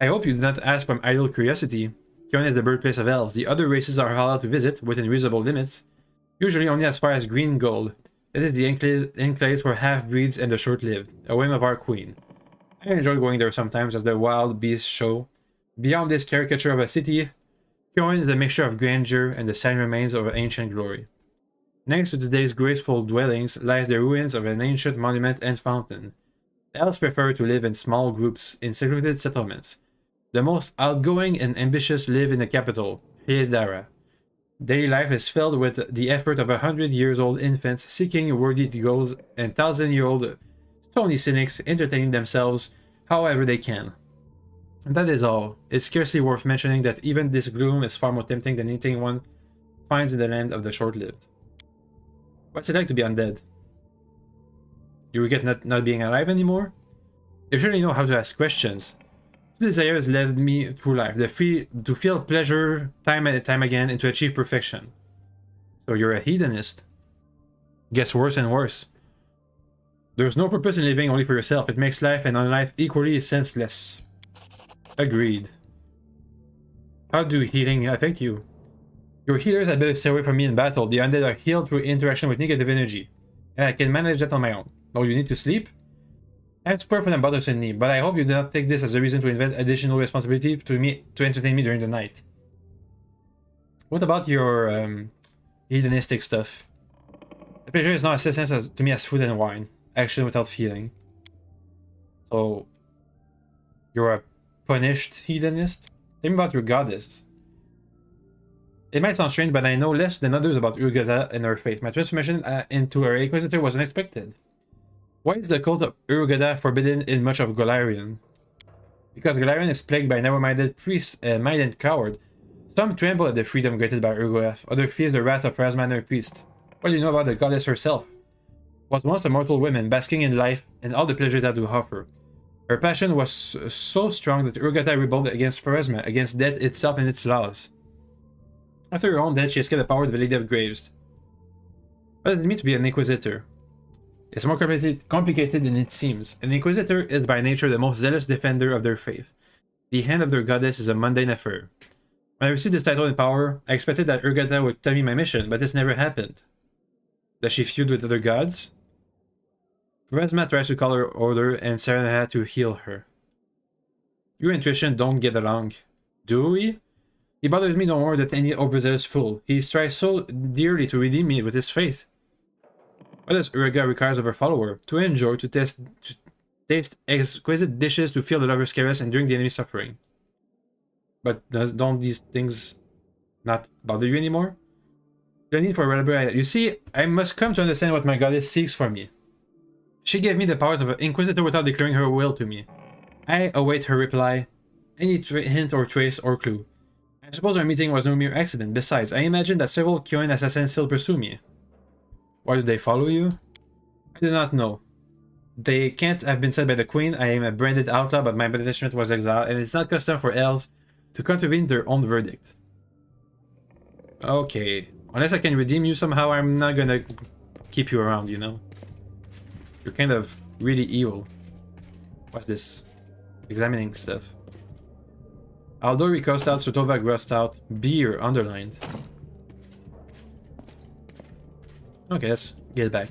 I hope you did not ask from idle curiosity. Kyoen is the birthplace of elves. The other races are allowed to visit, within reasonable limits, usually only as far as Green Gold. It is the enclaves for half-breeds and the short-lived, a whim of our queen. I enjoy going there sometimes as the wild beasts show. Beyond this caricature of a city, Kyoen is a mixture of grandeur and the sad remains of ancient glory. Next to today's graceful dwellings lies the ruins of an ancient monument and fountain. Elves prefer to live in small groups in secluded settlements. The most outgoing and ambitious live in the capital, Hyedara. Daily life is filled with the effort of 100-year-old infants seeking worthy goals and 1,000-year-old stony cynics entertaining themselves however they can. And that is all. It's scarcely worth mentioning that even this gloom is far more tempting than anything one finds in the land of the short-lived. What's it like to be undead? You regret not being alive anymore? You surely know how to ask questions. Two desires led me through life, to feel pleasure time and time again and to achieve perfection. So you're a hedonist. Gets worse and worse. There's no purpose in living only for yourself. It makes life and unlife equally senseless. Agreed. How do healing affect you? Your healers had better stay away from me in battle. The undead are healed through interaction with negative energy, and I can manage that on my own. Oh, you need to sleep? I'm square for them bothersome me, but I hope you do not take this as a reason to invent additional responsibility to entertain me during the night. What about your hedonistic stuff? The pleasure is not as essential to me as food and wine, action without feeling. So, you're a punished hedonist? Tell me about your goddess. It might sound strange, but I know less than others about Urgota and her fate. My transformation into her Inquisitor was unexpected. Why is the cult of Urgota forbidden in much of Golarion? Because Golarion is plagued by narrow-minded priests and minded coward. Some tremble at the freedom granted by Urgota, others fear the wrath of Pharasma and her priest. What do you know about the goddess herself? Was once a mortal woman, basking in life and all the pleasure that would offer. Her passion was so strong that Urgota rebelled against Pharasma, against death itself and its laws. After her own death, she escaped the power of the Lady of Graves. What does it mean to be an Inquisitor? It's more complicated than it seems. An Inquisitor is by nature the most zealous defender of their faith. The hand of their goddess is a mundane affair. When I received this title and power, I expected that Urgota would tell me my mission, but this never happened. Does she feud with other gods? Pharasma tries to call her order, and Serena had to heal her. You and Trishan don't get along, do we? He bothers me no more than any overzealous fool. He strives so dearly to redeem me with his faith. What does Urga requires of her follower? To enjoy, to taste exquisite dishes, to feel the lover's caress, and drink the enemy's suffering. But don't these things not bother you anymore? The need for reliable. You see, I must come to understand what my goddess seeks for me. She gave me the powers of an inquisitor without declaring her will to me. I await her reply, any hint or trace or clue. I suppose our meeting was no mere accident. Besides, I imagine that several Kyoin assassins still pursue me. Why do they follow you? I do not know. They can't have been said by the queen. I am a branded outlaw, but my punishment was exile, and it's not custom for elves to contravene their own verdict. Okay. Unless I can redeem you somehow, I'm not gonna keep you around, you know? You're kind of really evil. What's this? Examining stuff. Aldo Rico Stout, Sotova Gross Stout, beer underlined. Okay, let's get back.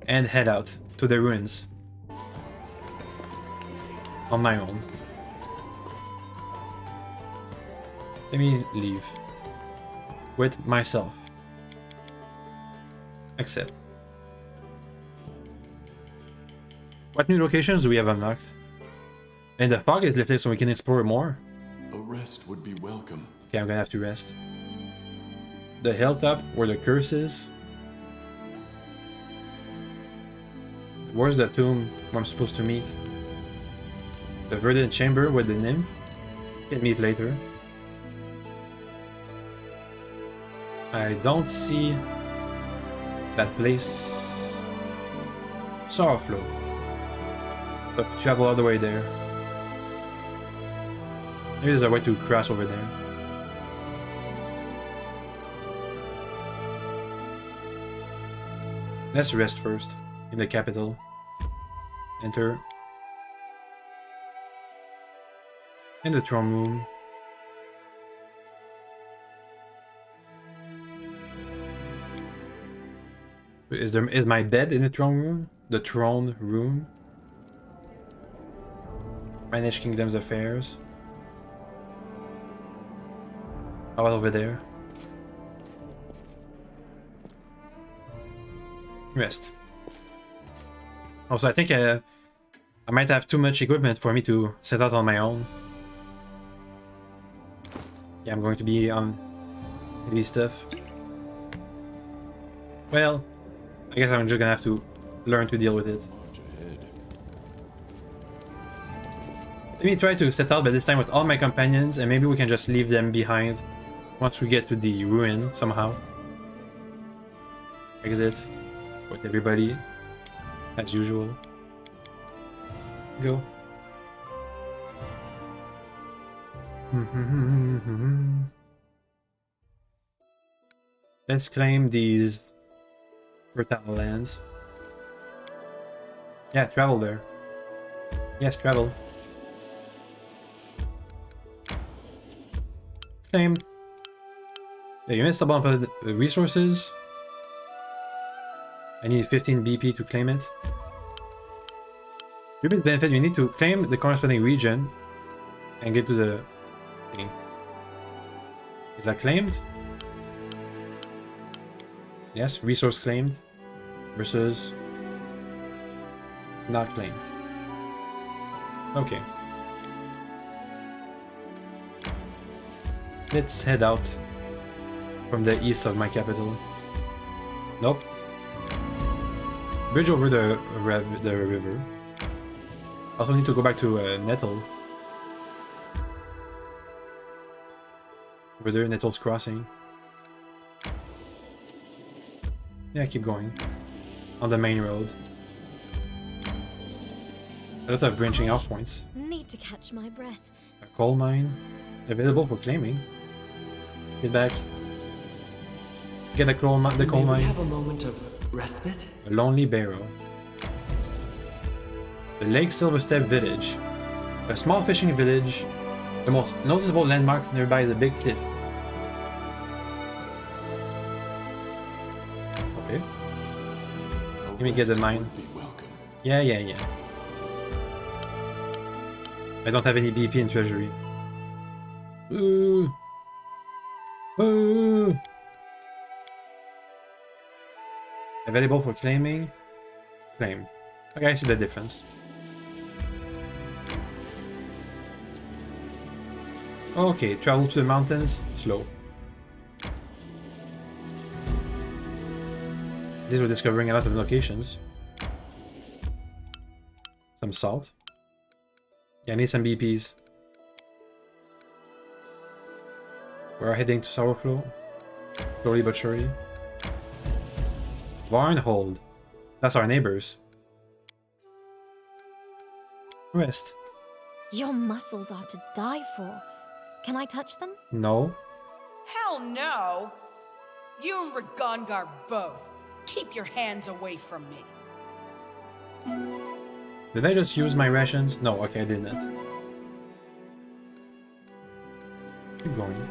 And head out to the ruins. On my own. Let me leave. With myself. Accept. What new locations do we have unlocked? And the fog is lifted so we can explore more. A rest would be welcome. Okay, I'm gonna have to rest. The hilltop where the curse is. Where's the tomb where I'm supposed to meet? The verdant chamber with the nymph. Can meet later. I don't see that place. Sorrowflow. But travel all the way there. Maybe there's a way to cross over there. Let's rest first in the capital. Enter. In the throne room. Is my bed in the throne room? The throne room? Manage Kingdom's affairs. How about over there? Rest. Also, I think I might have too much equipment for me to set out on my own. Yeah, I'm going to be on heavy stuff. Well, I guess I'm just gonna have to learn to deal with it. Let me try to set out by this time with all my companions, and maybe we can just leave them behind once we get to the ruin somehow. Exit with everybody as usual. Go. Let's claim these fertile lands. Yeah, travel there. Yes, travel. Claim. Yeah, you missed a bunch of resources. I need 15 BP to claim it. Tribute benefit, you need to claim the corresponding region and get to the thing. Is that claimed? Yes, resource claimed versus not claimed. Okay. Let's head out from the east of my capital. Nope. Bridge over the river. Also need to go back to Nettle. Over there, Nettle's Crossing. Yeah, keep going. On the main road. A lot of branching off points. Need to catch my breath. A coal mine. Available for claiming. Get back. Get the coal mine. May we have a moment of respite? A lonely barrow. The Lake Silverstep Village. A small fishing village. The most noticeable landmark nearby is a big cliff. Okay. Let me get the mine. Yeah. I don't have any BP in treasury. Ooh. Ooh. Available for claiming. Claimed. Okay, I see the difference. Okay, travel to the mountains, slow. These were discovering a lot of locations. Some salt. Yeah, I need some BPs. We're heading to Sourflow. Slowly but surely. Varnhold. That's our neighbors. Rest. Your muscles are to die for. Can I touch them? No. Hell no! You and Ragongar both. Keep your hands away from me. Did I just use my rations? No, okay, I didn't. Keep going.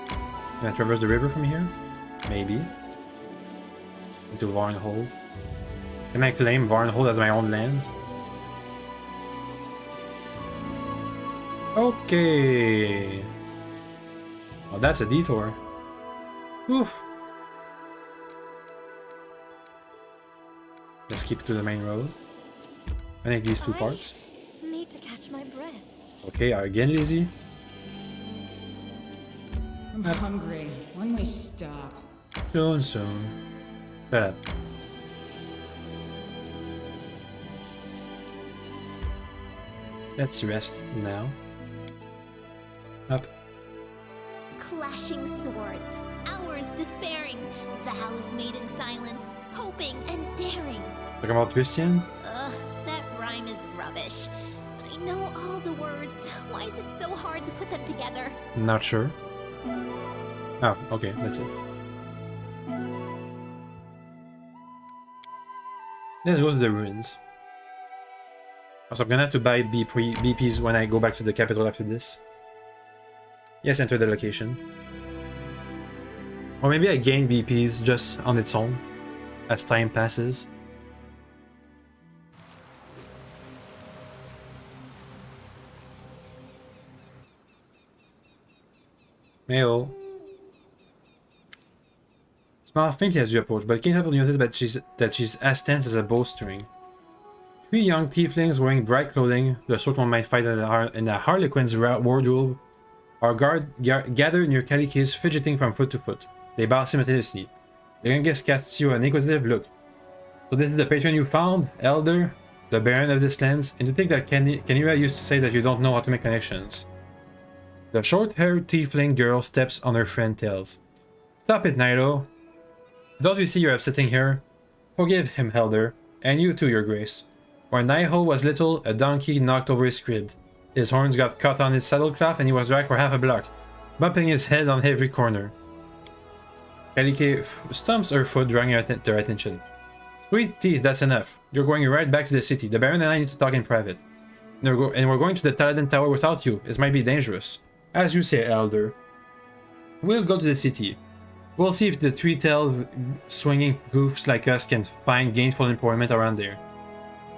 Can I traverse the river from here? Maybe. Into Varnhold. Can I claim Varnhold as my own lands? Okay. Oh, that's a detour. Oof. Let's keep to the main road. I think these two parts. Need to catch my breath. Okay, again, Lizzie. I'm hungry. When we stop. Soon. Shut up. Let's rest now. Up. Clashing swords, hours despairing, vows made in silence, hoping and daring. Talking about Christian? Ugh, that rhyme is rubbish. I know all the words. Why is it so hard to put them together? Not sure. Oh, okay, that's it. Let's go to the ruins. Also, I'm gonna have to buy BPs when I go back to the capital after this. Yes, enter the location. Or maybe I gain BPs just on its own as time passes. Mayo. Smile faintly as you approach, but can't help but notice that she's as tense as a bowstring. 3 young tieflings wearing bright clothing, the sort one might fight in a harlequin's wardrobe, are gathered near Kalike's, fidgeting from foot to foot. They bow simultaneously. The youngest casts you an inquisitive look. So this is the patron you found, Elder, the Baron of this lands, and to think that Kenira used to say that you don't know how to make connections. The short-haired tiefling girl steps on her friend tails. Stop it, Nairo. Don't you see you're upsetting her? Forgive him, Elder, and you too, your grace. When Naiho was little, a donkey knocked over his crib. His horns got caught on his saddlecloth and he was dragged for half a block, bumping his head on every corner. Kalike stumps her foot, drawing their attention. Sweet tease, that's enough. You're going right back to the city. The Baron and I need to talk in private. And we're going to the Taladin Tower without you. It might be dangerous. As you say, Elder. We'll go to the city. We'll see if the three-tailed swinging goofs like us can find gainful employment around there.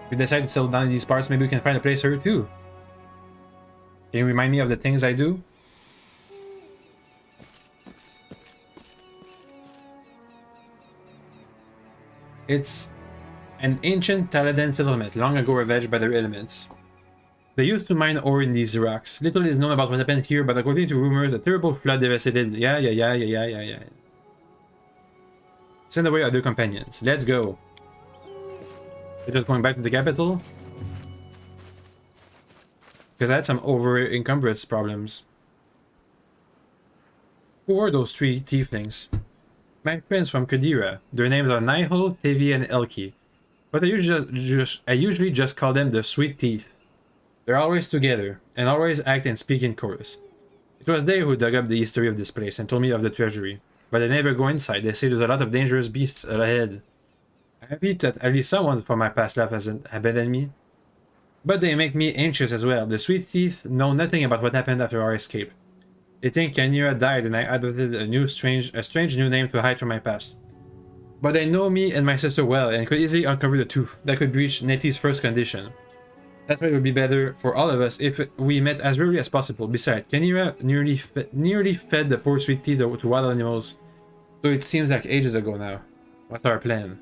If we decide to settle down in these parts, maybe we can find a place here too. Can you remind me of the things I do? It's an ancient Taladan settlement, long ago ravaged by their elements. They used to mine ore in these rocks. Little is known about what happened here, but according to rumors, a terrible flood devastated. Yeah. Send away other companions. Let's go. We're just going back to the capital. Because I had some over-encumbrance problems. Who are those 3 tieflings? My friends from Kadira. Their names are Naiho, Tevi, and Elki. But I usually just call them the Sweet Teeth. They're always together, and always act and speak in chorus. It was they who dug up the history of this place and told me of the treasury. But they never go inside. They say there's a lot of dangerous beasts ahead. I'm happy that at least someone from my past life hasn't abandoned me. But they make me anxious as well. The Sweet Teeth know nothing about what happened after our escape. They think Kanira died and I adopted a strange new name to hide from my past. But they know me and my sister well and could easily uncover the truth that could breach Neti's first condition. That's why it would be better for all of us if we met as rarely as possible. Besides, Kanira nearly fed the poor Sweet Teeth to wild animals. So it seems like ages ago now. What's our plan?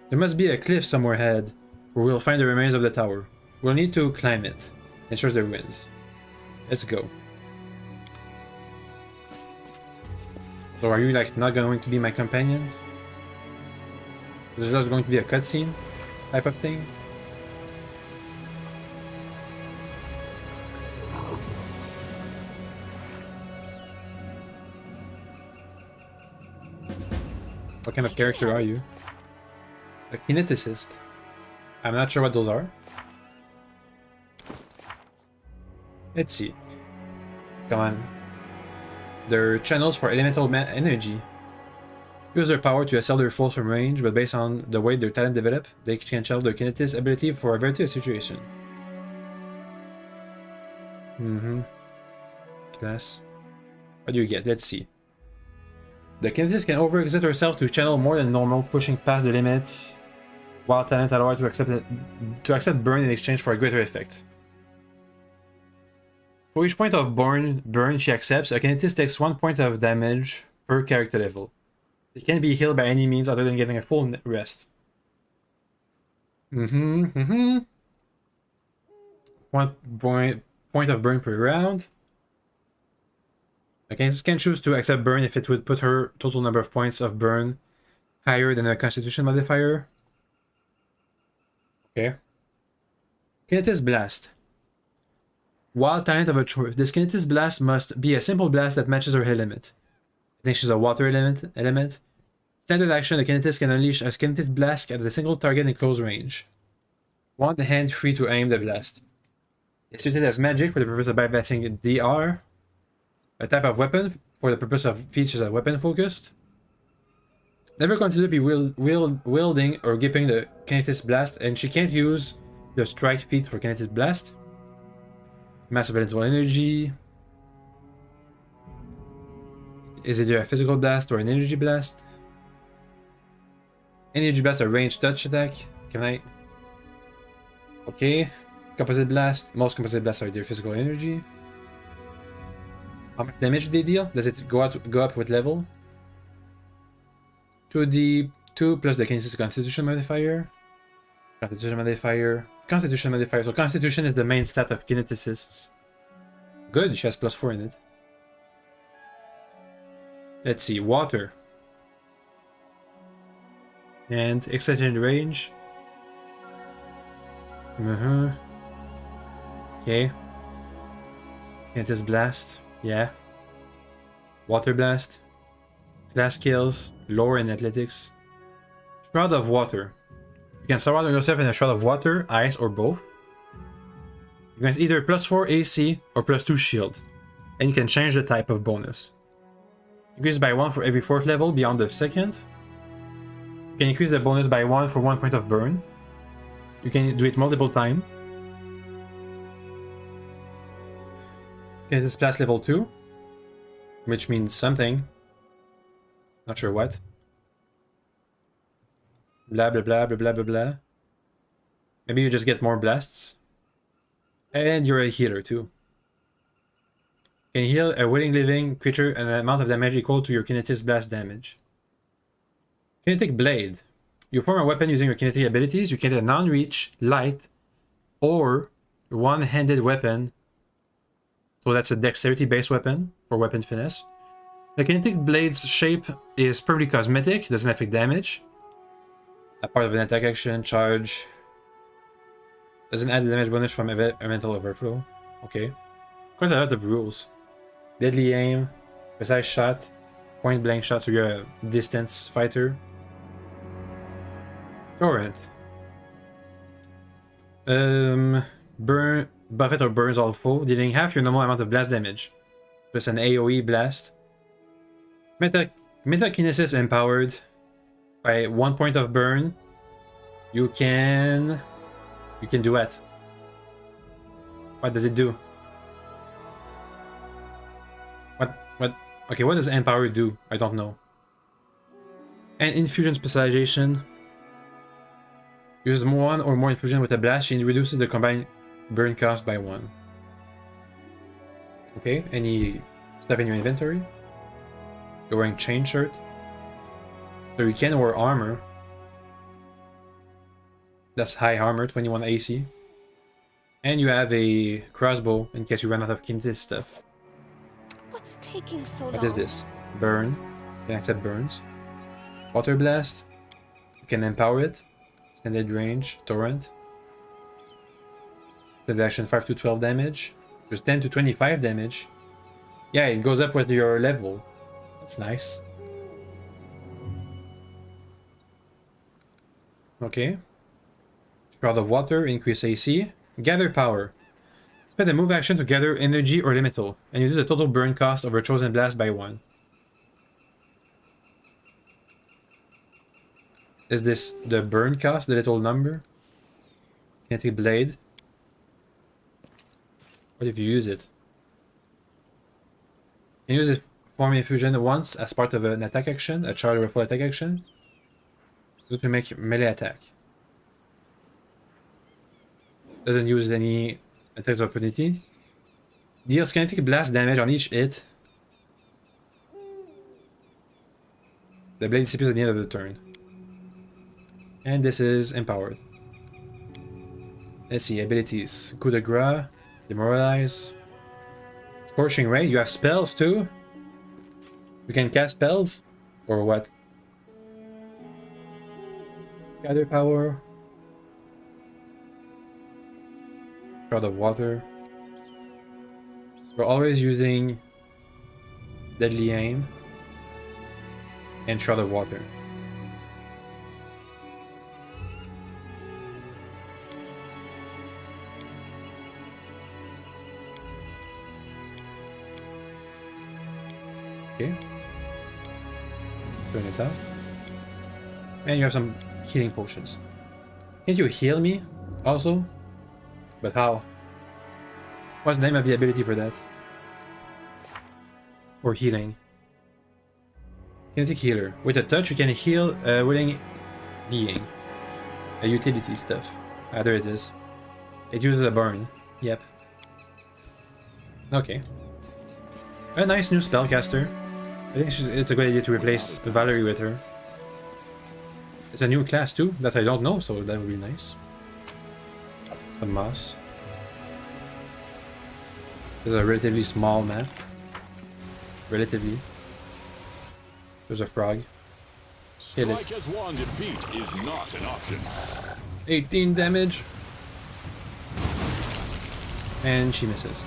There must be a cliff somewhere ahead where we'll find the remains of the tower. We'll need to climb it and search the ruins. Let's go. So are you like not going to be my companions? Is it just going to be a cutscene type of thing? What kind of character are you? A kineticist. I'm not sure what those are. Let's see. Come on. They're channels for elemental energy. Use their power to assail their foes from range, but based on the way their talent develop, they can channel their kineticist ability for a variety of situations. Class. What do you get? Let's see. The kineticist can overexert herself to channel more than normal, pushing past the limits, while talent allow her to accept burn in exchange for a greater effect. For each point of burn she accepts, a kinetist takes 1 point of damage per character level. It can be healed by any means other than getting a full rest. Point of burn per round. A kinetist can choose to accept burn if it would put her total number of points of burn higher than a constitution modifier. Okay. Kinetist Blast. Wild talent of a choice. This Kinetist Blast must be a simple blast that matches her element. I think she's a water element. Standard action, the Kinetist can unleash a Kinetist Blast at a single target in close range. One hand free to aim the blast. It's treated as magic for the purpose of bypassing DR. A type of weapon for the purpose of features as weapon focused. Never consider be wielding or gripping the Kinetist Blast, and she can't use the strike feat for Kinetist Blast. Massive elemental energy. Is it a physical blast or an energy blast? Energy blast, a ranged touch attack. Can I? Okay. Composite blast. Most composite blasts are their physical energy. How much damage do they deal? Does it go up with level? 2d2 plus the Kinesis Constitution modifier. Constitution modifier. Constitution modifier. So Constitution is the main stat of kineticists. Good, she has +4 in it. Let's see, water. And extended range. Okay. Kinesis Blast. Yeah. Water Blast. Class skills. Lore and athletics. Shroud of Water. You can surround yourself in a shroud of water, ice, or both. You can either +4 AC or +2 shield. And you can change the type of bonus. Increase by 1 for every 4th level beyond the 2nd. You can increase the bonus by 1 for 1 point of burn. You can do it multiple times. Okay, this is class level 2. Which means something. Not sure what. Blah blah blah blah blah blah blah. Maybe you just get more blasts. And you're a healer too. You can heal a willing living creature an amount of damage equal to your Kinetic Blast damage. Kinetic Blade. You form a weapon using your kinetic abilities. You can get a non-reach, light, or one-handed weapon. So that's a dexterity-based weapon for weapon finesse. The Kinetic Blade's shape is purely cosmetic, doesn't affect damage. A part of an attack action, charge. Doesn't add the damage bonus from elemental overflow. Okay. Quite a lot of rules. Deadly aim, precise shot, point blank shot, so you're a distance fighter. Torrent. Burn, buffet or burns all foe, dealing half your normal amount of blast damage. Plus an AoE blast. Metakinesis empowered. By 1 point of burn, you can do what? What does it do? What? Okay, what does empower do? I don't know. And infusion specialization. Uses one or more infusion with a blast, she reduces the combined burn cost by 1. Okay, any stuff in your inventory? You're wearing chain shirt. So you can wear armor. That's high armor, 21 AC. And you have a crossbow in case you run out of Kintis stuff. What's taking so long? What is this? Burn. You can accept burns. Water blast. You can empower it. Extended range. Torrent. Extended action 5 to 12 damage. There's 10 to 25 damage. Yeah, it goes up with your level. That's nice. Okay. Shroud of Water, increase AC. Gather Power. Spend a move action to gather energy or elemental, and reduce the total burn cost of a chosen blast by 1. Is this the burn cost, the little number? Kinetic Blade. What if you use it? You use it form infusion once as part of an attack action, a charge or a full attack action. Do to make melee attack. Doesn't use any attacks of opportunity. Deals kinetic blast damage on each hit. The blade disappears at the end of the turn. And this is empowered. Let's see, abilities. Coup de grace, demoralize. Scorching Ray, you have spells too? You can cast spells? Or what? Gather Power. Shroud of Water. We're always using Deadly Aim and Shroud of Water. Okay. Turn it off. And you have some healing potions. Can't you heal me also? But how? What's the name of the ability for that? Or healing? Kinetic Healer. With a touch you can heal a willing being. A utility stuff. Ah, there it is. It uses a burn. Yep. Okay. A nice new spellcaster. I think it's a good idea to replace Valerie with her. It's a new class too, that I don't know, so that would be nice. Some moss. This is a relatively small map. Relatively. There's a frog. Hit it. Strike as one defeat is not an option. 18 damage. And she misses.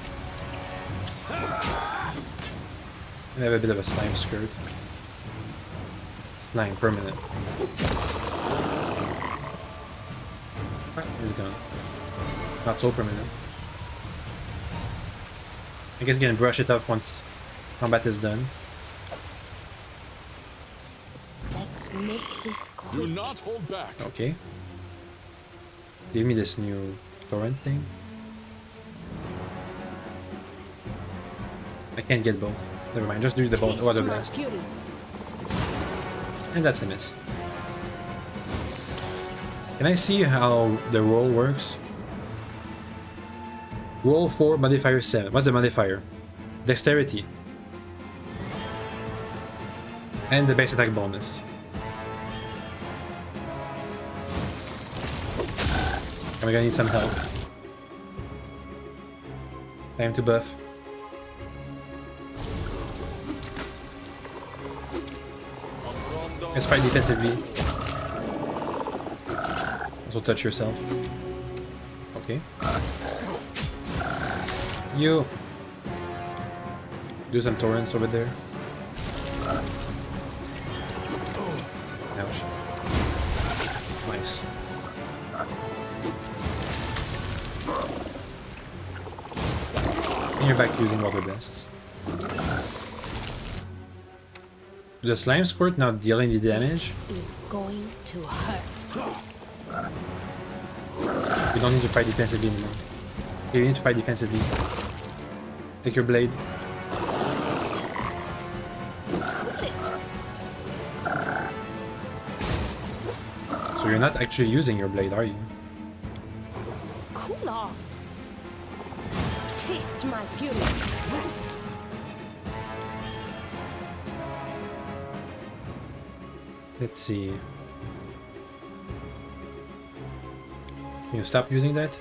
I have a bit of a slime skirt. Slime permanent. He's gone. Not so permanent. I guess you can brush it off once combat is done. Let's make this quick. Do not hold back. Okay. Give me this new torrent thing. I can't get both. Never mind, just do the water blast. And that's a miss. Can I see how the roll works? Roll 4, modifier 7. What's the modifier? Dexterity. And the base attack bonus. I'm gonna need some help. Time to buff. Let's fight defensively. Also touch yourself. Okay. You do some torrents over there. Ouch. Nice. And you're back using water blasts. The slime squirt now dealing the damage. Is going to hurt. You don't need to fight defensively anymore. Okay, you need to fight defensively. Take your blade. So you're not actually using your blade, are you? Cool off. Taste my fury. Let's see. Can you stop using that?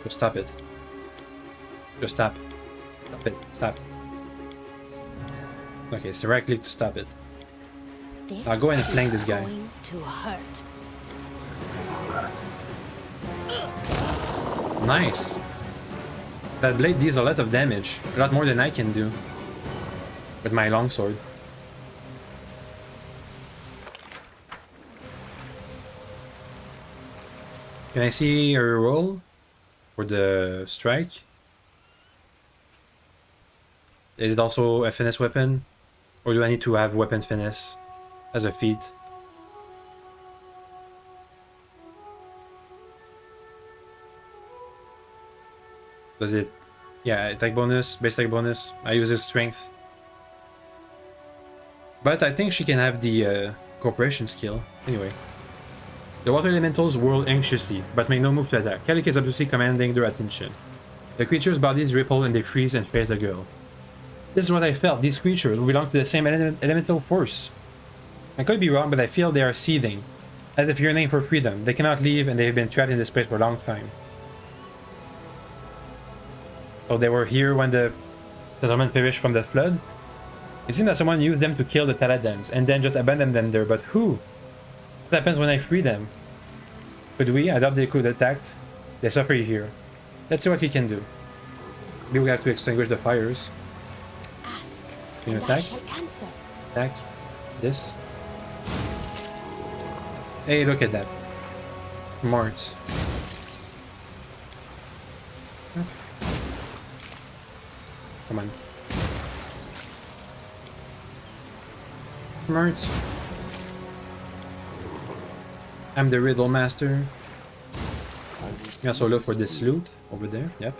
Just stop it. Just stop. Stop it. Stop. Okay, it's the right click to stop it. I'll go ahead and flank this guy. Going to hurt. Nice. That blade deals a lot of damage. A lot more than I can do. With my longsword. Can I see her roll? For the strike? Is it also a finesse weapon? Or do I need to have weapon finesse as a feat? Does it... Yeah, attack bonus, base attack bonus. I use his strength. But I think she can have the cooperation skill. Anyway. The water elementals whirl anxiously, but make no move to attack. Calic is obviously commanding their attention. The creatures' bodies ripple and they freeze and face the girl. This is what I felt. These creatures belong to the same elemental force. I could be wrong, but I feel they are seething, as if yearning for freedom. They cannot leave and they have been trapped in this place for a long time. So they were here when the settlement perished from the flood? It seems that someone used them to kill the Taladans and then just abandoned them there, but who? What happens when I free them? Could we? I doubt they could attack. They suffer here. Let's see what we can do. Maybe we have to extinguish the fires. Can you attack? Attack. This. Hey, look at that. Smart. Come on. Smart. I'm the riddle master. We also look for this loot over there. Yep.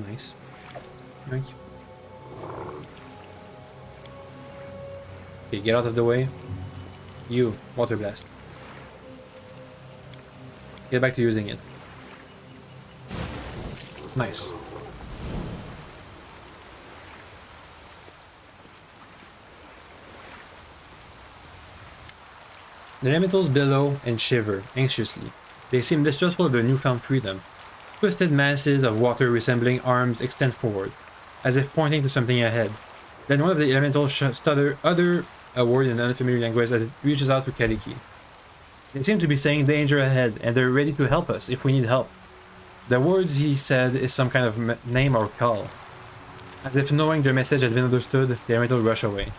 Nice. Thank you. Okay, get out of the way. You, water blast. Get back to using it. Nice. The elementals bellow and shiver anxiously. They seem distrustful of their newfound freedom. Twisted masses of water resembling arms extend forward, as if pointing to something ahead. Then one of the elementals utter a word in an unfamiliar language as it reaches out to Kaliki. They seem to be saying danger ahead, and they're ready to help us if we need help. The words he said is some kind of name or call. As if knowing their message had been understood, the elemental rush away.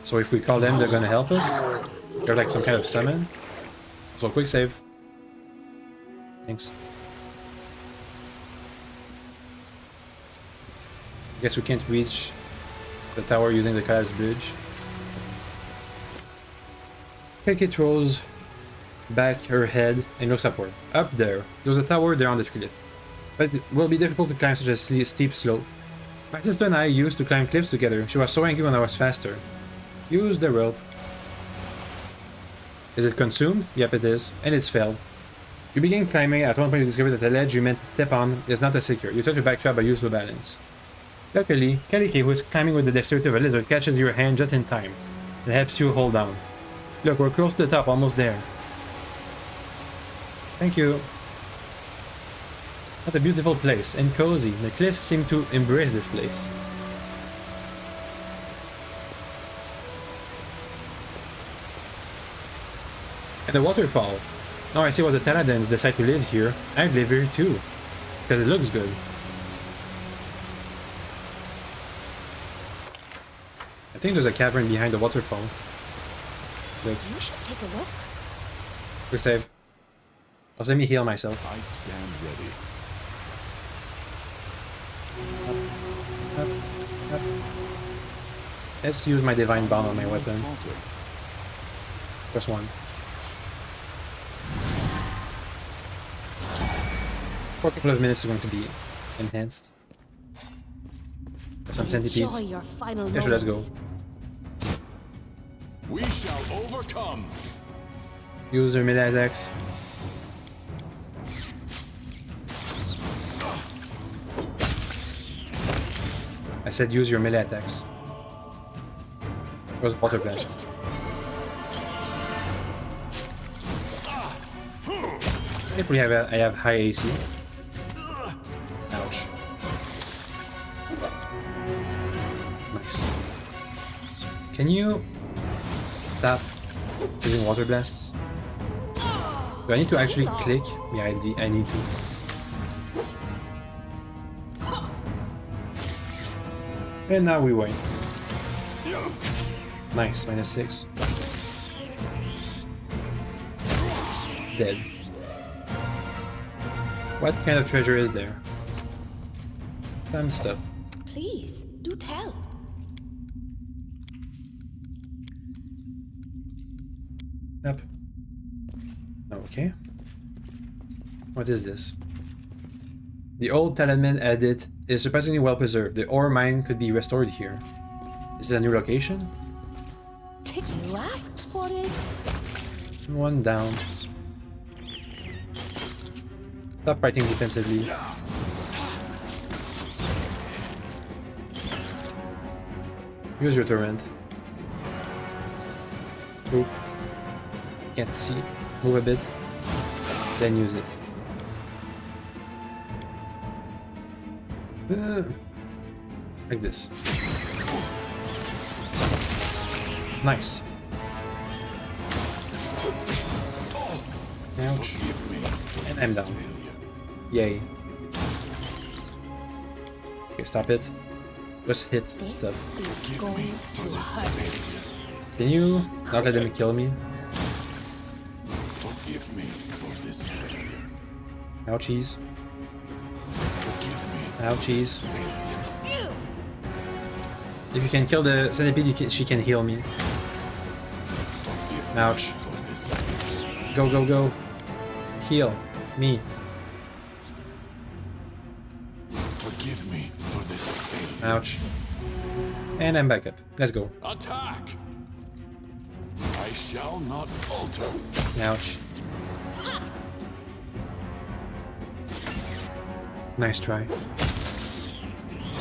So if we call them, they're gonna help us? They're like some kind of summon? So quick save. Thanks. I guess we can't reach the tower using the Kai's bridge. Kaliki throws back her head and looks upward. Up there, there's a tower there on the cliff. But it will be difficult to climb such a steep slope. My sister and I used to climb cliffs together. She was so angry when I was faster. Use the rope. Is it consumed? Yep, it is. And it's failed. You begin climbing. At one point you discover that the ledge you meant to step on is not as secure. You try to backtrack but use the balance. Luckily, Kaliki, who is climbing with the dexterity of a lizard, catches your hand just in time and helps you hold down. Look, we're close to the top, almost there. Thank you. What a beautiful place, and cozy. The cliffs seem to embrace this place. And the waterfall. Now I see why the Taladans decide to live here. I'd live here too, because it looks good. I think there's a cavern behind the waterfall. Look. You should take a look. Quick save. Also, let me heal myself. I stand ready. Let's use my divine bomb on my weapon. Plus one. For a couple of minutes, it's going to be enhanced. There's some centipedes. Yeah, sure, let's go. We shall overcome. Use your melee attacks. I said use your melee attacks. It was water blast. Hopefully I have high AC. Ouch. Nice. Can you stop using water blasts? Do I need to actually click? Yeah, I need to. And now we win. Nice, -6. Dead. What kind of treasure is there? Some stuff. Please, do tell. Yep. Okay. What is this? The old talisman added is surprisingly well preserved. The ore mine could be restored here. Is this a new location? You asked for it. One down. Stop fighting defensively. Use your torrent. Oop. Can't see. Move a bit. Then use it. Like this. Nice. Ouch. And I'm down. Yay. Okay, stop it. Just hit stuff. Can you not let them kill me? Forgive me for this failure. Ouchies. Forgive me. Ouchies. If you can kill the centipede, she can heal me. Ouch. Go, go, go. Heal me. Forgive me for this failure. Ouch. And I'm back up. Let's go. Attack! I shall not falter. Ouch. Nice try.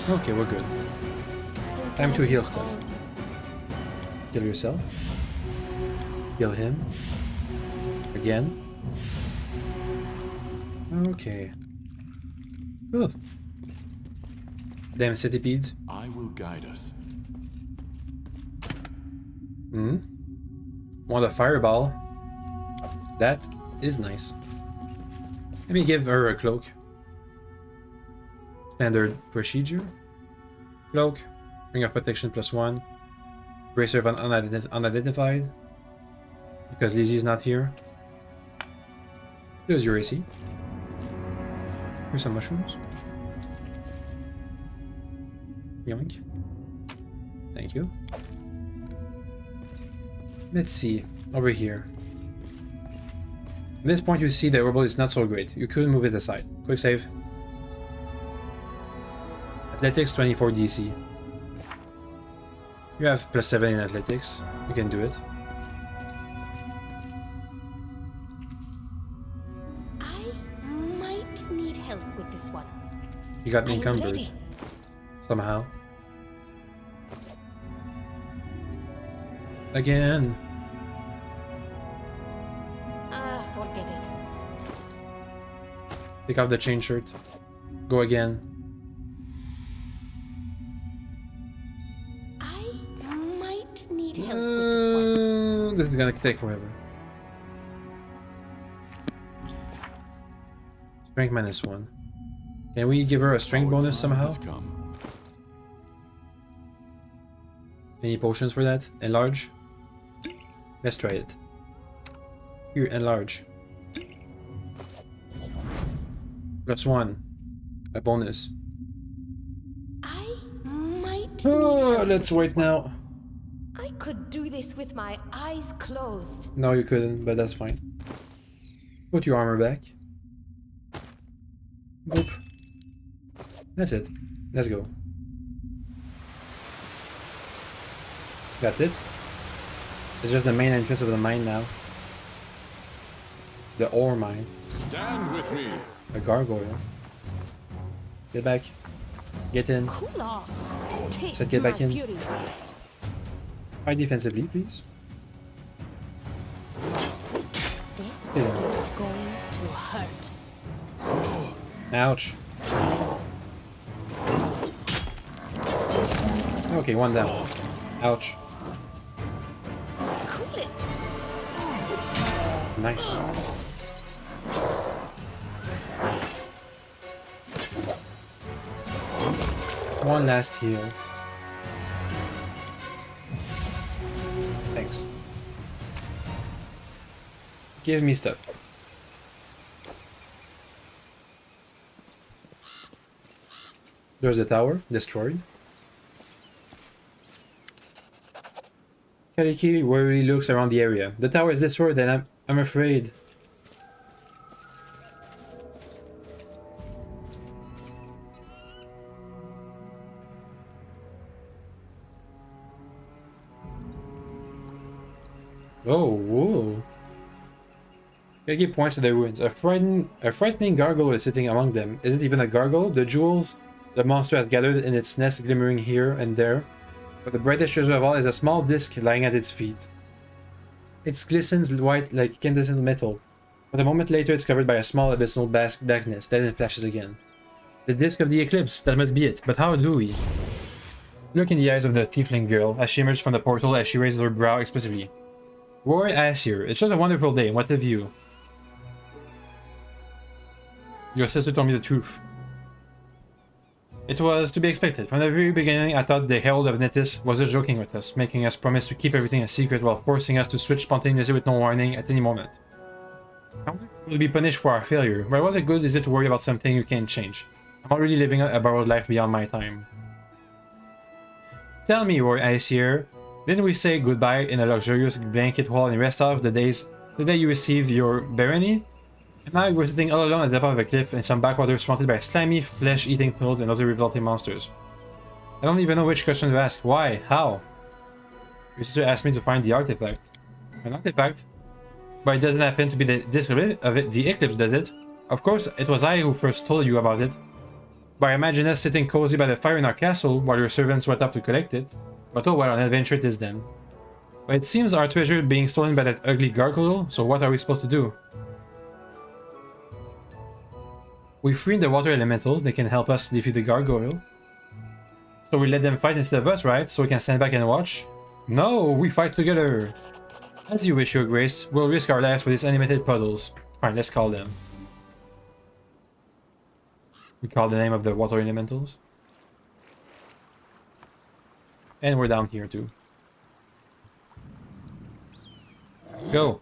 Okay, we're good. Time to heal stuff. Heal yourself. Heal him. Again. Okay. Oh. Damn centipedes. I will guide us. Hmm. Want a fireball? That is nice. Let me give her a cloak. Standard procedure. Cloak. Ring of protection +1. Bracer of unidentified. Because Lizzie is not here. Here's your AC. Here's some mushrooms. Yoink. Thank you. Let's see. Over here. At this point you see the rubble is not so great. You could move it aside. Quick save. Athletics 24 DC. You have +7 in athletics. You can do it. I might need help with this one. You got encumbered. Somehow. Again. Forget it. Take off the chain shirt. Go again. I might need help with this one. This is gonna take forever. Strength -1. Can we give her a strength bonus somehow? Any potions for that? Enlarge? Let's try it. Here, enlarge. +1. A bonus. I might Oh, let's wait now. I could do this with my eyes closed. No, you couldn't, but that's fine. Put your armor back. Boop. That's it. Let's go. That's it. It's just the main entrance of the mine now. The ore mine. Stand with me. A gargoyle. Get back. Get in. Cool off. Taste Set, get back my in. fury. Fight defensively, please. This is going to hurt. Ouch. Okay, one down. Ouch. Cool it. Nice. One last heal. Thanks. Give me stuff. There's the tower, destroyed. Kaliki worriedly looks around the area. The tower is destroyed and I'm afraid. Oh, whoa. Kaliki points to the ruins. A frightening gargoyle is sitting among them. Isn't even a gargoyle? The jewels the monster has gathered in its nest glimmering here and there. But the brightest treasure of all is a small disc lying at its feet. It glistens white like incandescent metal, but a moment later it's covered by a small abyssal blackness, then it flashes again. The disc of the eclipse, that must be it, but how do we? Look in the eyes of the tiefling girl as she emerges from the portal as she raises her brow expressively. Roy Asir, it's just a wonderful day, what have you? Your sister told me the truth. It was to be expected. From the very beginning, I thought the Herald of Netis was just joking with us, making us promise to keep everything a secret while forcing us to switch spontaneously with no warning at any moment. We'll be punished for our failure, but what good is it to worry about something you can't change? I'm already living a borrowed life beyond my time. Tell me, Roy Aesir, didn't we say goodbye in a luxurious blanket hall and rest off the day you received your barony? And now we're sitting all alone at the top of a cliff in some backwater surrounded by slimy, flesh-eating toads and other revolting monsters. I don't even know which question to ask. Why? How? Your sister asked me to find the artifact. An artifact? But it doesn't happen to be the disc of it, the eclipse, does it? Of course, it was I who first told you about it. But I imagine us sitting cozy by the fire in our castle while your servants went up to collect it. But oh well, an adventure it is then. But it seems our treasure being stolen by that ugly gargoyle, so what are we supposed to do? We freed the water elementals, they can help us defeat the gargoyle. So we let them fight instead of us, right? So we can stand back and watch? No, we fight together! As you wish, your grace. We'll risk our lives for these animated puddles. Alright, let's call them. We call the name of the water elementals. And we're down here too. Go!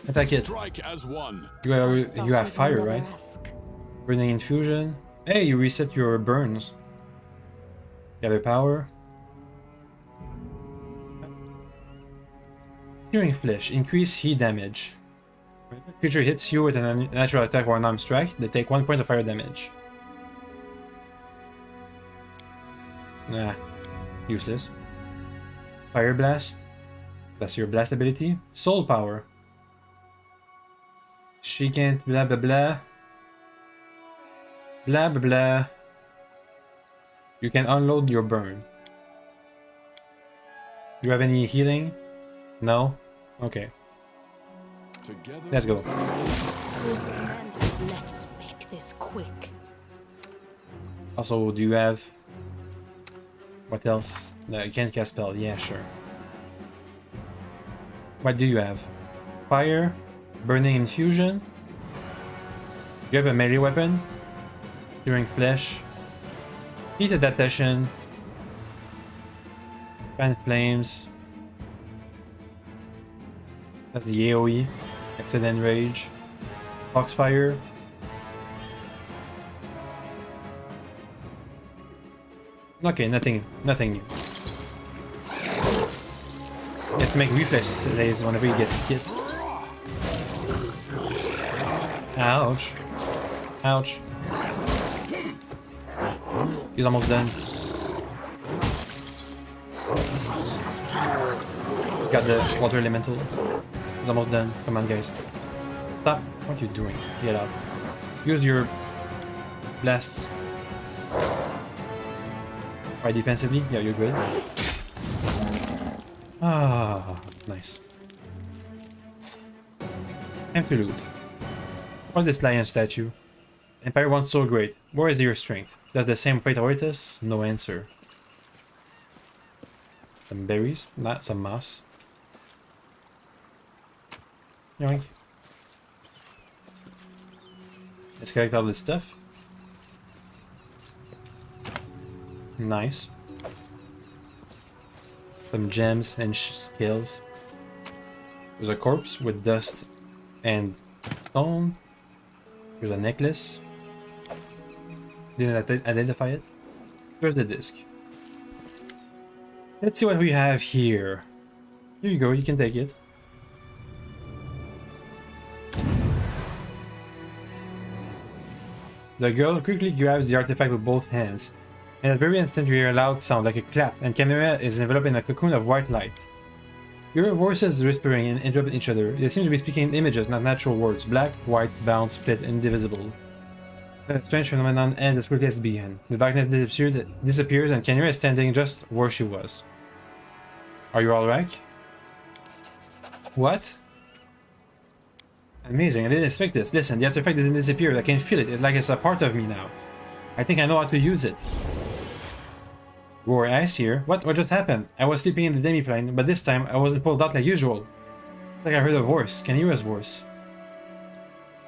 Attack it. Strike as one. You have fire, right? Burning infusion. Hey, you reset your burns. Gather power. Searing flesh. Increase heat damage. When a creature hits you with a natural attack or an arm strike, they take 1 point of fire damage. Nah. Useless. Fire blast. That's your blast ability. Soul power. She can't blah blah blah. Blah blah blah. You can unload your burn. Do you have any healing? No? Okay. Together let's go. Let's make this quick. Also, do you have... What else? No, you can't cast spell. Yeah, sure. What do you have? Fire? Burning infusion? You have a melee weapon? Searing flesh? Heat adaptation? Fan flames? That's the AoE. Accident rage? Foxfire? Okay, nothing new. You have to make reflex saves whenever he gets hit. Ouch. Ouch. He's almost done. Got the water elemental. He's almost done. Come on, guys. Stop. What are you doing? Get out. Use your blasts. Right, defensively? Yeah, you're good. Ah, nice. Time to loot. What's this lion statue? Empire wants so great. Where is your strength? Does the same fate await us? No answer. Some berries, not some moss. Yoink. Let's collect all this stuff. Nice. Some gems and skills. There's a corpse with dust and stone. There's a necklace. Didn't identify it. There's the disc. Let's see what we have here. Here you go, you can take it. The girl quickly grabs the artifact with both hands. In that very instant you hear a loud sound like a clap, and Camera is enveloped in a cocoon of white light. You hear voices whispering and interrupting each other. They seem to be speaking in images, not natural words. Black, white, bound, split, indivisible. A strange phenomenon ends as quickly as it began. The darkness disappears and Camera is standing just where she was. Are you alright? What? Amazing, I didn't expect this. Listen, the artifact didn't disappear. I can feel it. It's like it's a part of me now. I think I know how to use it. Roar Ice here. What just happened? I was sleeping in the demi-plane, but this time I wasn't pulled out like usual. It's like I heard a voice. Can you hear his voice?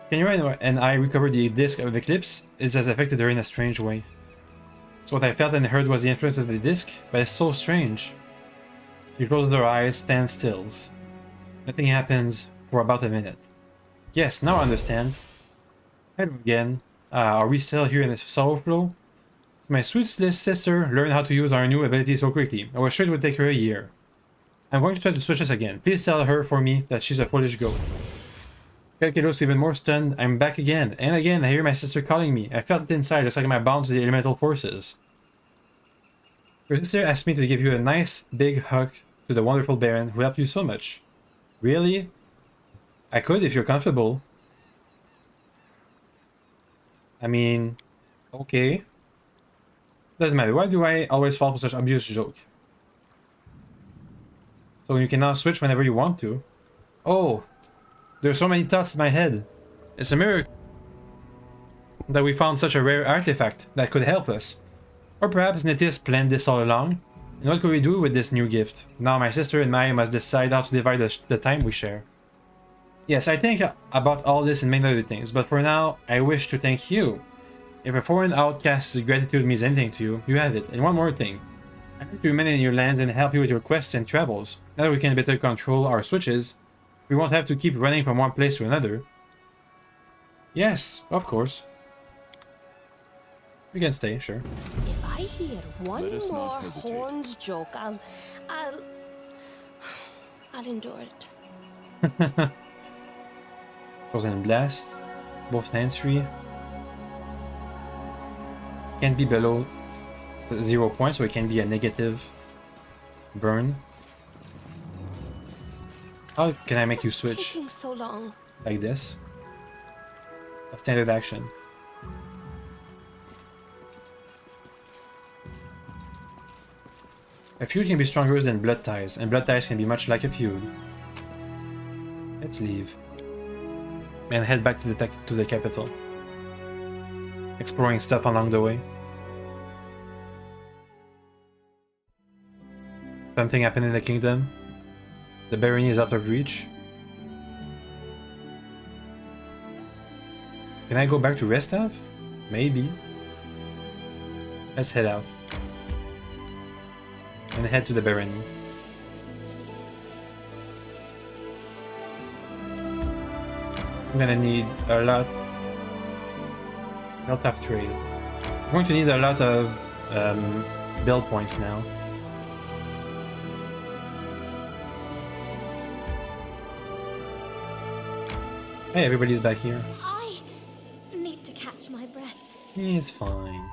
Can you and I recovered the disc of Eclipse? It has affected her in a strange way. So what I felt and heard was the influence of the disc, but it's so strange. She closes her eyes, stands still. Nothing happens for about a minute. Yes, now I understand. Hello again. Are we still here in the Sorrow Flow? My sweet sister learned how to use our new ability so quickly. I was sure it would take her a year. I'm going to try to switch this again. Please tell her for me that she's a foolish goat. Calky looks even more stunned. I'm back again. And again, I hear my sister calling me. I felt it inside, just like my bound to the elemental forces. Your sister asked me to give you a nice, big hug to the wonderful Baron who helped you so much. Really? I could if you're comfortable. I mean, okay. Doesn't matter. Why do I always fall for such obvious joke? So you can now switch whenever you want to. Oh, there's so many thoughts in my head. It's a miracle that we found such a rare artifact that could help us. Or perhaps Netis planned this all along. And what could we do with this new gift? Now my sister and I must decide how to divide the time we share. Yes, I think about all this and many other things, but for now, I wish to thank you. If a foreign outcast's gratitude means anything to you, you have it. And one more thing. I hope to remain in your lands and help you with your quests and travels. Now that we can better control our switches, we won't have to keep running from one place to another. Yes, of course. We can stay, sure. If I hear one more horns joke, I'll endure it. Frozen Blast. Both hands free. Can't be below 0 points, so it can be a negative burn. How can I make you switch? Taking so long. Like this? A standard action. A feud can be stronger than blood ties, and blood ties can be much like a feud. Let's leave. And head back to the capital. Exploring stuff along the way. Something happened in the kingdom. The barony is out of reach. Can I go back to Restav? Maybe. Let's head out. And head to the barony. I'm gonna need a lot of trade. I'm going to need a lot of build points now. Hey, everybody's back here. I need to catch my breath. It's fine.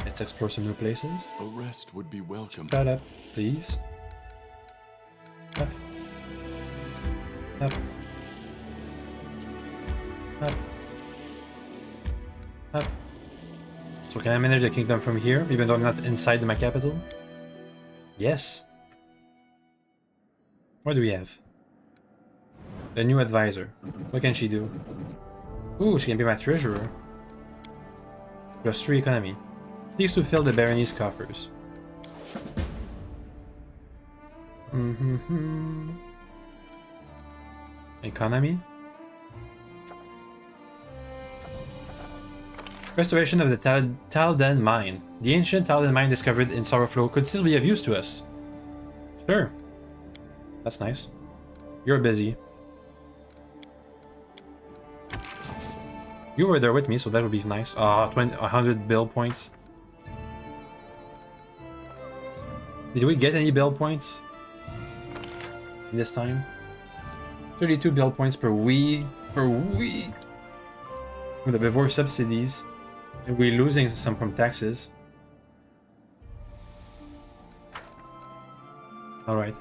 Let's explore some new places. A rest would be welcome. Shut up, please. Up. Up. Up. Up. So can I manage the kingdom from here, even though I'm not inside my capital? Yes. What do we have? A new advisor. What can she do? Ooh, she can be my treasurer. +3 economy. Seeks to fill the barony's coffers. Economy? Restoration of the Taldan mine. The ancient Taldan mine discovered in Sorrowflow could still be of use to us. Sure. That's nice. You're busy. You were there with me, so that would be nice. 100 build points. Did we get any build points this time? 32 build points per week. With the before subsidies. And we're losing some from taxes. Alright.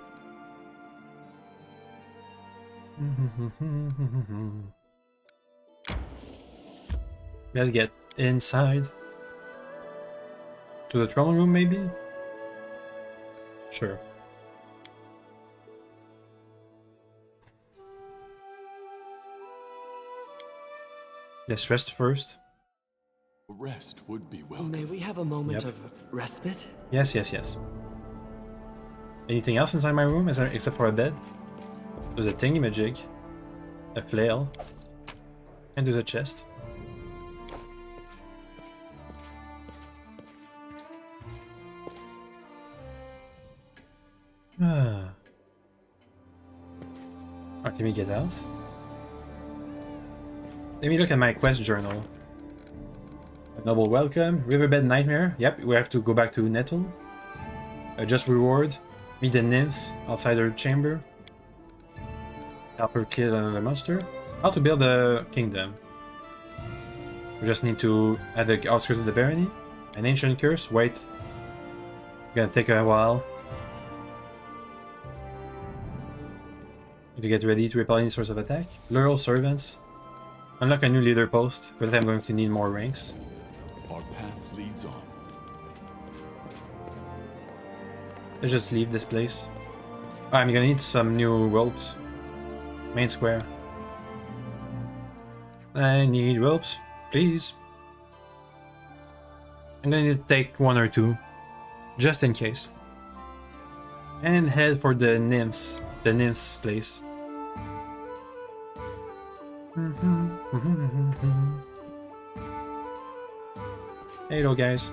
Let's get inside. To the throne room, maybe? Sure. Let's rest first. Rest would be welcome. May we have a moment of respite? Yes, yes, yes. Anything else inside my room except for a bed? There's a thingy-majig, a flail, and there's a chest. Alright, let me get out. Let me look at my quest journal. A noble welcome. Riverbed nightmare. Yep, we have to go back to Nettle. A just reward. Meet the nymphs outside their chamber. Help her kill another monster. How to build a kingdom. We just need to add the outskirts of the barony. An ancient curse. Wait. Gonna take a while. To get ready to repel any source of attack. Lural servants. Unlock a new leader post. For that I'm going to need more ranks. Our path leads on. Let's just leave this place. I'm gonna need some new ropes. Main square. I need ropes, please. I'm gonna need to take 1 or 2. Just in case. And head for the nymphs. The nymphs place. Hello guys.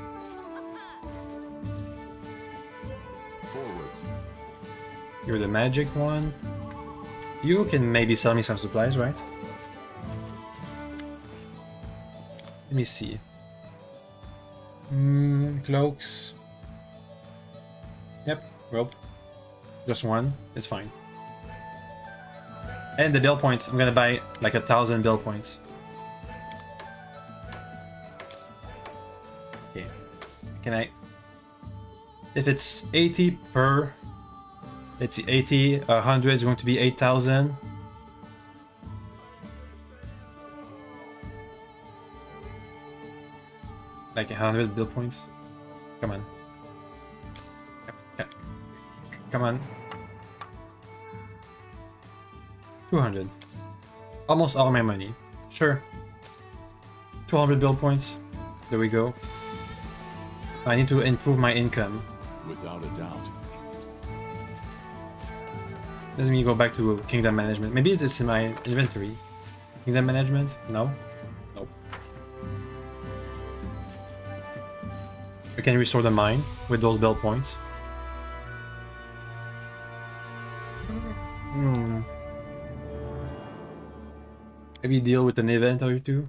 Forwards. You're the magic one. You can maybe sell me some supplies, right? Let me see. Cloaks. Yep, rope. Just 1, it's fine. And the build points, I'm gonna buy like 1,000 build points. Okay. Can I... If it's 80 per... Let's see, 80, 100 is going to be 8,000. Like 100 build points. Come on. Come on. 200. Almost all my money. Sure. 200 build points. There we go. I need to improve my income. Without a doubt. Let me go back to kingdom management. Maybe it's in my inventory. Kingdom management? No? Nope. I can restore the mine with those build points. Maybe deal with an event or 2.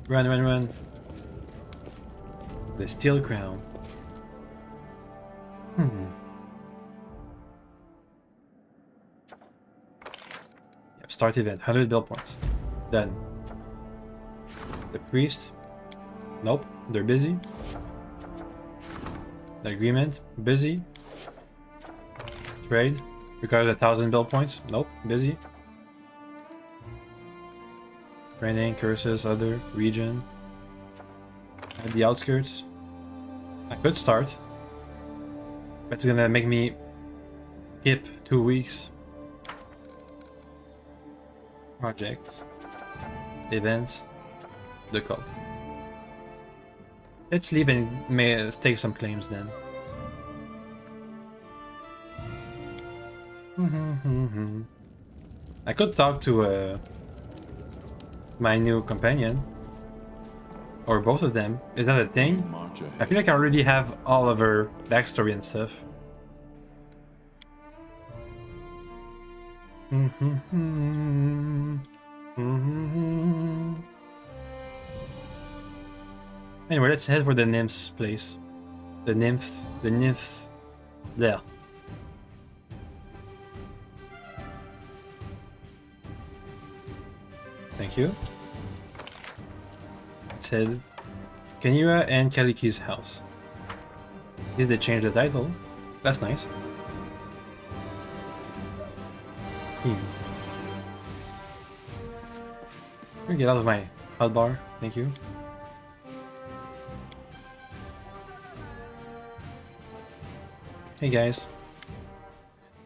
Run, run, run. The steel crown. Yep, start event. 100 build points. Done. The priest. Nope, they're busy. The agreement. Busy. Trade. Requires 1,000 build points. Nope, busy. Training, curses, other, region. at the outskirts. I could start. But it's gonna make me skip 2 weeks. Project. Events. The cult. Let's leave and stake some claims then. I could talk to my new companion. Or both of them. Is that a thing? I feel like I already have all of her backstory and stuff. Anyway, let's head for the nymphs place. The nymphs. There. Thank you. Let's head. Kenira and Kaliki's house. Did they change the title? That's nice. Get out of my hot bar. Thank you. Hey guys.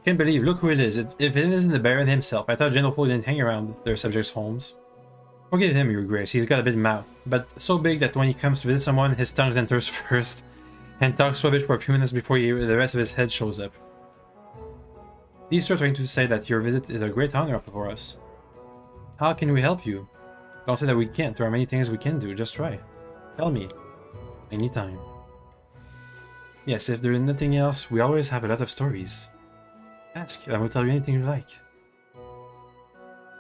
Can't believe, look who it is. If it isn't the Baron himself. I thought Genopole didn't hang around their subjects' homes. Forgive him, your grace. He's got a big mouth, but so big that when he comes to visit someone, his tongue enters first and talks rubbish for a few minutes before the rest of his head shows up. He's trying to say that your visit is a great honor for us. How can we help you? Don't say that we can't. There are many things we can do. Just try. Tell me. Anytime. Yes, if there is nothing else, we always have a lot of stories. Ask, and I will tell you anything you like.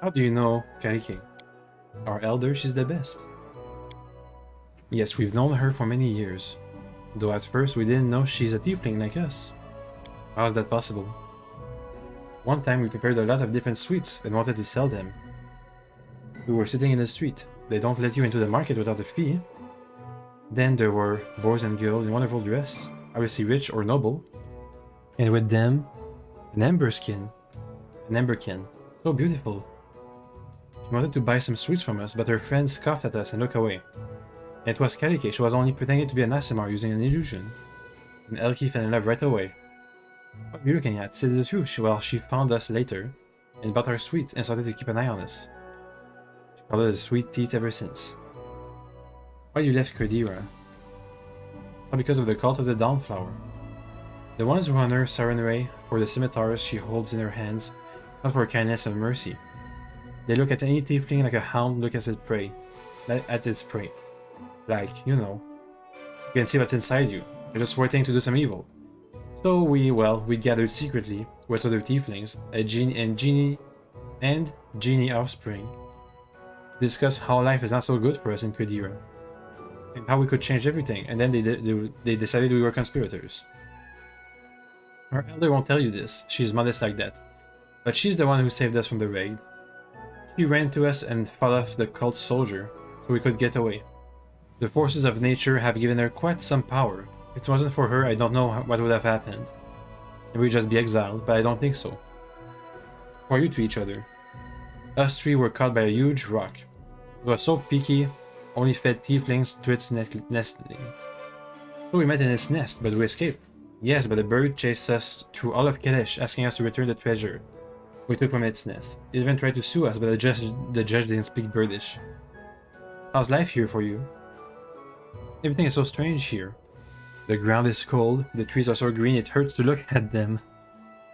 How do you know Kaliki? Our elder, she's the best. Yes, we've known her for many years. Though at first we didn't know she's a tiefling like us. How is that possible? One time we prepared a lot of different sweets and wanted to sell them. We were sitting in the street. They don't let you into the market without a fee. Then there were boys and girls in wonderful dress, obviously rich or noble. And with them, an emberkin. So beautiful. She wanted to buy some sweets from us, but her friends scoffed at us and looked away. And it was Kaliki. She was only pretending to be an Aasimar using an illusion. And Elki fell in love right away. What are you looking at? Say the truth. She found us later and bought our sweet and started to keep an eye on us. She called us sweet teeth ever since. Why you left Kerdira? It's not because of the cult of the Dawnflower. The ones who honor Sarenrae for the scimitars she holds in her hands, not for kindness and mercy. They look at any tiefling like a hound looks at its prey. Like, you know. You can see what's inside you. You're just waiting to do some evil. So we gathered secretly with other tieflings, a genie offspring, discuss how life is not so good for us in Kerdira, and how we could change everything, and then they decided we were conspirators. Our elder won't tell you this, she's modest like that, but she's the one who saved us from the raid. She ran to us and fought off the cult soldier, so we could get away. The forces of nature have given her quite some power. If it wasn't for her, I don't know what would have happened. Maybe we'd just be exiled, but I don't think so. Who are you to each other? Us three were caught by a huge rock. It was so picky, only fed tieflings to its nesting. So we met in its nest, but we escaped. Yes, but the bird chased us through all of Kelesh, asking us to return the treasure we took from its nest. It even tried to sue us, but the judge didn't speak birdish. How's life here for you? Everything is so strange here. The ground is cold, the trees are so green it hurts to look at them.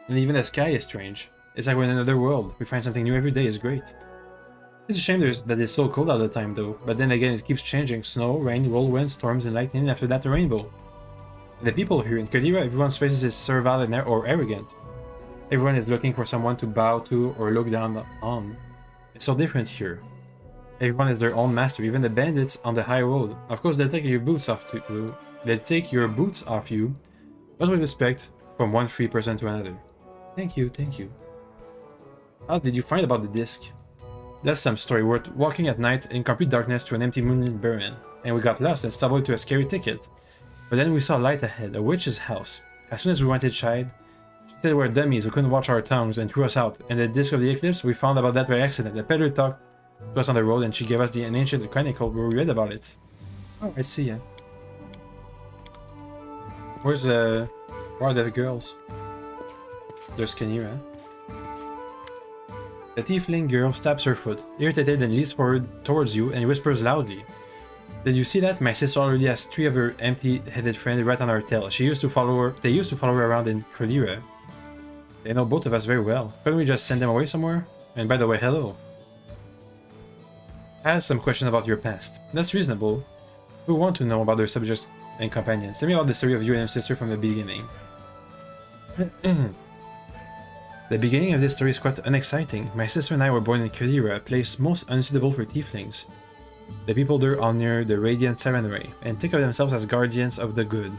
And even the sky is strange. It's like we're in another world. We find something new every day, is great. It's a shame that it's so cold all the time though, but then again it keeps changing. Snow, rain, whirlwind, storms and lightning, and after that the rainbow. And the people here in Kerdira, everyone's faces is servile or arrogant. Everyone is looking for someone to bow to or look down on. It's so different here. Everyone is their own master, even the bandits on the high road. Of course they'll take your boots off you, but with respect from one free person to another. Thank you, thank you. How did you find about the disc? That's some story. We're walking at night in complete darkness to an empty moonlit barren, and we got lost and stumbled to a scary ticket. But then we saw light ahead, a witch's house. As soon as we went inside, she said we were dummies, we couldn't watch our tongues, and threw us out. And the disc of the eclipse, we found about that by accident. The peddler talked to us on the road, and she gave us an ancient chronicle where we read about it. Oh, I see, yeah. Where are the girls? They're skinny, right? The tiefling girl stabs her foot, irritated and leans forward towards you and whispers loudly. Did you see that? My sister already has 3 of her empty-headed friends right on her tail. They used to follow her around in Cordira. They know both of us very well. Couldn't we just send them away somewhere? And by the way, hello. I have some questions about your past. That's reasonable. We want to know about their subjects and companions. Tell me about the story of you and your sister from the beginning. The beginning of this story is quite unexciting. My sister and I were born in Cordira, a place most unsuitable for tieflings. The people there honor the radiant Sarenrae, and think of themselves as guardians of the good.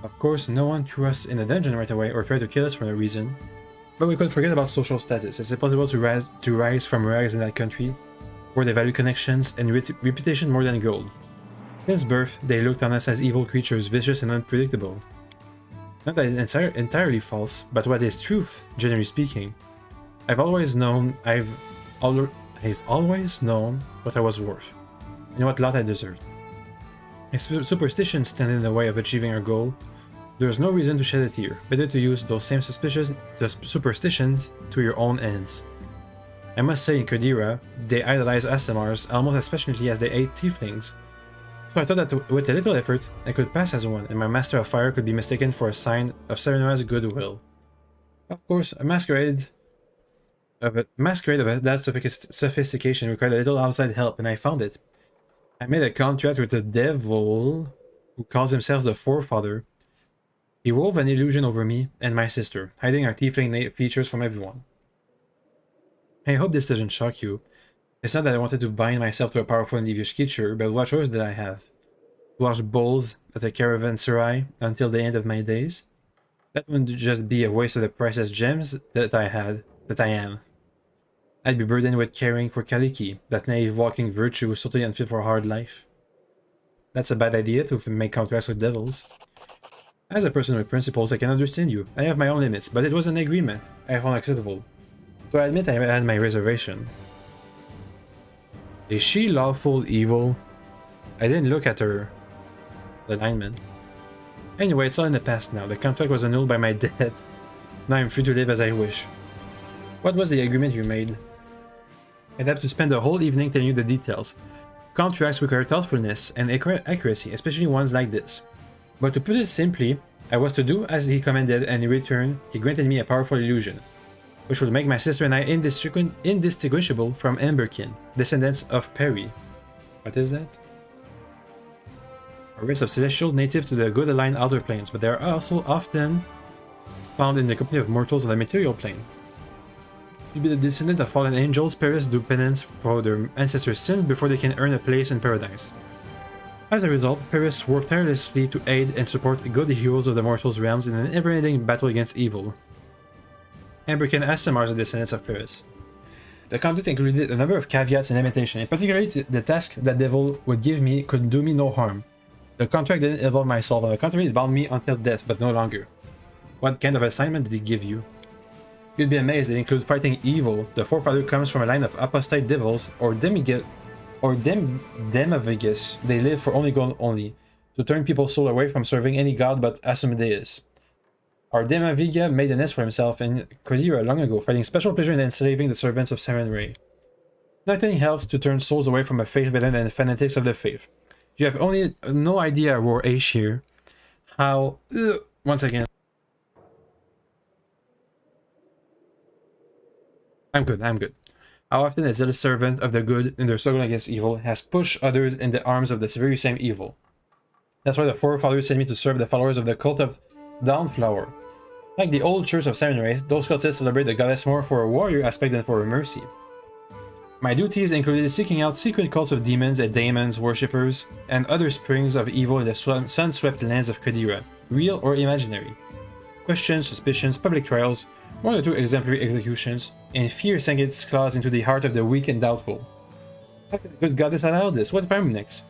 Of course, no one threw us in a dungeon right away or tried to kill us for no reason. But we could forget about social status. It's impossible to rise from rags in that country, where they value connections and reputation more than gold. Since birth, they looked on us as evil creatures, vicious and unpredictable. Not that it's entirely false, but what is truth, generally speaking. I've always known what I was worth, and what lot I deserved. If superstitions stand in the way of achieving our goal, there's no reason to shed a tear. Better to use those same superstitions to your own ends. I must say, in Cordira, they idolize Aasimars almost as passionately as they hate tieflings. So I thought that with a little effort, I could pass as one, and my Master of Fire could be mistaken for a sign of Sarenrae's goodwill. Of course, a masquerade of that sophistication required a little outside help, and I found it. I made a contract with a devil who calls himself the Forefather. He wove an illusion over me and my sister, hiding our tiefling features from everyone. I hope this doesn't shock you. It's not that I wanted to bind myself to a powerful and devious creature, but what choice did I have? To wash bowls at a caravanserai until the end of my days? That wouldn't just be a waste of the priceless gems that I am. I'd be burdened with caring for Kaliki, that naive walking virtue was totally unfit for a hard life. That's a bad idea to make contracts with devils. As a person with principles, I can understand you. I have my own limits, but it was an agreement I found acceptable. So I admit I had my reservation. Is she lawful evil? I didn't look at her alignment. Anyway, it's all in the past now. The contract was annulled by my death. Now I'm free to live as I wish. What was the agreement you made? I'd have to spend the whole evening telling you the details. Contracts require thoughtfulness and accuracy, especially ones like this. But to put it simply, I was to do as he commanded, and in return, he granted me a powerful illusion, which would make my sister and I indistinguishable from Emberkin, descendants of Perry. What is that? A race of celestial native to the good-aligned outer planes, but they are also often found in the company of mortals on the material plane. To be the descendant of fallen angels, Paris do penance for their ancestors' sins before they can earn a place in paradise. As a result, Paris worked tirelessly to aid and support good heroes of the mortals' realms in an ever-ending battle against evil. Emberkin Aasimars are descendants of Paris. The contract included a number of caveats and limitations, in particular the task that devil would give me could do me no harm. The contract didn't involve my soul, on the contrary, it bound me until death, but no longer. What kind of assignment did he give you? You'd be amazed, it includes fighting evil. The forefather comes from a line of apostate devils, or demavigus. They live for only gold only, to turn people's soul away from serving any god but Asmodeus. Our Demaviga made a nest for himself in Cordira long ago, finding special pleasure in enslaving the servants of Sarenrae. Nothing helps to turn souls away from a faith better than the fanatics of the faith. You have only no idea, War Aish here, how... once again. I'm good. How often a zealous servant of the good in their struggle against evil has pushed others in the arms of the very same evil. That's why the forefathers sent me to serve the followers of the cult of Dawnflower. Like the old church of Sarenrae, those cultists celebrate the goddess more for a warrior aspect than for a mercy. My duties included seeking out secret cults of demons and daemons, worshippers, and other springs of evil in the sun-swept lands of Cordira, real or imaginary. Questions, suspicions, public trials, 1 or 2 exemplary executions, and fear sank its claws into the heart of the weak and doubtful. How could the good goddess allow this? What prime next?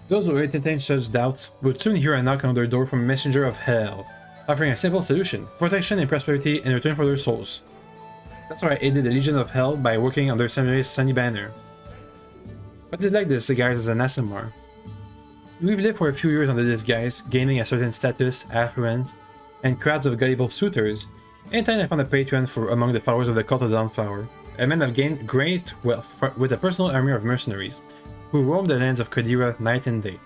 Those who entertained such doubts would soon hear a knock on their door from a messenger of hell, offering a simple solution: protection and prosperity in return for their souls. That's why I aided the Legion of Hell by working under Sarenrae's sunny banner. What is like this, guys, as an Aasimar? We've lived for a few years under this guise, gaining a certain status, affluence, and crowds of gullible suitors. In time I found a patron for among the followers of the cult of the Dawnflower, a man of gained great wealth with a personal army of mercenaries, who roamed the lands of Qadira night and day,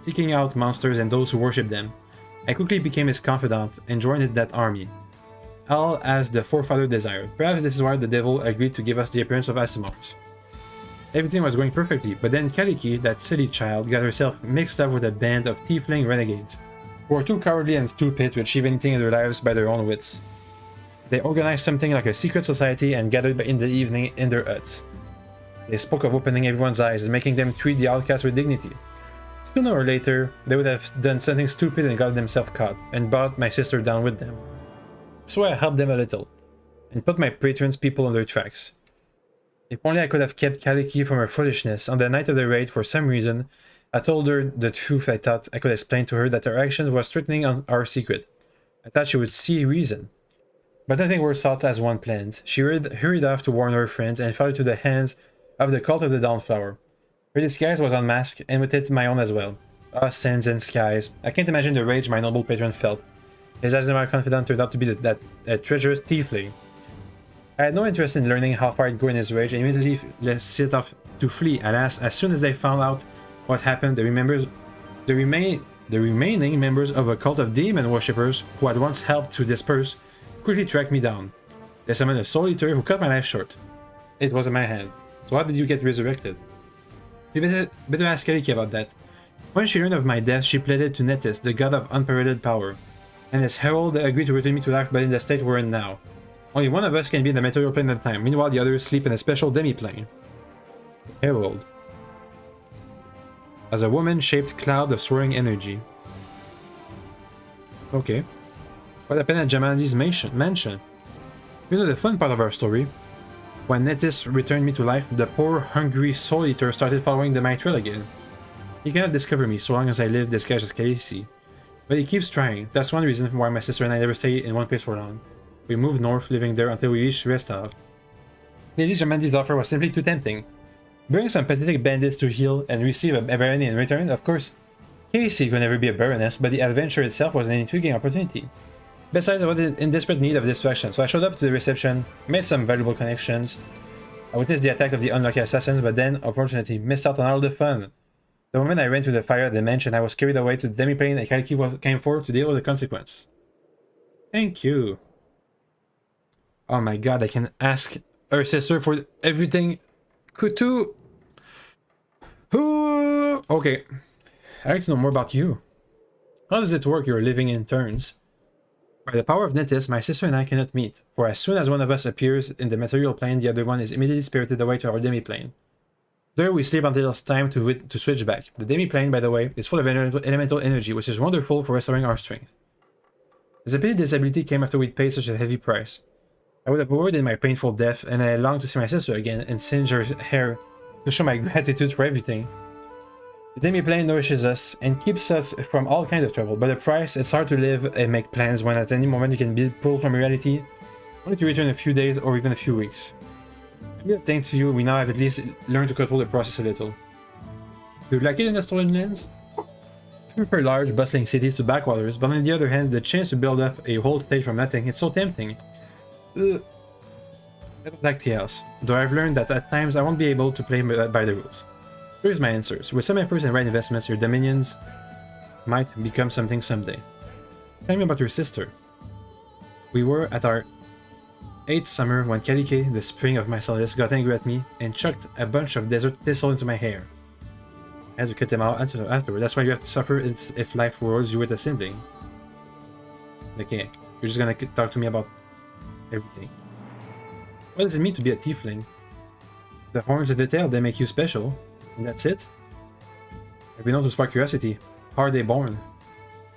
seeking out monsters and those who worship them. I quickly became his confidant and joined that army, all as the forefather desired. Perhaps this is why the devil agreed to give us the appearance of Asimars. Everything was going perfectly, but then Kaliki, that silly child, got herself mixed up with a band of tiefling renegades, who were too cowardly and stupid to achieve anything in their lives by their own wits. They organized something like a secret society and gathered in the evening in their huts. They spoke of opening everyone's eyes and making them treat the outcasts with dignity. Sooner or later, they would have done something stupid and got themselves caught, and brought my sister down with them. So I helped them a little, and put my patrons' people on their tracks. If only I could have kept Kaliki from her foolishness. On the night of the raid, for some reason, I told her the truth. I thought I could explain to her that her action was threatening on our secret. I thought she would see reason. But nothing worse out as one planned. She hurried off to warn her friends and fell into the hands of the cult of the Dawnflower. Her disguise was unmasked, and with it my own as well. Ah, sands and skies. I can't imagine the rage my noble patron felt. His Azimar confidant turned out to be that treacherous tiefling. I had no interest in learning how far he'd go in his rage, and immediately set off to flee. Alas, as soon as they found out what happened, the remaining members of a cult of demon worshippers, who had once helped to disperse, quickly tracked me down. They summoned a soul eater who cut my life short. It was in my hand. So how did you get resurrected? You better ask Kaliki about that. When she learned of my death, she pleaded to Netis, the god of unparalleled power, and as herald agreed to return me to life, but in the state we're in now. Only one of us can be in the material plane at a time, meanwhile the others sleep in a special demi-plane. Herald. As a woman-shaped cloud of swirling energy. Okay. What happened at Jamali's mansion? You know the fun part of our story? When Netis returned me to life, the poor, hungry soul eater started following the my trail again. He cannot discover me so long as I live disguised as Khaleesi. But he keeps trying. That's one reason why my sister and I never stay in one place for long. We moved north, living there until we reached Restov. Lady Jamali's offer was simply too tempting. Bring some pathetic bandits to heal and receive a barony in return? Of course, Khaleesi could never be a baroness, but the adventure itself was an intriguing opportunity. Besides, I was in desperate need of distraction, so I showed up to the reception, made some valuable connections. I witnessed the attack of the unlucky assassins, but then, unfortunately, missed out on all the fun. The moment I ran to the fire at the mansion, I was carried away to the demi-plane and Kaliki came forward to deal with the consequence. Thank you. Oh my god, I can ask her sister for everything. Kutu! Okay. I'd like to know more about you. How does it work, you're living in turns? By the power of Netis, my sister and I cannot meet, for as soon as one of us appears in the material plane, the other one is immediately spirited away to our demi-plane. There we sleep until it's time to switch back. The demi-plane, by the way, is full of elemental energy, which is wonderful for restoring our strength. It's a pity this ability came after we'd paid such a heavy price. I would have avoided my painful death, and I longed to see my sister again and singe her hair to show my gratitude for everything. The demi-plane nourishes us and keeps us from all kinds of trouble, but the price, it's hard to live and make plans when at any moment you can be pulled from reality, only to return in a few days or even a few weeks. Thanks to you, we now have at least learned to control the process a little. Do you like it in the Stolen Lands? I prefer large, bustling cities to backwaters, but on the other hand, the chance to build up a whole state from nothing, it's so tempting. I don't like chaos, though I've learned that at times I won't be able to play by the rules. So here's my answers. With some efforts and right investments, your dominions might become something someday. Tell me about your sister. We were at our 8th summer when Kaliki, the spring of my solace, got angry at me and chucked a bunch of desert thistle into my hair. I had to cut them out afterward. That's why you have to suffer if life rolls you with a sibling. Okay, you're just gonna talk to me about everything. What does it mean to be a tiefling? The horns and the tail, they make you special. And that's it? I've been known to spark curiosity. How are they born?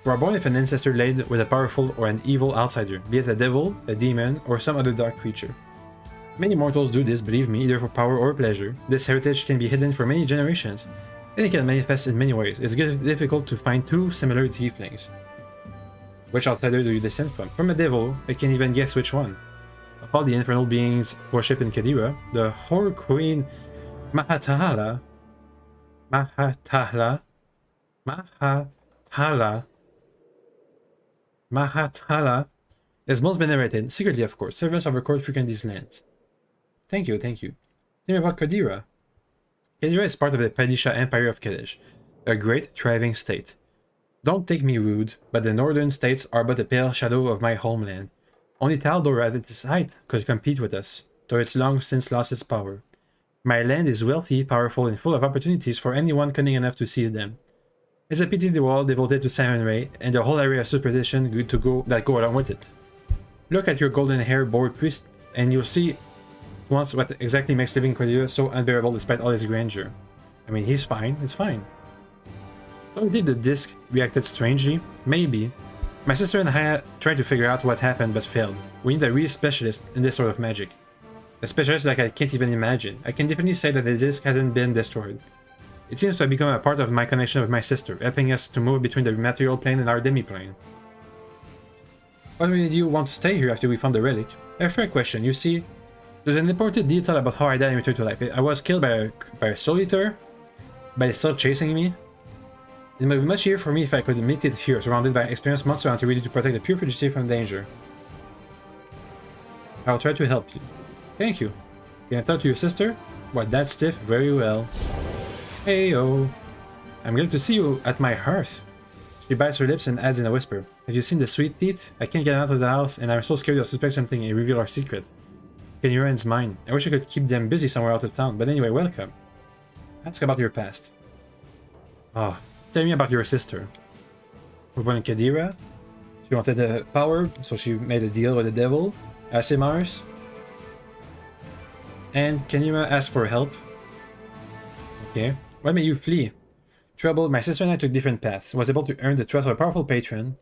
You are born if an ancestor laid with a powerful or an evil outsider, be it a devil, a demon, or some other dark creature. Many mortals do this, believe me, either for power or pleasure. This heritage can be hidden for many generations, and it can manifest in many ways. It's difficult to find two similar tieflings. Which outsider do you descend from? From a devil, I can even guess which one. Of all the infernal beings worshipped in Qadira, the Whore Queen Mahatahla Mahathala. Mahathala is most venerated, secretly of course. Servants of the court frequent these lands. Thank you, thank you. Tell me about Kadira. Kadira is part of the Padisha Empire of Kadesh, a great, thriving state. Don't take me rude, but the northern states are but a pale shadow of my homeland. Only Taldor at its height could compete with us, though it's long since lost its power. My land is wealthy, powerful, and full of opportunities for anyone cunning enough to seize them. It's a pity the world devoted to Siren Ray, and the whole area of superstition that go along with it. Look at your golden-haired bored priest, and you'll see once what exactly makes living Cordelia so unbearable despite all his grandeur. I mean, he's fine, it's fine. So indeed the disc reacted strangely? Maybe. My sister and I tried to figure out what happened but failed. We need a real specialist in this sort of magic. A specialist like I can't even imagine. I can definitely say that the disc hasn't been destroyed. It seems to have become a part of my connection with my sister, helping us to move between the material plane and our demi-plane. What made you want to stay here after we found the relic? A fair question. You see, there's an important detail about how I died and returned to life. I was killed by a soul eater, but it's still chasing me. It might be much easier for me if I could meet it here, surrounded by experienced monster hunter ready to protect the pure fugitive from danger. I'll try to help you. Thank you. Can I talk to your sister? What, that stiff? Very well. Heyo. I'm glad to see you at my hearth. She bites her lips and adds in a whisper. Have you seen the sweet teeth? I can't get out of the house, and I'm so scared to suspect something and reveal our secret. Kenyuran's mine. I wish I could keep them busy somewhere out of town, but anyway, welcome. Ask about your past. Oh, tell me about your sister. We're born in Kadira. She wanted the power, so she made a deal with the devil, Asimars. And Kenyura asked for help. Okay. Why may you flee? Trouble, my sister and I took different paths. Was able to earn the trust of a powerful patron.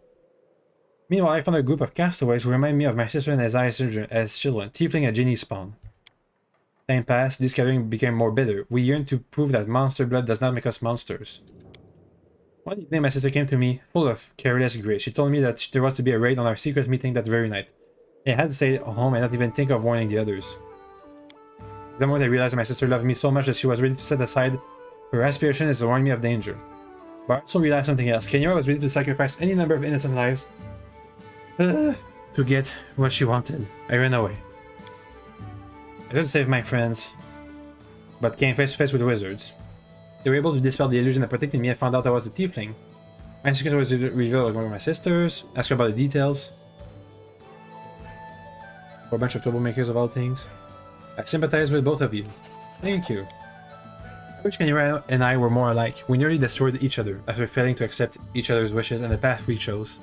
Meanwhile, I found a group of castaways who remind me of my sister and as children, tiefling a genie spawn. Time passed, discovering became more bitter. We yearned to prove that monster blood does not make us monsters. One evening, my sister came to me, full of careless grace. She told me that there was to be a raid on our secret meeting that very night. I had to stay home and not even think of warning the others. The moment I realized that my sister loved me so much that she was ready to set aside her aspiration as to warn me of danger. But I also realized something else. Kenyura was ready to sacrifice any number of innocent lives to get what she wanted. I ran away. I tried to save my friends, but came face to face with wizards. They were able to dispel the illusion that protected me and found out I was a tiefling. My secret was revealed by my sisters, asked her about the details. For a bunch of troublemakers of all things. I sympathize with both of you. Thank you. I wish Kenyura and I were more alike. We nearly destroyed each other after failing to accept each other's wishes and the path we chose.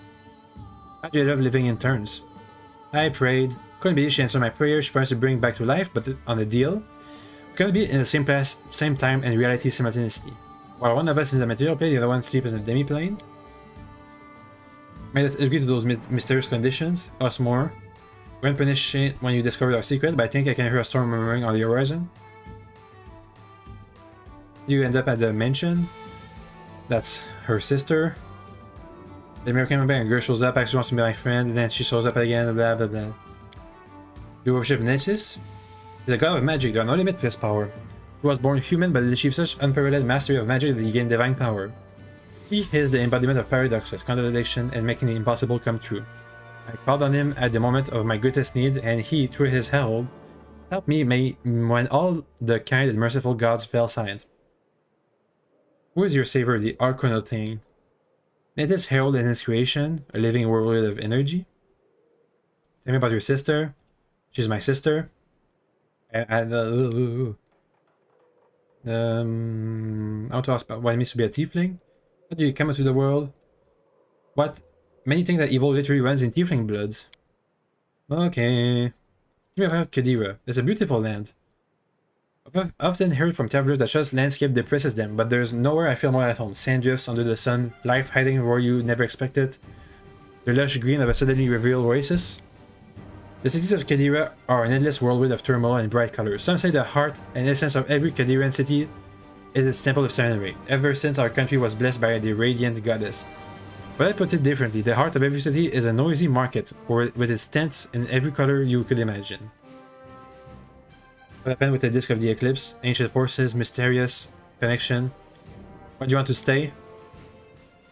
How do you love living in turns? I prayed. Couldn't be she answered my prayer. She promised to bring back to life, but on a deal. We cannot be in the same place, same time, and reality simultaneously. While one of us is in the material plane, the other one sleeps in the demi-plane. May us agree to those mysterious conditions. Us more. We won't punish when you discovered our secret, but I think I can hear a storm murmuring on the horizon. You end up at the mansion. That's her sister. The American member and girl shows up, actually wants to be my friend, and then she shows up again, blah blah blah. You worship Neches? He's a god of magic, there are no limit to his power. He was born human, but achieved such unparalleled mastery of magic that he gained divine power. He is the embodiment of paradoxes, contradiction, and making the impossible come true. I called on him at the moment of my greatest need, and he, through his herald, helped me when all the kind and merciful gods fell silent. Who is your savior, the Arconauting? It is herald in his creation, a living whirlwind of energy. Tell me about your sister. She's my sister. I want to ask about what it means to be a tiefling. How do you come into the world? What? Many think that evil literally runs in tiefling bloods. Okay. Tell me about Kadira. It's a beautiful land. I've often heard from travelers that just landscape depresses them, but there's nowhere I feel more at home. Sand drifts under the sun, life hiding where you never expected, the lush green of a suddenly revealed oasis. The cities of Kadira are an endless whirlwind of turmoil and bright colors. Some say the heart and essence of every Kadiran city is its temple of Siren ever since our country was blessed by the radiant goddess. But I put it differently, the heart of every city is a noisy market with its tents in every color you could imagine. What happened with the Disc of the Eclipse? Ancient forces, mysterious connection. Why do you want to stay?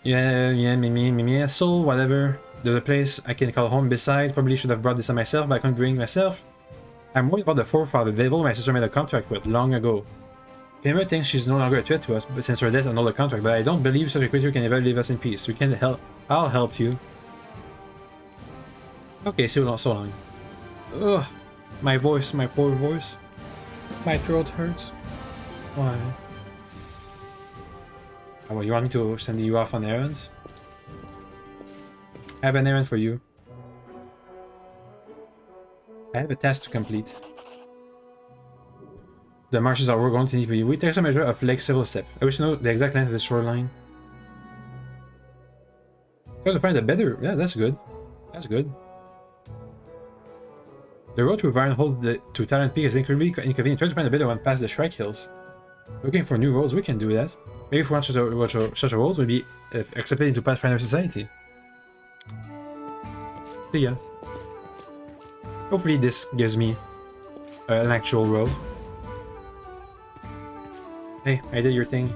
Yeah, soul, whatever. There's a place I can call home beside. Probably should have brought this on myself, but I couldn't bring myself. I'm worried about the forefather devil my sister made a contract with long ago. Kingmaker thinks she's no longer a threat to us but since her death annulled the contract, but I don't believe such a creature can ever leave us in peace. We can help. I'll help you. Okay, so long. Ugh, my voice, my poor voice. My throat hurts. Why? Oh, you want me to send you off on errands? I have an errand for you. I have a task to complete. The marshes are going to need to be. We take some measure of Lake Civil Step. I wish to know the exact length of the shoreline. Try to find a better. Yeah, that's good. That's good. The road to Varnhold to Talent Peak is incredibly inconvenient. Try to find a better one past the Shrike Hills. Looking for new roads, we can do that. Maybe if we want such a road, we'll be accepted into Pathfinder society. See ya. Hopefully this gives me an actual road. Hey, I did your thing.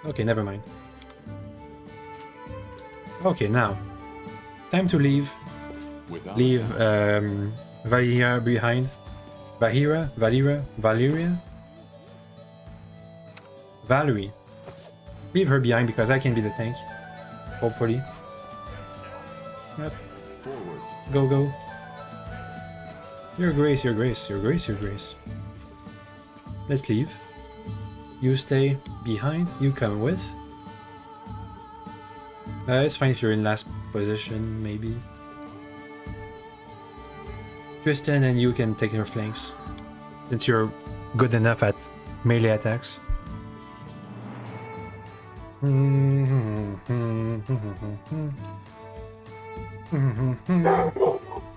Okay, never mind. Okay, now. Time to leave. Leave Valeria behind. Valerie. Leave her behind because I can be the tank. Hopefully. Yep. Forwards. Go. Your grace. Let's leave. You stay behind. You come with. It's fine if you're in last position, maybe. Tristan and you can take your flanks. Since you're good enough at melee attacks.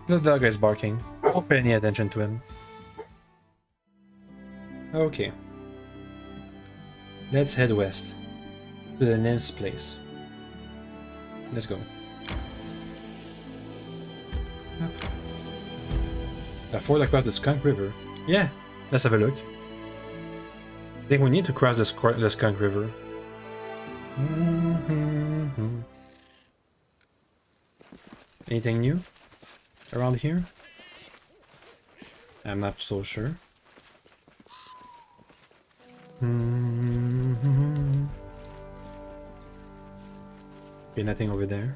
The dog is barking. Don't pay any attention to him. Okay. Let's head west. To the nymph's place. Let's go. Up. A ford across the Skunk River. Yeah, let's have a look. I think we need to cross the Skunk River. Anything new around here? I'm not so sure. Okay, nothing over there.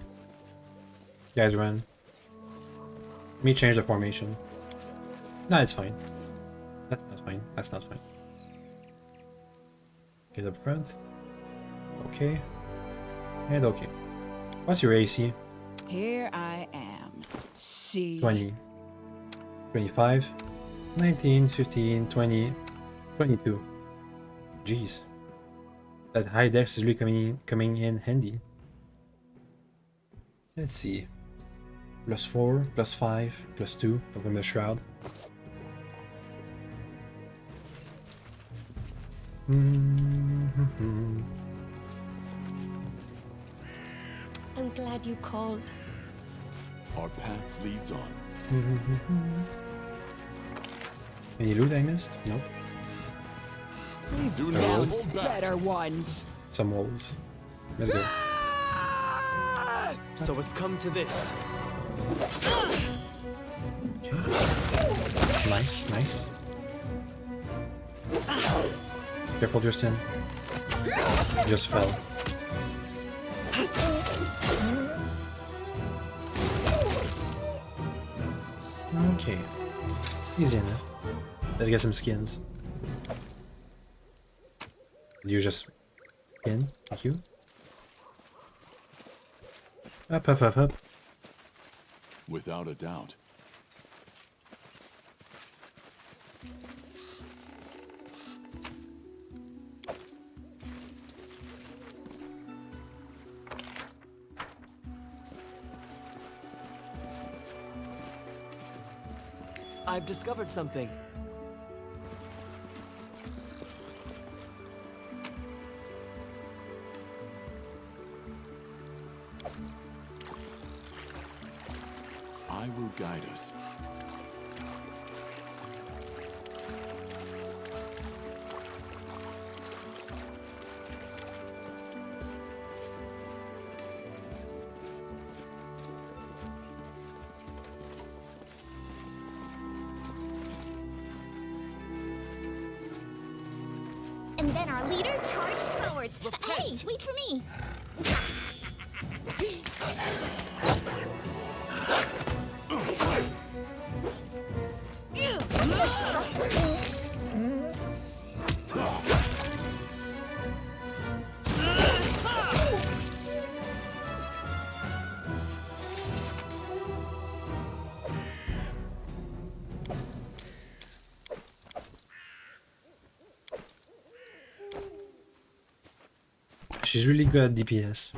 Guys, run. Let me change the formation. No, it's fine. That's not fine. That's not fine. Get up front. Okay. And okay. What's your AC? Here I am. See. 20. 25. 19, 15, 20, 22. Jeez. That high dex is really coming in handy. Let's see. +4, +5, +2 from the shroud. I'm glad you called. Our path leads on. Any loot I missed? Nope. Do Now not hold back. better ones. Some wolves. Let's go. So it's come to this. Nice, nice. Careful, Justin. Just fell. Okay. Easy enough. Let's get some skins. You just skin? Thank you. Up, up, up, up. Without a doubt. I've discovered something. I will guide us. Our leader charged forwards. Hey, wait for me. She's really good at DPS,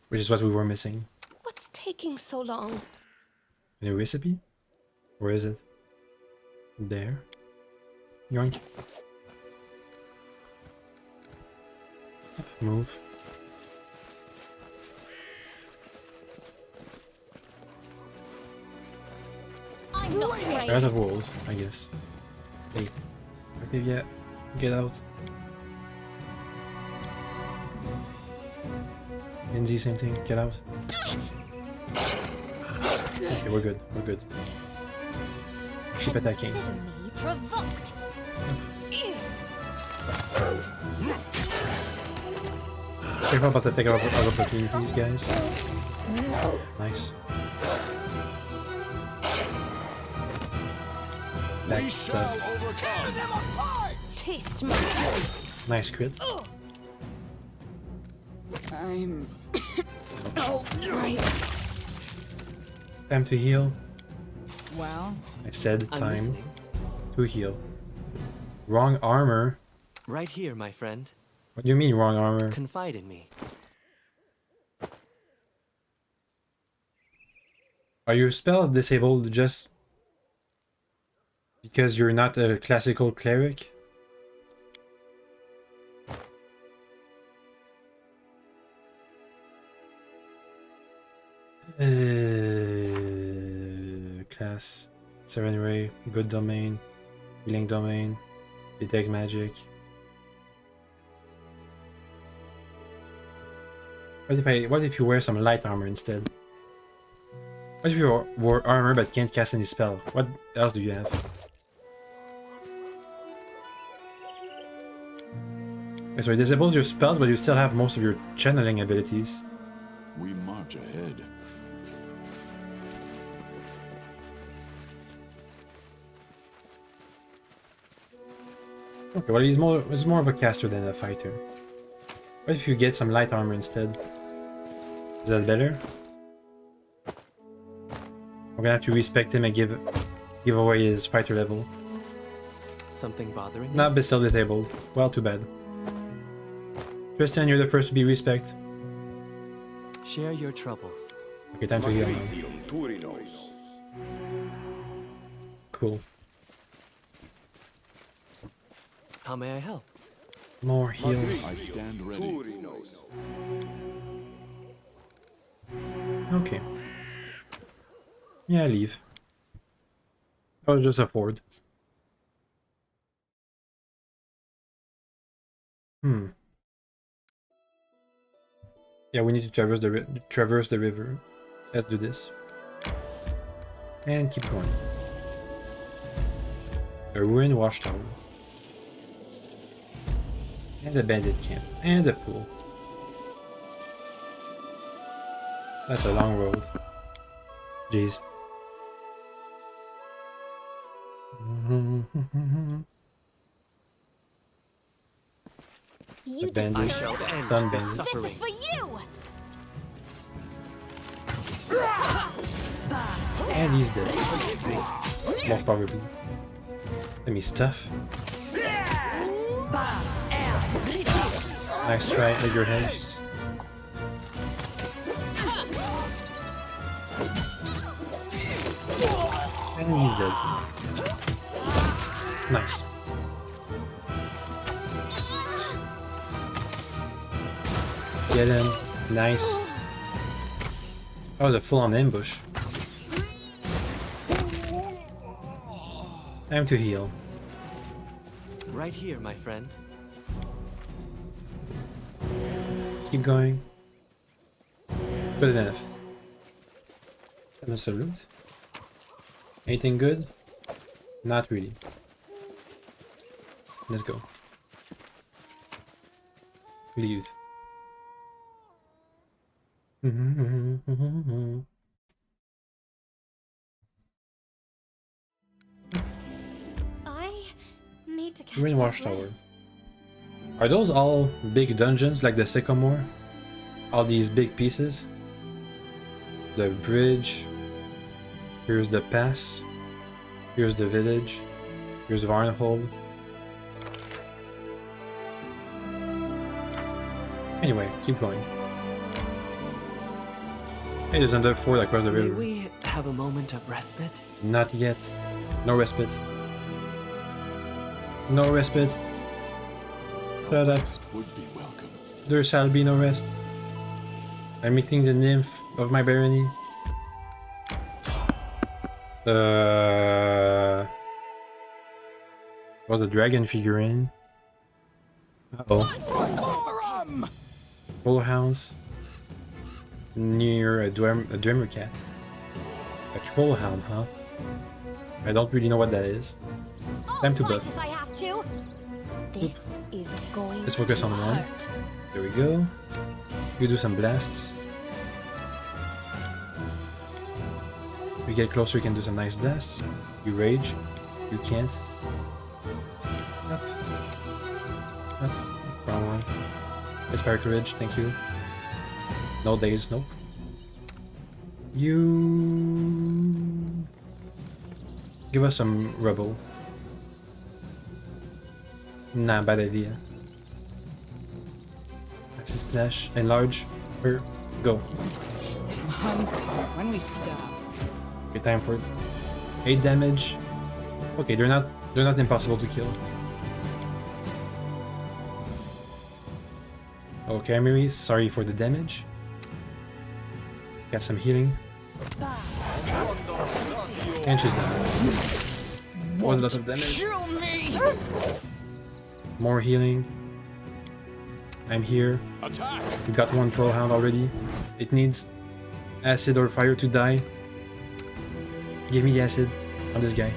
which is what we were missing. What's taking so long? Any recipe? Where is it? There. Yoink. Move. I'm not They're out of walls, I guess. Hey. Octavia, get out. Lindsay, same thing. Get out. Okay, we're good. We're good. Keep attacking. Consider me provoked. Careful about the take of opportunities, guys. Nice. Back stuff. Taste my Nice crit. I'm right. Time to heal. Well, I said I'm time listening. to heal. Wrong armor. Right here, my friend. What do you mean wrong armor? Confide in me. Are your spells disabled just because you're not a classical cleric? Class 7 ray, good domain, healing domain, detect magic. What if you wear some light armor instead? What if you wore armor but can't cast any spell? What else do you have? Okay, so it disables your spells, but you still have most of your channeling abilities. We march ahead. Okay, well he's more of a caster than a fighter. What if you get some light armor instead? Is that better? We're gonna have to respect him and give away his fighter level. Something bothering you? Not but still disabled. Well, too bad. Tristan, you're the first to be respect. Share your troubles. Okay, time to heal now. Cool. How may I help? More heals. I stand ready. Okay. Yeah, leave. That was just a ford. Yeah, we need to traverse the river. Let's do this. And keep going. A ruined watchtower. And a bandit camp. And a pool. That's a long road. Jeez. You bandit. I shall end Done this bandit. This suffering. is for you. And he's dead. Most probably. Let me stuff. Nice try with your heads. And he's dead. Nice. Get him. Nice. That was a full-on ambush. Time to heal. Right here, my friend. Keep going. Good enough. And a salute. Anything good? Not really. Let's go. Leave. I need to catch We're in my Watchtower. breath. Are those all big dungeons like the Sycamore? All these big pieces? The bridge. Here's the pass. Here's the village. Here's Varnhold. Anyway, keep going. Hey, there's another fort across the May river. we have a moment of respite? Not yet. No respite. No respite. Shut up. Would be welcome. There shall be no rest. I'm meeting the nymph of my barony. Was a dragon figurine. Uh-oh. Trollhounds. Near a Dwemer cat. A trollhound, huh? I don't really know what that is. Time to buff. If I have to. This is going. Let's focus on one. There we go. You do some blasts. If you get closer, you can do some nice blasts. You rage. You can't. Up. Up. Wrong one. Aspire courage, thank you. No days, nope. You give us some rubble. Nah, bad idea. Access splash, enlarge, or go. I'm hungry. When we stop. Okay, time for it. 8 damage. Okay, they're not impossible to kill. Okay, Miri, sorry for the damage. Got some healing. And she's down. Was a lot of damage. Kill me! More healing. I'm here. Attack! We got one trollhound already. It needs acid or fire to die. Give me the acid on this guy.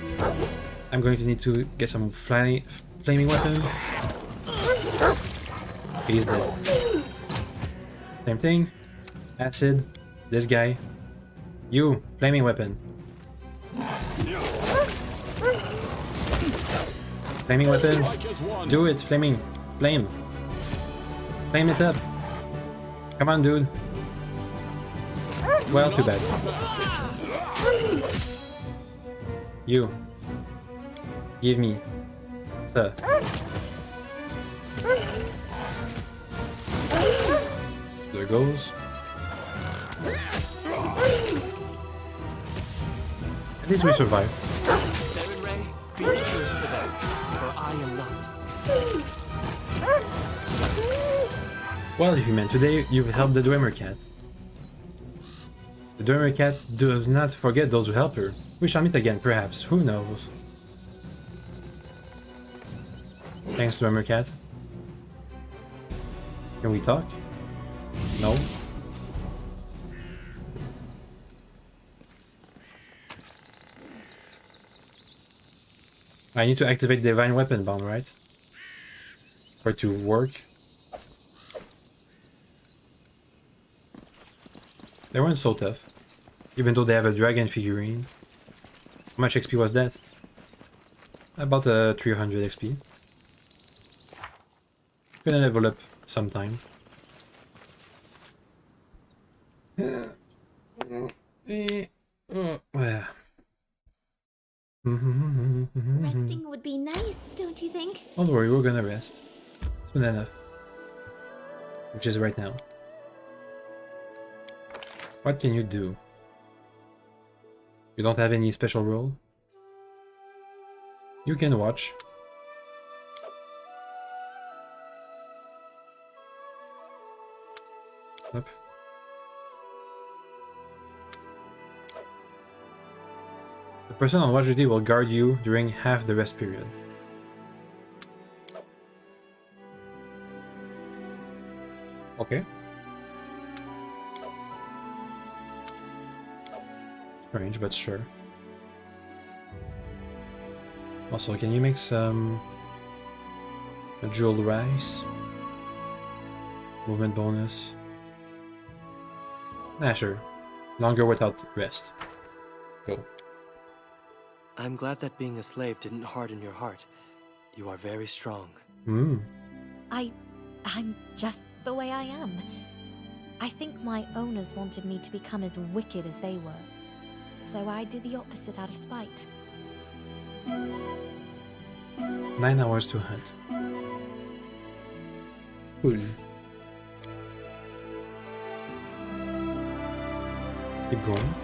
I'm going to need to get some flaming weapon. Okay, he's dead. Same thing. Acid. This guy. You, flaming weapon. Flaming weapon. Do it, flaming. Flame. Flame it up. Come on, dude. Well, too bad. You. Give me. Sir. There goes. At least we survived. Saren Ray, be generous to them, for I am not. Well, human, today you've helped the Dwemer cat. The Dwemer cat does not forget those who help her. We shall meet again, perhaps. Who knows? Thanks, Dwemer cat. Can we talk? No? I need to activate Divine Weapon Bomb, right? For it to work. They weren't so tough. Even though they have a dragon figurine. How much XP was that? About 300 XP. Gonna level up sometime. Resting would be nice, don't you think? Don't worry, we're gonna rest. Soon enough. Which is right now. What can you do? You don't have any special role? You can watch. Up. The person on watch duty will guard you during half the rest period. Okay. Strange, but sure. Also, can you make some jeweled rice? Movement bonus. Nah, sure. Longer without rest. Go. I'm glad that being a slave didn't harden your heart. You are very strong. Hmm. I'm just the way I am. I think my owners wanted me to become as wicked as they were. So I do the opposite out of spite. 9 hours to hunt. Cool. Keep going.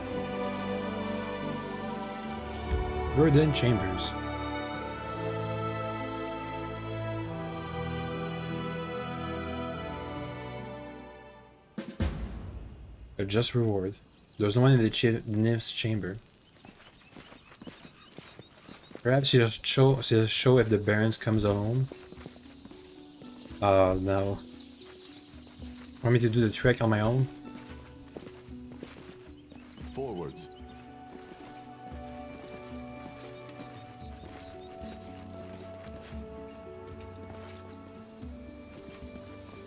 Burden Chambers. A just reward. There's no one in the nymph's chamber. Perhaps she'll show if the Barons comes alone. No. Want me to do the trek on my own? Forwards.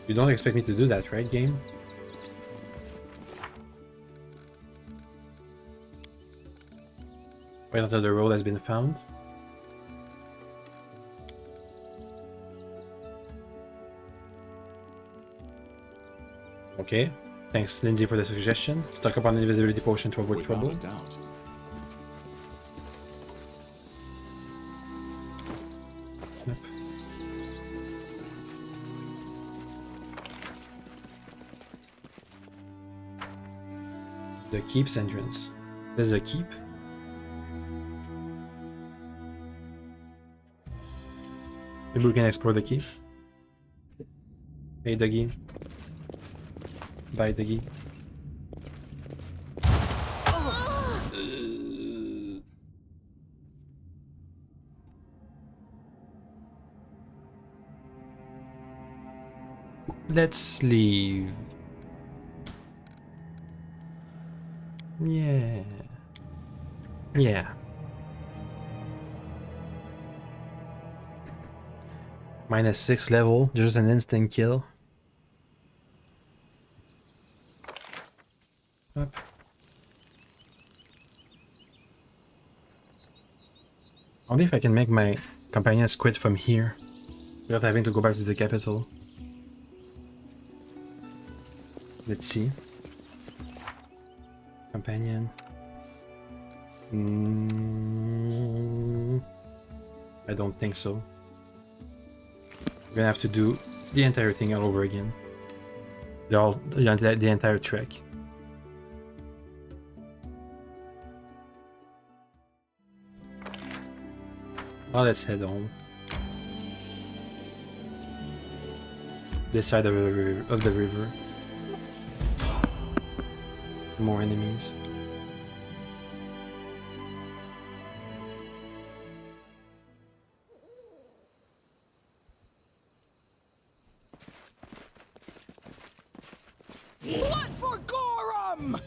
You don't expect me to do that, right, game? Wait until the road has been found. Okay. Thanks, Lindsay, for the suggestion. Stock up on the invisibility potion to avoid trouble. Yep. The keep's entrance. This is a keep. Maybe we can explore the keep. Hey, Dougie. Bye, Dougie. Let's leave. Yeah. Yeah. -6 level, just an instant kill. Up. I wonder if I can make my companions quit from here without having to go back to the capital. Let's see. Companion. I don't think so. We're gonna have to do the entire thing all over again. The entire trek. Well, let's head home. This side of the river. More enemies. What for Gorum?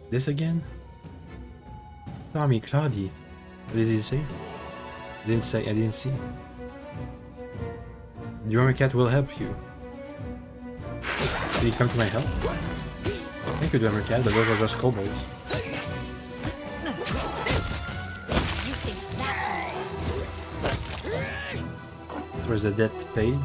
This again? Tommy, Claudie. What did he say? I didn't see. The armor cat will help you. Did he come to my help? Thank you, Drummer Cat, but those are just kobolds. So where's the debt paid?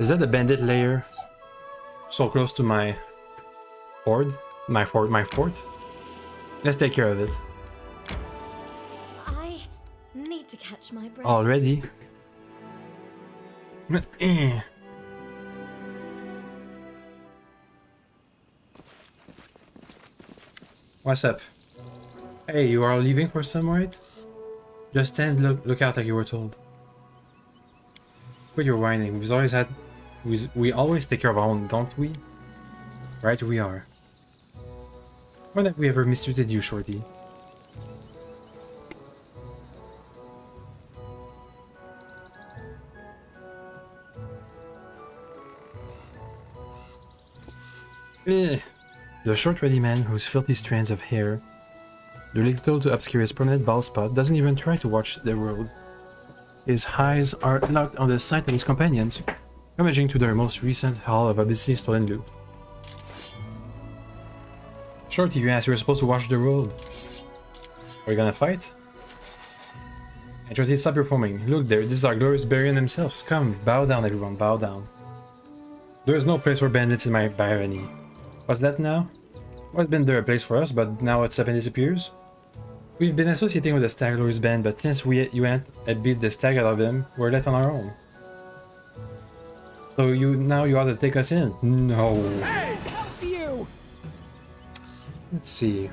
Is that the bandit lair? So close to my fort? My fort? Let's take care of it. I need to catch my breath. Already? What's up? Hey, you are leaving for some, right? Just stand, look out like you were told. Quit your whining. We always take care of our own, don't we? Right, we are. When have we ever mistreated you, Shorty? Ugh. The short ready man whose filthy strands of hair do little to obscure his permanent bald spot doesn't even try to watch the road. His eyes are locked on the sight of his companions, rummaging through their most recent haul of obviously stolen loot. Shorty, you asked, you were supposed to watch the road. Are you gonna fight? And Shorty, stop your foaming. Look there, this is our glorious Barian themselves. Come, bow down everyone, bow down. There is no place for bandits in my barony. What's that now? What's been there a place for us, but now it's up and disappears? We've been associating with the Stag Lord's band, but since you went and beat the stag out of him, we're left on our own. So now you ought to take us in. No. Hey, help you! Let's see.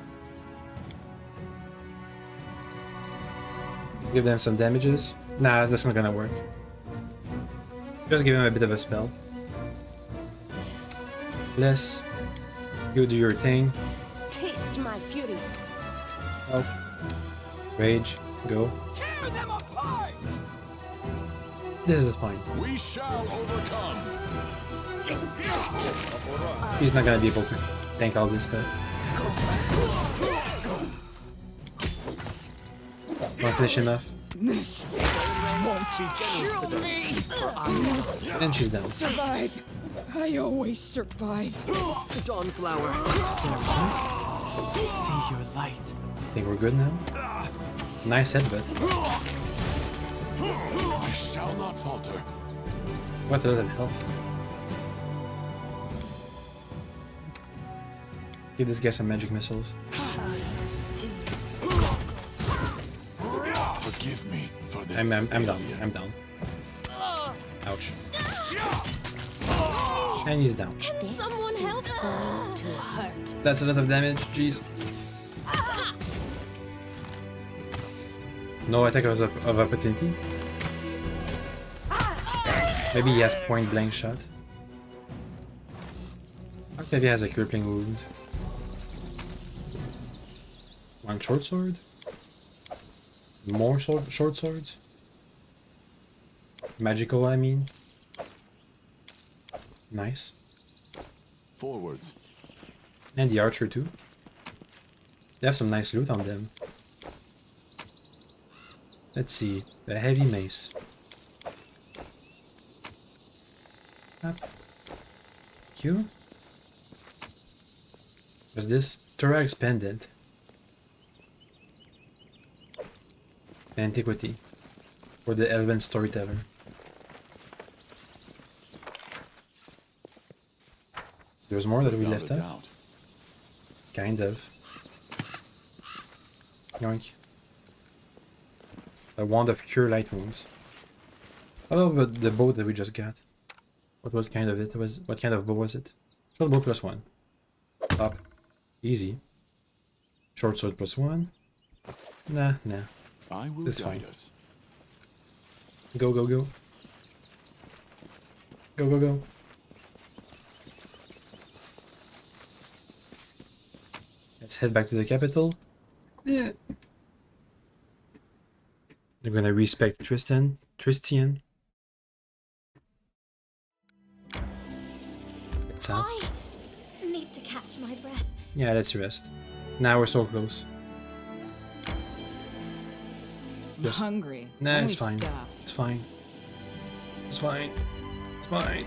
Give them some damages. Nah, that's not gonna work. Just give him a bit of a spell. Bless. You do your thing. Taste my fury. Oh. Rage. Go. Tear them apart! This is fine. We shall overcome. He's not gonna be able to tank all this stuff. Wanna finish him off? Kill me! And she's down. Survive! I always survive. Dawnflower. I see your light. Think we're good now? Nice headbutt. I shall not falter. What a lot of health. Give this guy some magic missiles. Forgive me for this. I'm down. I'm down. Ouch. And he's down. Can someone help? To hurt. That's a lot of damage. Jeez. No attack of opportunity. Maybe he has point blank shot. Or maybe he has a crippling wound. One short sword. More short swords. Magical, I mean. Nice. Forwards. And the archer too. They have some nice loot on them. Let's see. The heavy mace. Up. Q. What's this? Thorax pendant. Antiquity. For the elven storyteller. There's more that we left out. Kind of. Yoink. A wand of cure light wounds. How about the bow that we just got? What kind of it was? What kind of bow was it? Short bow +1. Up. Easy. Short sword +1. Nah. I will This guide fine. us. Go. Go. Let's head back to the capital. Yeah. They're gonna respect Tristian. It's up. I need to catch my breath. Yeah, let's rest. Now we're so close. I'm Just- hungry. Nah, When it's we fine. stop. It's fine. It's fine. It's fine.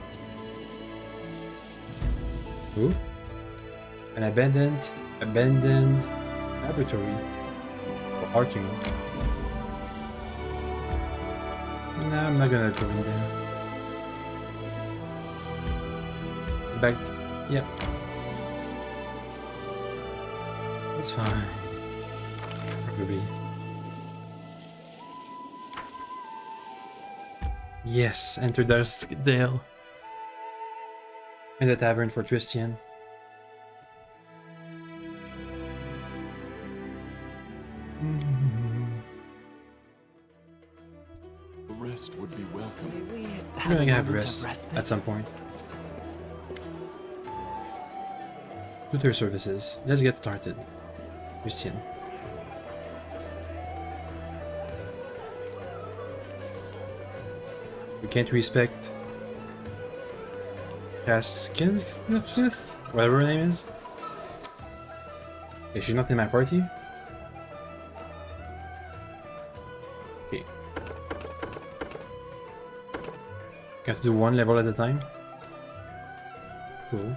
Ooh. An abandoned laboratory for arcing. Nah, I'm not gonna go in there. Back. Yep. It's fine. Probably. Yes, enter Duskdale. In the tavern for Tristian. Rest would be welcome. We're gonna have rest at some point. Tutor services. Let's get started. Tristian. We can't respect whatever her name is. Okay, she's not in my party. Okay. You have to do one level at a time. Cool.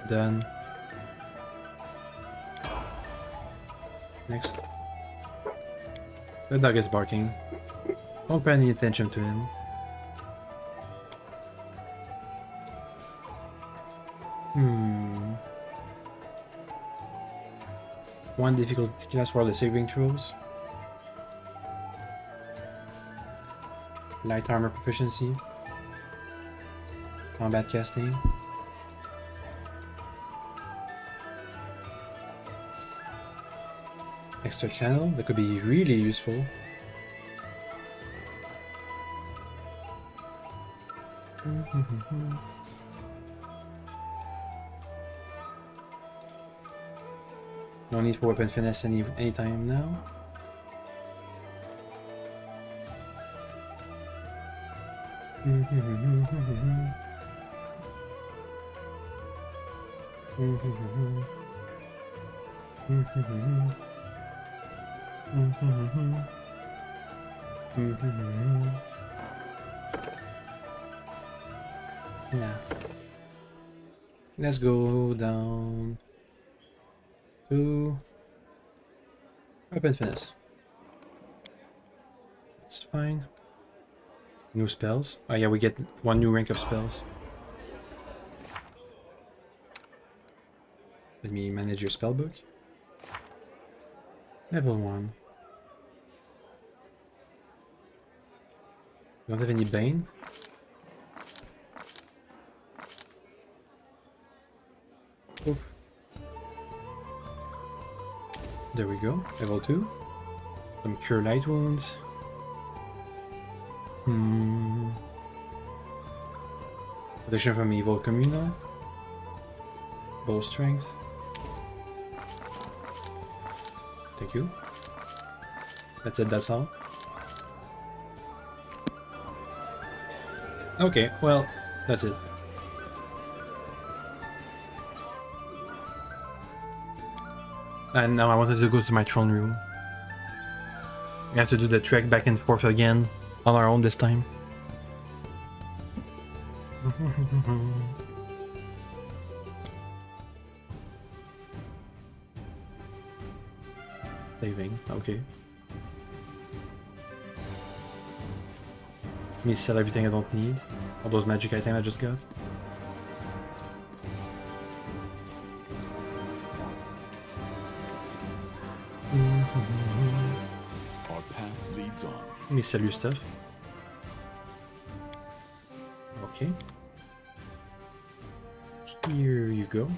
Done. Next. The dog is barking. Don't pay any attention to him. One difficulty class for the saving throws. Light armor proficiency. Combat casting. Extra channel, that could be really useful. No need for weapon finesse anytime now. Yeah. Let's go down to weapon finesse. That's fine. New spells. Oh yeah, we get one new rank of spells. Let me manage your spellbook. Level 1. You don't have any Bane? Oop. There we go. Level 2. Some Cure Light Wounds. Protection from Evil Communal. Bow Strength. Thank you. That's it, that's all. Okay, well, that's it. And now I wanted to go to my throne room. We have to do the trek back and forth again, on our own this time. Saving, okay. Let me sell everything I don't need. All those magic items I just got. Our path leads on. Let me sell you stuff. Okay. Here you go.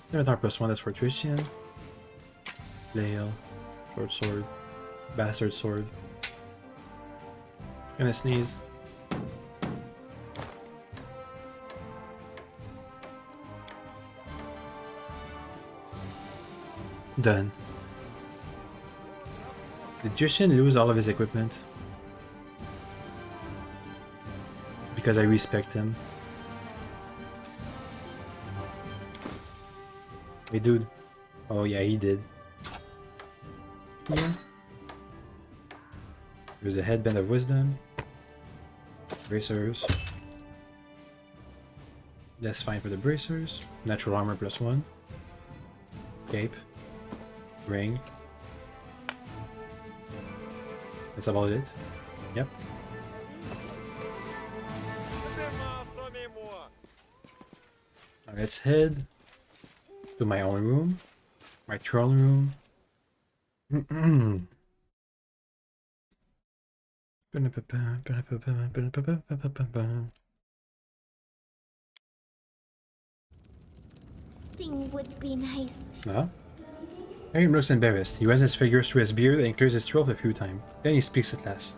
Scimitar +1, that's for Tristian. Flail, short sword, bastard sword. Gonna sneeze. Done. Did Tristian lose all of his equipment? Because I respect him. Hey dude. Oh yeah, he did. Here. There's a headband of wisdom. Bracers. That's fine for the bracers. Natural armor +1. Cape. Ring. That's about it. Yep. Now let's head to my own room. My throne room. Sting would be nice. Huh? Harry looks embarrassed. He runs his fingers through his beard and clears his throat a few times. Then he speaks at last.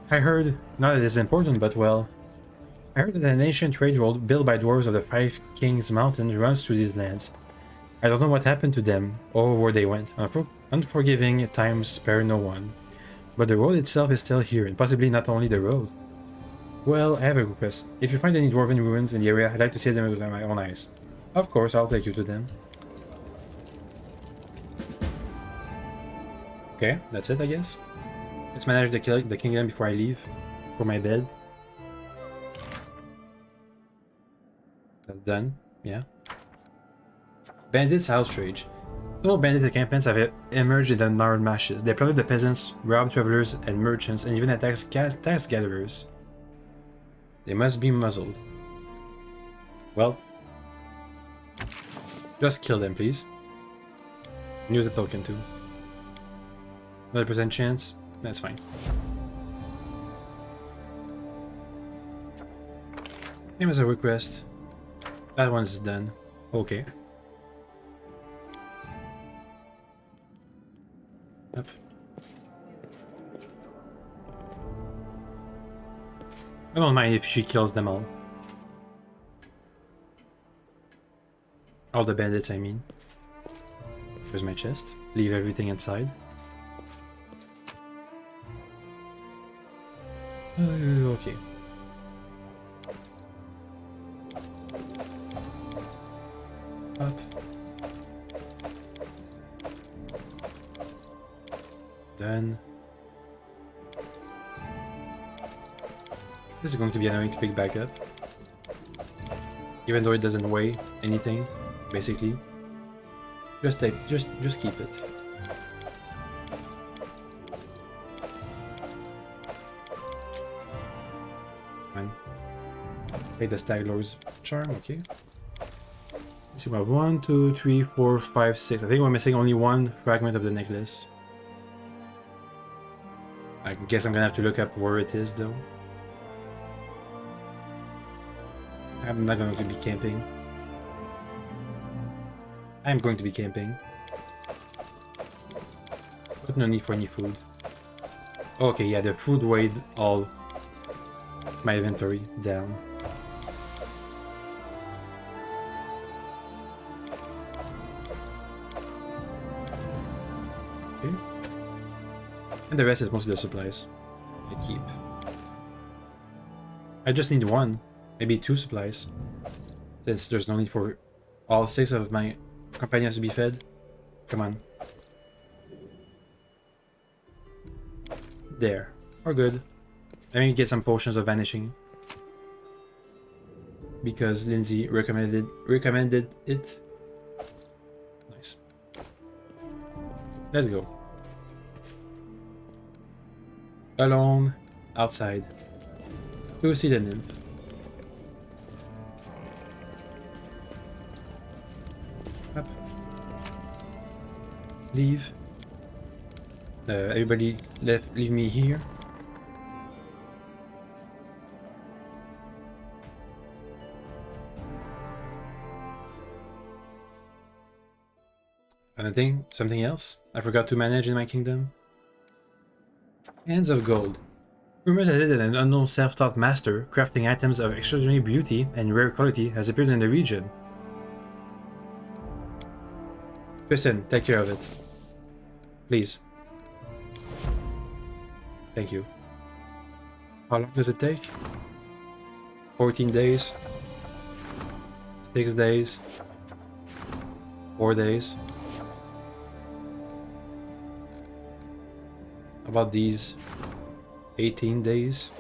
I heard, not that it's important, but well, I heard that an ancient trade road built by dwarves of the Five Kings Mountain runs through these lands. I don't know what happened to them, or where they went. Unforgiving times spare no one. But the road itself is still here, and possibly not only the road. Well, I have a request. If you find any dwarven ruins in the area, I'd like to see them with my own eyes. Of course, I'll take you to them. Okay, that's it, I guess. Let's manage the kingdom before I leave. For my bed. That's done, yeah. Bandits outrage. Several bandit encampments have emerged in the Nard Mashes. They plunder the peasants, rob travelers and merchants, and even attack tax gatherers. They must be muzzled. Well, just kill them, please. Use the token too. 100% chance. That's fine. Name as a request. That one's done. Okay. Yep. I don't mind if she kills them all. All the bandits, I mean. Here's my chest. Leave everything inside. Okay. Up. Done. This is going to be annoying to pick back up. Even though it doesn't weigh anything, basically. Just keep it. Fine. Take the Stag Lord's charm, okay. Let's see what 1, 2, 3, 4, 5, 6. I think we're missing only one fragment of the necklace. I guess I'm gonna have to look up where it is though. I'm not going to be camping. I'm going to be camping. But no need for any food. Okay, yeah, the food weighed all my inventory down. Okay. And the rest is mostly the supplies I keep. I just need one, maybe 2 supplies, since there's no need for all 6 of my companions to be fed. Come on. There. We're good. Let me get some potions of vanishing. Because Lindsay recommended it. Nice. Let's go. Alone, outside. To see the nymph. Up. Leave. Everybody leave me here. Anything? Something else I forgot to manage in my kingdom? Hands of gold. Rumors has it that an unknown self-taught master, crafting items of extraordinary beauty and rare quality, has appeared in the region. Tristan, take care of it. Please. Thank you. How long does it take? 14 days? 6 days? 4 days? About these 18 days?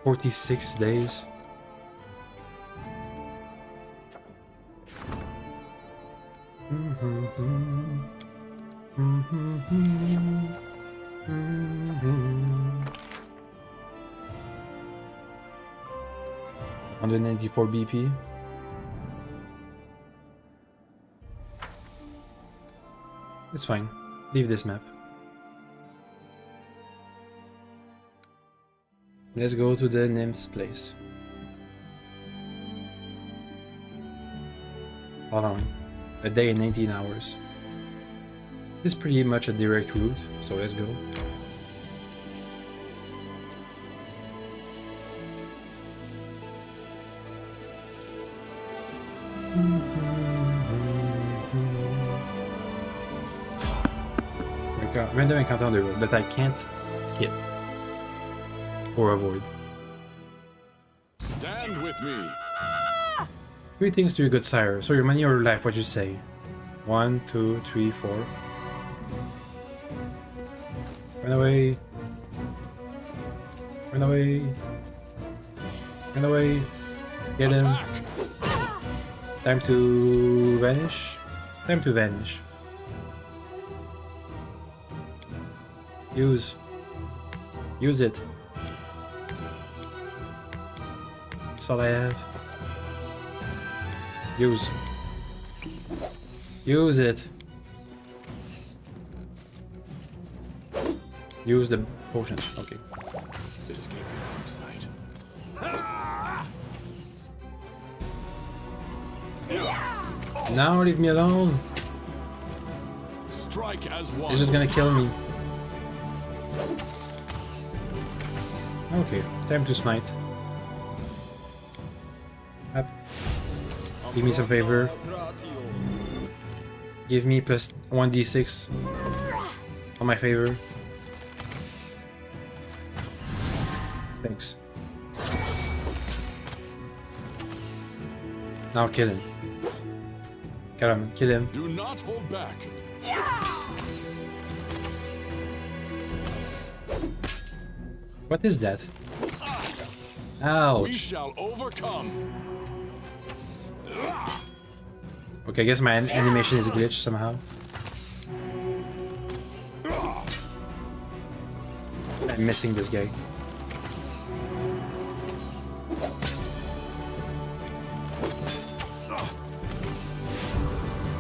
46 days? $194 BP. It's fine. Leave this map. Let's go to the nymph's place. Hold on. A day and 18 hours. This is pretty much a direct route, so let's go. Random encounter on the road that I can't skip or avoid. Stand with me. Greetings to your good sire. So your money or your life, what you say? 1, 2, 3, 4. Run away. Run away. Run away. Get him. Time to vanish. Time to vanish. Use it. That's all I have. Use it. Use the potion. Okay. Escaping from sight. Now leave me alone. Strike as one. This is gonna kill me. Okay, time to smite. Up. Give me some favor. Give me plus 1d6 on my favor. Thanks. Now kill him. Kill him. Kill him. Do not hold back. What is that? Ouch. We shall overcome. Okay, I guess my animation is glitched somehow. I'm missing this guy.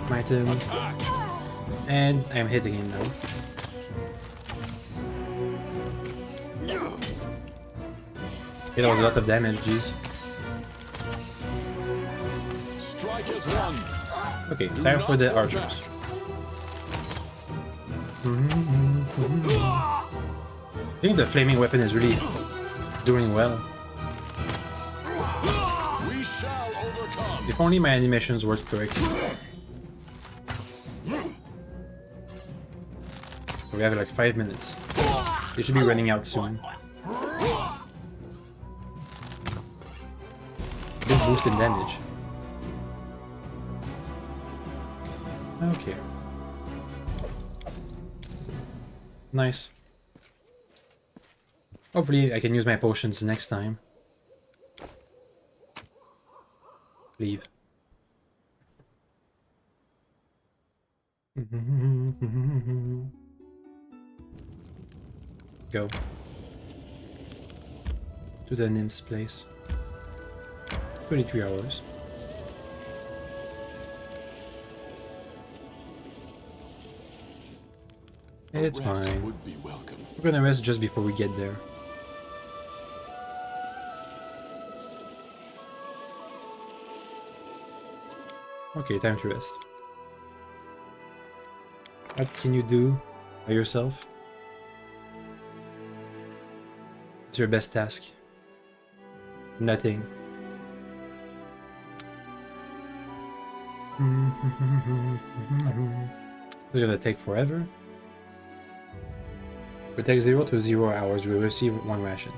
Smite him. And I'm hitting him now. Okay, that was a lot of damage, jeez. Strike as one. Okay, time for the archers. I think the flaming weapon is really doing well. We shall overcome. If only my animations worked correctly. We have like 5 minutes. It should be running out soon. Big boost in damage. Okay. Nice. Hopefully I can use my potions next time. Leave. Go. To the nymph's place. 23 hours. It's fine. Would be welcome. We're gonna rest just before we get there. Okay, time to rest. What can you do by yourself? What's your best task? Nothing. It's gonna take forever. We take 0 to 0 hours. We will receive 1 ration.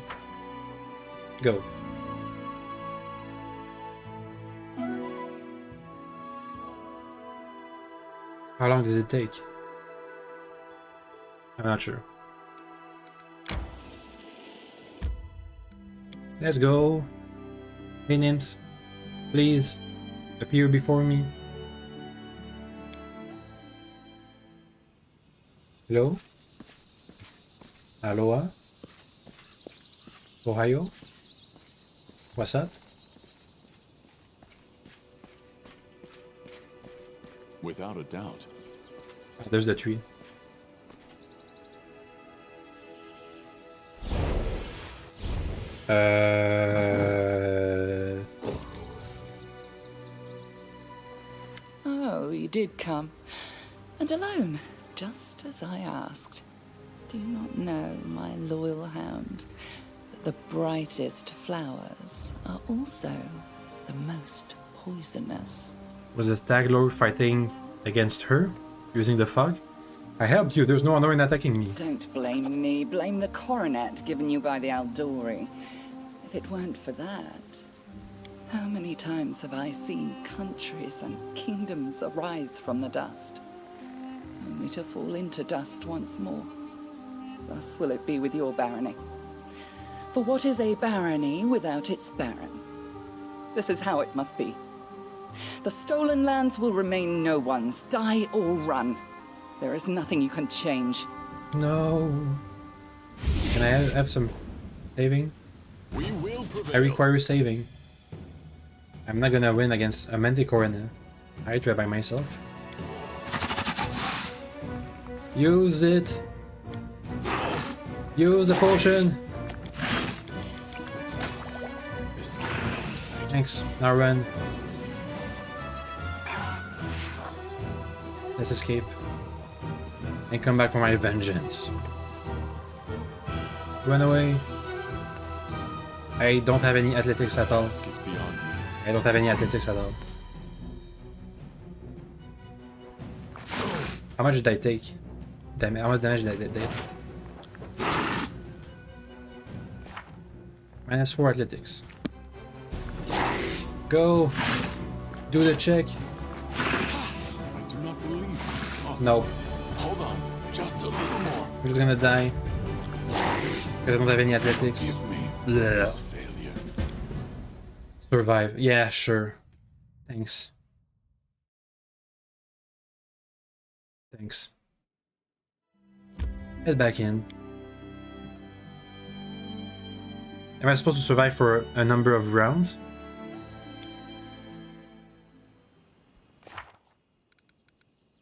Go. How long does it take? I'm not sure. Let's go. Hey nymphs, please appear before me. Hello? Aloha? Ohio? What's up? Without a doubt. There's the tree. Oh, you did come. And alone, just as I asked. Do you not know, my loyal hound, that the brightest flowers are also the most poisonous? Was the Stag Lord fighting against her, using the fog? I helped you, there's no honor in attacking me. Don't blame me, blame the coronet given you by the Aldori. If it weren't for that, how many times have I seen countries and kingdoms arise from the dust, only to fall into dust once more? Thus will it be with your barony. For what is a barony without its baron? This is how it must be. The stolen lands will remain no one's, die or run. There is nothing you can change. No. Can I have some saving? We will prevail. I require saving. I'm not gonna win against a Manticore and a Hydra by myself. Use it. Use the potion. Thanks. Now run. Let's escape. And come back for my vengeance. Run away. I don't have any athletics at all. I don't have any athletics at all. How much did I take? How much damage did I take? -4 athletics. Go! Do the check. I do not believe this is possible. No. Hold on, just a little more. I'm just gonna die. Because I don't have any athletics. Give me Blech. this failure. Survive. Yeah, sure. Thanks. Thanks. Head back in. Am I supposed to survive for a number of rounds?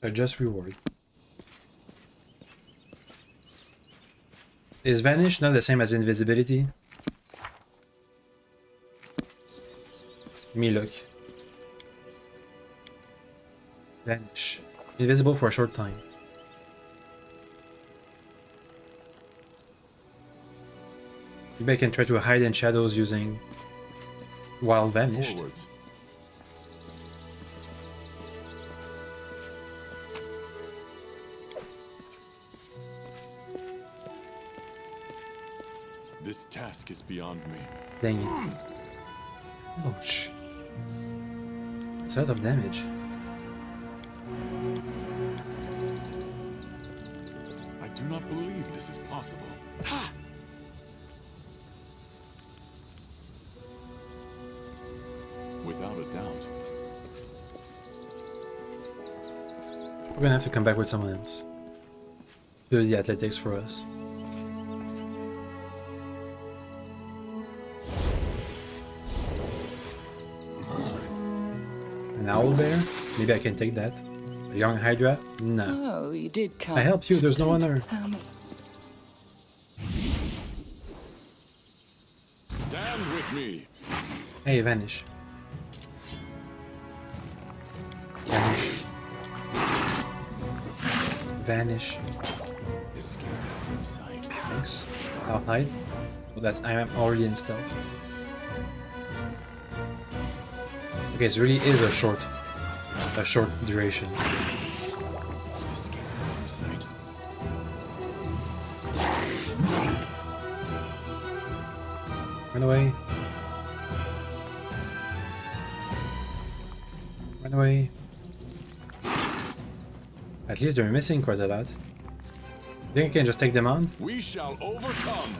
A just reward. Is Vanish not the same as invisibility? Let me look. Vanish. Invisible for a short time. Maybe I can try to hide in shadows using while vanished. Forwards. This task is beyond me. Dang it. Ouch. It's a lot of damage. I do not believe this is possible. Ha! Without a doubt. We're gonna have to come back with someone else. Do the athletics for us. An owl bear? Maybe I can take that. A young Hydra? No. Oh, you did come. I helped you, there's no honor. Stand with me. Hey, vanish. Vanish. Vanish. Escape from sight. Thanks. I'll hide. Oh, that's I am already in stealth. Okay, it really is a short duration. Escape from sight. Run away. Run away. At least they're missing quite a lot. Think I can just take them on? We shall overcome.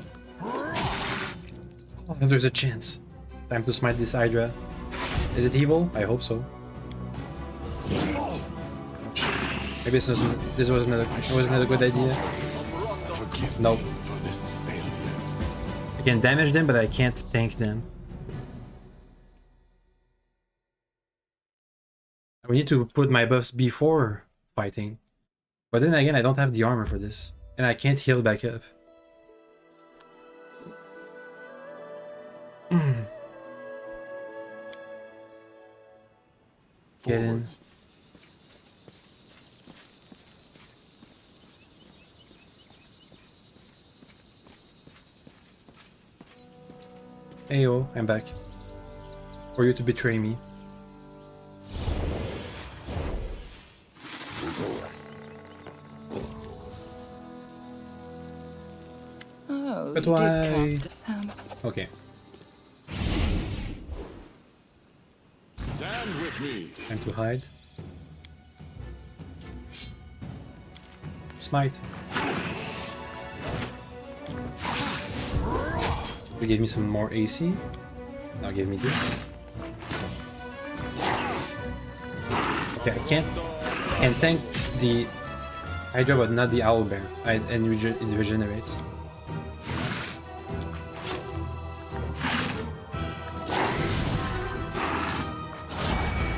Oh, there's a chance. Time to smite this Hydra. Is it evil? I hope so. Ouch. Maybe this wasn't a good idea. Nope. For this failure. I can damage them, but I can't tank them. We need to put my buffs before fighting. But then again, I don't have the armor for this. And I can't heal back up. Get in. Forwards. Ayo, I'm back. For you to betray me. Oh, But you why? did Okay. Stand with me. Time to hide. Smite. You gave me some more AC. Now give me this. Okay, I can't thank the Hydra, but not the Owlbear. And it regenerates.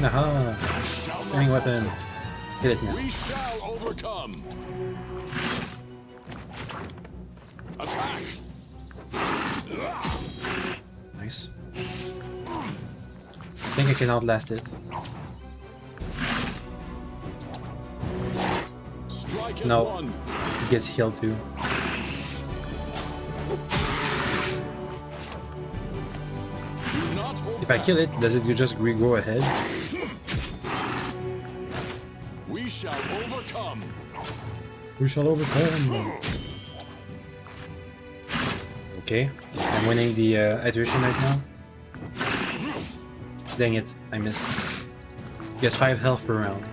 Aha! Flaming weapon. Hit it now. We shall overcome. Attack. Nice. I think I can outlast it. Strike as No, one. it gets healed too. Do not hold If I kill it, does it just regrow ahead? We shall overcome. We shall overcome. Okay, I'm winning the attrition right now. Dang it, I missed. Gets 5 health per round.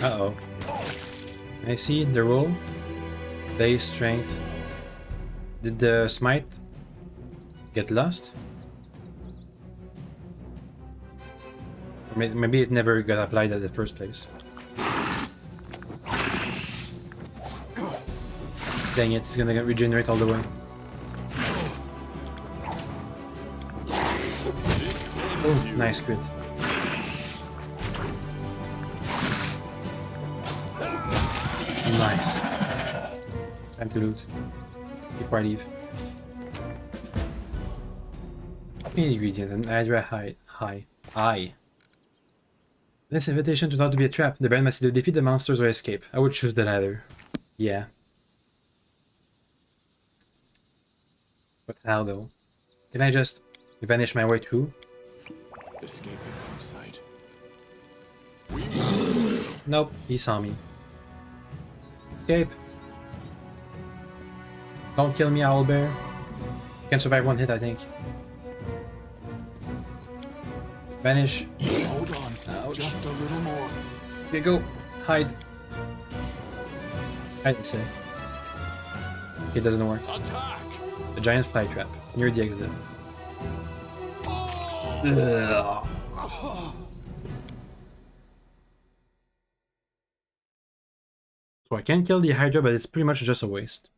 Uh-oh. I see the roll. Base strength. Did the smite get lost? Or maybe it never got applied at the first place. Dang it, it's gonna regenerate all the way. Oh, nice crit. Nice. Time to loot. Before I leave. Main ingredient, an Hydra eye. This invitation turned out to be a trap. The Baron must either defeat the monsters or escape. I would choose the latter. Yeah. But how though? Can I just vanish my way through? Escaping from sight. Nope, he saw me. Escape. Don't kill me, Owlbear. You can survive one hit, I think. Vanish. Hold on. Ouch. Just a little more. Here you go. Hide. Hide, I say. It doesn't work. Attack. A giant fly trap near the exit. Ugh. So I can kill the Hydra, but it's pretty much just a waste.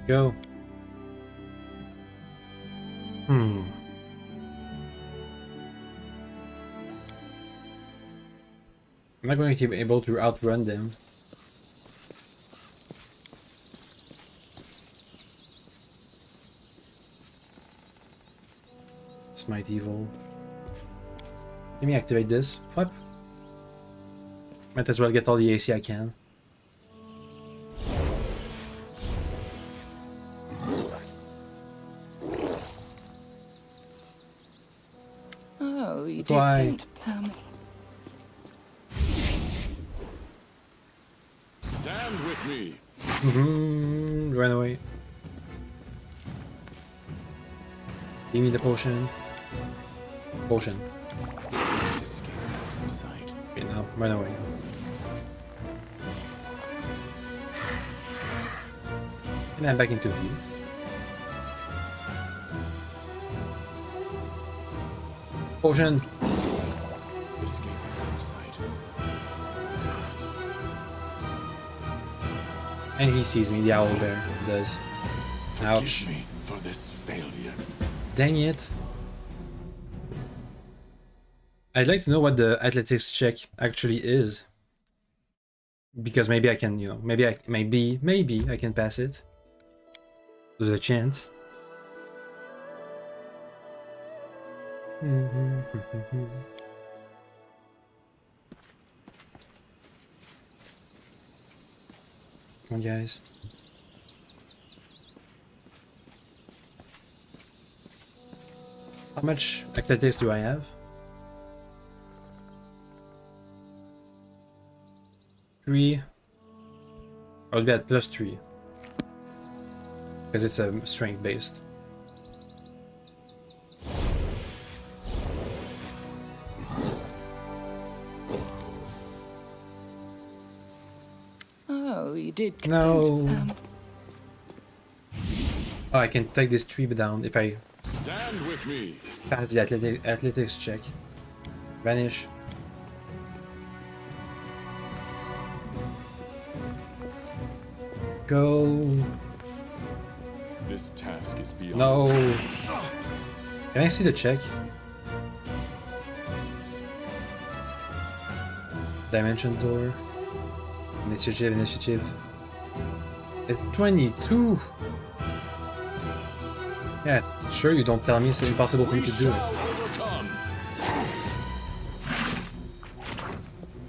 Go. I'm not going to be able to outrun them. Smite evil. Let me activate this. What? Might as well get all the AC I can. Oh, you Why? didn't. Stand with me. Run away. Give me the potion. Potion. Escaping from sight. Okay, now run away. And I'm back into view. Potion. Escaping from sight. And he sees me, the Owlbear does. Ouch. Forgive me for this failure. Dang it. I'd like to know what the athletics check actually is. Because maybe I can, maybe I can pass it. There's a chance. Come on, guys. How much athletics do I have? 3. I'll be at +3. Because it's a strength based. Oh, you did. No. Oh, I can take this tree down if I Stand with me. pass the athletics check. Vanish. Go. This task is beyond. No. Can I see the check? Dimension door. Initiative. It's 22. Yeah, sure you don't tell me it's impossible for me to do it.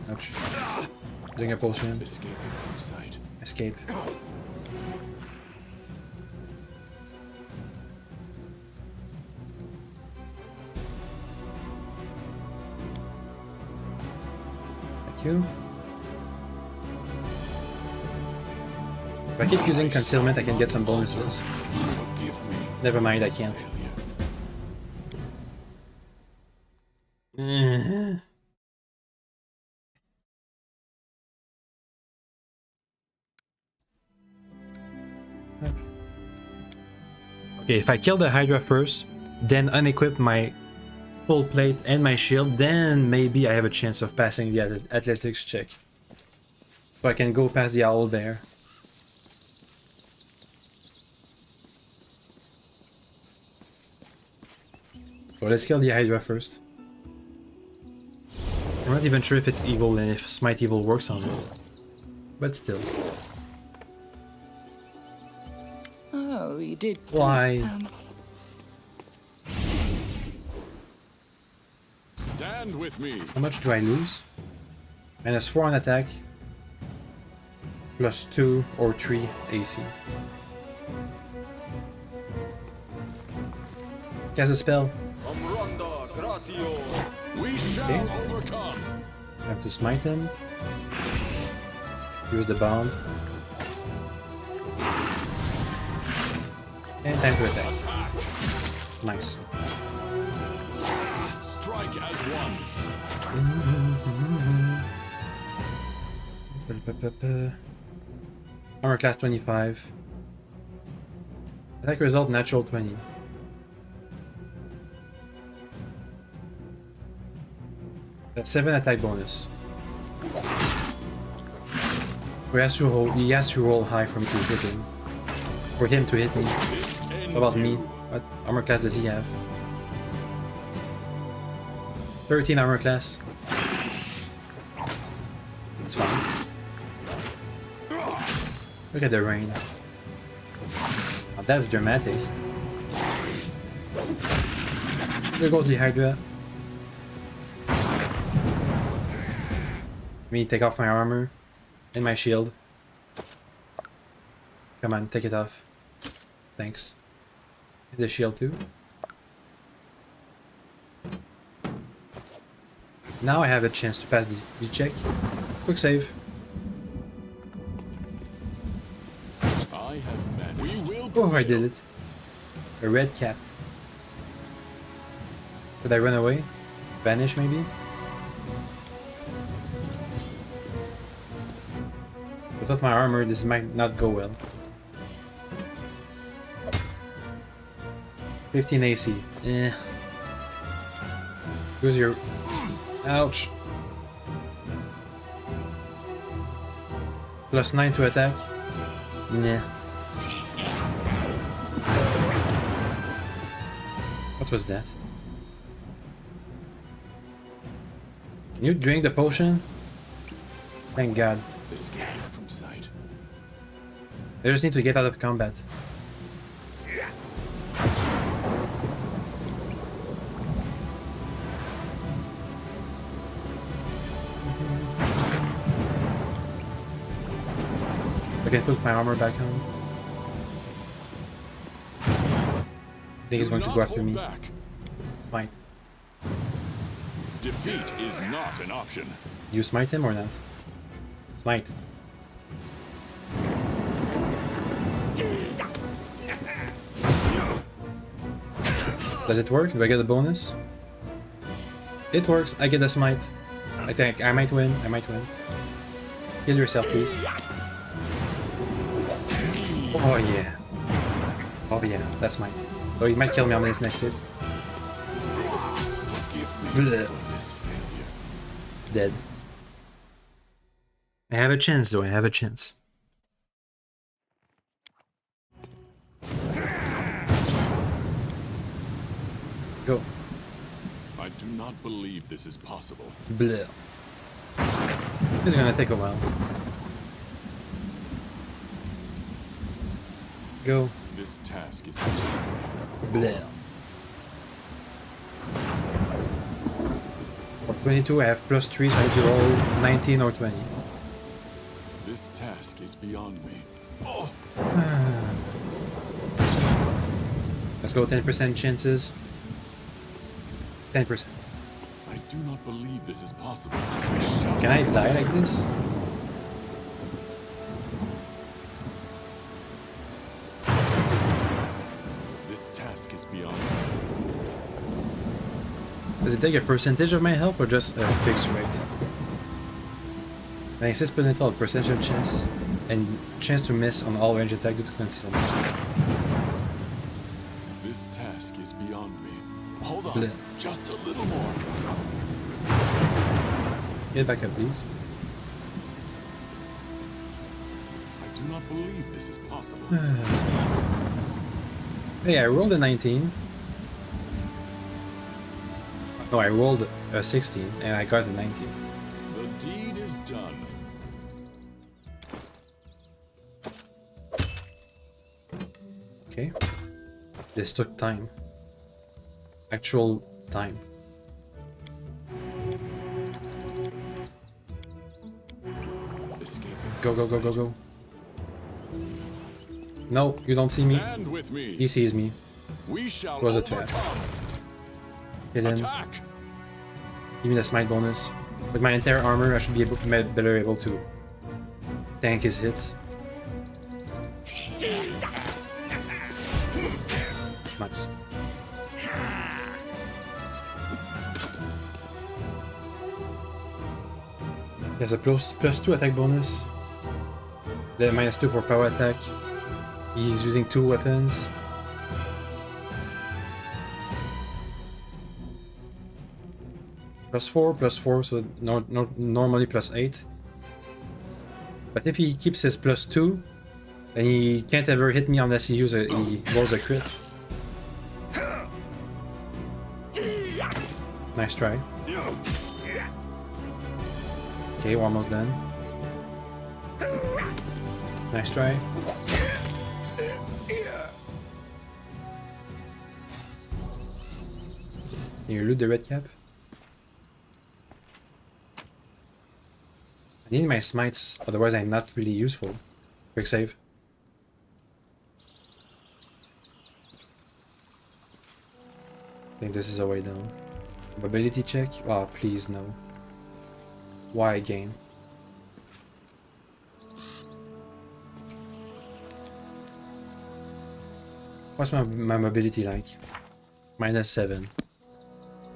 Ouch. Doing a potion. Escape. Thank you. If I keep using concealment, I can get some bonuses. Never mind, I can't. Okay, if I kill the Hydra first, then unequip my full plate and my shield, then maybe I have a chance of passing the athletics check. So I can go past the owl bear. So let's kill the Hydra first. I'm not even sure if it's evil and if Smite Evil works on it. But still. Oh, you did. Why? Stand with me. How much do I lose? -4 on attack. +2 or 3 AC. Cast a spell. We shall overcome. I have to smite him. Use the bomb. And time to attack. Nice. Strike as one. Armor class 25. Attack result natural 20. That's 7 attack bonus. He has to roll high for me to hit him. For him to hit me. What about me? What armor class does he have? 13 armor class. It's fine. Look at the rain. Oh, that's dramatic. There goes the Hydra. Me take off my armor and my shield. Come on, take it off. Thanks. The shield too. Now I have a chance to pass the check. Quick save. Oh, I did it. A red cap. Did I run away? Vanish maybe? Without my armor, this might not go well. 15 AC. Eh. Who's your... Ouch. +9 to attack. Nah. What was that? Can you drink the potion? Thank God. Escape from sight. I just need to get out of combat. can put my armor back on. I think he's going to go after me. Smite. Defeat is not an option. You smite him or not? Smite. Does it work? Do I get a bonus? It works. I get a smite. I think I might win. I might win. Kill yourself, please. Oh yeah. Oh yeah, that's smite. Oh, he might kill me on this next hit. Blech. Dead. I have a chance though, I have a chance. Go. I do not believe this is possible. Bleh. This is gonna take a while. Go. This task is Bleh. For 22 I have +3, so I have to roll 19 or 20. This task is beyond me. Oh. Let's go 10% chances. 10%. I do not believe this is possible. Can I die like this? This task is beyond me. Does it take a percentage of my health or just a fixed rate? An exponential percentage chance and chance to miss on all range attack due to concealment. This task is beyond me. Hold on, Bleh. just a little more. Get back up, please. I do not believe this is possible. Hey, I rolled a 19. No, I rolled a 16 and I got a 19. The deed is done. Okay. This took time. Actual time. Go, go, go, go, go. No, you don't see me. Stand with me. He sees me. We shall It was a trap. Hit him. Attack. Give me the smite bonus. With my entire armor, I should be better able to tank his hits. Nice. He has a +2 attack bonus. The -2 for power attack. He's using 2 weapons. +4, so normally +8. But if he keeps his +2, then he can't ever hit me unless he rolls a crit. Nice try. Okay, we're almost done. Nice try. Can you loot the red cap? I need my smites, otherwise I'm not really useful. Quick save. I think this is a way down. Mobility check? Oh, please no. Why again? What's my mobility like? -7.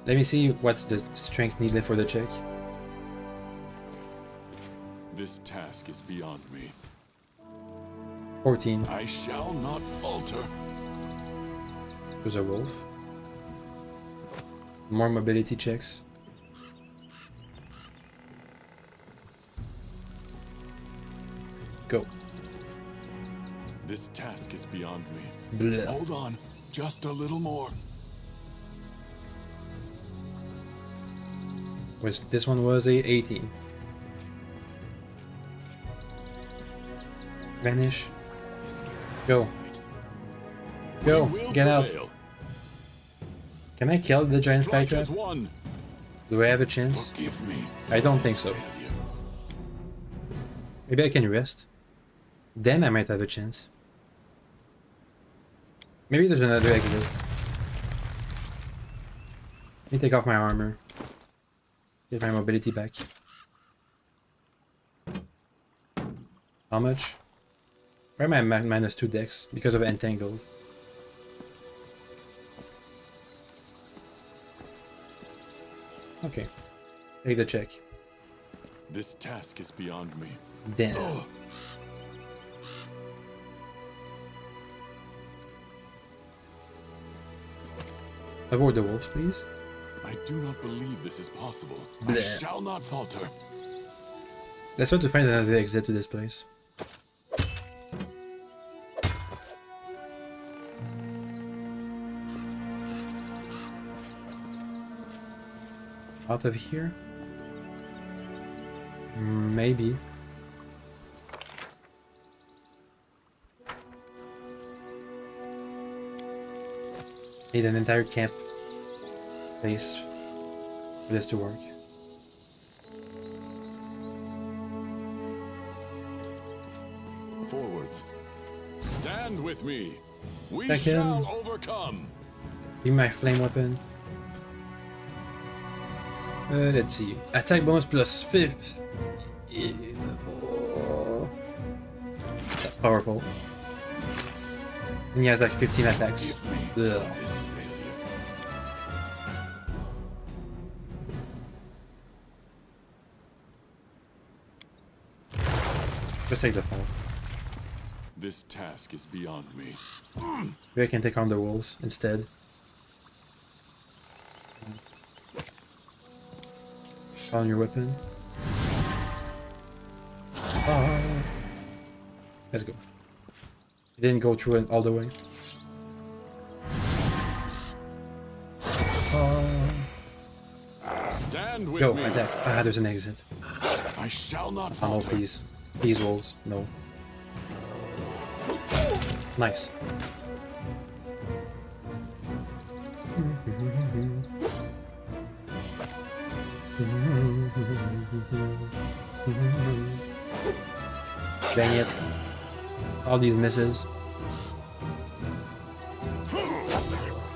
Let me see what's the strength needed for the check. This task is beyond me. 14. I shall not falter. There's a wolf. More mobility checks. Go. This task is beyond me. Blech. Hold on, just a little more. This one was a 18. Vanish. Go. Go. Get out. Can I kill the giant flytrap? Do I have a chance? I don't think so. Maybe I can rest. Then I might have a chance. Maybe there's another exit. Let me take off my armor. Get my mobility back. How much? Why am I -2 dex? Because of entangled. Okay. Take the check. This task is beyond me. Damn. Avoid the wolves, please. I do not believe this is possible. I Bleh. shall not falter. Let's try to find another exit to this place. Out of here? Maybe. Need an entire camp place for this to work. Forwards. Stand with me. We Second. shall overcome. Give me my flame weapon. Let's see. Attack bonus plus 5th. That's powerful. And he has like 15 attacks. Ugh. Just take the fall. This task is beyond me. Maybe I can take on the wolves instead. Call on your weapon. Ah. Let's go. It didn't go through it all the way. Stand with Go, me. attack. Ah, there's an exit. I shall not Oh, no, falter. please. Please, wolves. No. Nice. Dang it. All these misses.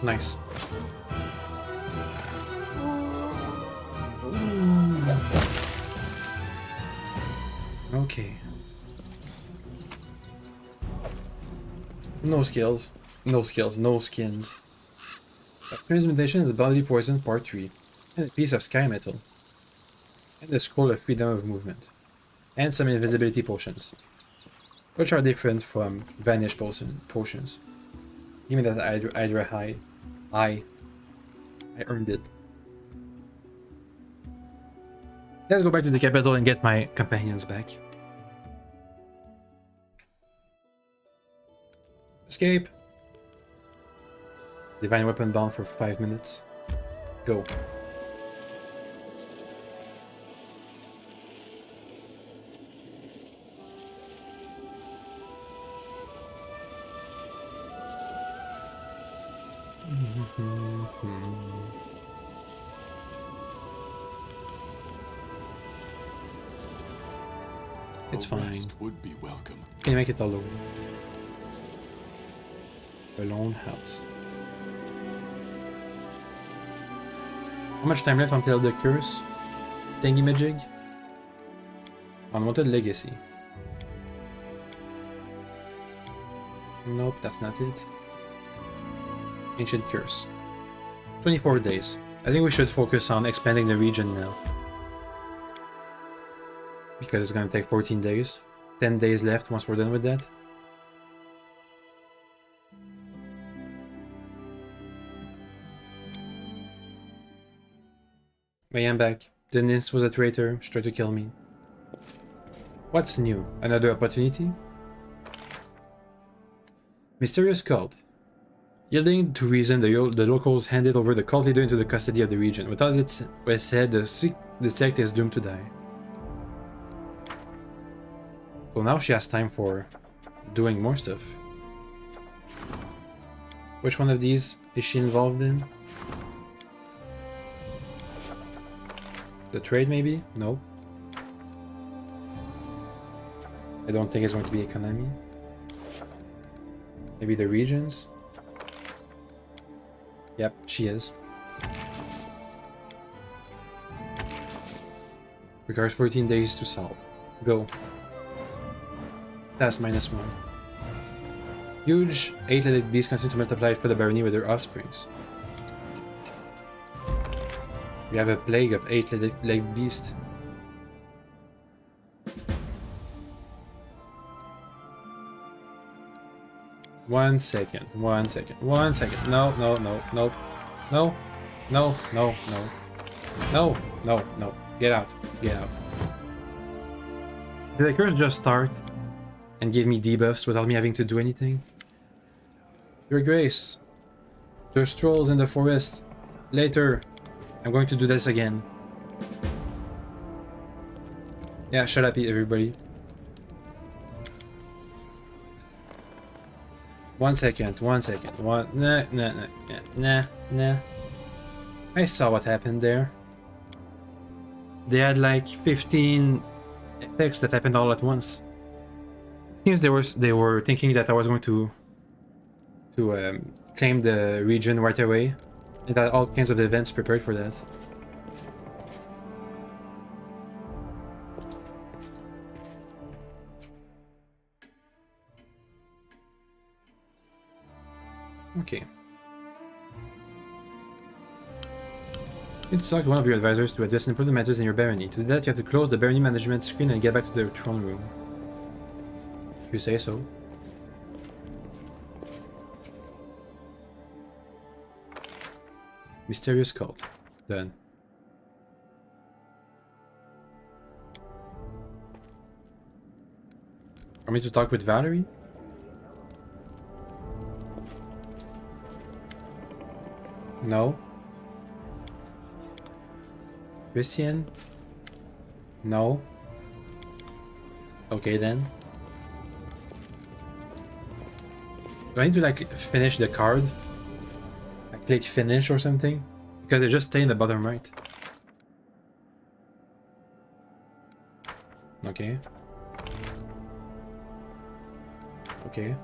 Nice. Okay. No skills. No skills. No skins. Transmutation of the Bodily Poison Part 3. And a piece of sky metal. And the Scroll of Freedom of Movement. And some invisibility potions. Which are different from Vanish potions. Give me that Hydra hide. I earned it. Let's go back to the capital and get my companions back. Escape. Divine weapon bound for 5 minutes. Go. It's fine. Would be welcome. Can you make it alone? A lone house. How much time left until the curse? Thingy-majig? Unwanted legacy. Nope, that's not it. Ancient curse. 24 days. I think we should focus on expanding the region now. Because it's gonna take 14 days. 10 days left once we're done with that. I am back. Dennis was a traitor. She tried to kill me. What's new? Another opportunity? Mysterious cult. Yielding to reason, the locals handed over the cult leader into the custody of the region. Without it was said, the sect is doomed to die. So now she has time for doing more stuff. Which one of these is she involved in? The trade, maybe? No. I don't think it's going to be economy. Maybe the regions. Yep, she is. Requires 14 days to solve. Go. That's -1. Huge 8-legged beasts continue to multiply for the barony with their offsprings. We have a plague of 8-legged beasts. One second. No, no, no, no. No, no, no, no. No, no, no. Get out. Get out. Did the curse just start and give me debuffs without me having to do anything? Your Grace. There's trolls in the forest. Later. I'm going to do this again. Yeah, shut up, everybody. 1 second. Nah. I saw what happened there. They had like 15 effects that happened all at once. Seems they were thinking that I was going to claim the region right away, and that all kinds of events prepared for that. Okay. You need to talk to one of your advisors to address important matters in your barony. To do that, you have to close the barony management screen and get back to the throne room. If you say so. Mysterious cult. Done. Want me to talk with Valerie? No. Christian? No. Okay then. Do I need to like finish the card? I click finish or something? Because they just stay in the bottom right. Okay. Okay.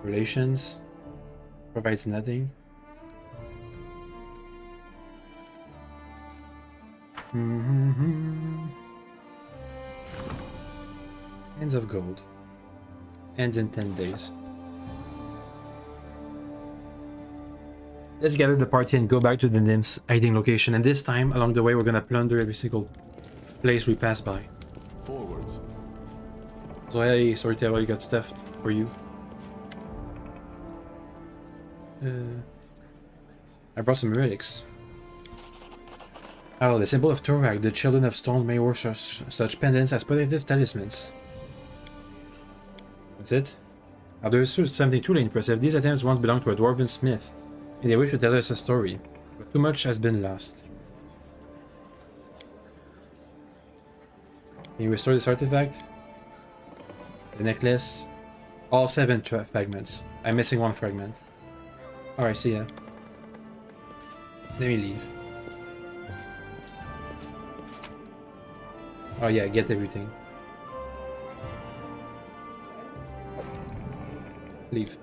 Relations. Provides nothing. Hands of gold. Ends in 10 days. Let's gather the party and go back to the nymph's hiding location, and this time, along the way, we're gonna plunder every single place we pass by. Forwards. So hey, storyteller, you got stuff for you. I brought some relics. Oh, the symbol of Torak. The children of stone may wear such pendants as protective talismans. That's it? Now there's something truly impressive. These items once belonged to a dwarven smith, and they wish to tell us a story, but too much has been lost. Can you restore this artifact? The necklace? All 7 fragments. I'm missing 1 fragment. Alright, see ya. Let me leave. Oh yeah, get everything. Leave.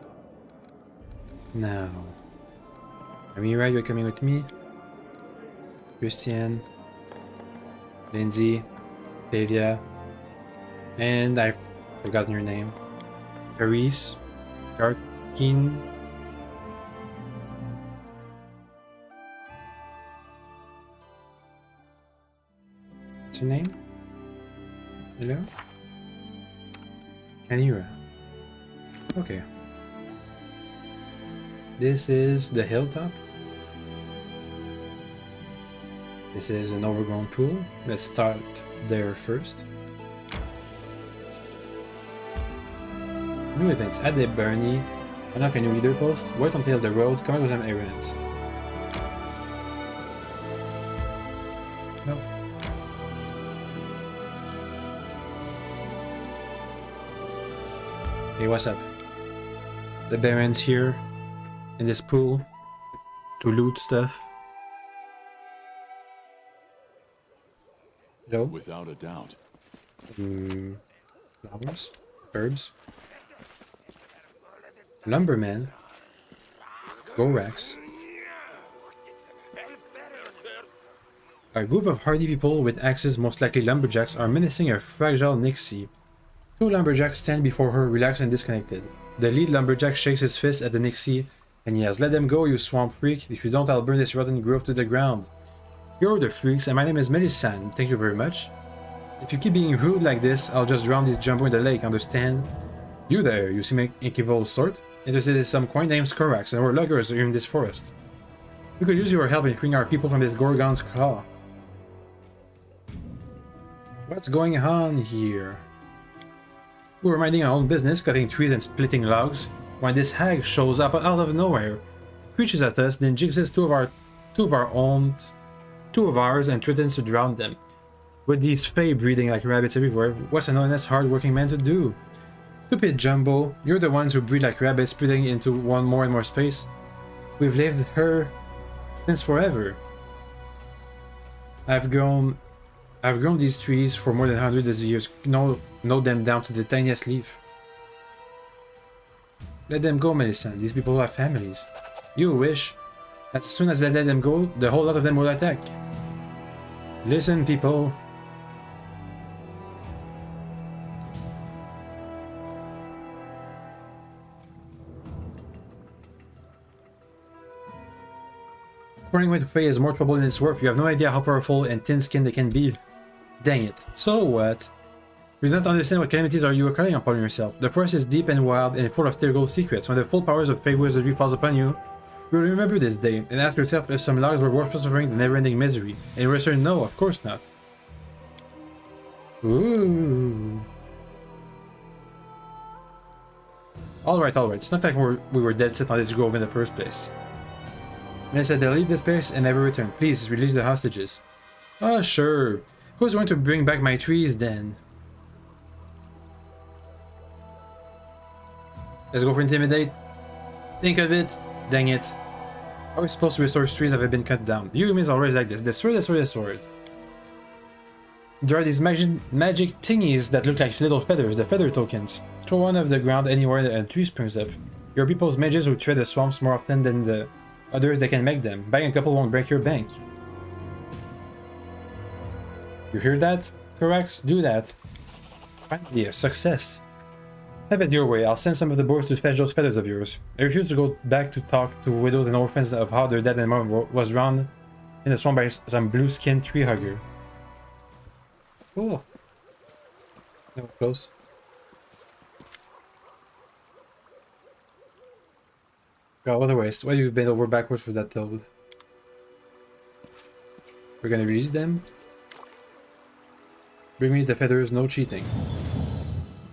Now. Amira, you're coming with me. Christian. Lindsay. Octavia. And I've forgotten your name. Carice. Karkin. What's your name? Hello? Kanira. Okay. This is the hilltop. This is an overgrown pool. Let's start there first. New events. Add the barony. Unlock a new leader post. Wait until the road. Come out with some errands. Nope. Hey, what's up? The Baron's here in this pool to loot stuff. Hello? Without a doubt. Flowers? Herbs? Lumberman? Gorax? A group of hardy people with axes, most likely lumberjacks, are menacing a fragile Nixie. Two lumberjacks stand before her, relaxed and disconnected. The lead lumberjack shakes his fist at the Nixie and yells, "Let them go, you swamp freak. If you don't, I'll burn this rotten grove to the ground." "You're the freaks, and my name is Melisande. Thank you very much. If you keep being rude like this, I'll just drown this jumbo in the lake, understand? You there, you seem incapable of sort. Interested in some coin named Corax, and we're loggers here in this forest. We could use your help in freeing our people from this Gorgon's claw." What's going on here? We were minding our own business, cutting trees and splitting logs, when this hag shows up out of nowhere, preaches at us, then jigs two of ours and threatens to drown them. With these fae breeding like rabbits everywhere, what's an honest, hard-working man to do? Stupid Jumbo, you're the ones who breed like rabbits, splitting into one more and more space. We've lived here since forever. I've grown these trees for more than hundreds of years, know them down to the tiniest leaf. Let them go, Melisande. These people have families. You wish. As soon as I let them go, the whole lot of them will attack. Listen, people. Running away to Faye is more trouble than it's worth. You have no idea how powerful and thin-skinned they can be. Dang it. So what? You do not understand what calamities are you calling upon yourself. The forest is deep and wild and full of terrible secrets. When the full powers of Fae wizardry falls upon you, you will remember this day and ask yourself if some logs were worth suffering the never-ending misery. And you will answer no, of course not. Ooh. Alright. It's not like we were dead set on this grove in the first place. And I said they'll leave this place and never return. Please, release the hostages. Oh, sure. Who's going to bring back my trees then? Let's go for intimidate. Think of it. Dang it. How are we supposed to restore trees that have been cut down? You humans always like this. Destroy. There are these magic thingies that look like little feathers, the feather tokens. Throw one off the ground anywhere and a tree springs up. Your people's mages who tread the swamps more often than the others that can make them. Buying a couple won't break your bank. You hear that? Corax, do that. Finally, a success. Have it your way. I'll send some of the boys to fetch those feathers of yours. I refuse to go back to talk to widows and orphans of how their dad and mom was drowned in the swamp by some blue-skinned tree hugger. Oh. That was close. God, what a waste. Why you bent over backwards for that toad? We're gonna release them. Bring me the feathers, no cheating.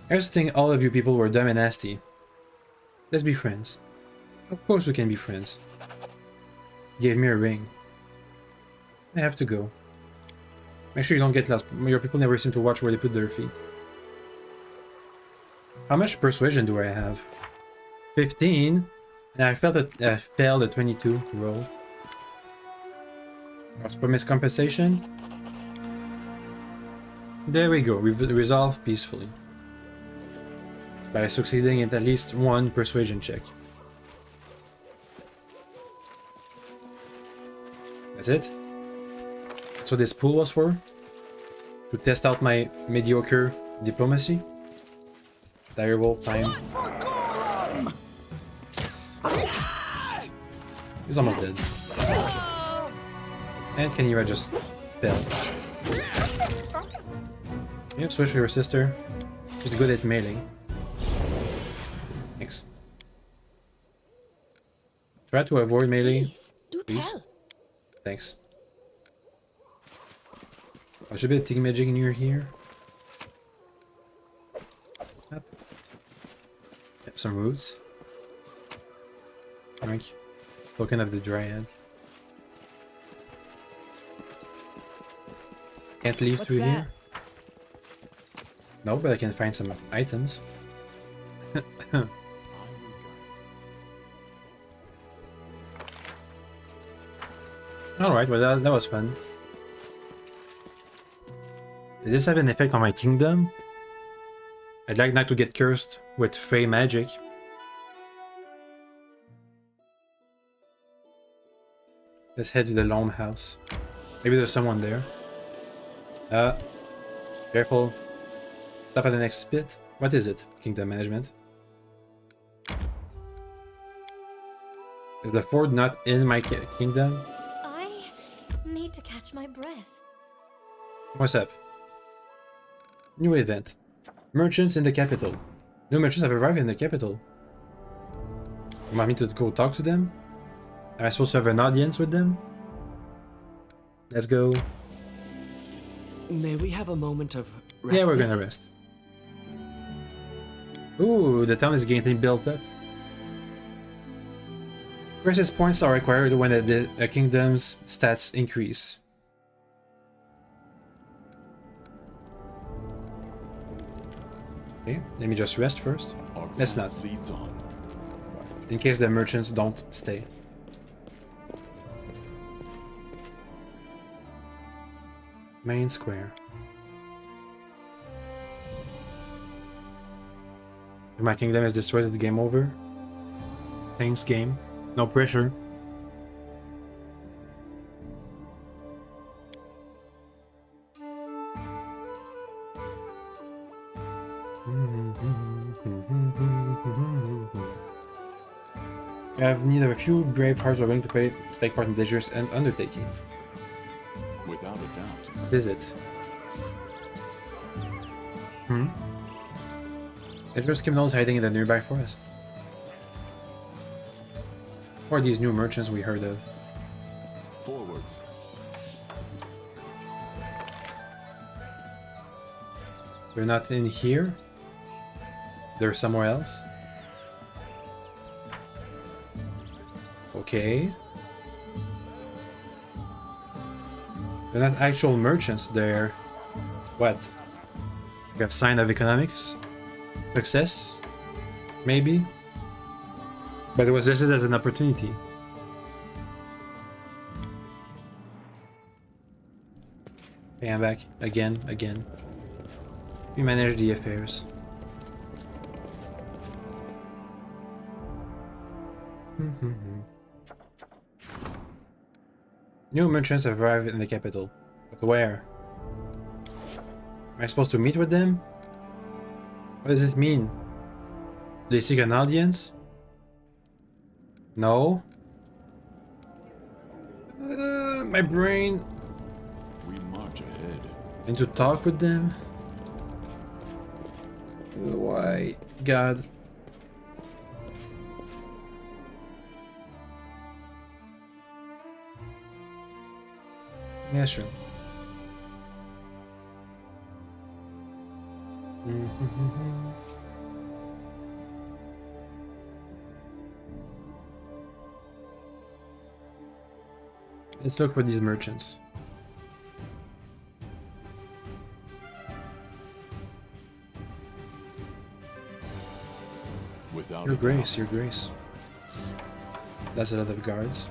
I used to think all of you people were dumb and nasty. Let's be friends. Of course we can be friends. You gave me a ring. I have to go. Make sure you don't get lost. Your people never seem to watch where they put their feet. How much persuasion do I have? 15. And I failed a 22 roll. What's promise compensation? There we go. We've resolved peacefully. By succeeding in at least one persuasion check. That's it? That's what this pool was for? To test out my mediocre diplomacy? Terrible time. He's almost dead. And Kenira just fell. You switch to your sister. She's good at melee. Thanks. Try to avoid melee. Please. Thanks. I should be taking magic near here. Yep. Some roots. Drink. Token of the Dryad. Can't leave through here. No, but I can find some items. Alright, well that was fun. Did this have an effect on my kingdom? I'd like not to get cursed with fey magic. Let's head to the lone house. Maybe there's someone there. Careful. Stop at the next pit. What is it? Kingdom management. Is the fort not in my kingdom? I need to catch my breath. What's up? New event. Merchants in the capital. New merchants have arrived in the capital. You want me to go talk to them? Am I supposed to have an audience with them? Let's go. May we have a moment of rest? Yeah, we're gonna rest. Ooh, the town is getting built up. Versus points are required when a kingdom's stats increase. Okay, let me just rest first. Let's not. In case the merchants don't stay. Main square. If my kingdom is destroyed, the game over. Thanks, game. No pressure. I have need of a few brave hearts willing to take part in dangerous and undertaking. Without a doubt. What is it? Dangerous criminals hiding in the nearby forest. Or these new merchants we heard of. Forwards. They're not in here. They're somewhere else. Okay. They're not actual merchants, they're... what? We have sign of economics? Success? Maybe? But it was listed as an opportunity. Okay, I'm back. Again. We manage the affairs. New merchants have arrived in the capital. But where? Am I supposed to meet with them? What does it mean? Do they seek an audience? No. My brain. We march ahead. I need to talk with them. Why? God. Yeah, sure. Let's look for these merchants. Without Your Grace, Your Grace. That's a lot of guards.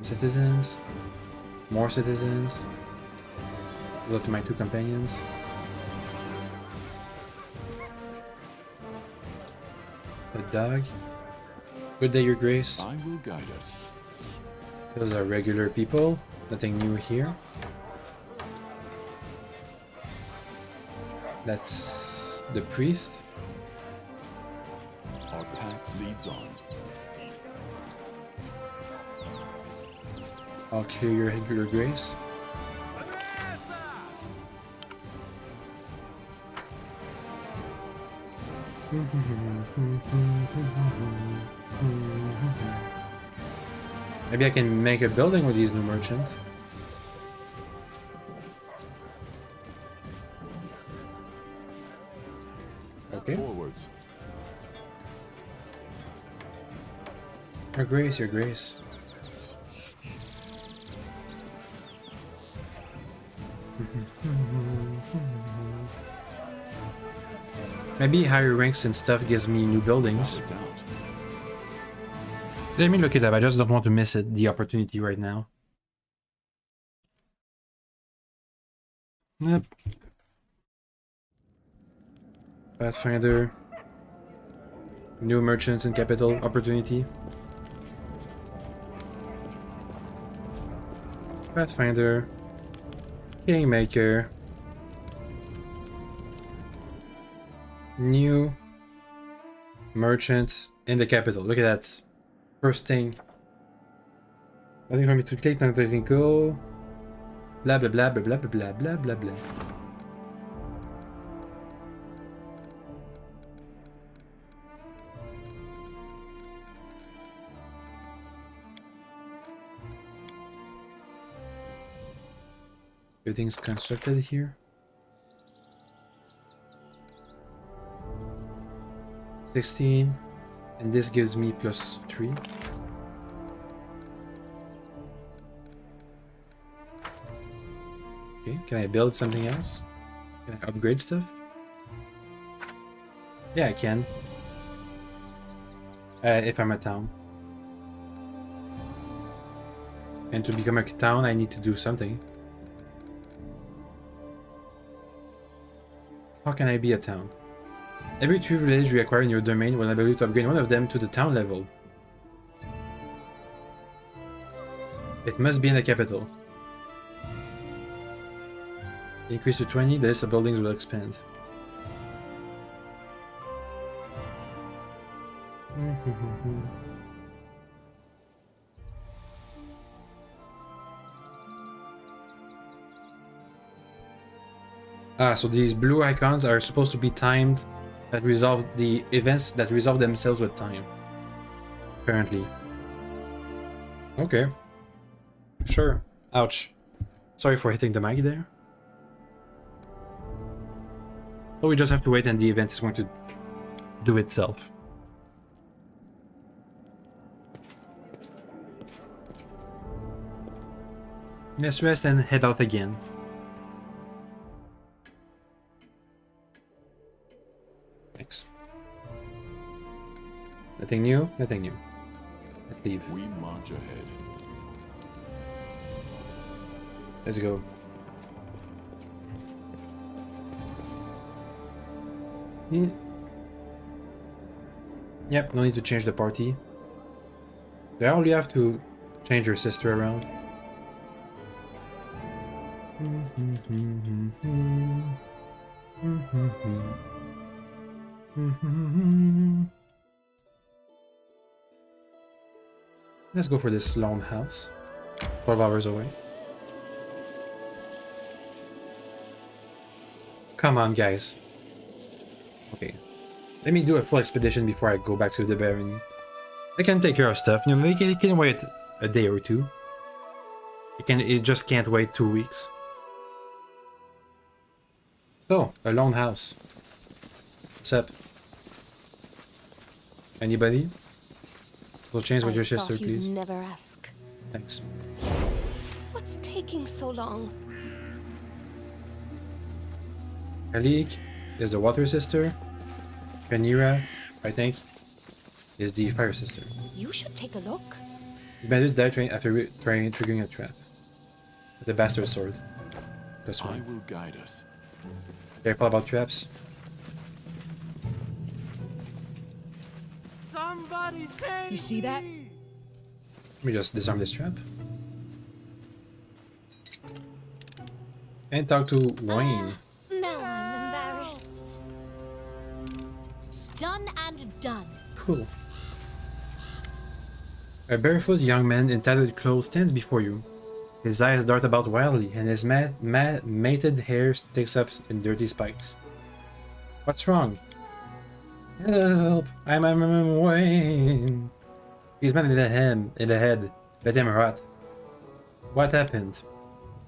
Citizens. More citizens. Go to my two companions. A dog. Good day, Your Grace. I will guide us. Those are regular people. Nothing new here. That's the priest. Our path leads on. I'll clear your regular grace. Maybe I can make a building with these new merchants. Okay. Forwards. Your Grace, Your Grace. Maybe higher ranks and stuff gives me new buildings. Let me look it up, I just don't want to miss it, the opportunity right now. Yep. Pathfinder. New merchants in capital opportunity. Pathfinder. Kingmaker. New merchant in the capital. Look at that. First thing. Nothing for me to click, nothing to go. Blah blah blah blah blah blah blah blah blah. Everything's constructed here. 16, and this gives me +3. Okay, can I build something else? Can I upgrade stuff? Yeah, I can. If I'm a town. And to become a town, I need to do something. How can I be a town? Every 3 villages you acquire in your domain will enable you to upgrade one of them to the town level. It must be in the capital. Increase to 20, the list of buildings will expand. So these blue icons are supposed to be timed, that resolve the events that resolve themselves with time. Apparently. Okay. Sure. Ouch. Sorry for hitting the mic there. So we just have to wait and the event is going to do itself. Let's rest and head out again. Thanks. Nothing new? Nothing new. Let's leave. We march ahead. Let's go. Yeah. Yep, no need to change the party. They only have to change your sister around. Let's go for this lone house. 12 hours away. Come on, guys. Okay. Let me do a full expedition before I go back to the barony. I can take care of stuff. You know, it can wait a day or two. It just can't wait 2 weeks. So, a lone house. What's up? Anybody? We'll change with your sister, please. Never ask. Thanks. What's taking so long? Kalik is the water sister. Rhaenyra, I think, is the fire sister. You should take a look. The bandits died after triggering a trap. With the bastard sword. +1. I will guide us. Careful about traps. Somebody save You see that? Let me just disarm this trap. And talk to Wayne. Now I'm embarrassed. Done and done. Cool. A barefoot young man in tattered clothes stands before you. His eyes dart about wildly, and his matted hair sticks up in dirty spikes. What's wrong? Help! I'm Wayne. He's mad in the head. Let him rot. What happened?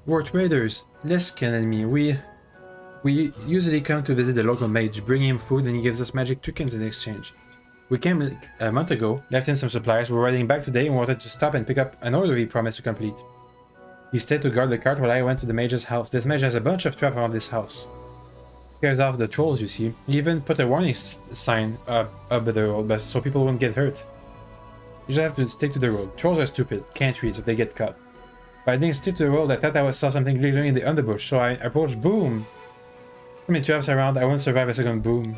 We're traders. Leskin and me. We usually come to visit the local mage, bring him food, and he gives us magic tokens in exchange. We came a month ago, left him some supplies. We're riding back today and wanted to stop and pick up an order he promised to complete. He stayed to guard the cart while I went to the mage's house. This mage has a bunch of traps around this house. Scares off the trolls, you see. He even put a warning sign up the road so people won't get hurt. You just have to stick to the road. Trolls are stupid, can't read, so they get caught. But I didn't stick to the road. I thought I saw something glittering in the underbush, so I approached. Boom! So many traps around, I won't survive a second boom.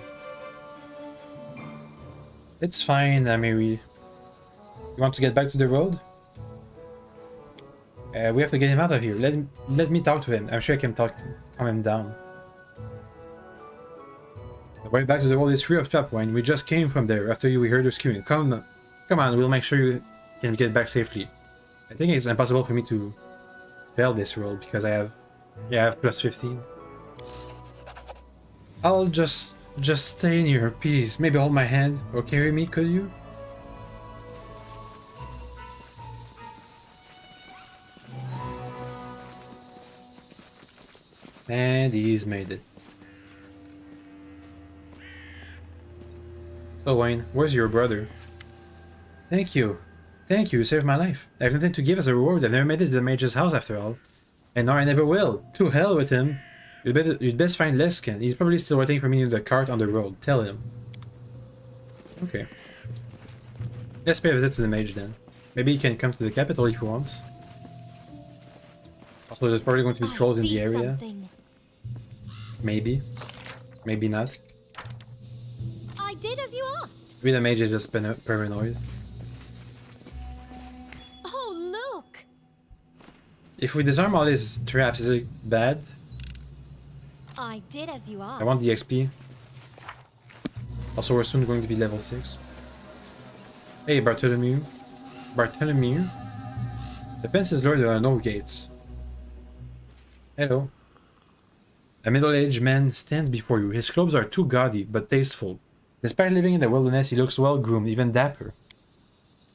It's fine, Mary. You want to get back to the road? We have to get him out of here. Let me talk to him. I'm sure I can calm him down. The way back to the road is free of trap, Wayne. We just came from there after we heard you screaming. Come on, we'll make sure you can get back safely. I think it's impossible for me to fail this roll because I have plus 15. I'll just stay in here, please. Maybe hold my hand or carry me, could you? And he's made it. So Wayne, where's your brother? Thank you. Thank you, you saved my life. I have nothing to give as a reward. I've never made it to the mage's house after all. And now I never will. To hell with him. You'd best find Leskin. He's probably still waiting for me in the cart on the road. Tell him. Okay. Let's pay a visit to the mage then. Maybe he can come to the capital if he wants. Also, there's probably going to be trolls in the area. Something. Maybe. Maybe not. I did as you asked. Maybe the mage is just paranoid. Oh, look! If we disarm all his traps, is it bad? I did as you asked. I want the XP. Also, we're soon going to be level 6. Hey, Bartholomew. Bartholomew? The fence is lower, there are no gates. Hello. A middle-aged man stands before you. His clothes are too gaudy, but tasteful. Despite living in the wilderness, he looks well-groomed, even dapper.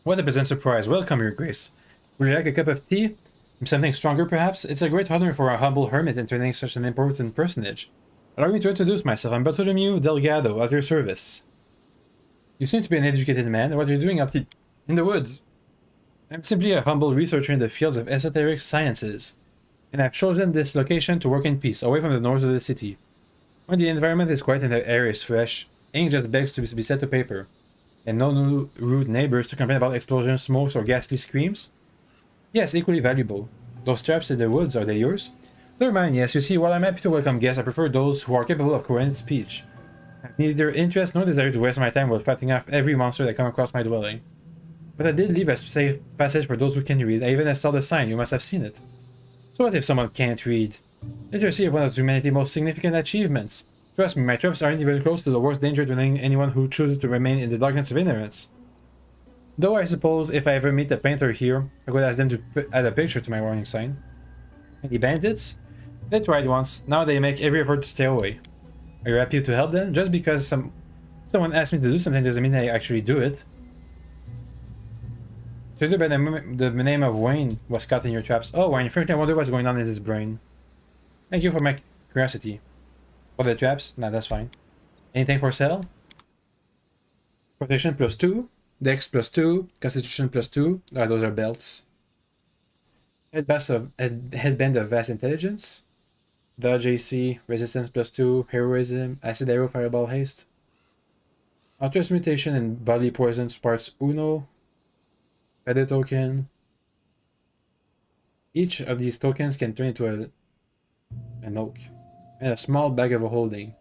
What a pleasant surprise. Welcome, Your Grace. Would you like a cup of tea? Something stronger, perhaps? It's a great honor for a humble hermit entering such an important personage. Allow me to introduce myself. I'm Bartholomew Delgado, at your service. You seem to be an educated man. What are you doing out in the woods? I'm simply a humble researcher in the fields of esoteric sciences, and I've chosen this location to work in peace, away from the north of the city. When the environment is quiet and the air is fresh, ink just begs to be set to paper, and no new rude neighbors to complain about explosions, smokes, or ghastly screams. Yes, equally valuable. Those traps in the woods, are they yours? They're mine, yes. You see, while I'm happy to welcome guests, I prefer those who are capable of coherent speech. I have neither interest nor desire to waste my time while fighting off every monster that come across my dwelling. But I did leave a safe passage for those who can read. I even installed a sign. You must have seen it. So what if someone can't read? Literacy is one of humanity's most significant achievements. Trust me, my traps aren't even close to the worst danger to anyone who chooses to remain in the darkness of ignorance. Though I suppose if I ever meet a painter here, I could ask them to add a picture to my warning sign. Any bandits? They tried once. Now they make every effort to stay away. Are you happy to help them? Just because someone asked me to do something doesn't mean I actually do it. Today by the name of Wayne was caught in your traps. Oh, Wayne, frankly I wonder what's going on in his brain. Thank you for my curiosity. For the traps? Nah, that's fine. Anything for sale? Protection +2. Dex +2, Constitution +2. Ah, those are belts. Headband of Vast Intelligence. Dodge AC, Resistance +2, Heroism, Acid Arrow, Fireball Haste. Transmutation and Body Poison parts Uno. Feather Token. Each of these tokens can turn into an oak. And a small bag of holding.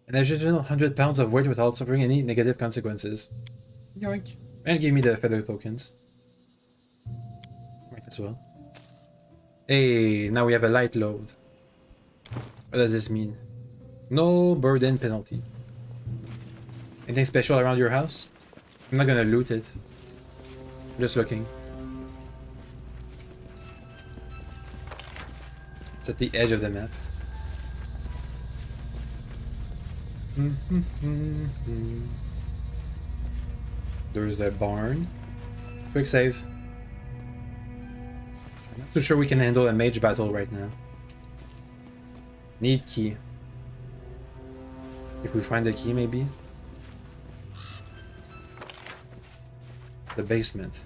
An additional 100 pounds of weight without suffering any negative consequences. Yoink. And give me the feather tokens. Might as well. Hey, now we have a light load. What does this mean? No burden penalty. Anything special around your house? I'm not gonna loot it. I'm just looking. It's at the edge of the map. There's the barn. Quick save. I'm not too sure we can handle a mage battle right now. Need key. If we find the key, maybe. The basement.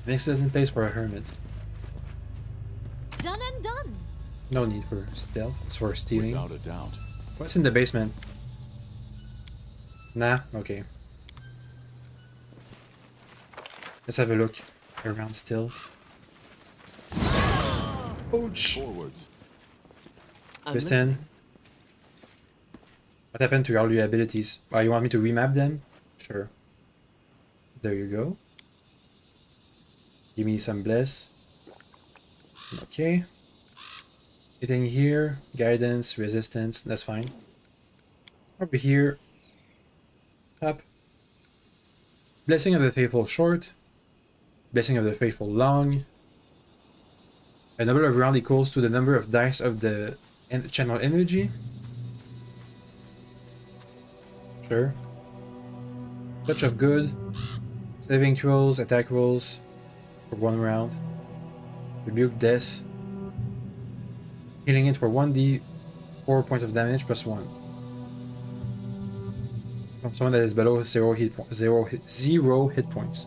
An excellent place for a hermit. Done and done. No need for stealth. It's for stealing. Without a doubt. What's in the basement? Nah, okay. Let's have a look. Around still. Ouch! Forwards. Kristen. What happened to all your abilities? Oh, you want me to remap them? Sure. There you go. Give me some bless. Okay. Anything here? Guidance, resistance, that's fine. Over here. Up. Blessing of the Faithful short. Blessing of the Faithful long. A number of round equals to the number of dice of the channel energy. Sure. Touch of good. Saving throws, attack rolls for 1 round. Rebuke death. Healing it for 1d4 points of damage plus 1. From someone that is below 0 hit points.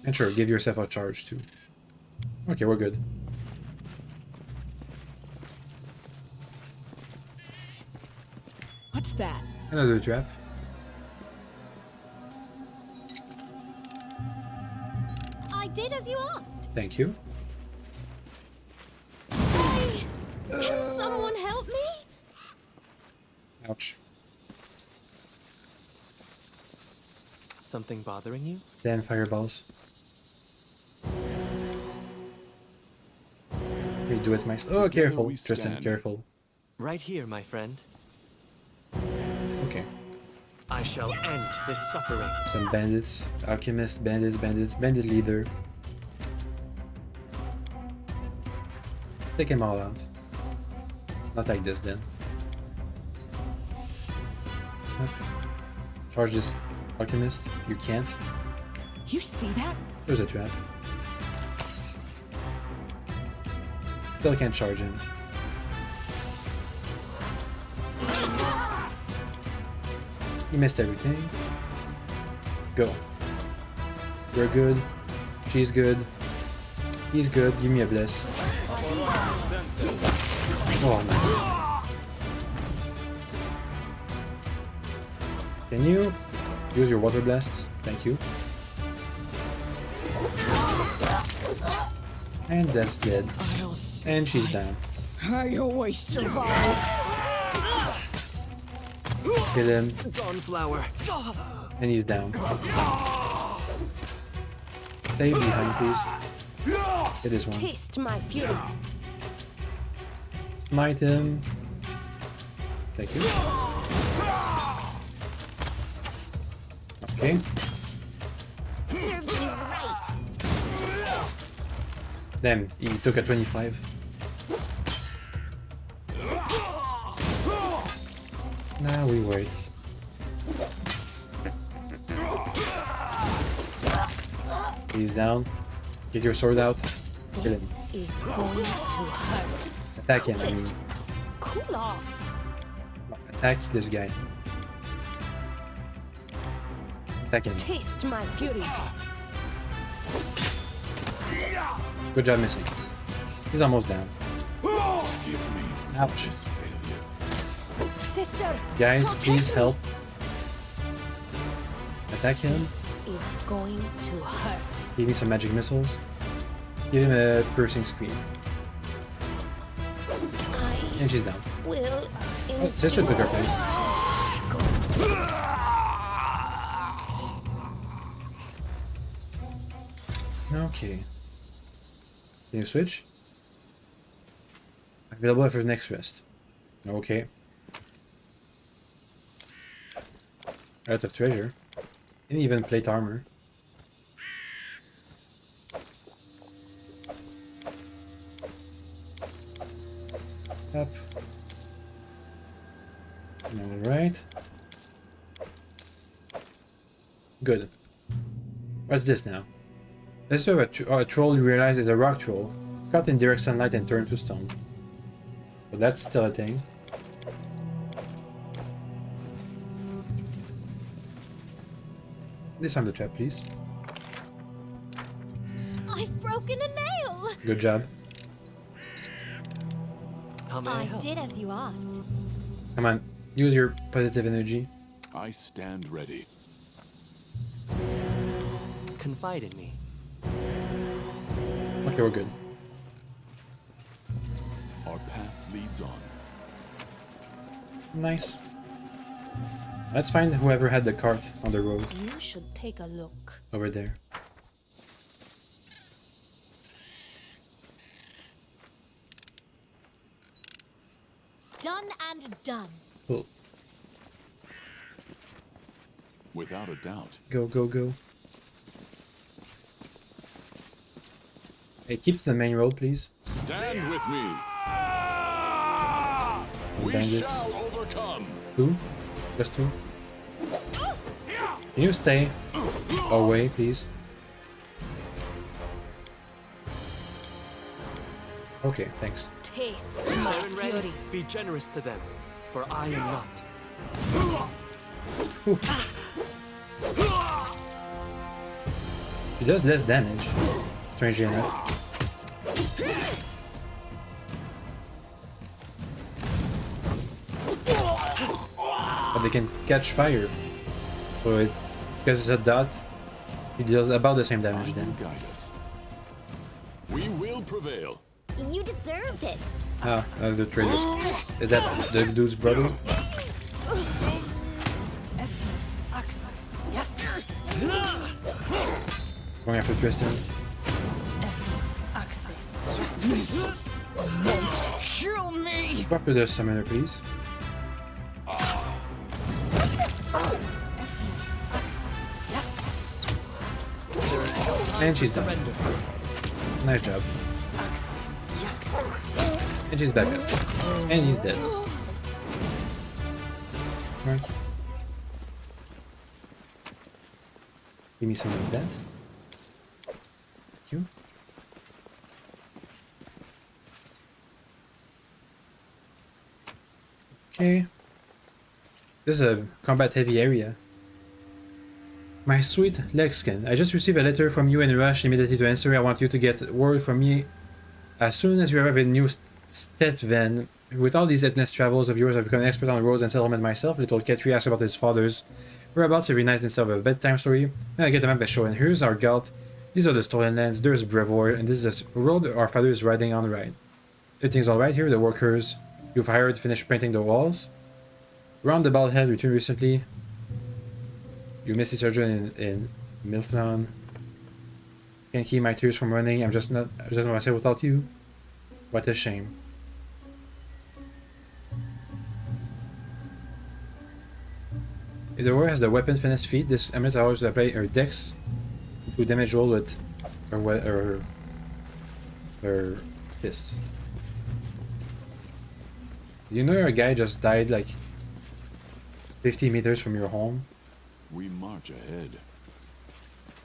And sure, give yourself a charge too. Okay, we're good. What's that? Another trap. I did as you asked. Thank you. Can someone help me? Ouch. Something bothering you? Then fireballs. We do it myself. Oh, careful, Tristan, careful. Right here, my friend. Okay. I shall end this suffering. Some bandits, alchemist, bandit leader. Take them all out. Not like this then. Yep. Charge this alchemist. You can't. You see that? There's a trap. Still can't charge him. He missed everything. Go. We're good. She's good. He's good. Give me a bless. Oh, nice. Can you use your water blasts? Thank you. And that's dead. And she's down. I always survive. Kill him. Dawnflower. And he's down. Stay behind, please. It is one. Taste my fury. Smite him. Thank you. Okay. Serves you right. Damn, he took a 25. Now we wait. He's down. Get your sword out. Kill him. Is going to hurt. Attack him, I mean. Cool off. Attack this guy. Attack him. Taste my fury. Good job missing. He's almost down. Give me Ouch. this failure. Sister. Guys, please help. Attack him. Is going to hurt. Give me some magic missiles. Give him a piercing scream. And she's down. Will. Oh, sister took her place. Okay. Can you switch? Available after next rest. Okay. Out of treasure. And even plate armor. Up. Alright. Good. What's this now? This is a troll you realize is a rock troll. Cut in direct sunlight and turn to stone. So that's still a thing. Disarm the trap, please. I've broken a nail. Good job. How may I I help? did as you asked. Come on, use your positive energy. I stand ready. confide in me. Okay, we're good. Our path leads on. Nice. Let's find whoever had the cart on the road. You should take a look. Over there. Done and done. Cool. Without a doubt. Go, go, go. Hey, keep to the main road, please. Stand with me. We Bandits. shall overcome. Two? Just two? Can you stay away, please? Okay, thanks. Taste my Saren Ray, fury. be generous to them, for I am not. She does less damage, strangely enough. But they can catch fire. So it, because it's a dot, it deals about the same damage then. Guide us. We will prevail. You deserved it. Ah, the traitor. Is that the dude's brother? Going after Tristan. Kill me! Go after the summoner, please. And she's done. Nice job. And she's back up. And he's dead. Right. Give me some of that. Thank you. Okay. This is a combat heavy area. My sweet Lexkin, I just received a letter from you and rushed immediately to answer. I want you to get word from me as soon as you arrive in New Stetven. With all these endless travels of yours, I've become an expert on roads and settlement myself. Little Ketri asks about his father's whereabouts every night instead of a bedtime story. Then I get the map and show, and here's our Galt. These are the stolen lands, there's Brevor, and this is a road our father is riding on right. Everything's alright here, the workers you've hired finished painting the walls. Round the bald head returned recently. You missed the surgeon in Milflon. Can't keep my tears from running. I just want to say without you. What a shame. If the warrior has the weapon finesse feat, this amulet allows to apply her dex to damage roll with her fists. You know a guy just died like 50 meters from your home? We march ahead.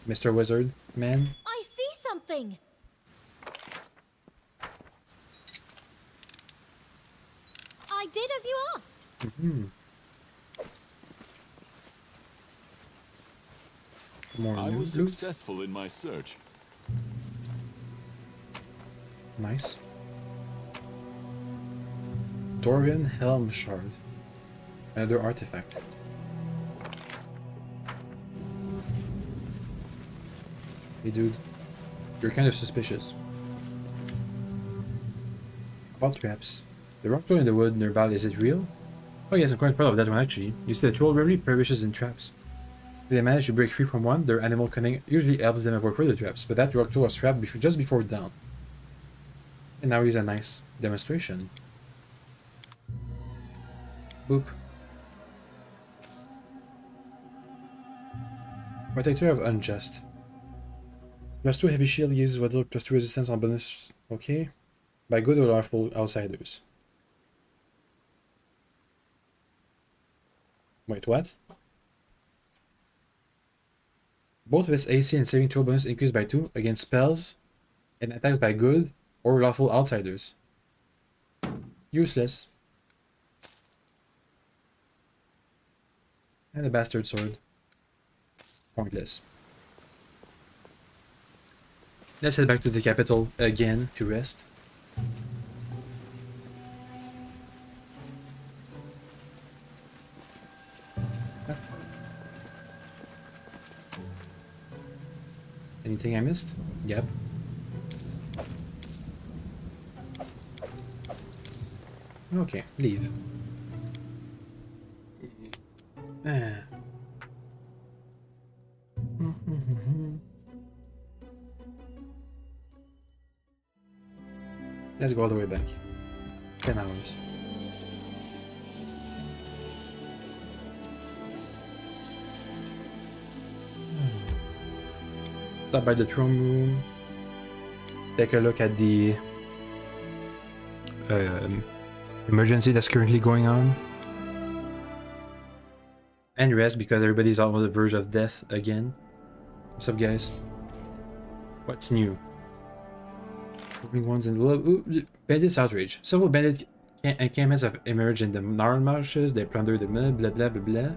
Mr. Wizard, man. I see something. I did as you asked. Mm-hmm. More I was loot. successful in my search. Nice. Dwarven Helm Shard. Another artifact. Hey dude, you're kind of suspicious. About traps. The rock troll in the wood nearby, is it real? Oh yes, I'm quite proud of that one actually. You see, the troll rarely perishes in traps. If they manage to break free from one, their animal cunning usually helps them avoid further traps, but that rock troll was trapped just before dawn. And now he's a nice demonstration. Boop. Protector of Unjust. +2 heavy shield gives weather +2 resistance on bonus. Okay. By good or lawful outsiders. Wait, what? Both of its AC and saving throw bonus increased by 2 against spells and attacks by good or lawful outsiders. Useless. And a bastard sword. Pointless. Let's head back to the capital again to rest. Something I missed? Yep. Okay, leave. Ah. Let's go all the way back. 10 hours. Stop by the throne room. Take a look at the emergency that's currently going on. And rest because everybody's on the verge of death again. What's up, guys? What's new? Moving ones in the bandits outrage. Several bandit encampments have emerged in the Gnarl marshes. They plunder the blah blah blah blah blah.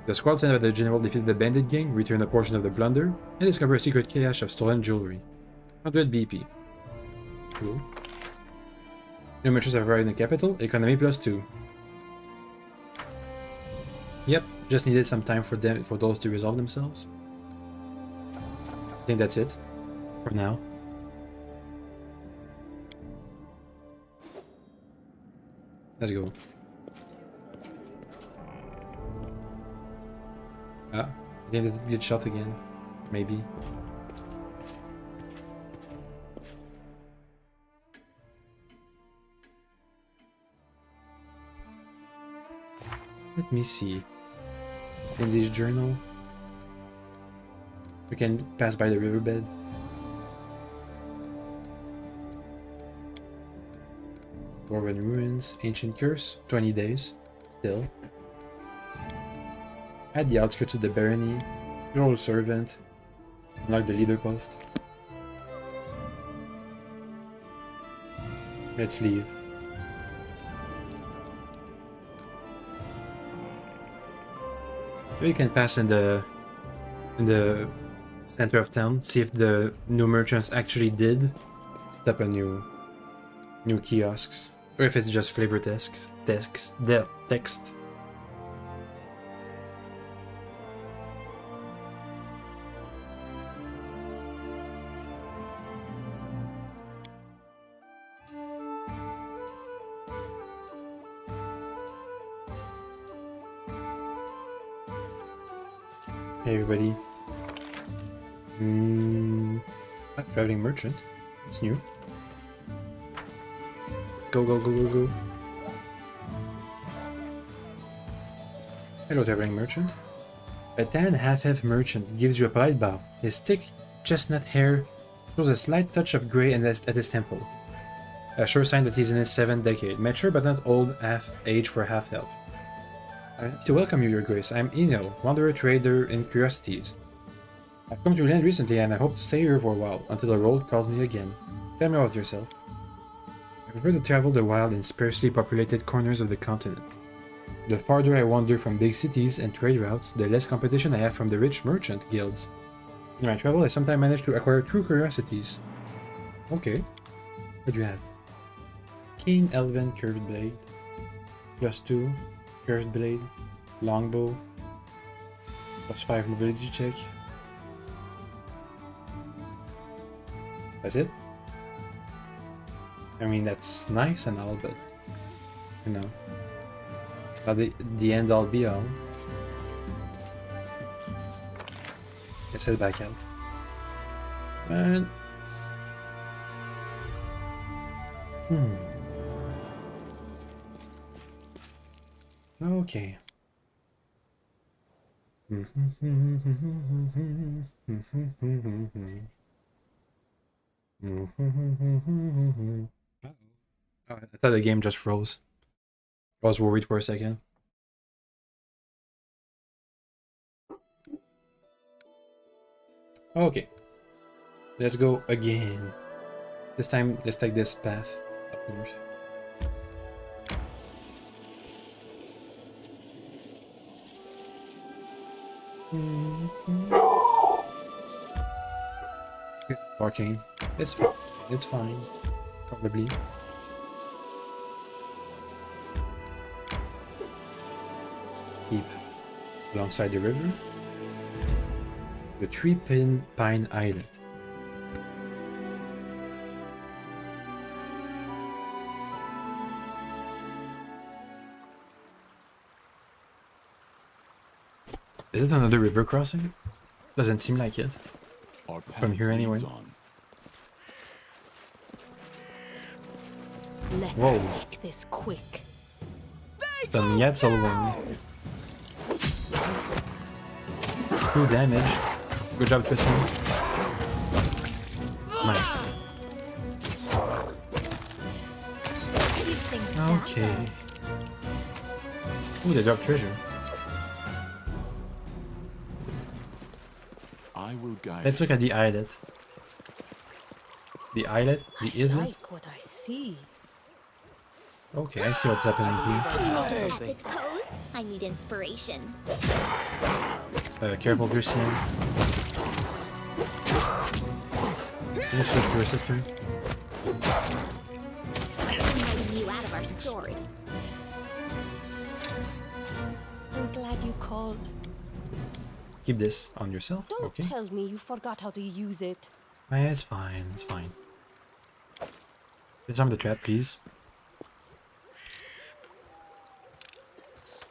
The squad sent by the general defeated the bandit gang, returned a portion of the plunder, and discovered a secret cache of stolen jewelry. 100 BP. Cool. New merchants have arrived in the capital. Economy +2. Yep, just needed some time for those to resolve themselves. I think that's it for now. Let's go. Ah, I think that get shot again. Maybe. Let me see. Lindsay's journal. We can pass by the riverbed. Dwarven ruins, ancient curse, 20 days. Still. At the outskirts of the barony, your old servant. Unlock the leader post. Let's leave. We can pass in the center of town, see if the new merchants actually did set up a new kiosks, or if it's just flavor text. Hey everybody. Traveling merchant. It's new. Go, go, go, go, go. Hello, traveling merchant. A tan half-elf merchant gives you a polite bow. His thick chestnut hair shows a slight touch of grey at his temple. A sure sign that he's in his 7th decade. Mature but not old age for half-elf. To welcome you, Your Grace. I'm Enel, wanderer, trader, in curiosities. I've come to land recently and I hope to stay here for a while, until the road calls me again. Tell me about yourself. I prefer to travel the wild and sparsely populated corners of the continent. The farther I wander from big cities and trade routes, the less competition I have from the rich merchant guilds. In my travel, I sometimes manage to acquire true curiosities. Okay. What do you have? Keen Elven Curved Blade. +2. Curved Blade. Longbow. +5 mobility check. That's it? I mean, that's nice and all, but, you know, not the end all be all. Let's head back out. And... Okay. Oh, I thought the game just froze. I was worried for a second. Okay. Let's go again. This time, let's take this path up north. Arcane. It's fine. It's fine. Probably. Keep alongside the river. The Pine Islet. Is it another river crossing? Doesn't seem like it. From here anyway. Let's Whoa. make this quick. Some Yatzelwing. 2 damage. Good job, Tristan. Nice. Okay. Ooh, they dropped treasure. I will guide. Let's look at the islet. The islet? The islet? Like what I see. Okay, I see what's happening here. Epic pose. I need inspiration. Careful, Christian. Can you switch to your sister? Getting you out of our story. I'm glad you called. Keep this on yourself. Don't Okay. tell me you forgot how to use it. It's fine. It's fine. Disarm the trap, please.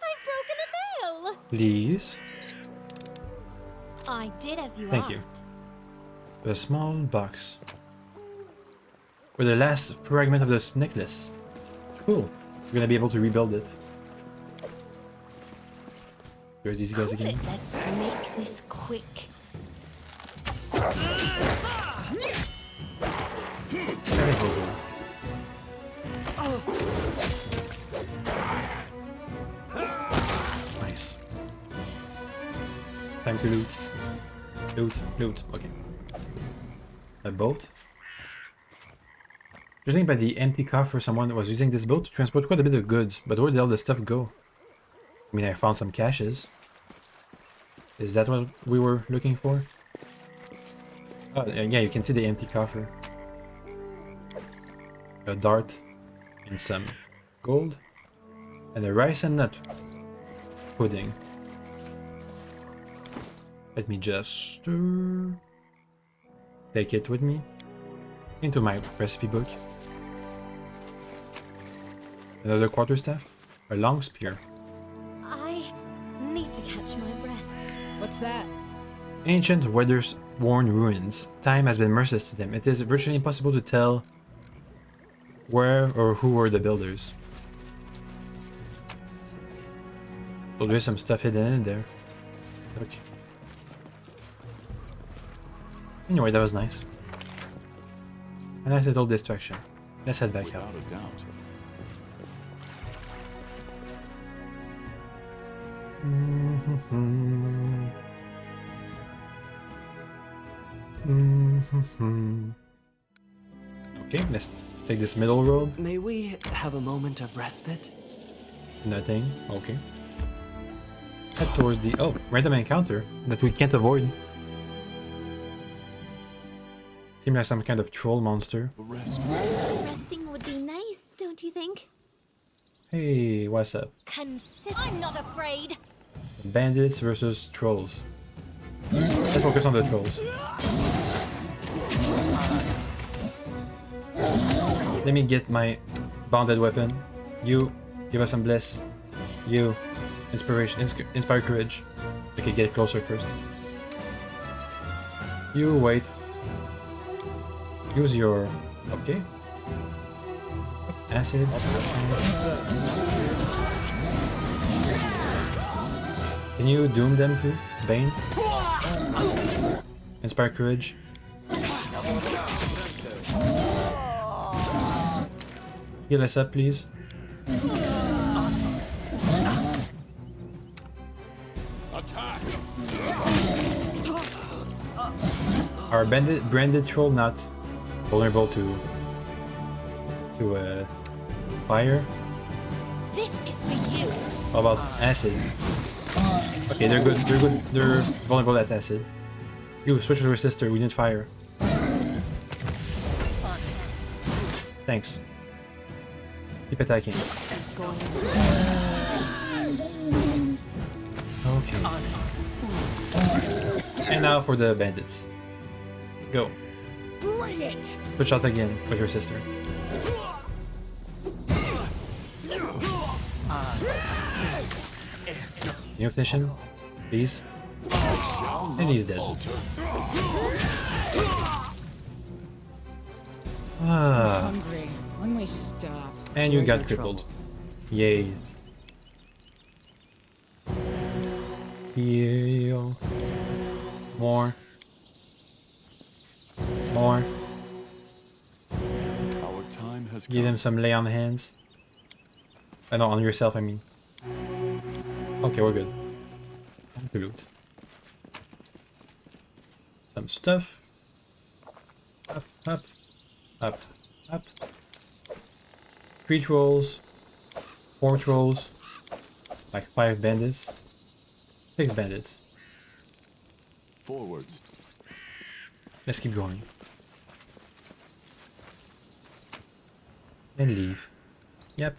I've broken a nail! Please. I did as you Thank asked. you. A small box. With the last fragment of this necklace. Cool. We're gonna be able to rebuild it. There's these guys again. Let's make this quick. Nice. Time to loot. Loot. Okay. A boat. Judging by the empty coffer, someone was using this boat to transport quite a bit of goods. But where did all the stuff go? I mean, I found some caches. Is that what we were looking for? Oh, yeah, you can see the empty coffer. A dart and some gold. And a rice and nut pudding. Let me just take it with me into my recipe book. Another quarterstaff, a long spear. I need to catch my breath. What's that? Ancient weather-worn ruins. Time has been merciless to them. It is virtually impossible to tell where or who were the builders. So there's some stuff hidden in there. Look. Anyway, that was nice. A nice little distraction. Let's head back out. Without a doubt. Okay, let's take this middle road. May we have a moment of respite? Nothing. Okay. Head towards the random encounter that we can't avoid. Seems like some kind of troll monster. Resting would be nice, don't you think? Hey, what's up? I'm not afraid. Bandits versus trolls. Let's focus on the trolls. Let me get my bonded weapon. You, give us some bliss. You, inspiration, inspire courage. Okay, get closer first. You, wait. Use your... Okay. Acid. Can you doom them too? Bane? Inspire courage. Heal us up, please. Attack! Our branded troll not vulnerable to fire? This is for you. How about acid? Okay, they're good. They're vulnerable at acid. You switch to your sister. We need fire. Thanks. Keep attacking. Okay. And now for the bandits. Go. Bring it! Switch out again with your sister. Can you finish him? Please? And he's dead. Ah. Hungry. When we stop. And you got crippled. Yay. Heal. More. More. Our time has Give him some lay on hands. No, on yourself, I mean. Okay, we're good. Time to loot. Some stuff. Up, up, up, up. 3 trolls. 4 trolls. Like 5 bandits. 6 bandits. Forwards. Let's keep going. And leave. Yep.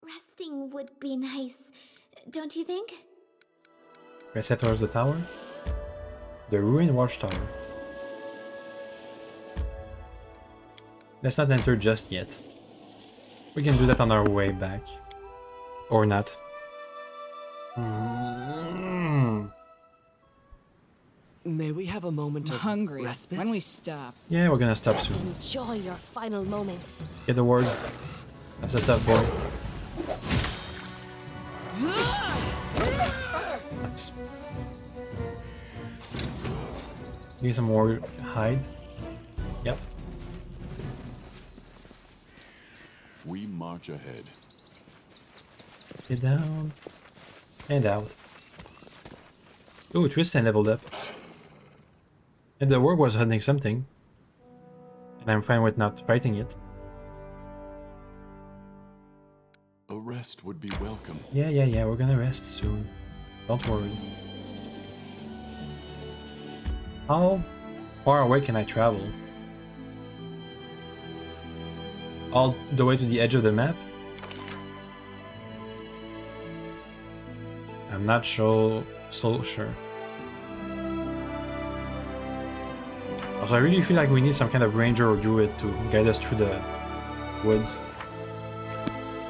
Resting would be nice, don't you think? Let's head towards the tower. The ruined watchtower. Let's not enter just yet. We can do that on our way back. Or not. May we have a moment of Hungry. respite? When we stop. Yeah, we're gonna stop soon. Enjoy your final moments. Get the word. That's a tough boy. Nice. Need some more hide. Yep. We march ahead. Get down. And out. Ooh, Tristan leveled up. And the work was hunting something. And I'm fine with not fighting it. A rest would be welcome. Yeah, we're gonna rest soon. Don't worry. How far away can I travel? All the way to the edge of the map? I'm not so sure. Also, I really feel like we need some kind of ranger or druid to guide us through the woods.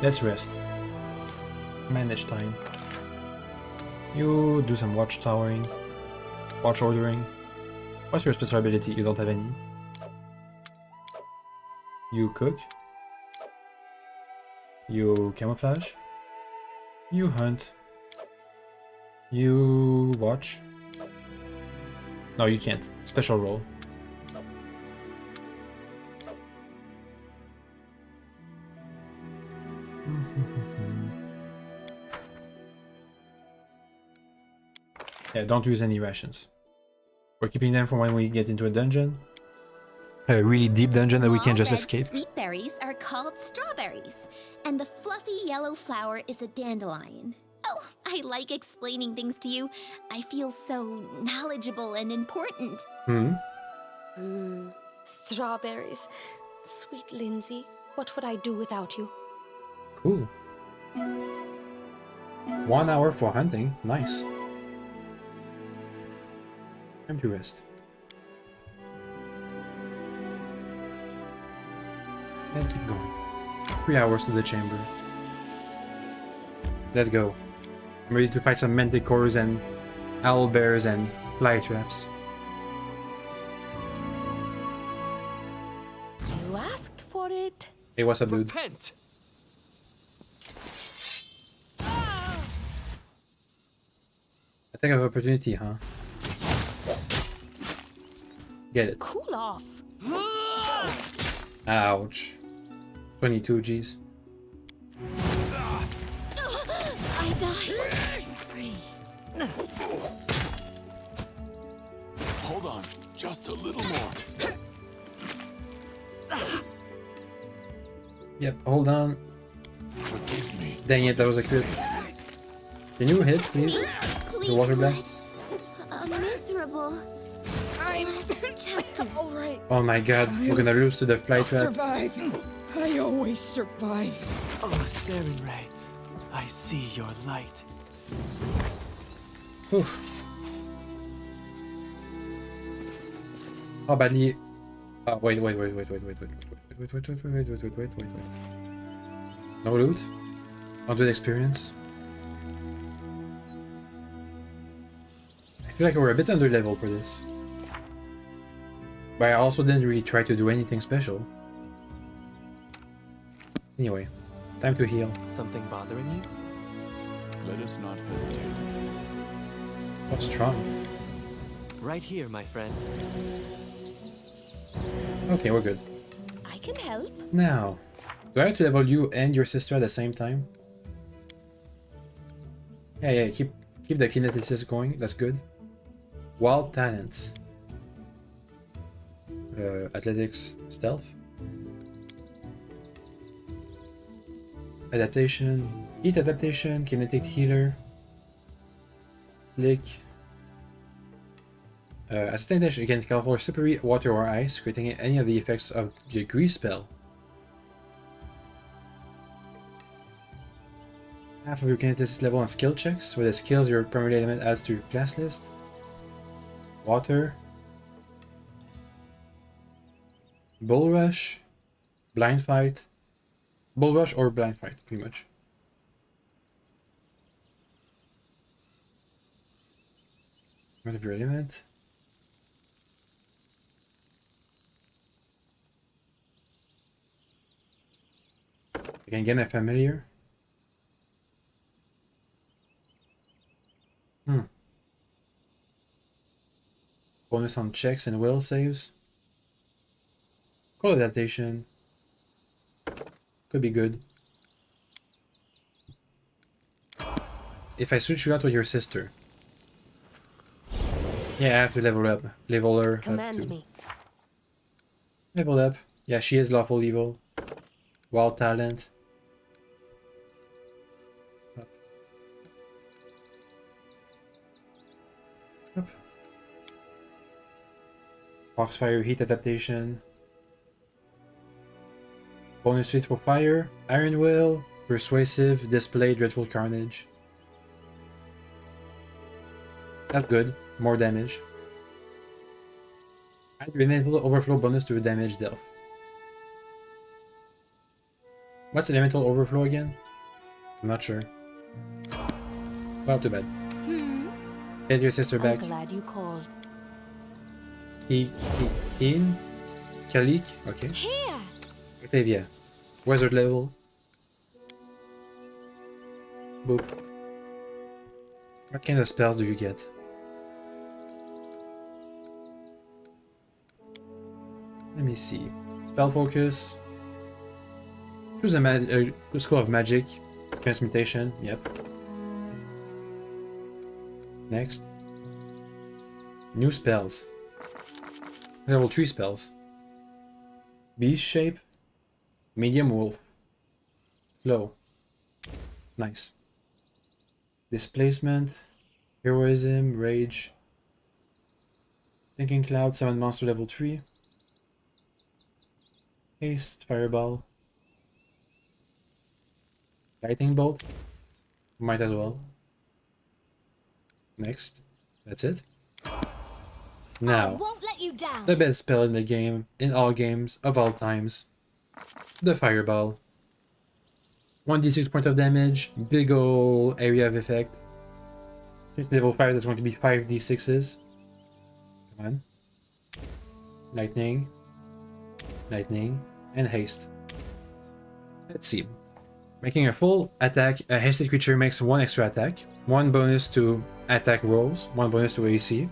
Let's rest. Manage time. You do some watchtowering. Watch ordering. What's your special ability? You don't have any. You cook. You camouflage. You hunt. You watch. No, you can't. Special roll. Yeah, don't use any rations. We're keeping them for when we get into a dungeon. A really deep dungeon that we can't just escape. Sweet berries are called strawberries, and the fluffy yellow flower is a dandelion. Oh, I like explaining things to you. I feel so knowledgeable and important. Strawberries. Sweet Lindsay, what would I do without you? Cool. 1 hour for hunting. Nice. Time to rest. And keep going. 3 hours to the chamber. Let's go. I'm ready to fight some manticores and owlbears and fly traps. You asked for it. Hey, what's up, dude? Repent! Attack of opportunity, huh? Get it. Cool off. Ouch. 22 Gs. I die. Free. Hold on, just a little more. Yep, hold on. Forgive me. Dang it, that was a crit. Can you hit, please? The water blasts? Miserable. I'm Last chapter. all right. Oh my god, we're gonna lose to the fly trap. Survive. I always survive. Oh, Sarenrae, I see your light. Oof. How badly... wait. No loot? 100 experience? I feel like we're a bit under level for this. But I also didn't really try to do anything special. Anyway, time to heal. Something bothering you? Let us not hesitate. What's strong? Right here, my friend. Okay, we're good. I can help. Now, do I have to level you and your sister at the same time? Yeah, keep the kineticist going. That's good. Wild talents. Athletics, stealth. Adaptation, heat adaptation, kinetic healer. Slick. Assistant dash, you can call for slippery, water or ice, creating any of the effects of your grease spell. Half of your kineticist level on skill checks, where the skills your primary element adds to your class list. Water. Bull rush. Blind fight. Bull rush or blind fight, pretty much. What of your element? You can get a familiar. Bonus on checks and will saves. Cool adaptation. Could be good. If I switch you out with your sister. Yeah, I have to level up. Level her Command up too. me. Level up. Yeah, she is lawful evil. Wild talent. Up. Foxfire heat adaptation. Bonus suite for fire. Iron will. Persuasive. Display dreadful carnage. That's good. More damage. Add your elemental overflow bonus to damage dealt. What's elemental overflow again? I'm not sure. Well, too bad. Get your sister back. I'm glad you called. Keen? Kalik? Okay. Here! Octavia. Wizard level. Boop. What kind of spells do you get? Let me see. Spell focus. Choose a school of magic. Transmutation. Yep. Next. New spells. Level 3 spells. Beast shape. Medium wolf. Slow. Nice. Displacement. Heroism. Rage. Thinking Cloud. Summon monster level 3. Haste. Fireball. Lightning bolt. Might as well. Next. That's it. Now, won't let you down. the best spell in the game, in all games, of all times. The Fireball. 1d6 point of damage, big ol' area of effect. Since level 5, that's going to be 5d6s. Come on. Lightning. Lightning. And haste. Let's see. Making a full attack, a hasted creature makes 1 extra attack. 1 bonus to attack rolls, 1 bonus to AC.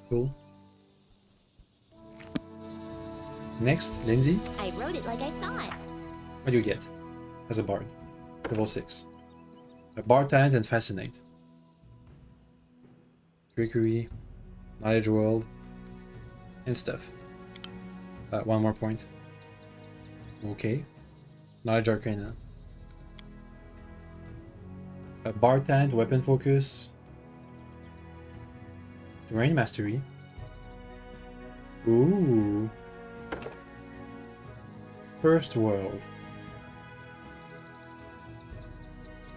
Cool. Next, Lindsay. I wrote it like I saw it. What do you get as a bard? Level 6. A bard talent and fascinate. Trickery, knowledge world, and stuff. 1 more point. Okay. Knowledge arcana. A bard talent, weapon focus. Terrain mastery. Ooh. First world.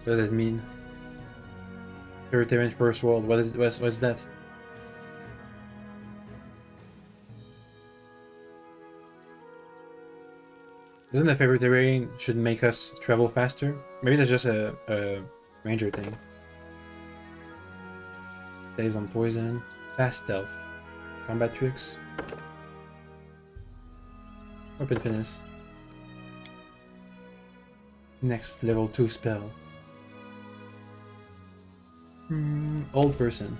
What does that mean? Authoritarian first world. What's that? Isn't the favorite terrain should make us travel faster? Maybe that's just a ranger thing. Saves on poison. Fast stealth. Combat tricks. Weapon finesse. Next level 2 spell. Old person.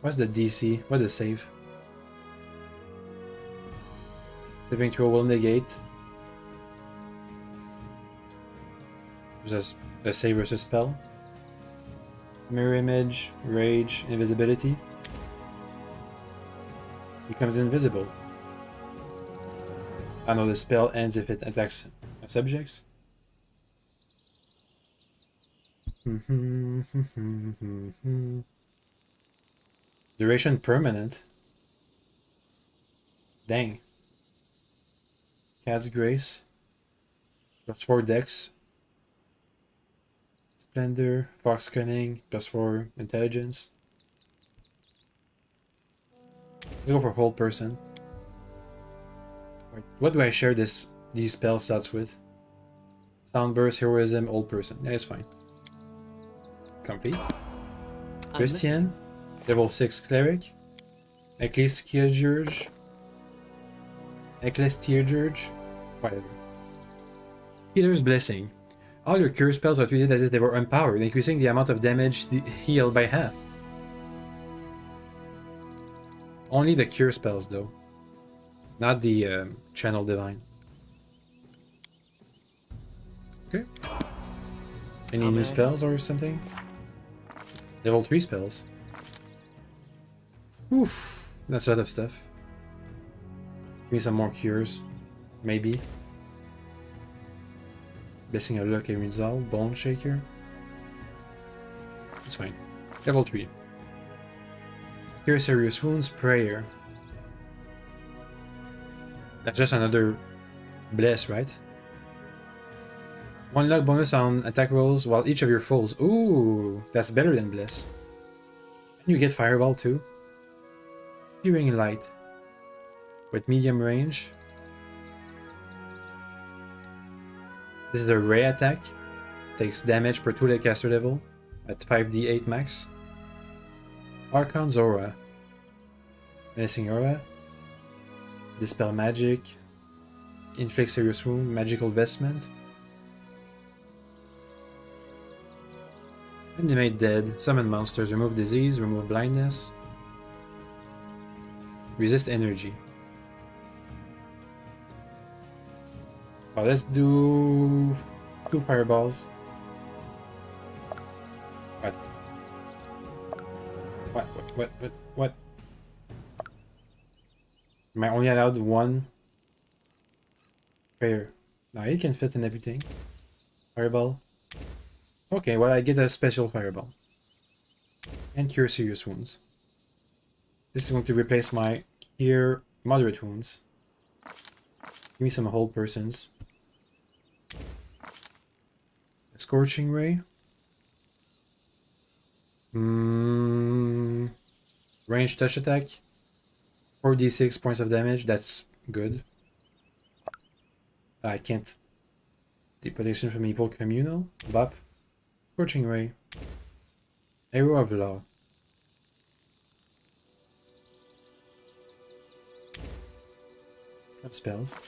What's the DC? What's the save? Saving throw will negate. Just a save versus spell. Mirror image, rage, invisibility. Becomes invisible. I know the spell ends if it attacks subjects. Duration permanent. Dang. Cat's Grace. +4 dex. Splendor. Fox Cunning. +4 intelligence. Let's go for whole person. Wait, what do I share these spell slots with? Soundburst, heroism, old person. Yeah, it's fine. Complete. Christian, level 6 cleric. Ecclesiarch. Whatever. Healer's Blessing. All your cure spells are treated as if they were empowered, increasing the amount of damage healed by half. Only the cure spells though. Not the Channel Divine. Okay. Any new spells or something? Level 3 spells. Oof. That's a lot of stuff. Give me some more cures. Maybe. Blessing of Luck and Resolve. Bone Shaker. It's fine. Level 3. Cure Serious Wounds. Prayer. That's just another Bless, right? 1 luck bonus on attack rolls while each of your foes. Ooh, that's better than Bless. And you get Fireball too. Steering Light. With medium range. This is a Ray attack. Takes damage per 2 caster level at 5d8 max. Archon's Aura. Menacing Aura. Dispel Magic. Inflict Serious Wound. Magical Vestment. Animate Dead. Summon monsters. Remove disease. Remove blindness. Resist energy. Oh, let's do 2 fireballs. What? Am I only allowed 1? Fair. No, it can fit in everything. Fireball. Okay, well I get a special fireball. And cure serious wounds. This is going to replace my cure moderate wounds. Give me some whole persons. A Scorching Ray. Range touch attack. 4d6 points of damage. That's good. I can't. The protection from evil communal. Bop. Scorching Ray. Arrow of Law. Some spells.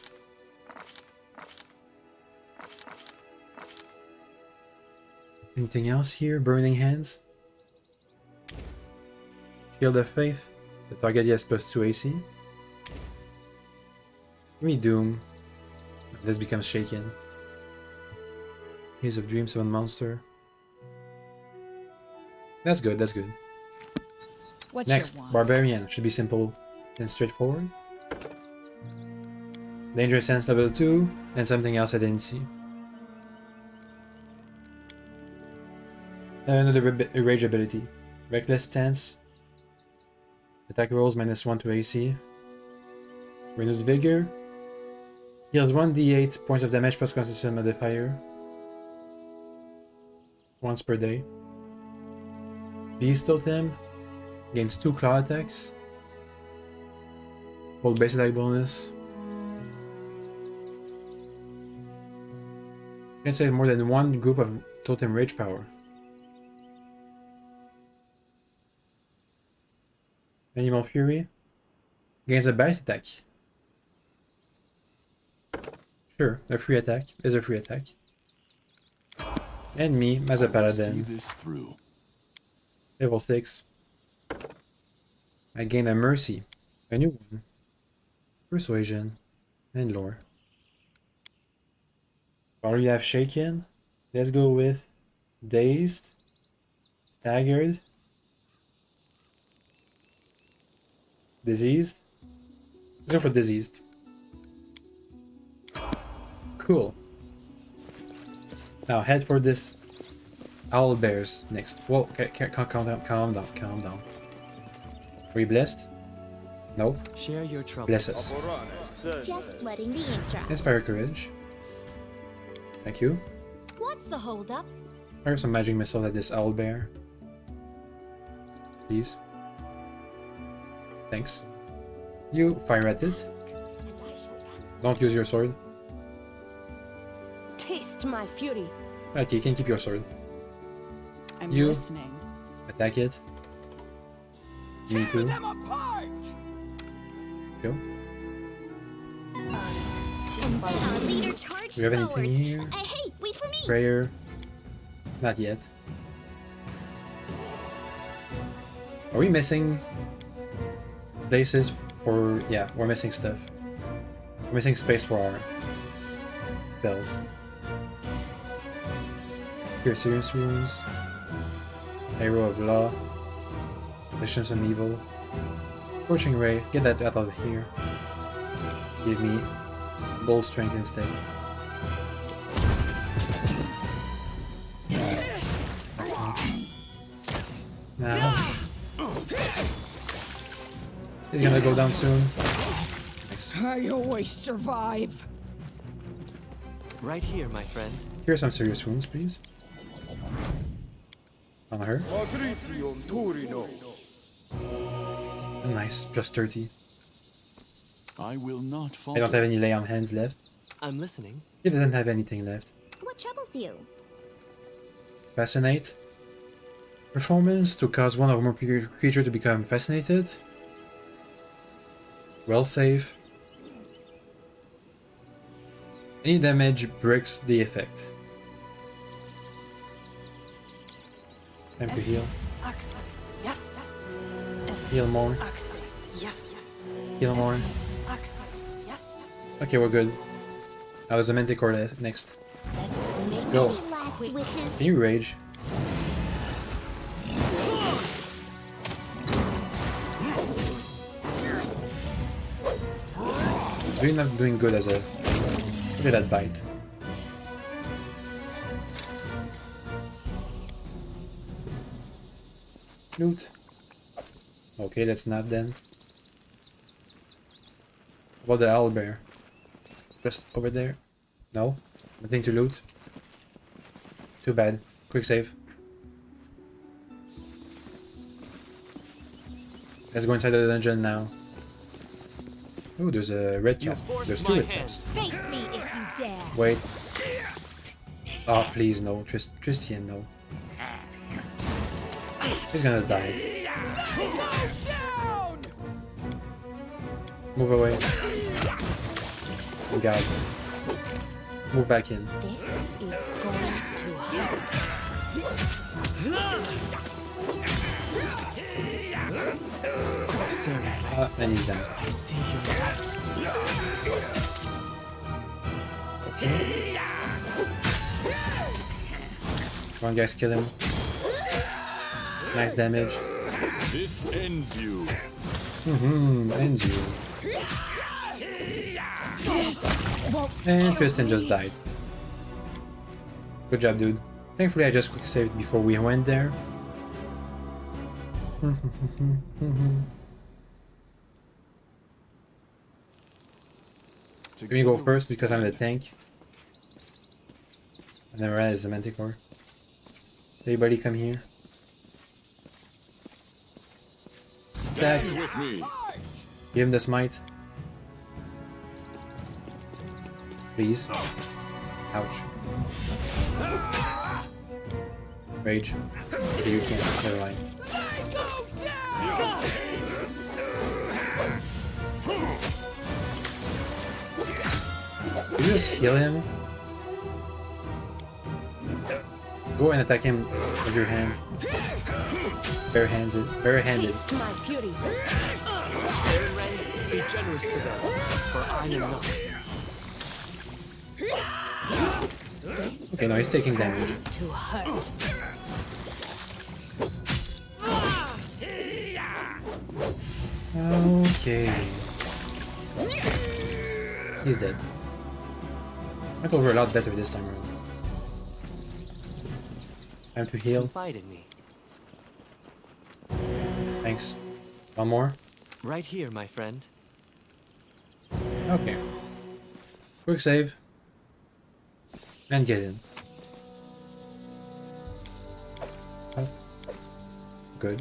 Anything else here? Burning Hands. Shield of Faith. The target gets +2 AC. Give me Doom. This becomes shaken. Haze of Dreams, summon monster. That's good, that's good. What's Next, Barbarian. Should be simple and straightforward. Dangerous Sense level 2, and something else I didn't see. Another Rage ability. Reckless Stance. Attack rolls -1 to AC. Renewed Vigor. Deals 1d8 points of damage plus constitution modifier. Once per day. Beast Totem. Gains 2 claw attacks. Hold base attack bonus. Can say more than one group of totem rage power. Animal Fury. Gains a bite attack. Sure, a free attack is a free attack. And me as a paladin. See this through. Level 6. I gain a mercy. A new one. Persuasion. And lore. Already have shaken. Let's go with dazed. Staggered. Diseased. Let's go for diseased. Cool. Now head for this owl bears next. Whoa, okay, calm down. Are you blessed? Nope. Share your trouble. Bless us. Just letting the ink dry. Inspire courage. Thank you. What's the holdup? Fire some magic missile at this owl bear. Please. Thanks. You fire at it. Don't use your sword. Taste my fury. Okay, you can keep your sword. I'm You listening. attack it. Me too. Go. Leader charge Do we have anything forwards. here? Hey, wait for me. Prayer. Not yet. Are we missing places for... Yeah, we're missing stuff. We're missing space for our spells. Here, serious rules. Arrow of Law. Visions of Evil. Scorching Ray. Get that out of here. Give me Bold Strength instead. Now. He's gonna go down soon. Nice. I always survive. Right here, my friend. Here are some serious wounds, please. On her. Nice, plus 30. I will not fall. I don't have any lay on hands left. I'm listening. He doesn't have anything left. What troubles you? Fascinate. Performance to cause one or more creature to become fascinated. Well save. Any damage breaks the effect. Time to heal. Yes. Heal more. Yes. Heal more. Yes. Okay, we're good. Now there's a Manticore next. Go. Last wishes. Can you rage? You're not doing good as a... Look at that bite. Loot. Okay, that's not then. What about the owlbear? Just over there? No? Nothing to loot? Too bad. Quick save. Let's go inside the dungeon now. Oh, there's a red cap. There's two red caps. Face me if you dare. Wait. Oh, please, no. Tristian, no. He's gonna die. Move away. Oh god. Move back in. This is going to And he's down. Okay. Come on, guys, kill him. Nice damage. This ends you. Ends you. And Tristan just died. Good job, dude. Thankfully, I just quick saved before we went there. Let me go first because I'm the tank. And then Red is the Manticore. Everybody come here. Stack. With me. Give him the smite. Please. Ouch. Rage. Okay, you can't. Never mind. You just heal him. Go and attack him with your hands. Barehanded. Barehanded. My beauty. Be generous to them, for I am not. Okay, no, he's taking damage. To hurt. Okay. He's dead. Went over a lot better this time around. Time to heal. Confide in me. Thanks. One more? Right here, my friend. Okay. Quick save. And get in. Oh. Good.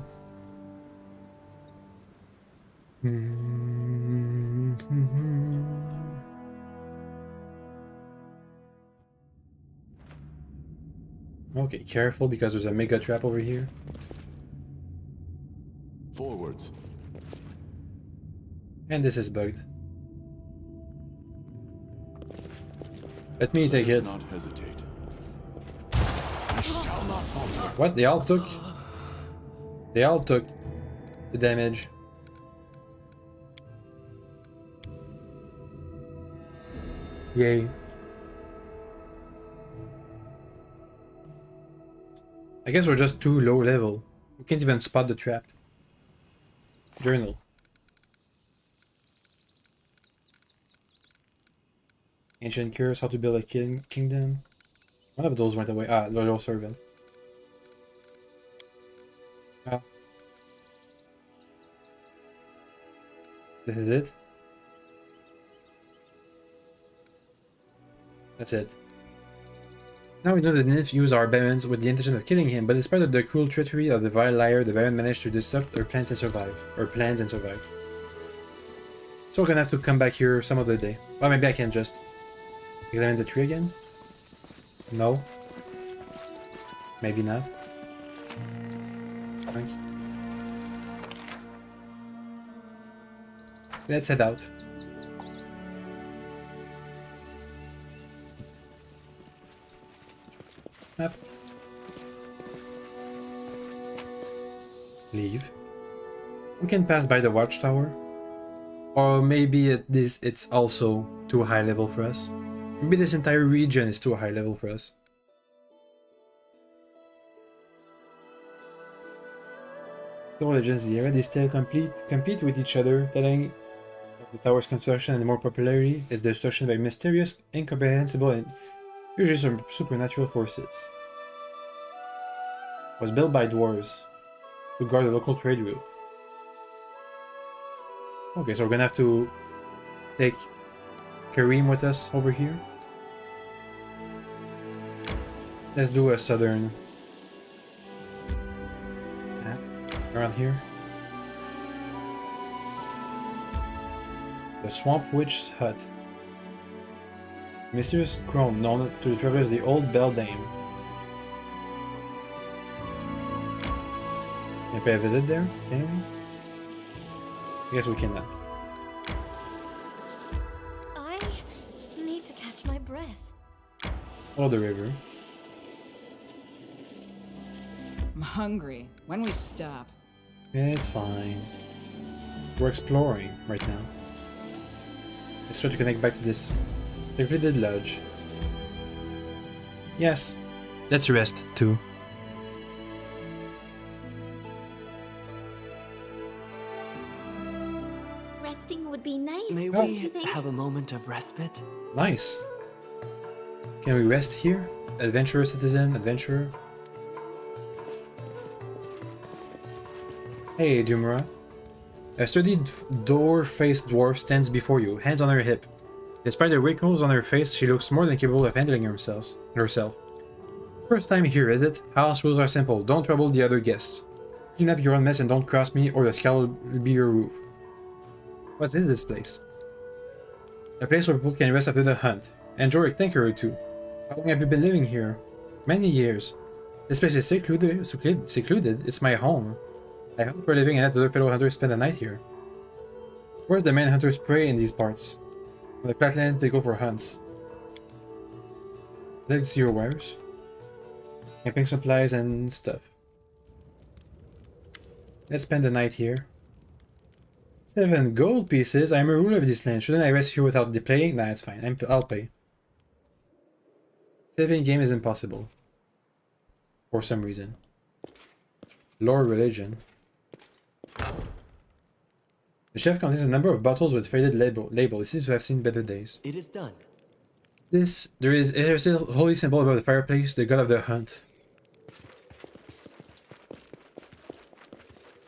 Okay, careful because there's a mega trap over here. Forwards. And this is bugged. Let me take it. Not hesitate. I shall not falter. What? They all took? They all took the damage. Yay. I guess we're just too low level. We can't even spot the trap. Journal. Ancient cures, how to build a kingdom. One of those went away. Ah, loyal servant. Ah. This is it? That's it. Now we know that Nymph used our barons with the intention of killing him, but despite of the cruel treachery of the vile liar, the baron managed to disrupt her plans and survive. So we're gonna have to come back here some other day. Well, maybe I can just examine the tree again? No. Maybe not. Thank you. Let's head out. Up. Leave. We can pass by the watchtower. Or maybe it's also too high level for us. Maybe this entire region is too high level for us. Several legends in the area, they still compete with each other, telling of the tower's construction and more popularity is the destruction by mysterious, incomprehensible, and usually some supernatural forces. It was built by dwarves to guard the local trade route. Okay, so we're gonna have to take Kareem with us over here. Let's do a southern map around here. The Swamp Witch's Hut. Mysterious crone known to the travelers as the Old Beldame. Can we pay a visit there? Can we? I guess we cannot. I need to catch my breath. Follow the river. I'm hungry. When we stop? It's fine. We're exploring right now. Let's try to connect back to this secluded lodge. Yes. Let's rest too. Resting would be nice. May don't we you think? have a moment of respite? Nice. Can we rest here? Adventurer, citizen, adventurer. Hey, Dumura. A sturdy door-faced dwarf stands before you, hands on her hip. Despite the wrinkles on her face, she looks more than capable of handling herself. First time here, is it? House rules are simple. Don't trouble the other guests. Clean up your own mess and don't cross me, or the scowl will be your roof. What is this place? A place where people can rest after the hunt. Enjoy a tinker or two. How long have you been living here? Many years. This place is secluded. It's my home. I hunt for a living and let other fellow hunters spend the night here. Where's the main hunter's prey in these parts? On the flatlands, they go for hunts. Let's see your wires. Camping supplies and stuff. Let's spend the night here. 7 gold pieces. I'm a ruler of this land. Shouldn't I rest here without paying? Nah, it's fine. I'll pay. Saving game is impossible. For some reason. Lore religion. The shelf contains a number of bottles with faded label. It seems to have seen better days. It is done. There is a holy symbol above the fireplace, the god of the hunt.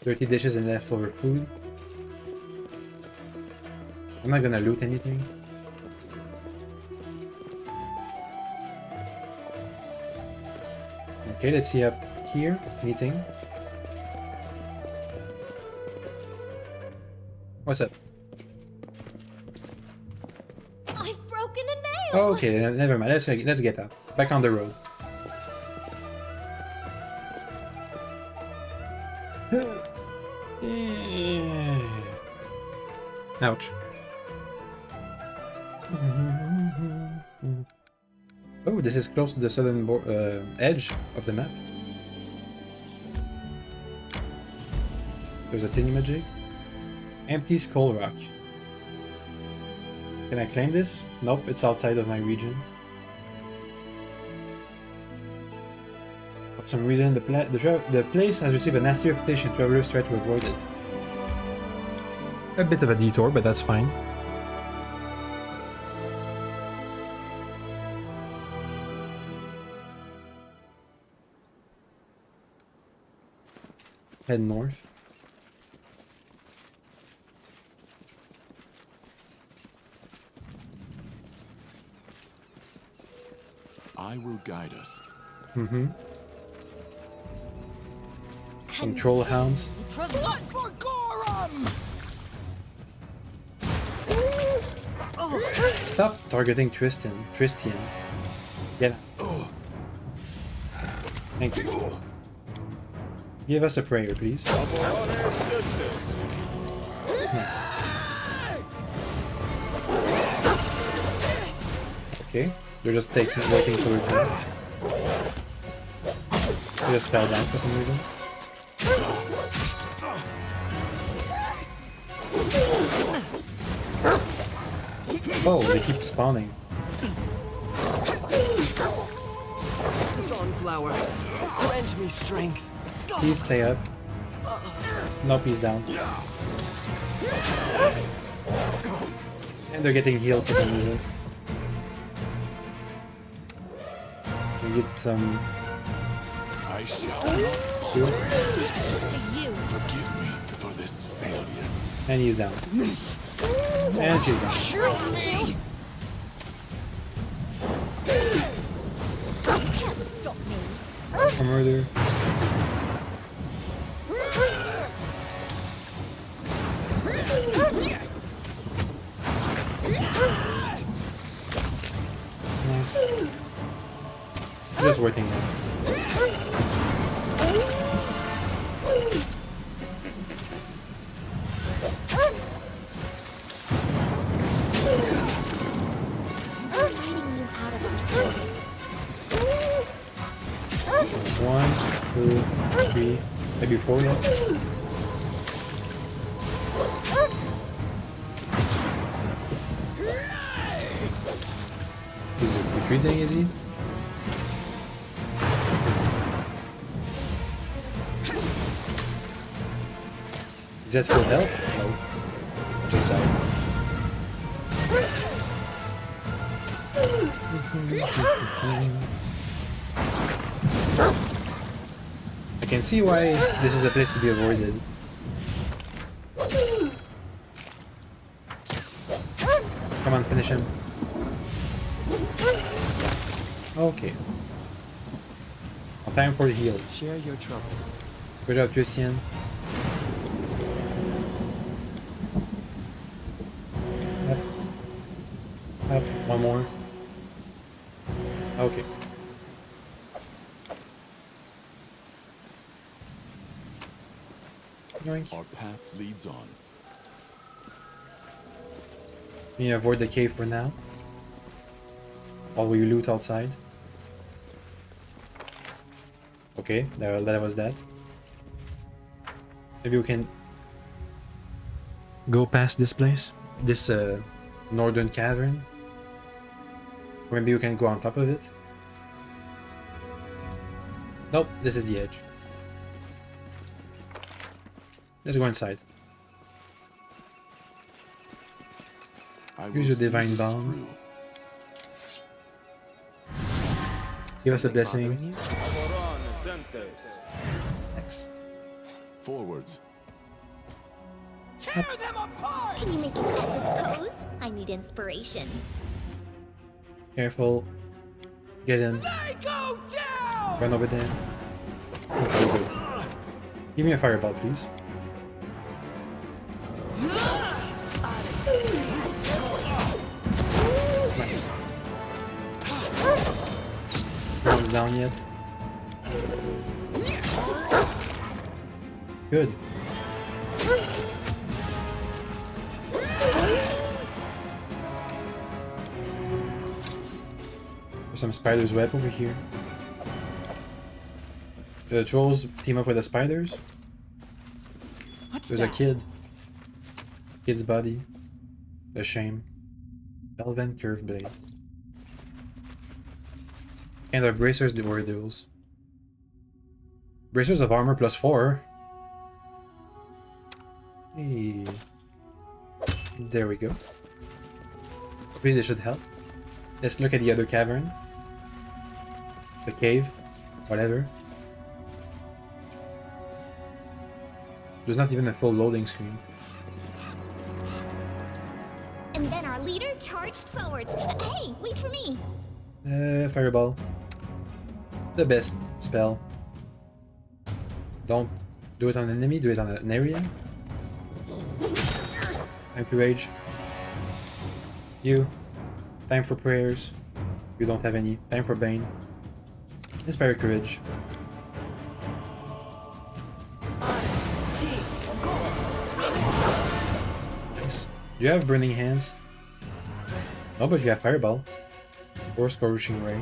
Dirty dishes and leftover food. I'm not gonna loot anything. Okay, let's see up here. Anything? What's up? I've broken a nail! Oh, okay, never mind. Let's get out. Back on the road. Ouch. Oh, this is close to the southern edge of the map. There's a thingamajig. Empty Skull Rock. Can I claim this? Nope, it's outside of my region. For some reason, the place has received a nasty reputation. Travelers try to avoid it. A bit of a detour, but that's fine. Head north. I will guide us. Some troll hounds. What for Gorum? Stop targeting Tristian. Get out. Thank you. Give us a prayer, please. Nice. Okay, they're just waiting for it. They just fell down for some reason. Oh, they keep spawning. Dawnflower, grant me strength. Please stay up. Nope, he's down. And they're getting healed for some reason. We get some. I shall not heal. Forgive me for this failure. And he's down. And she's down. For murder. Nice. Just waiting now. One, two, three, maybe 4 yet. Is it retreating, is he? Is that full health? No. Just died. I can see why this is a place to be avoided. Come on, finish him. Okay. Time for the heals. Share your trouble. Good job, Christian. Up. Up. One more. Okay. Yoink. Our path leads on. Can you avoid the cave for now? While we loot outside. Okay, that was that. Maybe we can go past this place, this northern cavern. Or maybe we can go on top of it. Nope, this is the edge. Let's go inside. Use your divine bond. Give us a blessing. Thanks. Forwards. Tear them apart! Can you make an epic pose? I need inspiration. Careful. Get him. They go down! Run over there. Okay, good. Give me a fireball, please. Nice. No one's down yet. Good. There's some spider's web over here. The trolls team up with the spiders. There's a kid. Kid's body. A shame. Elven curved blade. And the bracers were those. Bracers of armor +4. Hey. There we go. Hopefully this should help. Let's look at the other cavern. The cave. Whatever. There's not even a full loading screen. And then our leader charged forwards. Hey, wait for me. Fireball. The best spell. Don't do it on an enemy, do it on an area. Time to rage. You. Time for prayers. You don't have any. Time for Bane. Inspire courage. Nice. Do you have burning hands? No, but you have fireball. Or scorching ray.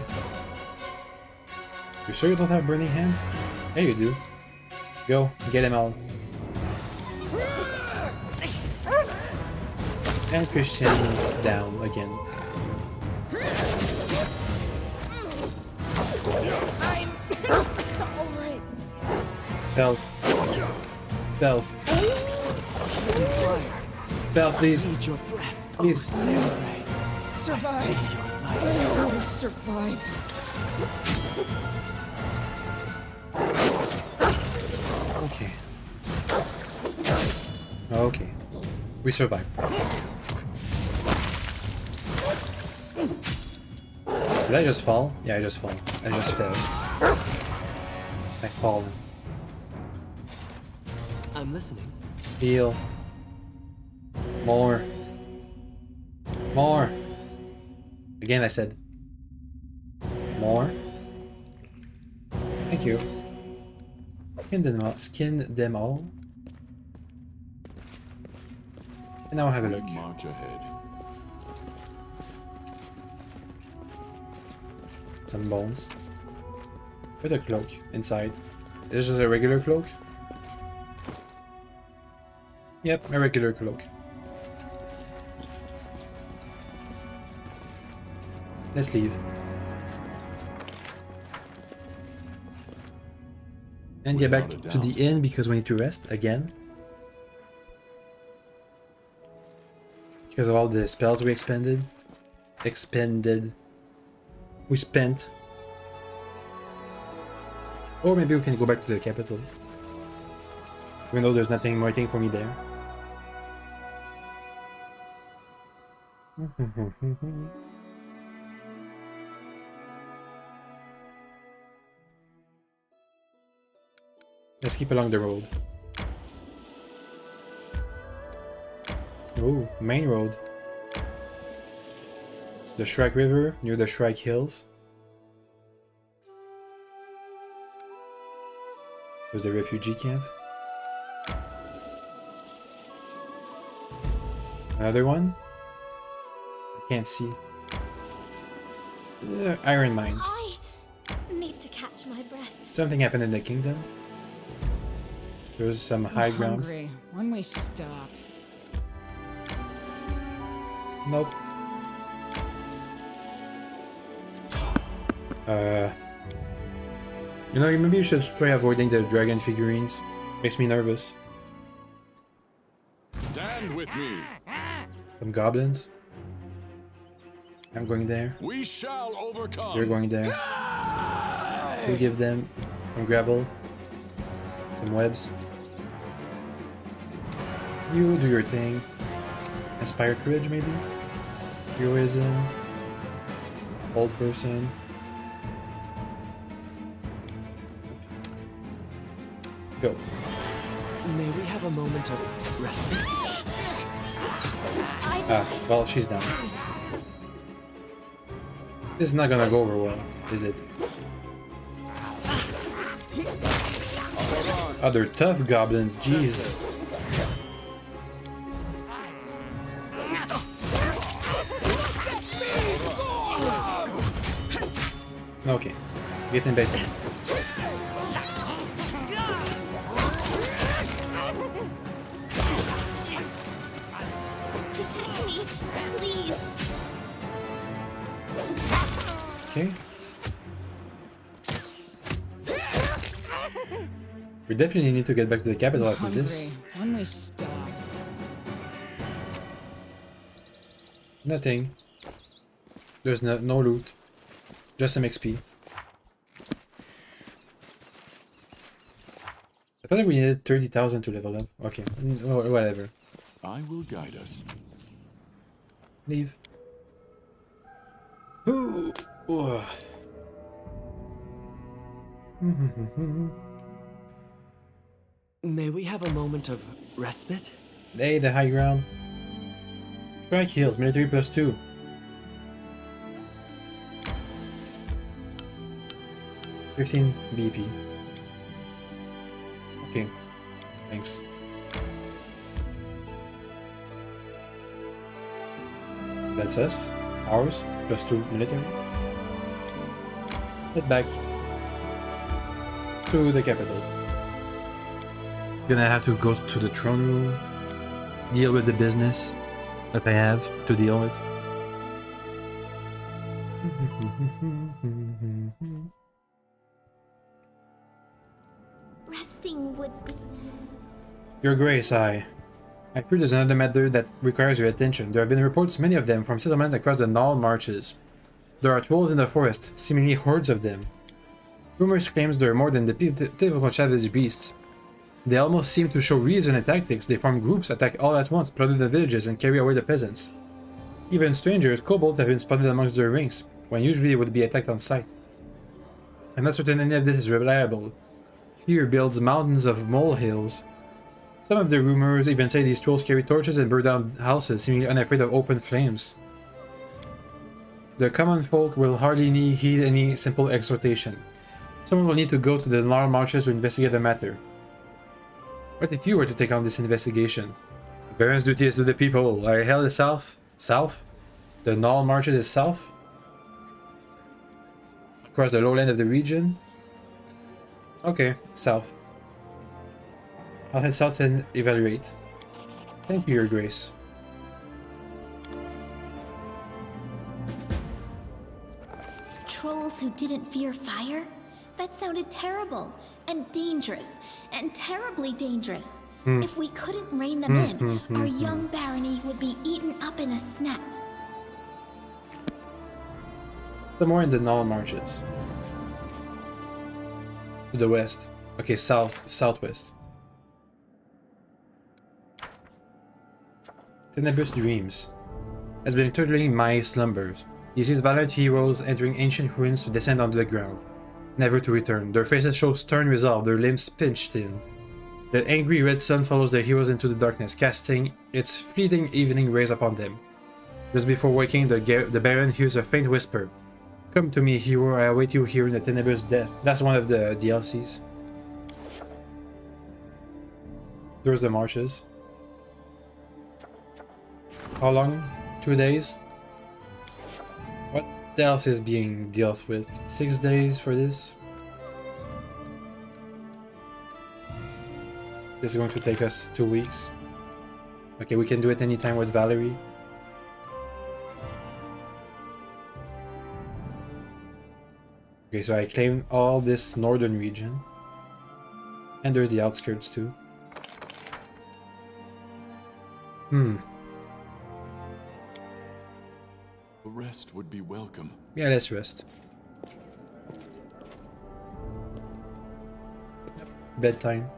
You sure you don't have burning hands? Yeah, you do. Go, get them all. And Christian is down again. Spells. Spells. Spells, please. Please. Survive. Always survive. Okay. Okay. We survived. Did I just fall? Yeah, I just fall. I just fell. I fallen. I'm listening. Heal. More. More. Again, I said. More. Thank you. Skin them all. And now have a look. March ahead. Some bones. With a cloak inside. Is this just a regular cloak? Yep, a regular cloak. Let's leave. And get back to the inn because we need to rest again. Because of all the spells we expended. We spent. Or maybe we can go back to the capital. Even though there's nothing waiting for me there. Let's keep along the road. Oh, main road. The Shrike River, near the Shrike Hills. There's the refugee camp. Another one? I can't see. Iron mines. I need to catch my breath. Something happened in the kingdom. There's some high grounds. Hungry. When we stop. Nope. You know, maybe you should try avoiding the dragon figurines. Makes me nervous. Stand with me. Some goblins. I'm going there. We shall overcome. You're going there. We give them some gravel, some webs. You do your thing. Inspire courage, maybe? Heroism. Old person. Go. May we have a moment of respite? Ah, well, she's down. This is not gonna go over well, is it? Other tough goblins, jeez. Okay, getting better. Protect me, please. Okay. We definitely need to get back to the capital after this. When we stop. Nothing. There's no loot. Just some XP. I thought we needed 30,000 to level up. Okay, whatever. I will guide us. Leave. Ooh. Ooh. May we have a moment of respite? Hey, the high ground. Strike heals, military +2. $15 BP. Okay, thanks. That's us. Ours, +2 military. Head back to the capital. Gonna have to go to the throne room, deal with the business that I have to deal with. Resting would be... Your Grace, I fear there's another matter that requires your attention. There have been reports, many of them, from settlements across the Null Marches. There are trolls in the forest, seemingly hordes of them. Rumors claims there are more than the typical savage beasts. They almost seem to show reason and tactics. They form groups, attack all at once, plunder the villages, and carry away the peasants. Even strangers, kobolds, have been spotted amongst their ranks, when usually they would be attacked on sight. I'm not certain any of this is reliable. Fear builds mountains of molehills. Some of the rumors even say these trolls carry torches and burn down houses, seemingly unafraid of open flames. The common folk will hardly heed any simple exhortation. Someone will need to go to the Null Marches to investigate the matter. What if you were to take on this investigation? The Baron's duty is to the people. Are held is south? South? The Null Marches is south? Across the lowland of the region? Okay, south. I'll head south and evaluate. Thank you, Your Grace. Trolls who didn't fear fire? That sounded terrible, and dangerous, and terribly dangerous. If we couldn't rein them in, our young barony would be eaten up in a snap. Somewhere in the Null Marches. To the west. Okay, southwest. Tenebrous Dreams has been turtling my slumbers. He sees valiant heroes entering ancient ruins to descend onto the ground. never to return. Their faces show stern resolve, their limbs pinched in. The angry red sun follows the heroes into the darkness, casting its fleeting evening rays upon them. Just before waking, the Baron hears a faint whisper. Come to me, hero, I await you here in the tenebrous death. That's one of the DLCs. There's the marches. How long? 2 days? What else is being dealt with? 6 days for this? This is going to take us 2 weeks. Okay, we can do it anytime with Valerie. Okay, so I claim all this northern region. And there's the outskirts too. A rest would be welcome. Yeah, let's rest. Bedtime.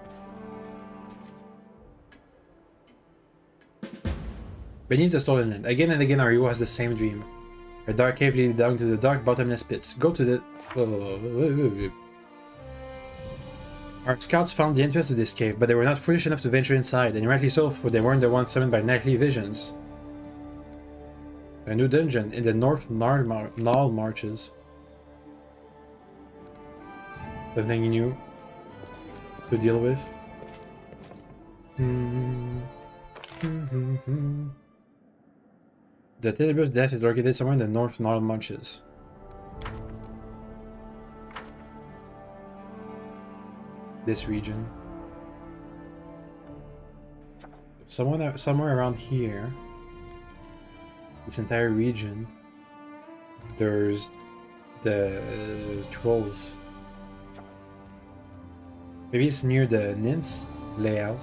Beneath the stolen land, again and again our hero has the same dream. A dark cave leading down to the dark bottomless pits. Go to the... Our scouts found the entrance to this cave, but they were not foolish enough to venture inside, and rightly so, for they weren't the ones summoned by nightly visions. A new dungeon in the North Nal Marches. Something new to deal with. The tenebrous death is located somewhere in the North Nile Marches. This region. Somewhere around here. This entire region. There's the trolls. Maybe it's near the nymphs layout.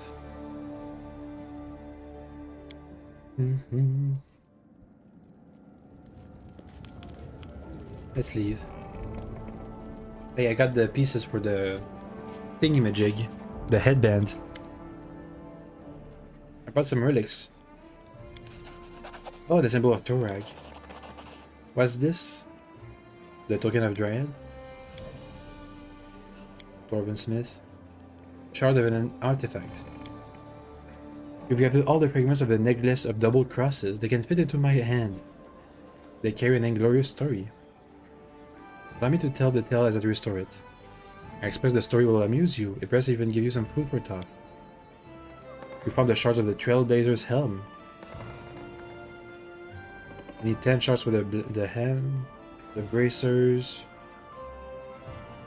Let's leave. Hey, I got the pieces for the thingy-majig. The headband. I bought some relics. Oh, the symbol of Torag. What's this? The token of Dryad? Dwarven Smith. Shard of an artifact. You've gathered all the fragments of the necklace of double crosses. They can fit into my hand. They carry an inglorious story. Allow me to tell the tale as I restore it. I expect the story will amuse you, it perhaps even give you some food for thought. You found the shards of the Trailblazer's helm. I need 10 shards for the helm, the bracers.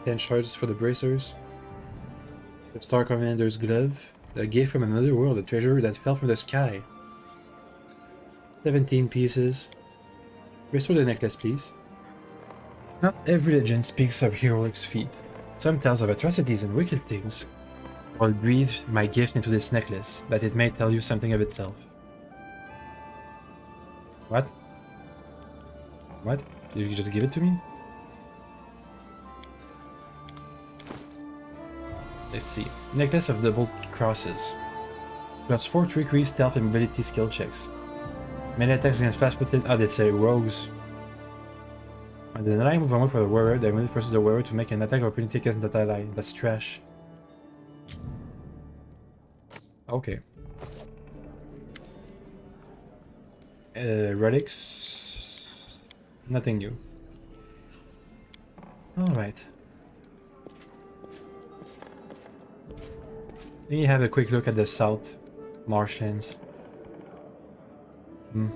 10 shards for the bracers. The Star Commander's glove. A gift from another world, a treasure that fell from the sky. 17 pieces. Restore the necklace, please. Not every legend speaks of heroic feat. Some tells of atrocities and wicked things. I'll breathe my gift into this necklace, that it may tell you something of itself. What? What? Did you just give it to me? Let's see. Necklace of double crosses. Plus 4 trickery, stealth, and mobility skill checks. Melee attacks against fast-footed... Oh, that's rogues. And then I move on for the warrior, then move versus the warrior to make an attack opportunity against that ally. That's trash. Okay. Relics. Nothing new. Alright. Let me have a quick look at the south marshlands. We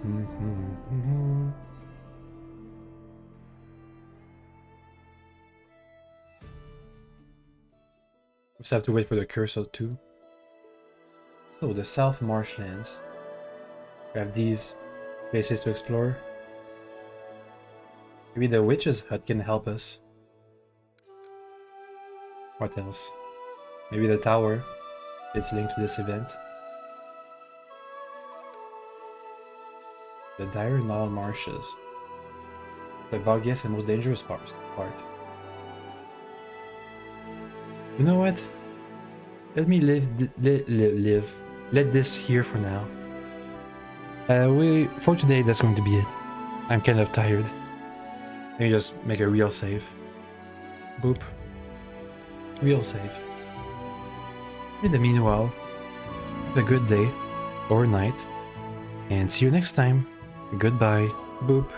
still have to wait for the cursor too. So the south marshlands. We have these places to explore. Maybe the witch's hut can help us. What else? Maybe the tower is linked to this event. The dire Nile Marshes. The boggiest and most dangerous part. You know what? Let me live. Let this here for now. For today, that's going to be it. I'm kind of tired. Let me just make a real save. Boop. real safe. In the meanwhile, have a good day or night, and see you next time. Goodbye. Boop.